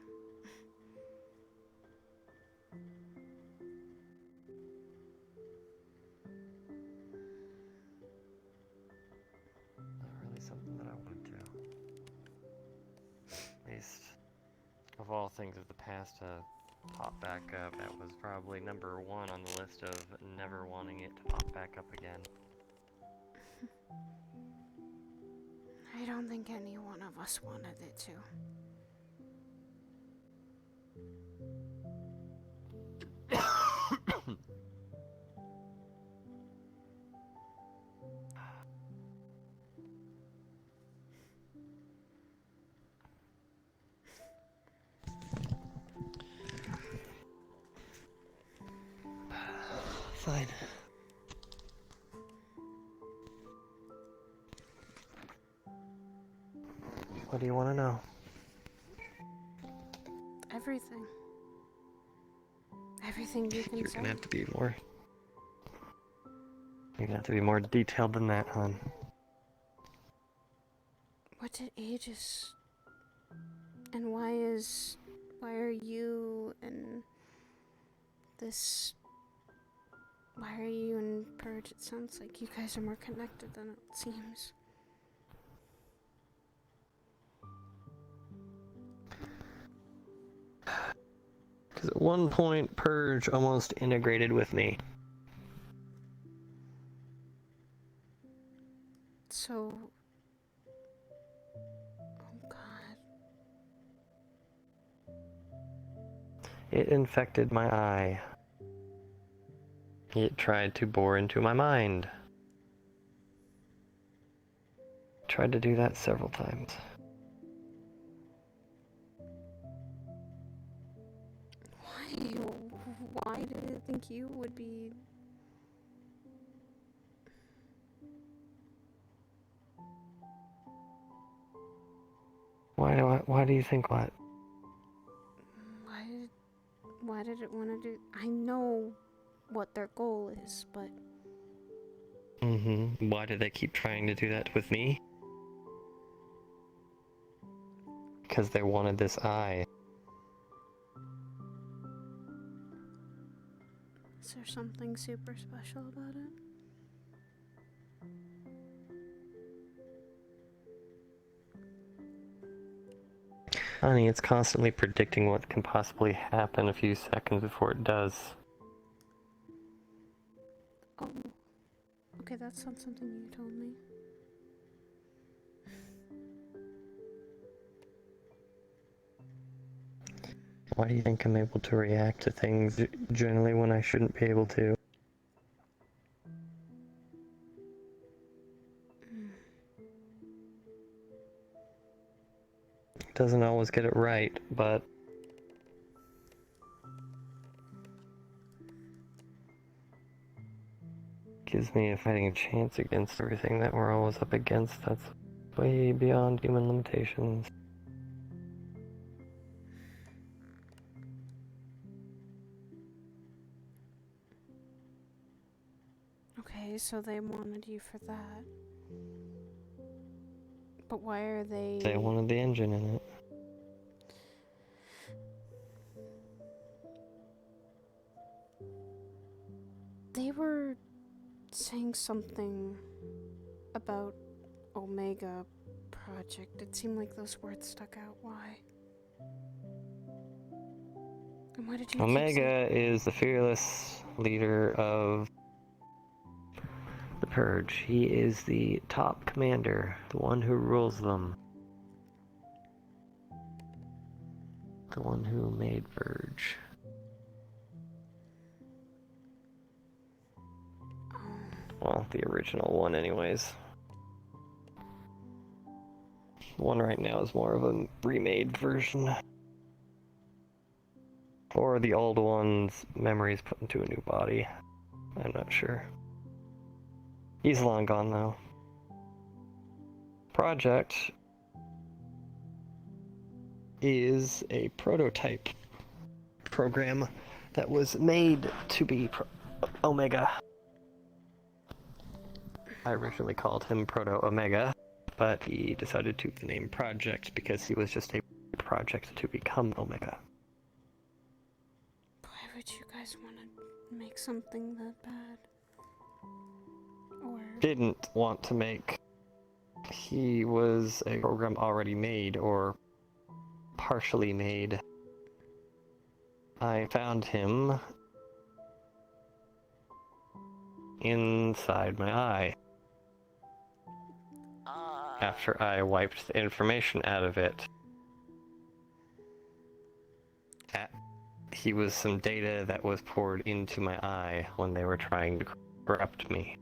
Not really something that I want to. At least, of all things of the past to pop back up, that was probably number one on the list of never wanting it to pop back up again. I don't think any one of us wanted it to. Fine. What do you want to know? Everything. Everything you can You're say. gonna have to be more You're gonna have to be more detailed than that, hon. What did Aegis... And why are you and this... Why are you and Purge? It sounds like you guys are more connected than it seems. Because at one point, Purge almost integrated with me. So... Oh god. It infected my eye. It tried to bore into my mind. Tried to do that several times. Why did it think you would be... Why do you think what? Why did it want to do... I know what their goal is, but... Mm-hmm. Why did they keep trying to do that with me? Because they wanted this eye. Is there something super special about it? Honey, it's constantly predicting what can possibly happen a few seconds before it does. Oh. Okay, that's not something you told me. Why do you think I'm able to react to things generally when I shouldn't be able to? Doesn't always get it right, but gives me a fighting chance against everything that we're always up against. That's way beyond human limitations. Okay, so they wanted you for that. But why are they... They wanted the engine in it. They were saying something about Omega Project. It seemed like those words stuck out. Why? And why did you Omega is the fearless leader of the Purge. He is the top commander, the one who rules them. The one who made Purge. Well, the original one anyways. The one right now is more of a remade version. Or the old one's memories put into a new body. I'm not sure. He's long gone though. Project is a prototype program that was made to be Omega. I originally called him Proto-Omega, but he decided to use the name Project because he was just a project to become Omega. Why would you guys want to make something that bad? Or... Didn't want to make. He was a program already made, or partially made. I found him inside my eye. After I wiped the information out of it. He was some data that was poured into my eye when they were trying to corrupt me.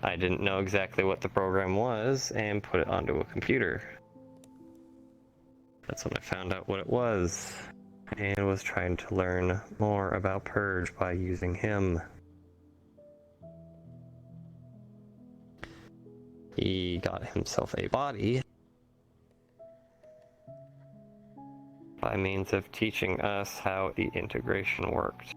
I didn't know exactly what the program was and put it onto a computer. That's when I found out what it was and was trying to learn more about Purge by using him. He got himself a body by means of teaching us how the integration worked.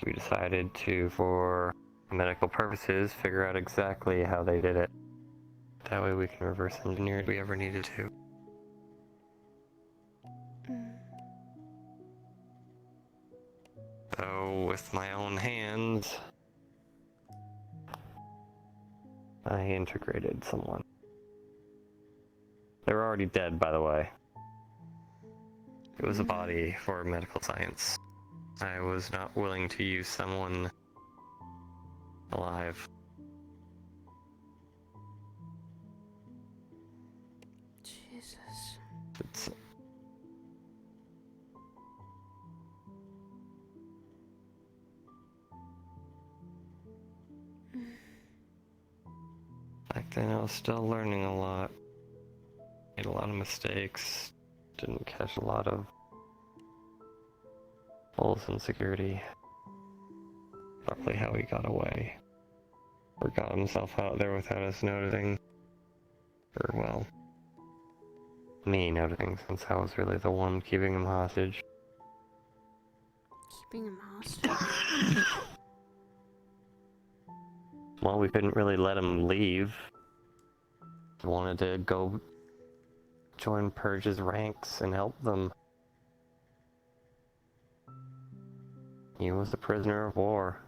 We decided to, for medical purposes, figure out exactly how they did it. That way we can reverse engineer if we ever needed to. So, with my own hands, I integrated someone. They were already dead, by the way. It was a body for medical science. I was not willing to use someone alive. Jesus. It's... Back then I was still learning a lot. Made a lot of mistakes. Didn't catch a lot of holes in security. Roughly how he got away. Or got himself out there without us noticing. Or, well, me noticing, since I was really the one keeping him hostage. Keeping him hostage? Well, we couldn't really let him leave. He wanted to go join Purge's ranks and help them. He was a prisoner of war.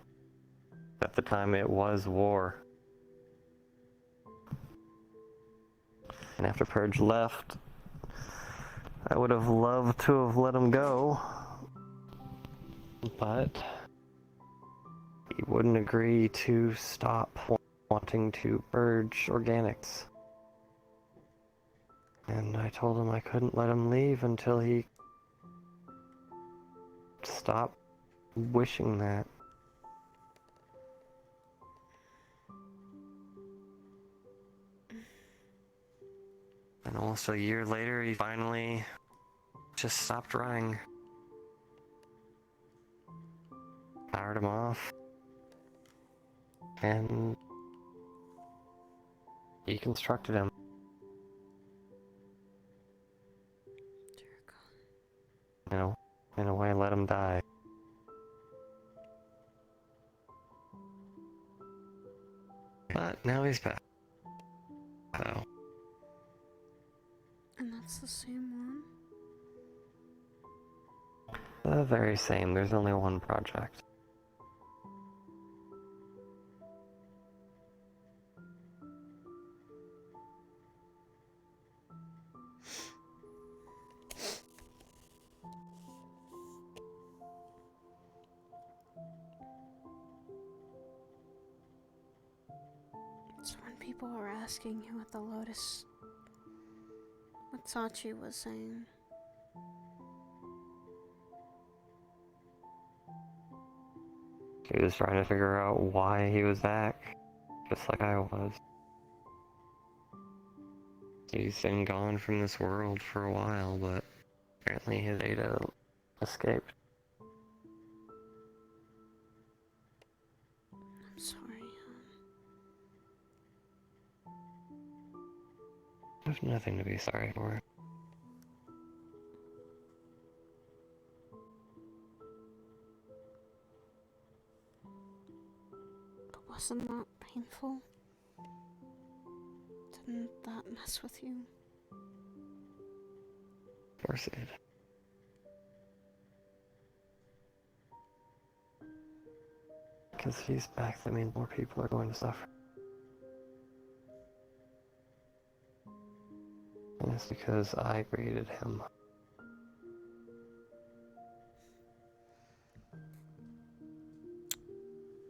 At the time, it was war. And after Purge left, I would have loved to have let him go. But he wouldn't agree to stop wanting to purge organics. And I told him I couldn't let him leave until he stopped wishing that. And almost a year later, he finally just stopped running. Fired him off. And deconstructed him. You know, in a way, let him die. But now he's back. So. And that's the same one? The very same. There's only one project. So when people were asking you what the lotus... what Sachi was saying... He was trying to figure out why he was back, just like I was. He's been gone from this world for a while, but apparently his data escaped. I'm sorry. There's nothing to be sorry for. But wasn't that painful? Didn't that mess with you? Of course it did. Because he's back, that means more people are going to suffer. And it's because I created him.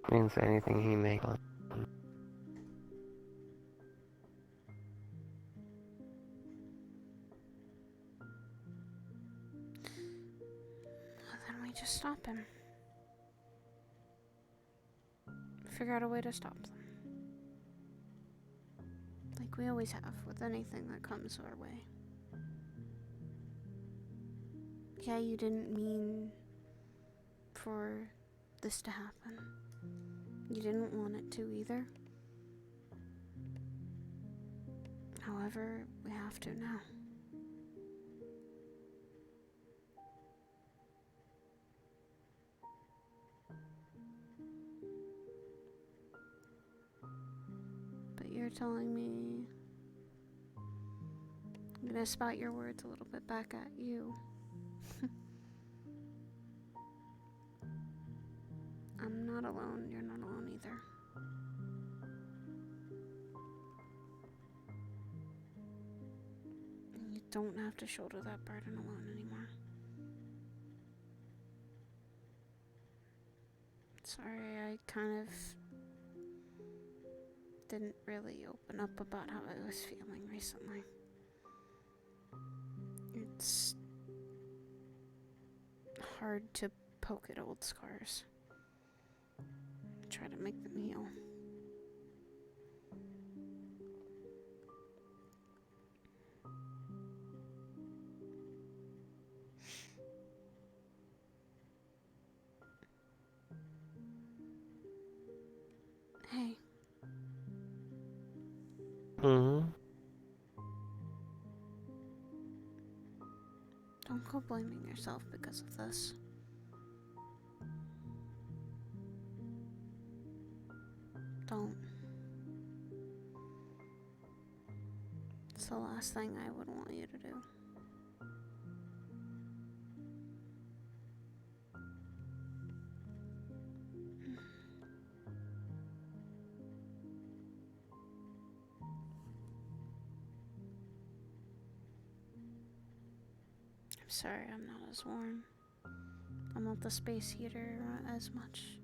Means anything he makes on. Then we just stop him. Figure out a way to stop them. Like we always have with anything that comes our way. Yeah, you didn't mean for this to happen. You didn't want it to either. However, we have to now. you're telling me. I'm gonna spout your words a little bit back at you. I'm not alone. You're not alone either. You don't have to shoulder that burden alone anymore. Sorry, I kind of didn't really open up about how I was feeling recently. It's hard to poke at old scars. Try to make them heal. Hey. Mm-hmm. Don't go blaming yourself because of this. Don't. It's the last thing I would want you to do. I'm sorry I'm not as warm. I'm not the space heater as much.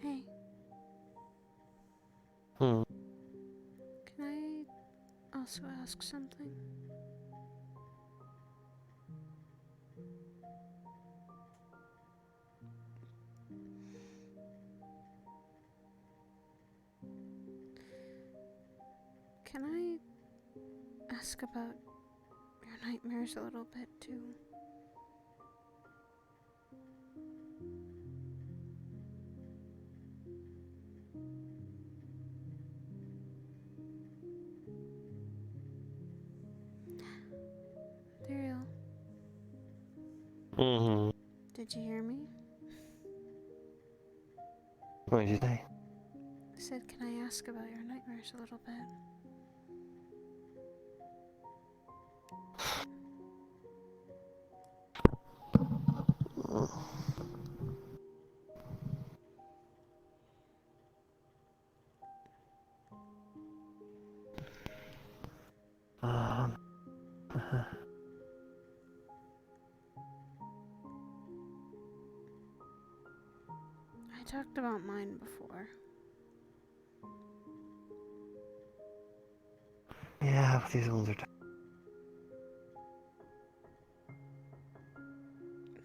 Hey. Hmm. Can I also ask something? Can I ask about your nightmares a little bit too? Sidriel, Mm-hmm. did you hear me? What did you say? I said, can I ask about your nightmares a little bit? Um. I talked about mine before. Yeah, but these ones are.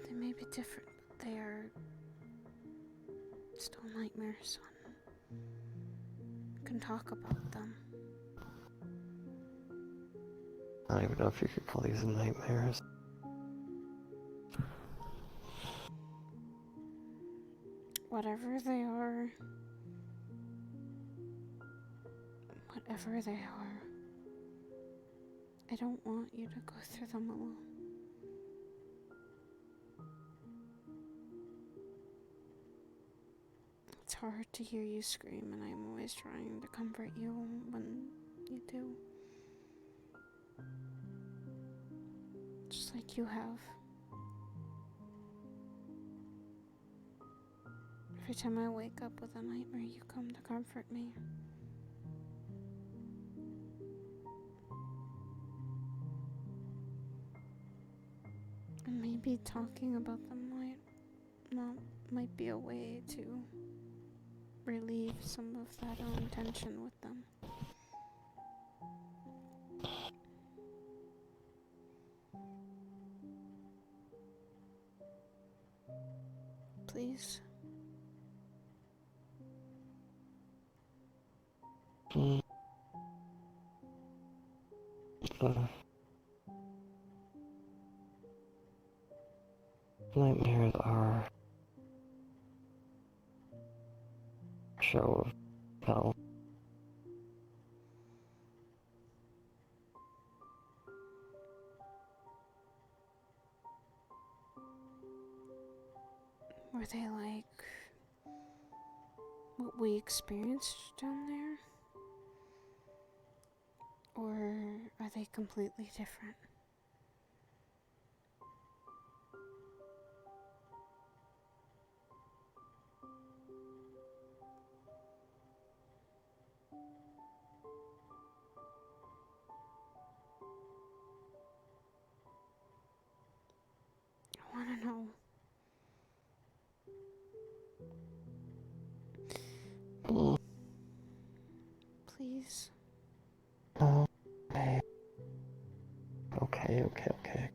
They may be different, but they are still nightmares, son. You can talk about them. I don't even know if you could call these nightmares. Whatever they are, I don't want you to go through them alone. It's hard to hear you scream, and I'm always trying to comfort you when you do. Just like you have. Every time I wake up with a nightmare, you come to comfort me. And maybe talking about them might be a way to relieve some of that own tension with them. Please. Nightmares are a show of hell. we experienced down there? Or are they completely different? I want to know. Please. Okay. Okay.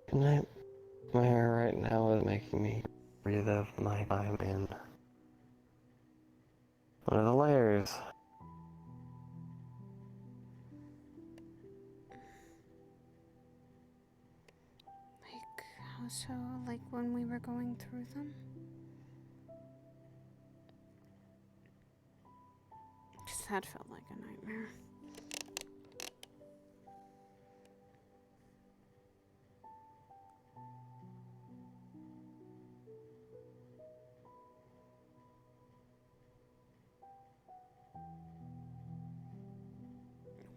Good night. My hair right now is making me relive my time in one of the layers. Like, how so? Like when we were going through them? Because that felt like a nightmare.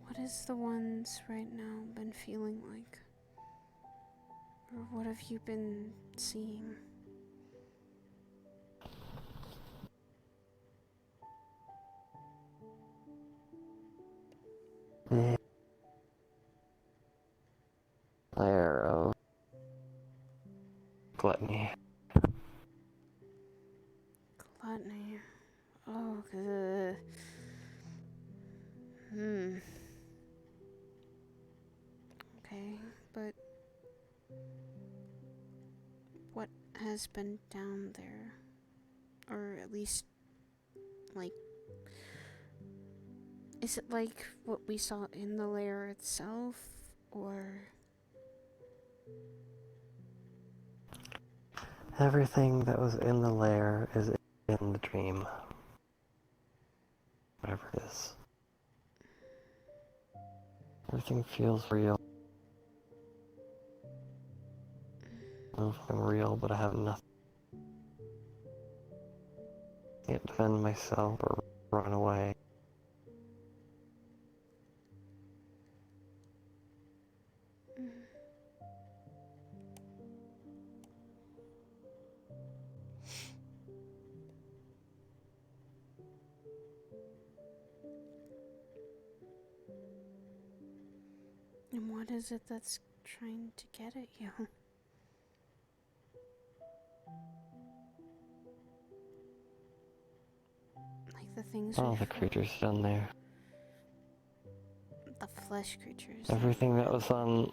What is the ones right now been feeling like? Or what have you been seeing? The layer of gluttony. Gluttony. Oh, Okay, but what has been down there? Or at least, like, is it like what we saw in the lair itself? Or... Everything that was in the lair is in the dream. Whatever it is. Everything feels real. I'm real, but I have nothing. I can't defend myself or run away. And what is it that's trying to get at you? Like the things All the creatures down there. The flesh creatures. Everything that was on...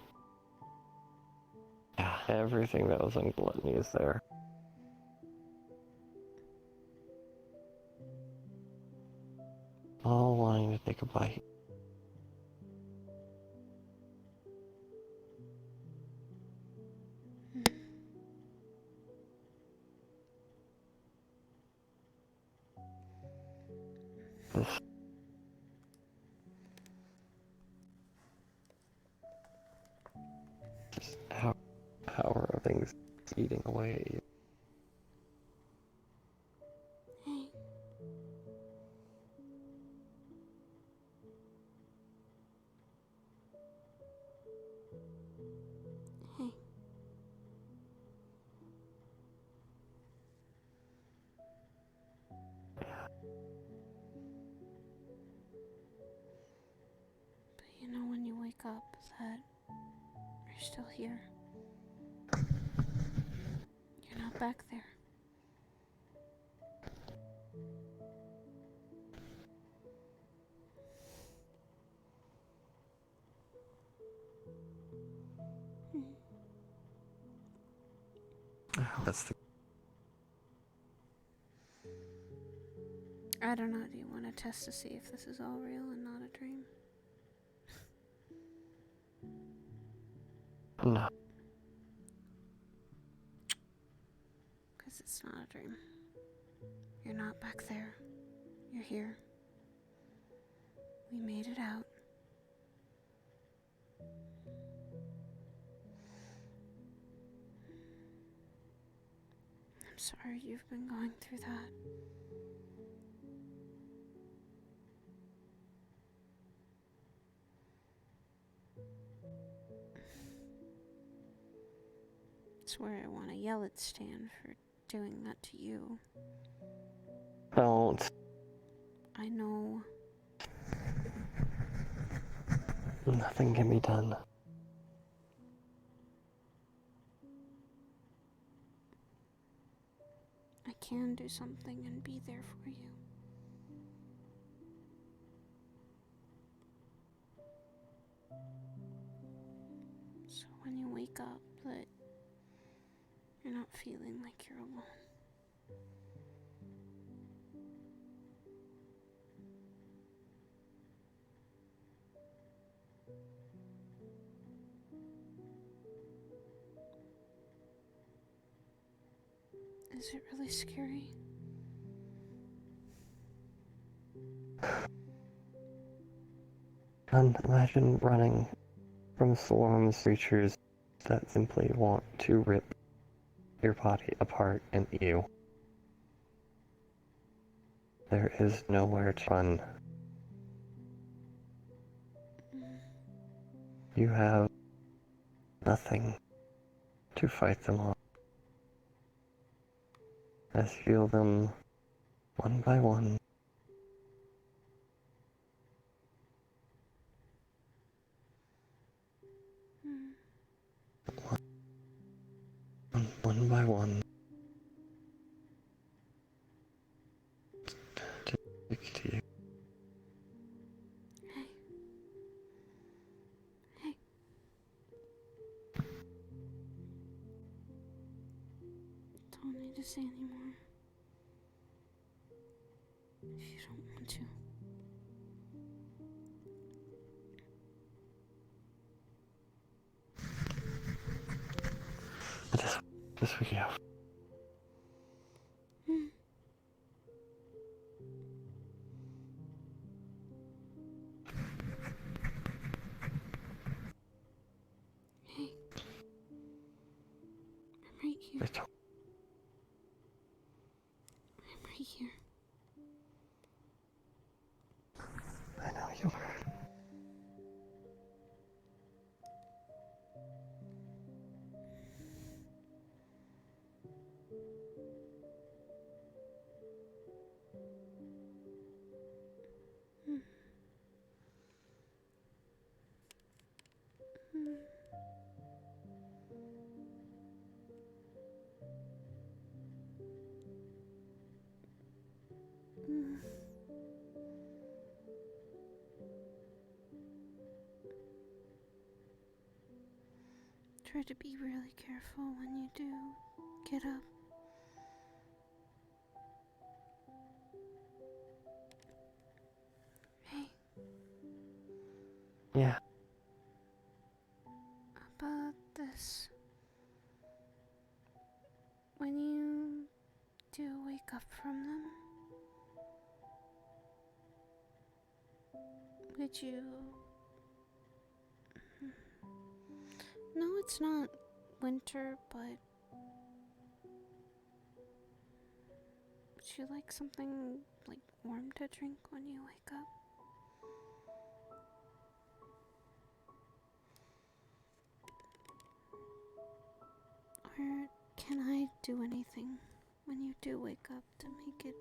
Yeah, everything that was on gluttony is there. All wanting to take a bite. This just power of things eating away at you. Hey. But you know when you wake up that you're still here. You're not back there. That's the... I don't know, do you want to test to see if this is all real and not a dream? No. Because it's not a dream. You're not back there. You're here. We made it out. sorry you've been going through that. I swear I want to yell at Stan for doing that to you. Don't. I know. Nothing can be done. I can do something and be there for you. So when you wake up, that you're not feeling like you're alone. Is it really scary? Imagine running from swarms of creatures that simply want to rip your body apart and eat you. There is nowhere to run. You have nothing to fight them off. As you feel them one by one. One by one. To stick to you. Hey. Hey. Don't need to say anymore. If you don't want to. Just for you. Hey. I'm right here. I'm right here. I know you are. Try to be really careful when you do get up. Hey. Yeah. About this. When you do wake up from them, would you... No, it's not winter, but would you like something like warm to drink when you wake up? Or can I do anything when you do wake up to make it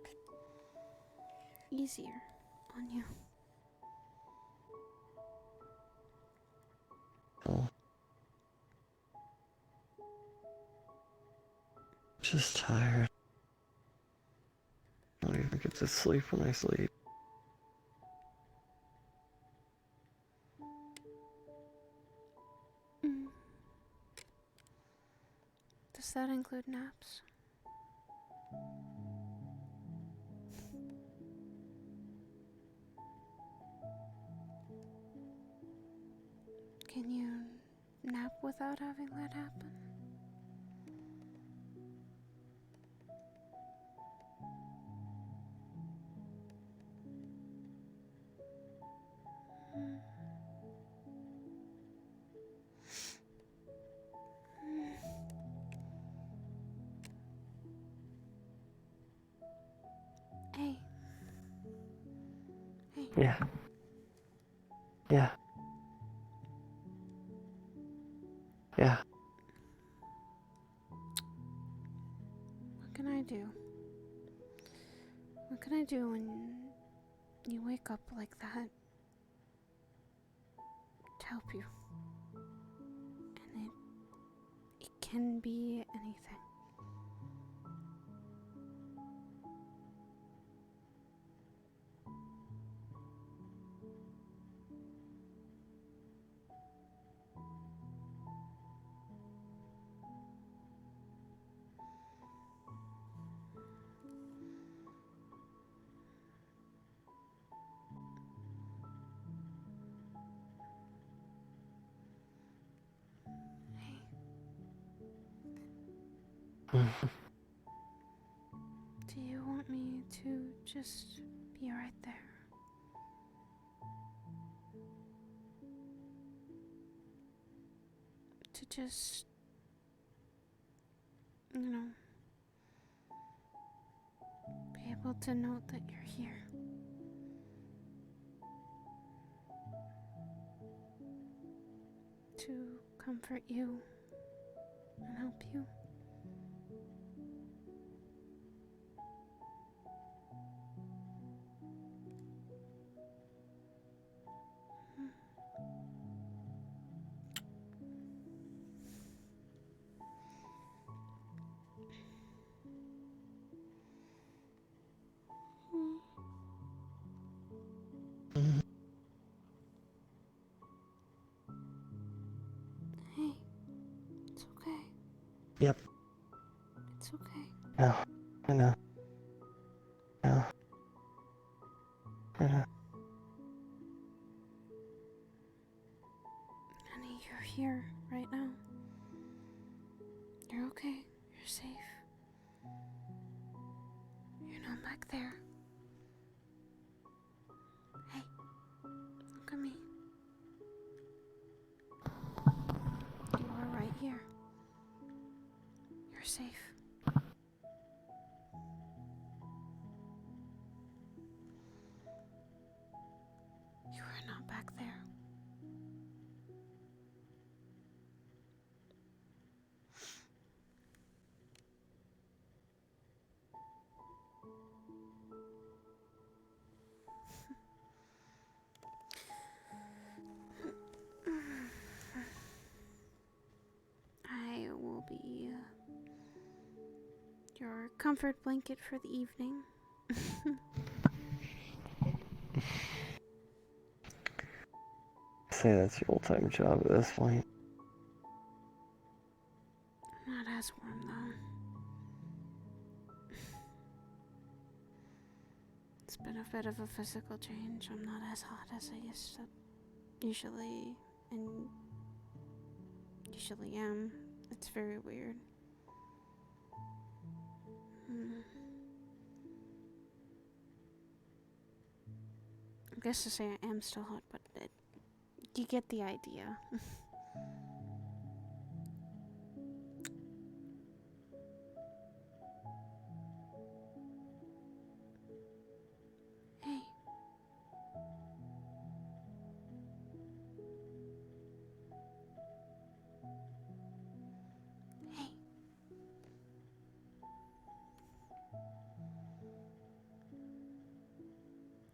easier on you? Oh. Just tired. I don't even get to sleep when I sleep. Does that include naps? Can you nap without having that happen? Yeah. Yeah. Yeah. What can I do? What can I do when you wake up like that to help you? And it can be anything. Do you want me to just be right there? To just, be able to know that you're here. To comfort you and help you. Hey, it's okay. Yep. It's okay. No. I know. No. I know. Honey, you're here right now. You're okay. You're safe. You're not back there. Hey, look at me. You are right here. You're safe. You are not back there. I will be your comfort blanket for the evening. Say that's your old-time job at this point. Not as warm though. It's been a bit of a physical change. I'm not as hot as I usually am. It's very weird. I guess to say I am still hot, but you get the idea. Hey. Hey.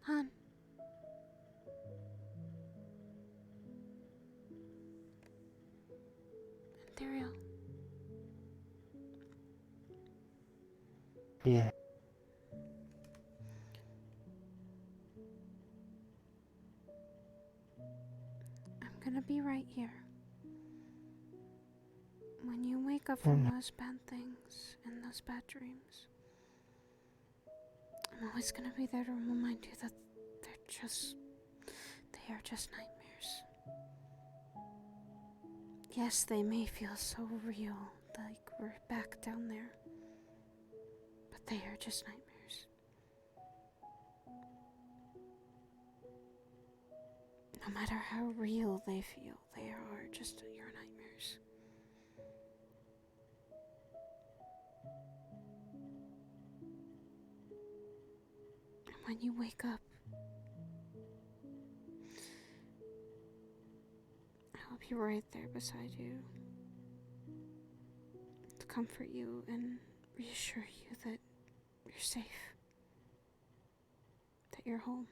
Hon. Sidriel. Yeah. I'm gonna be right here. When you wake up from those bad things and those bad dreams, I'm always gonna be there to remind you that they are just nightmares. Yes, they may feel so real, like we're back down there, but they are just nightmares. No matter how real they feel, they are just your nightmares. And when you wake up, I'll be right there beside you to comfort you and reassure you that you're safe, that you're home.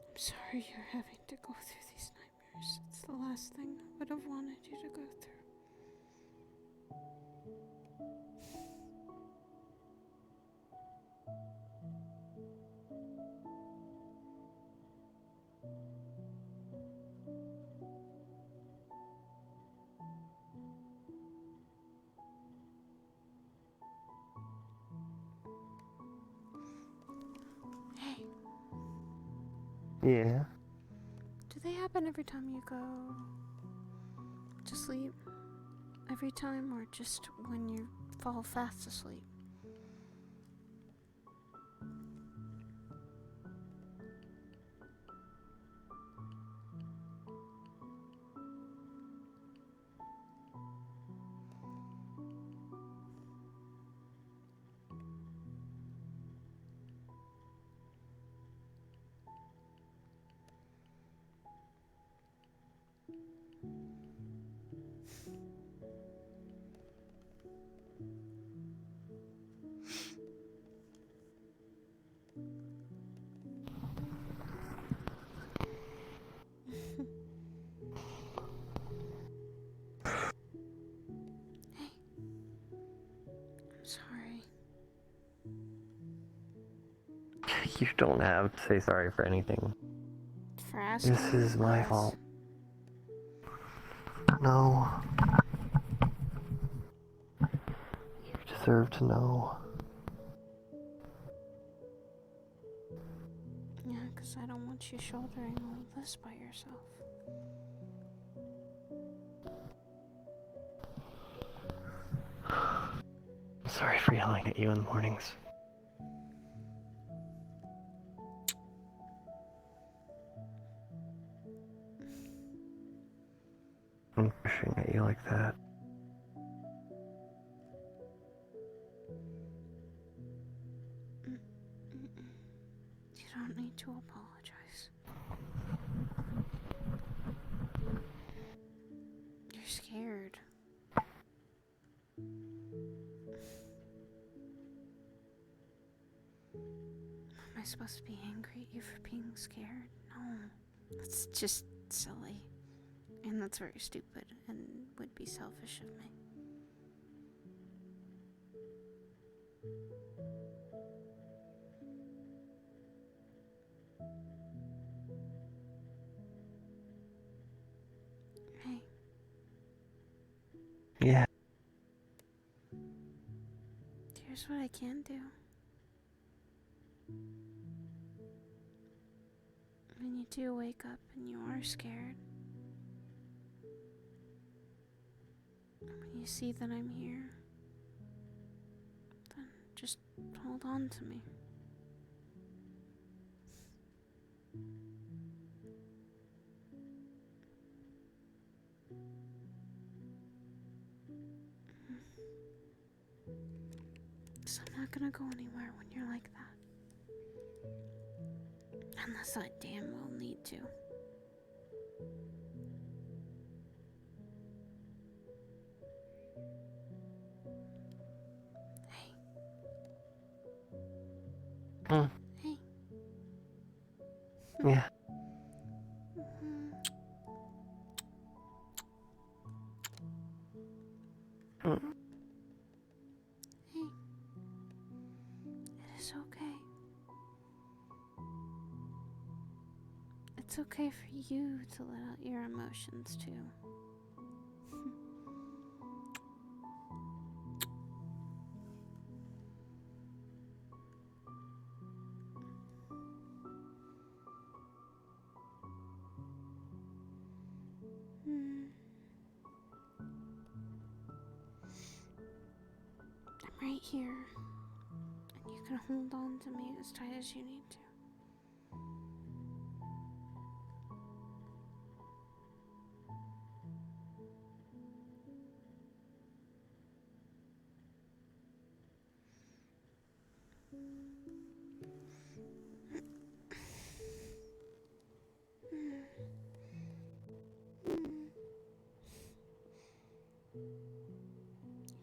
I'm sorry you're having to go through these nightmares. It's the last thing I would have wanted you to go through. Hey, Yeah. do they happen every time you go to sleep? Every time, or just when you fall fast asleep? I'm sorry. You don't have to say sorry for anything. For asking. This is my fault. No. You deserve to know. Yeah, because I don't want you shouldering all of this by yourself. I'm sorry for yelling at you in the mornings. I'm pushing at you like that. You don't need to apologize. You're scared. Am I supposed to be angry at you for being scared? No. That's just silly. And that's very stupid and would be selfish of me. Hey. Yeah. Here's what I can do. When you do wake up and you are scared, when you see that I'm here, then just hold on to me. So I'm not gonna go anywhere when you're like that. Unless I damn well need to. Hey. Hey. Yeah. Hey. It is okay. It's okay for you to let out your emotions too. I'm right here, and you can hold on to me as tight as you need to.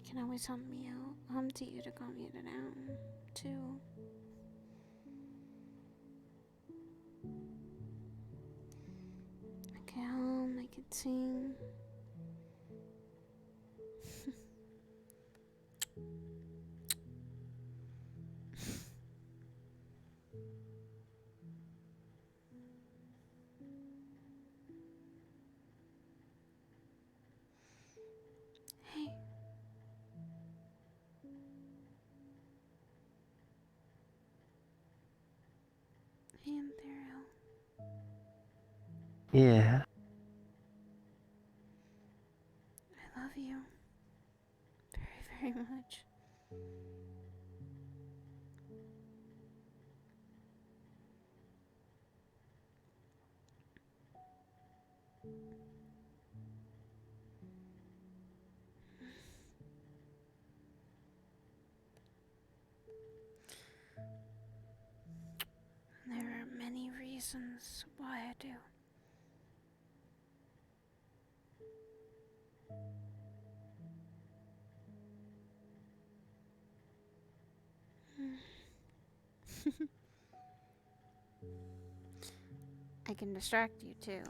You can always hump me out. Hump to you to calm you down, too. I can hum, I can sing. Hey. Hey, Imperial. Yeah. I love you. Very, very much. There are many reasons why I do. I can distract you too.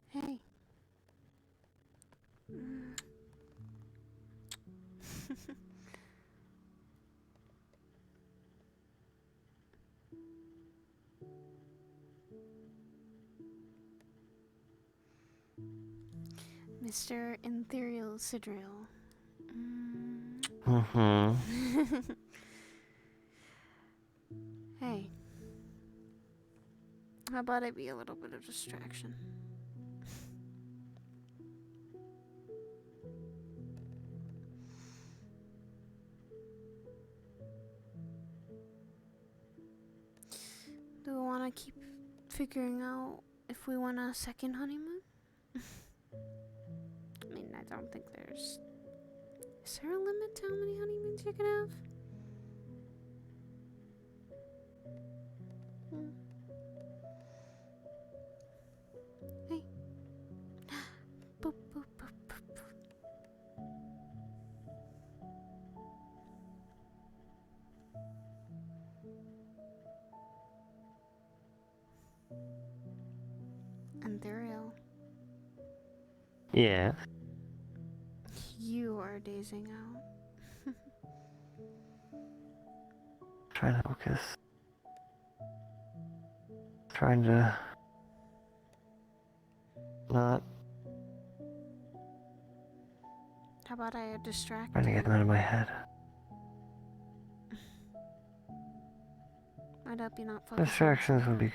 Hey. Mr. Ethereal Sidriel. Hey. How about I be a little bit of distraction? Do we want to keep figuring out if we want a second honeymoon? I mean, I don't think there's... Is there a limit to how many honeymoons you can have? Hey. Boop, boop, boop, boop, boop. Ethereal. Yeah. You are dazing out. Trying to focus. Trying to not. How about I distract Trying to get you? them out of my head. I'd help you not focus. Distractions would be good.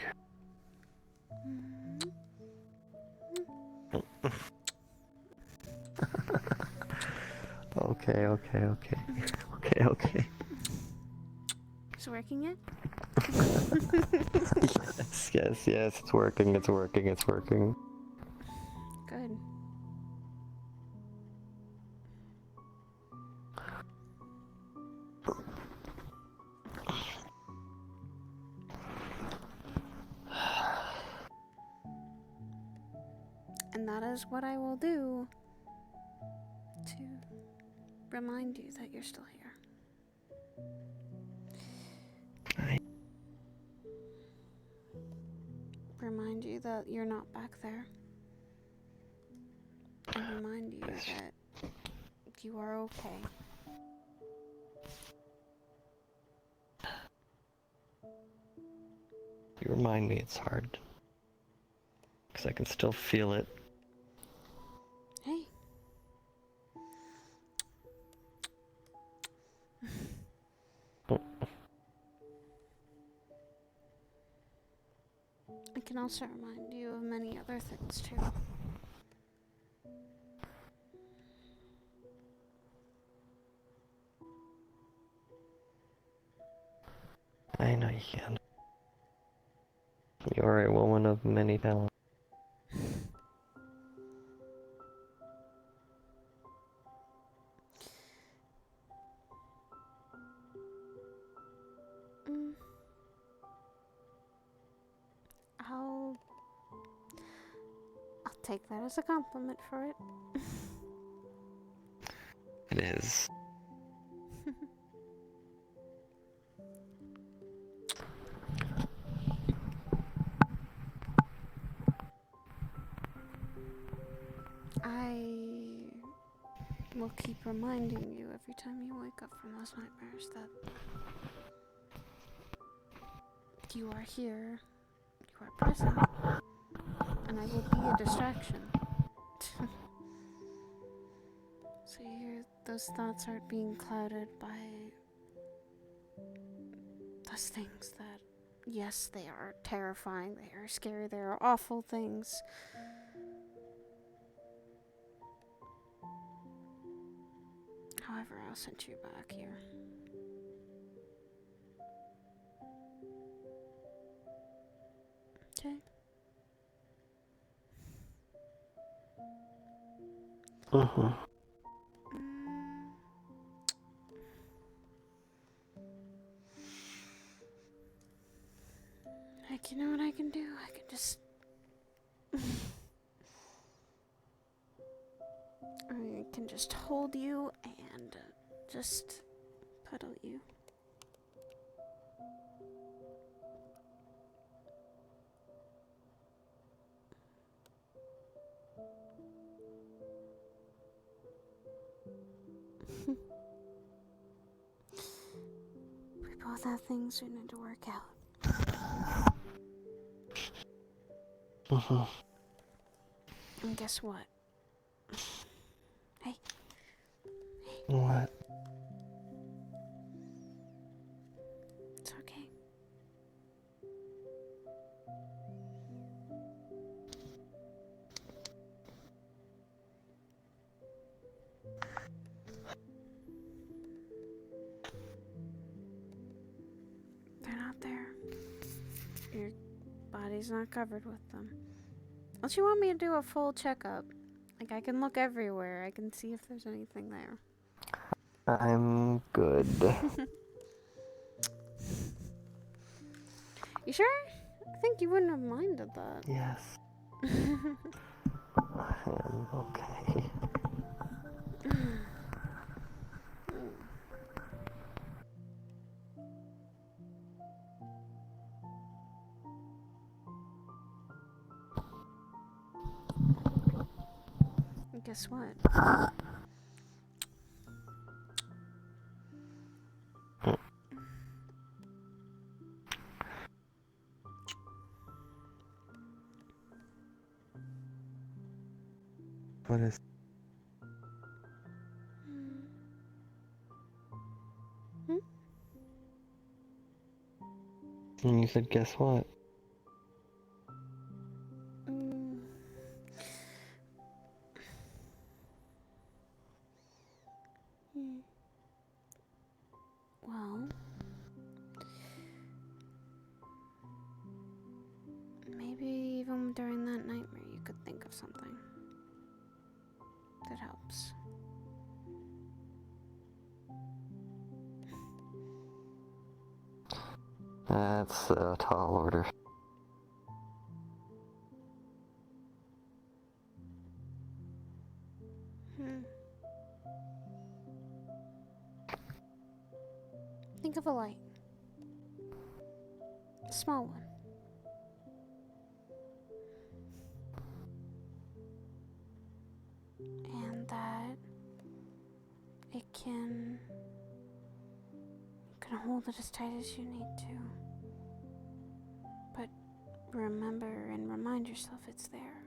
Okay. Is it working yet? Yes, it's working. Good. And that is what I will do to remind you that you're still here. Remind you that you're not back there. And remind you that you are okay. You remind me it's hard. Because I can still feel it. Hey. I can also remind you of many other things too. I know you can. You're a woman of many talents. I'll take that as a compliment for it. It is. I will keep reminding you every time you wake up from those nightmares that you are here, you are present, and I will be a distraction. So those thoughts aren't being clouded by those things that, yes, they are terrifying, they are scary, they are awful things. However, I'll send you back here. Okay. Like, you know what I can do? I can just... I can just hold you and just cuddle you. We both have things we need to work out. And guess what? Hey. What? It's okay. They're not there. Your body's not covered with them. Unless you want me to do a full checkup. Like, I can look everywhere. I can see if there's anything there. I'm good. You sure? I think you wouldn't have minded that. Yes. I'm okay. Guess what? What is... And you said, guess what? Well, maybe even during that nightmare you could think of something that helps. That's a tall order. Think of a light. A small one. And that it can... You can hold it as tight as you need to. But remember and remind yourself it's there.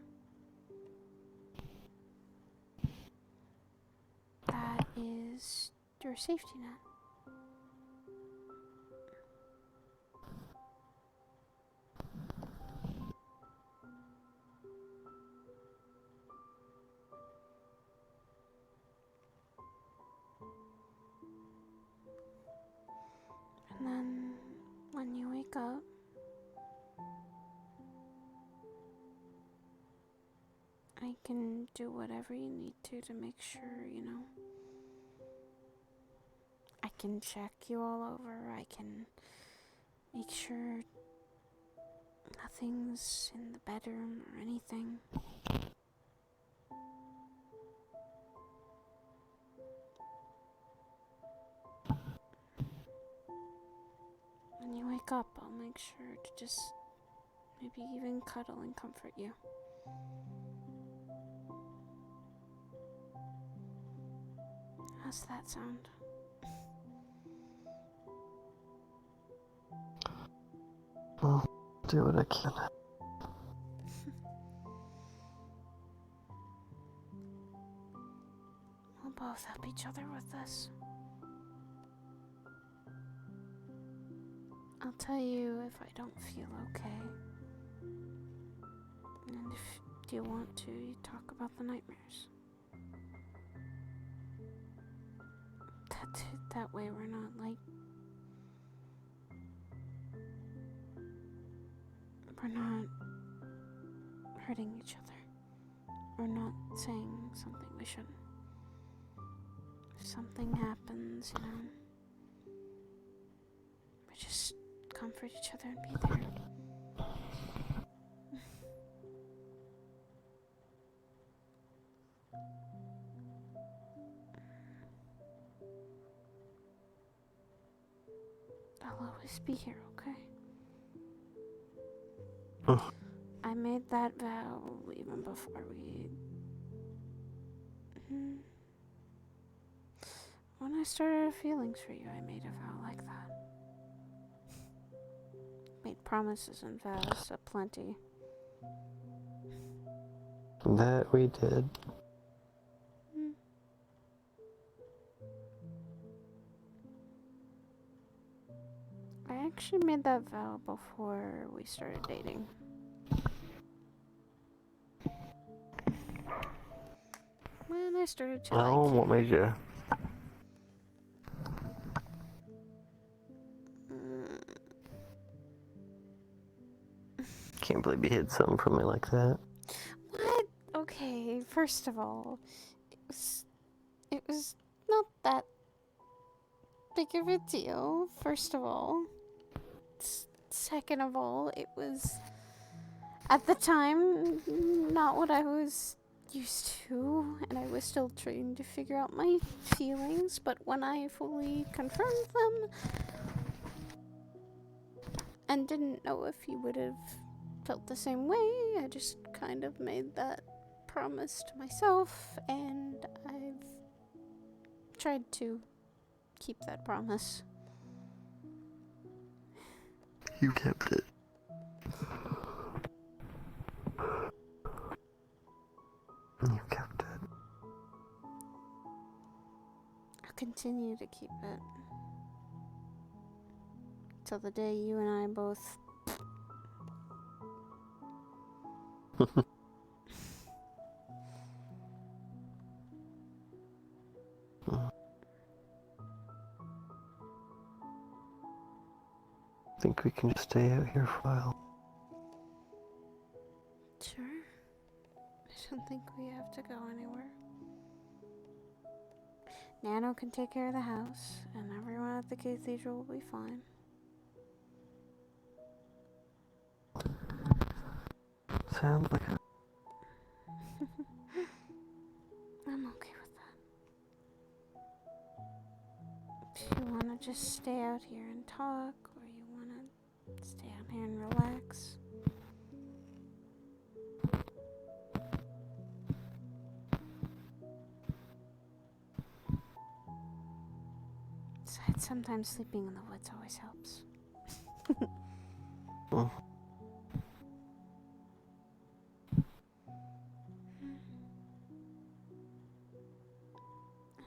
That is your safety net. And then when you wake up, I can do whatever you need to make sure, you know. I can check you all over. I can make sure nothing's in the bedroom or anything. wake up, I'll make sure to just maybe even cuddle and comfort you. How's that sound? I'll do what I can. We'll both help each other with this. I'll tell you if I don't feel okay. And if you want to, you talk about the nightmares. That way we're not like... We're not hurting each other. We're not saying something we shouldn't. If something happens, you know, we just comfort each other and be there. I'll always be here, okay? I made that vow even before we... When I started feelings for you, I made a vow like that. Made promises and vows aplenty. That we did. I actually made that vow before we started dating. When I started to Oh, what made you? Can't believe you hid something from me like that. What? Okay, first of all, it was not that big of a deal, first of all. Second of all, it was, at the time, not what I was used to, and I was still trying to figure out my feelings, but when I fully confirmed them, and didn't know if you would have felt the same way, I just kind of made that promise to myself, and I've tried to keep that promise. You kept it. You kept it. I'll continue to keep it. Till the day you and I both... I think we can just stay out here for a while. Sure. I don't think we have to go anywhere. Nano can take care of the house, and everyone at the cathedral will be fine. Sounds like a... I'm okay with that. If you want to just stay out here and talk, or you want to stay out here and relax. Besides, sometimes sleeping in the woods always helps. Oh.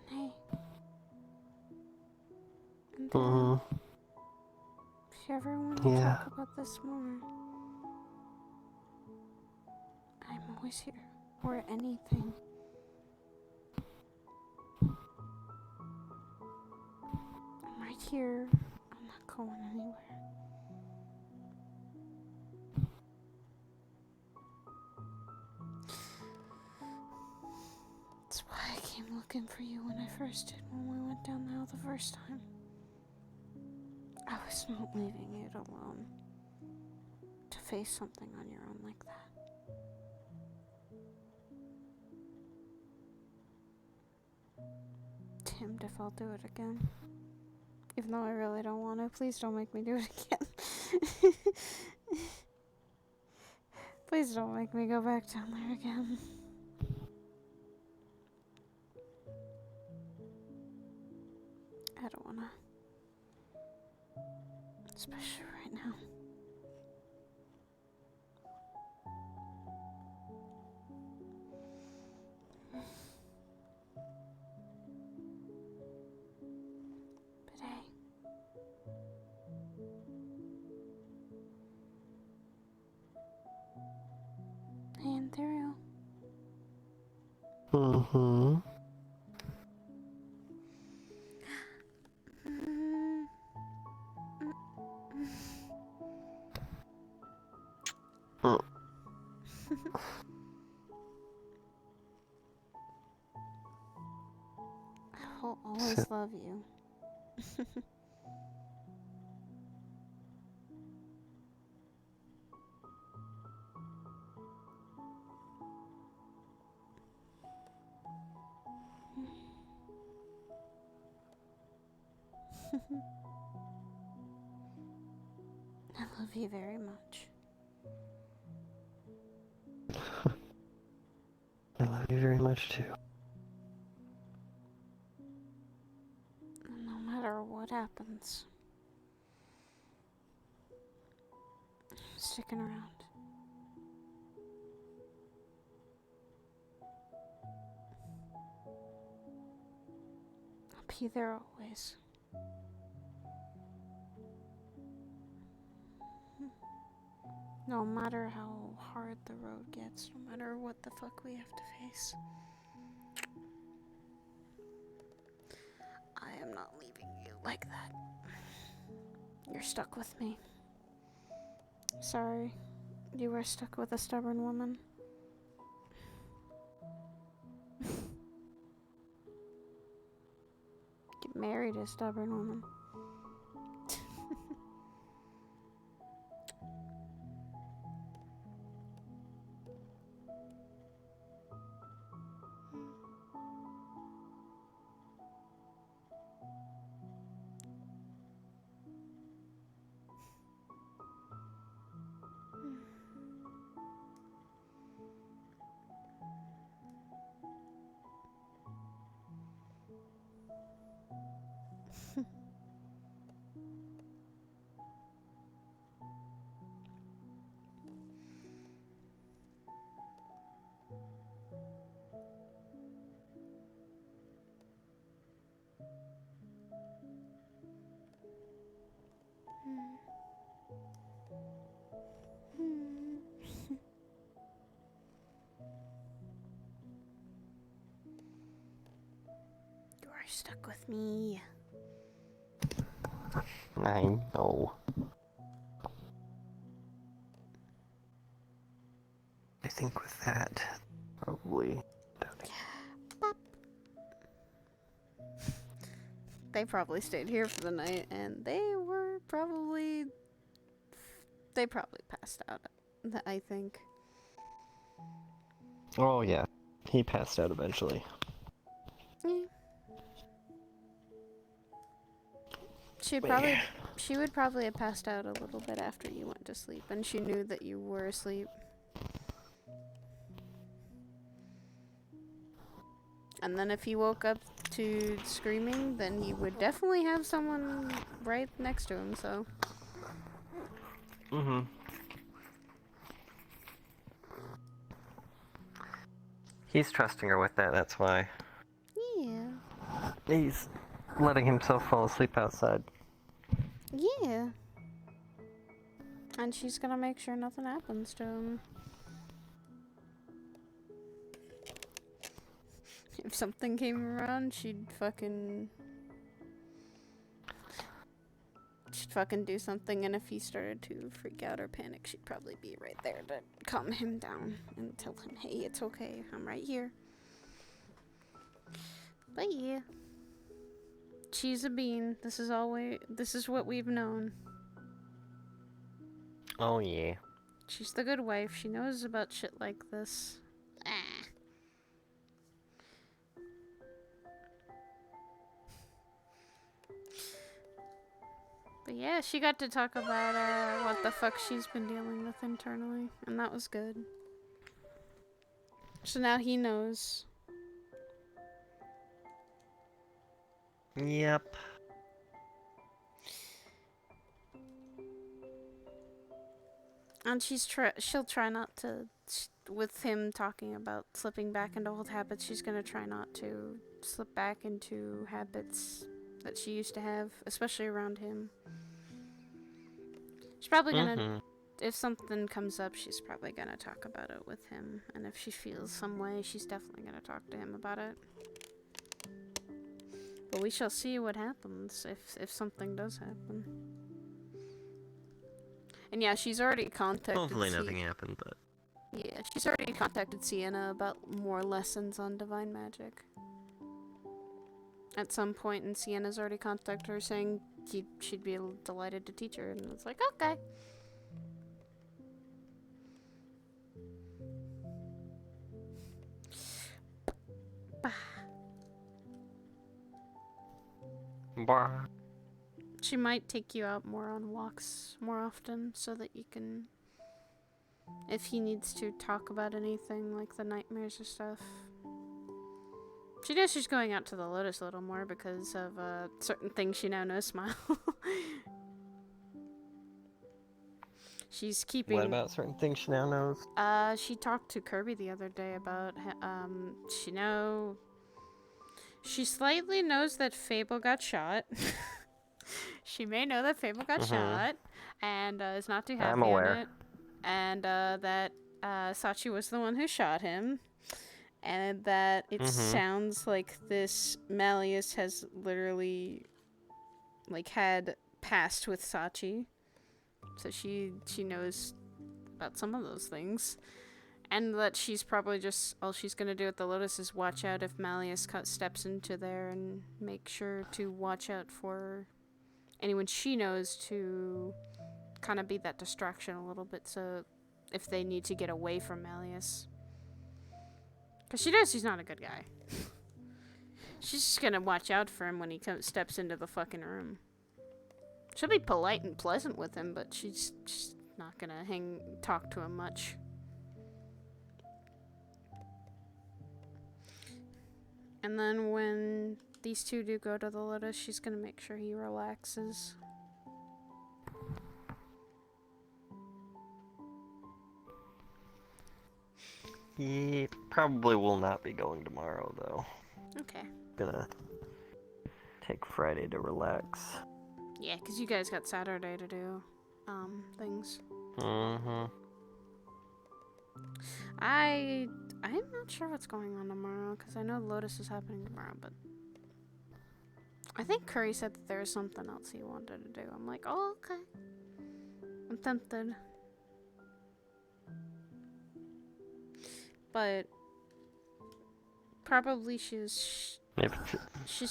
Hey. And if you ever want to talk about this more, I'm always here. Or anything. I'm right here. I'm not going anywhere. That's why I came looking for you when I first did, when we went down the hill the first time. I was not leaving you alone to face something on your own like that. Damned if I'll do it again. Even though I really don't want to. Please don't make me do it again. Please don't make me go back down there again. I don't want to. Especially right now. But hey. Hey, Ethereal. Mm-hmm. I'll always love you. I love you very much. I love you very much too. No matter what happens, I'm sticking around. I'll be there always. No matter how hard the road gets, no matter what the fuck we have to face. I am not leaving you like that. You're stuck with me. Sorry, you were stuck with a stubborn woman. Get married a stubborn woman. You are stuck with me. I know. I think with that, probably. They probably stayed here for the night, and they probably passed out, I think. Oh yeah, he passed out eventually. Yeah. She would probably have passed out a little bit after you went to sleep, and she knew that you were asleep. And then if he woke up to screaming, then he would definitely have someone right next to him, so. Mm-hmm. He's trusting her with that, that's why. Yeah. He's letting himself fall asleep outside. Yeah. And she's gonna make sure nothing happens to him. If something came around, she'd fucking do something, and if he started to freak out or panic, she'd probably be right there to calm him down and tell him, hey, it's okay, I'm right here. But yeah. She's a bean. This is what we've known. Oh yeah. She's the good wife. She knows about shit like this. But yeah, she got to talk about what the fuck she's been dealing with internally, and that was good. So now he knows. Yep. And she'll try not to, with him talking about slipping back into old habits, she's gonna try not to slip back into habits that she used to have, especially around him. She's probably gonna, if something comes up, she's probably gonna talk about it with him. And if she feels some way, she's definitely gonna talk to him about it. But we shall see what happens if something does happen. And yeah, she's already contacted. Hopefully nothing happened, but yeah, she's already contacted Sienna about more lessons on divine magic. At some point, and Sienna's already contacted her saying she'd be delighted to teach her, and it's like, okay. bah. She might take you out more on walks more often so that you can, if he needs to talk about anything like the nightmares or stuff. She knows she's going out to the Lotus a little more because of certain things she now knows Smile. She's keeping... What about certain things she now knows? She talked to Kirby the other day about, she slightly knows that Fable got shot. She may know that Fable got shot, and is not too happy I'm aware. on it. And that Sachi was the one who shot him. And that it sounds like this Malleus has literally, like, had past with Sachi. So she knows about some of those things. And that she's probably just, all she's gonna do at the Lotus is watch out if Malleus steps into there and make sure to watch out for anyone she knows to kind of be that distraction a little bit, so if they need to get away from Malleus. Because she knows he's not a good guy. She's just gonna watch out for him when he steps into the fucking room. She'll be polite and pleasant with him, but she's not gonna talk to him much. And then when these two do go to the Lotus, she's gonna make sure he relaxes. He probably will not be going tomorrow, though. Okay. Gonna take Friday to relax. Yeah, because you guys got Saturday to do things. I'm not sure what's going on tomorrow, because I know Lotus is happening tomorrow, but I think Curry said that there was something else he wanted to do. I'm like, oh, okay. I'm tempted. But probably she's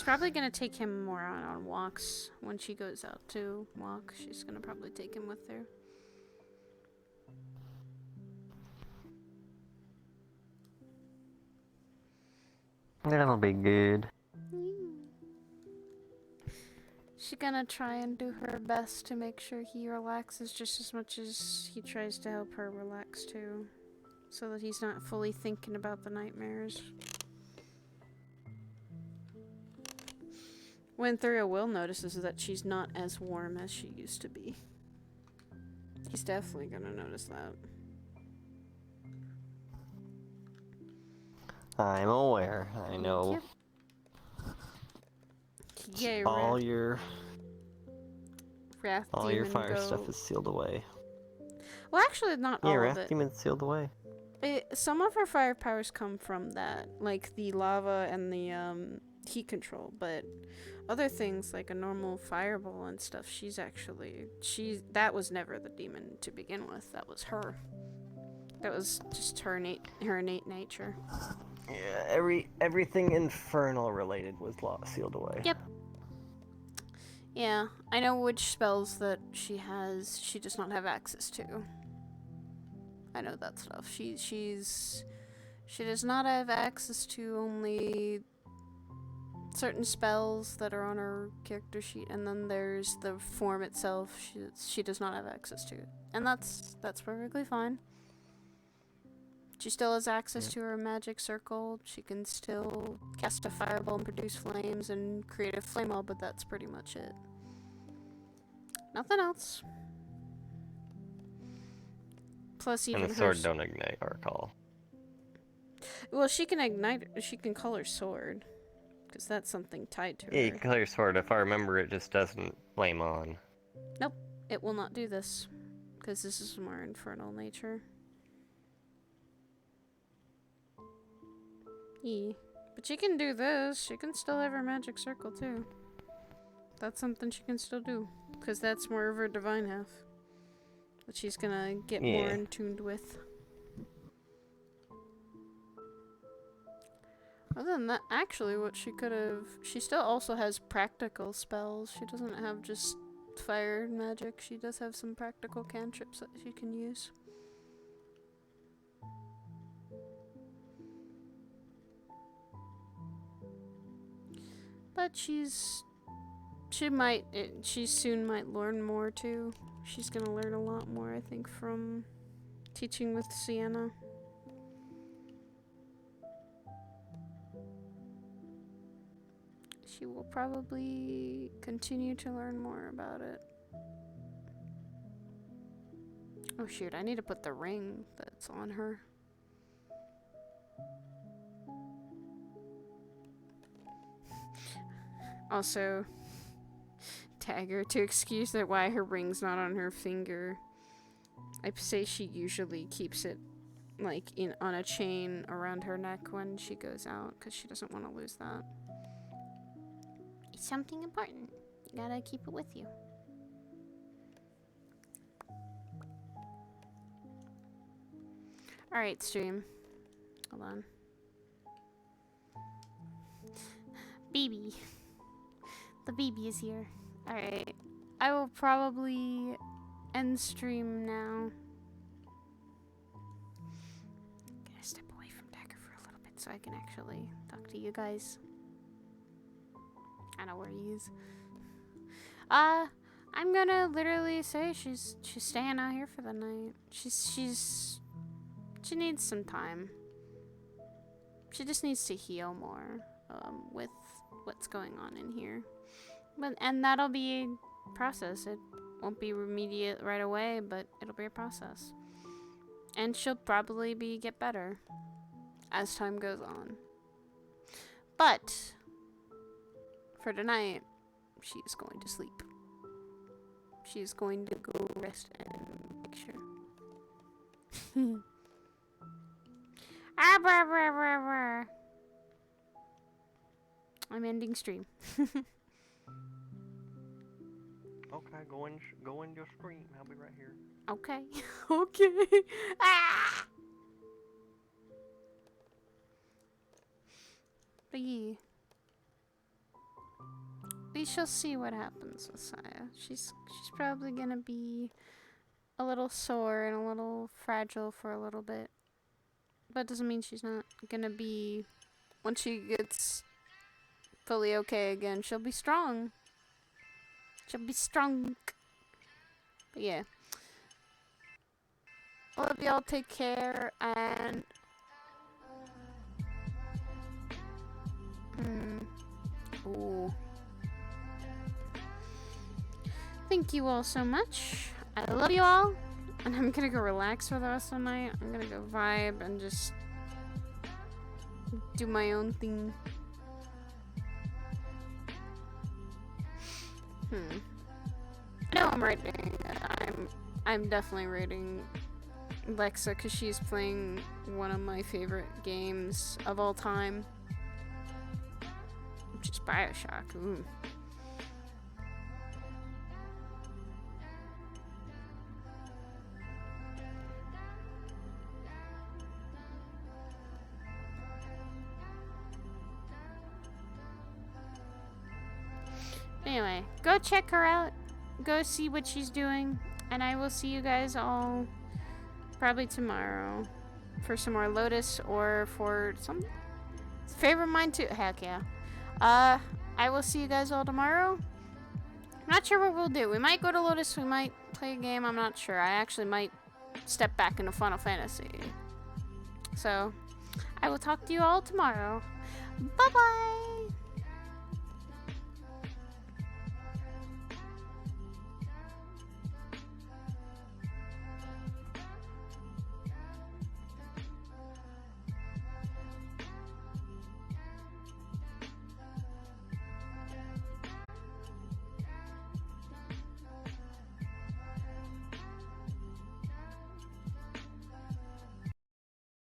probably gonna take him more on walks when she goes out to walk. She's gonna probably take him with her. That'll be good. She's gonna try and do her best to make sure he relaxes just as much as he tries to help her relax too. So that he's not fully thinking about the nightmares. When Thurio will notices that she's not as warm as she used to be. He's definitely gonna notice that. I'm aware. I know. Yeah, all your Wrath all your Demon fire stuff is sealed away. Well, actually, not all Yeah, of Wrath it. Demon's sealed away. Some of her fire powers come from that, like the lava and the heat control, but other things like a normal fireball and stuff, that was never the demon to begin with. That was her. That was just her innate nature. Yeah, everything infernal related was sealed away. Yep. Yeah, I know which spells that she does not have access to. I know that stuff. She does not have access to only certain spells that are on her character sheet, and then there's the form itself she does not have access to. And that's perfectly fine. She still has access to her magic circle. She can still cast a fireball and produce flames and create a flame ball, but that's pretty much it. Nothing else. Plus, even And the sword don't ignite or call. Well, she can ignite. She can call her sword, because that's something tied to her. Yeah, you can call your sword. If I remember, it just doesn't flame on. Nope, it will not do this, because this is more infernal nature. Yeah, but she can do this. She can still have her magic circle too. That's something she can still do, because that's more of her divine half that she's gonna get more in tuned with. Other than that, actually, what she could have... She still also has practical spells. She doesn't have just fire magic. She does have some practical cantrips that she can use. But she soon might learn more too. She's gonna learn a lot more, I think, from teaching with Sienna. She will probably continue to learn more about it. Oh shoot, I need to put the ring that's on her. Also, tag her to excuse that why her ring's not on her finger. I say she usually keeps it like on a chain around her neck when she goes out, because she doesn't want to lose that. It's something important. You gotta keep it with you. Alright, stream. Hold on. Baby. The baby is here. Alright. I will probably end stream now. I'm gonna step away from Dagger for a little bit so I can actually talk to you guys. I know where he is. I'm gonna literally say she's staying out here for the night. She needs some time. She just needs to heal more with what's going on in here. And that'll be a process. It won't be immediate right away, but it'll be a process. And she'll probably get better as time goes on. But for tonight, she is going to sleep. She is going to go rest and make sure. I'm ending stream. Okay, go in your stream. I'll be right here. Okay. Okay. Ah! But yeah. We shall see what happens with Saya. She's probably gonna be a little sore and a little fragile for a little bit. But doesn't mean she's not gonna be, once she gets fully okay again, she'll be strong. She'll be strong. But yeah. All of y'all take care, and ooh. Thank you all so much. I love you all. And I'm gonna go relax for the rest of the night. I'm gonna go vibe and just do my own thing. No, I'm rating. I'm definitely rating Lexa because she's playing one of my favorite games of all time, which is Bioshock. Ooh. Anyway, go check her out. Go see what she's doing. And I will see you guys all probably tomorrow for some more Lotus or for some favorite mine too. Heck yeah. I will see you guys all tomorrow. I'm not sure what we'll do. We might go to Lotus, we might play a game, I'm not sure. I actually might step back into Final Fantasy. So, I will talk to you all tomorrow. Bye-bye!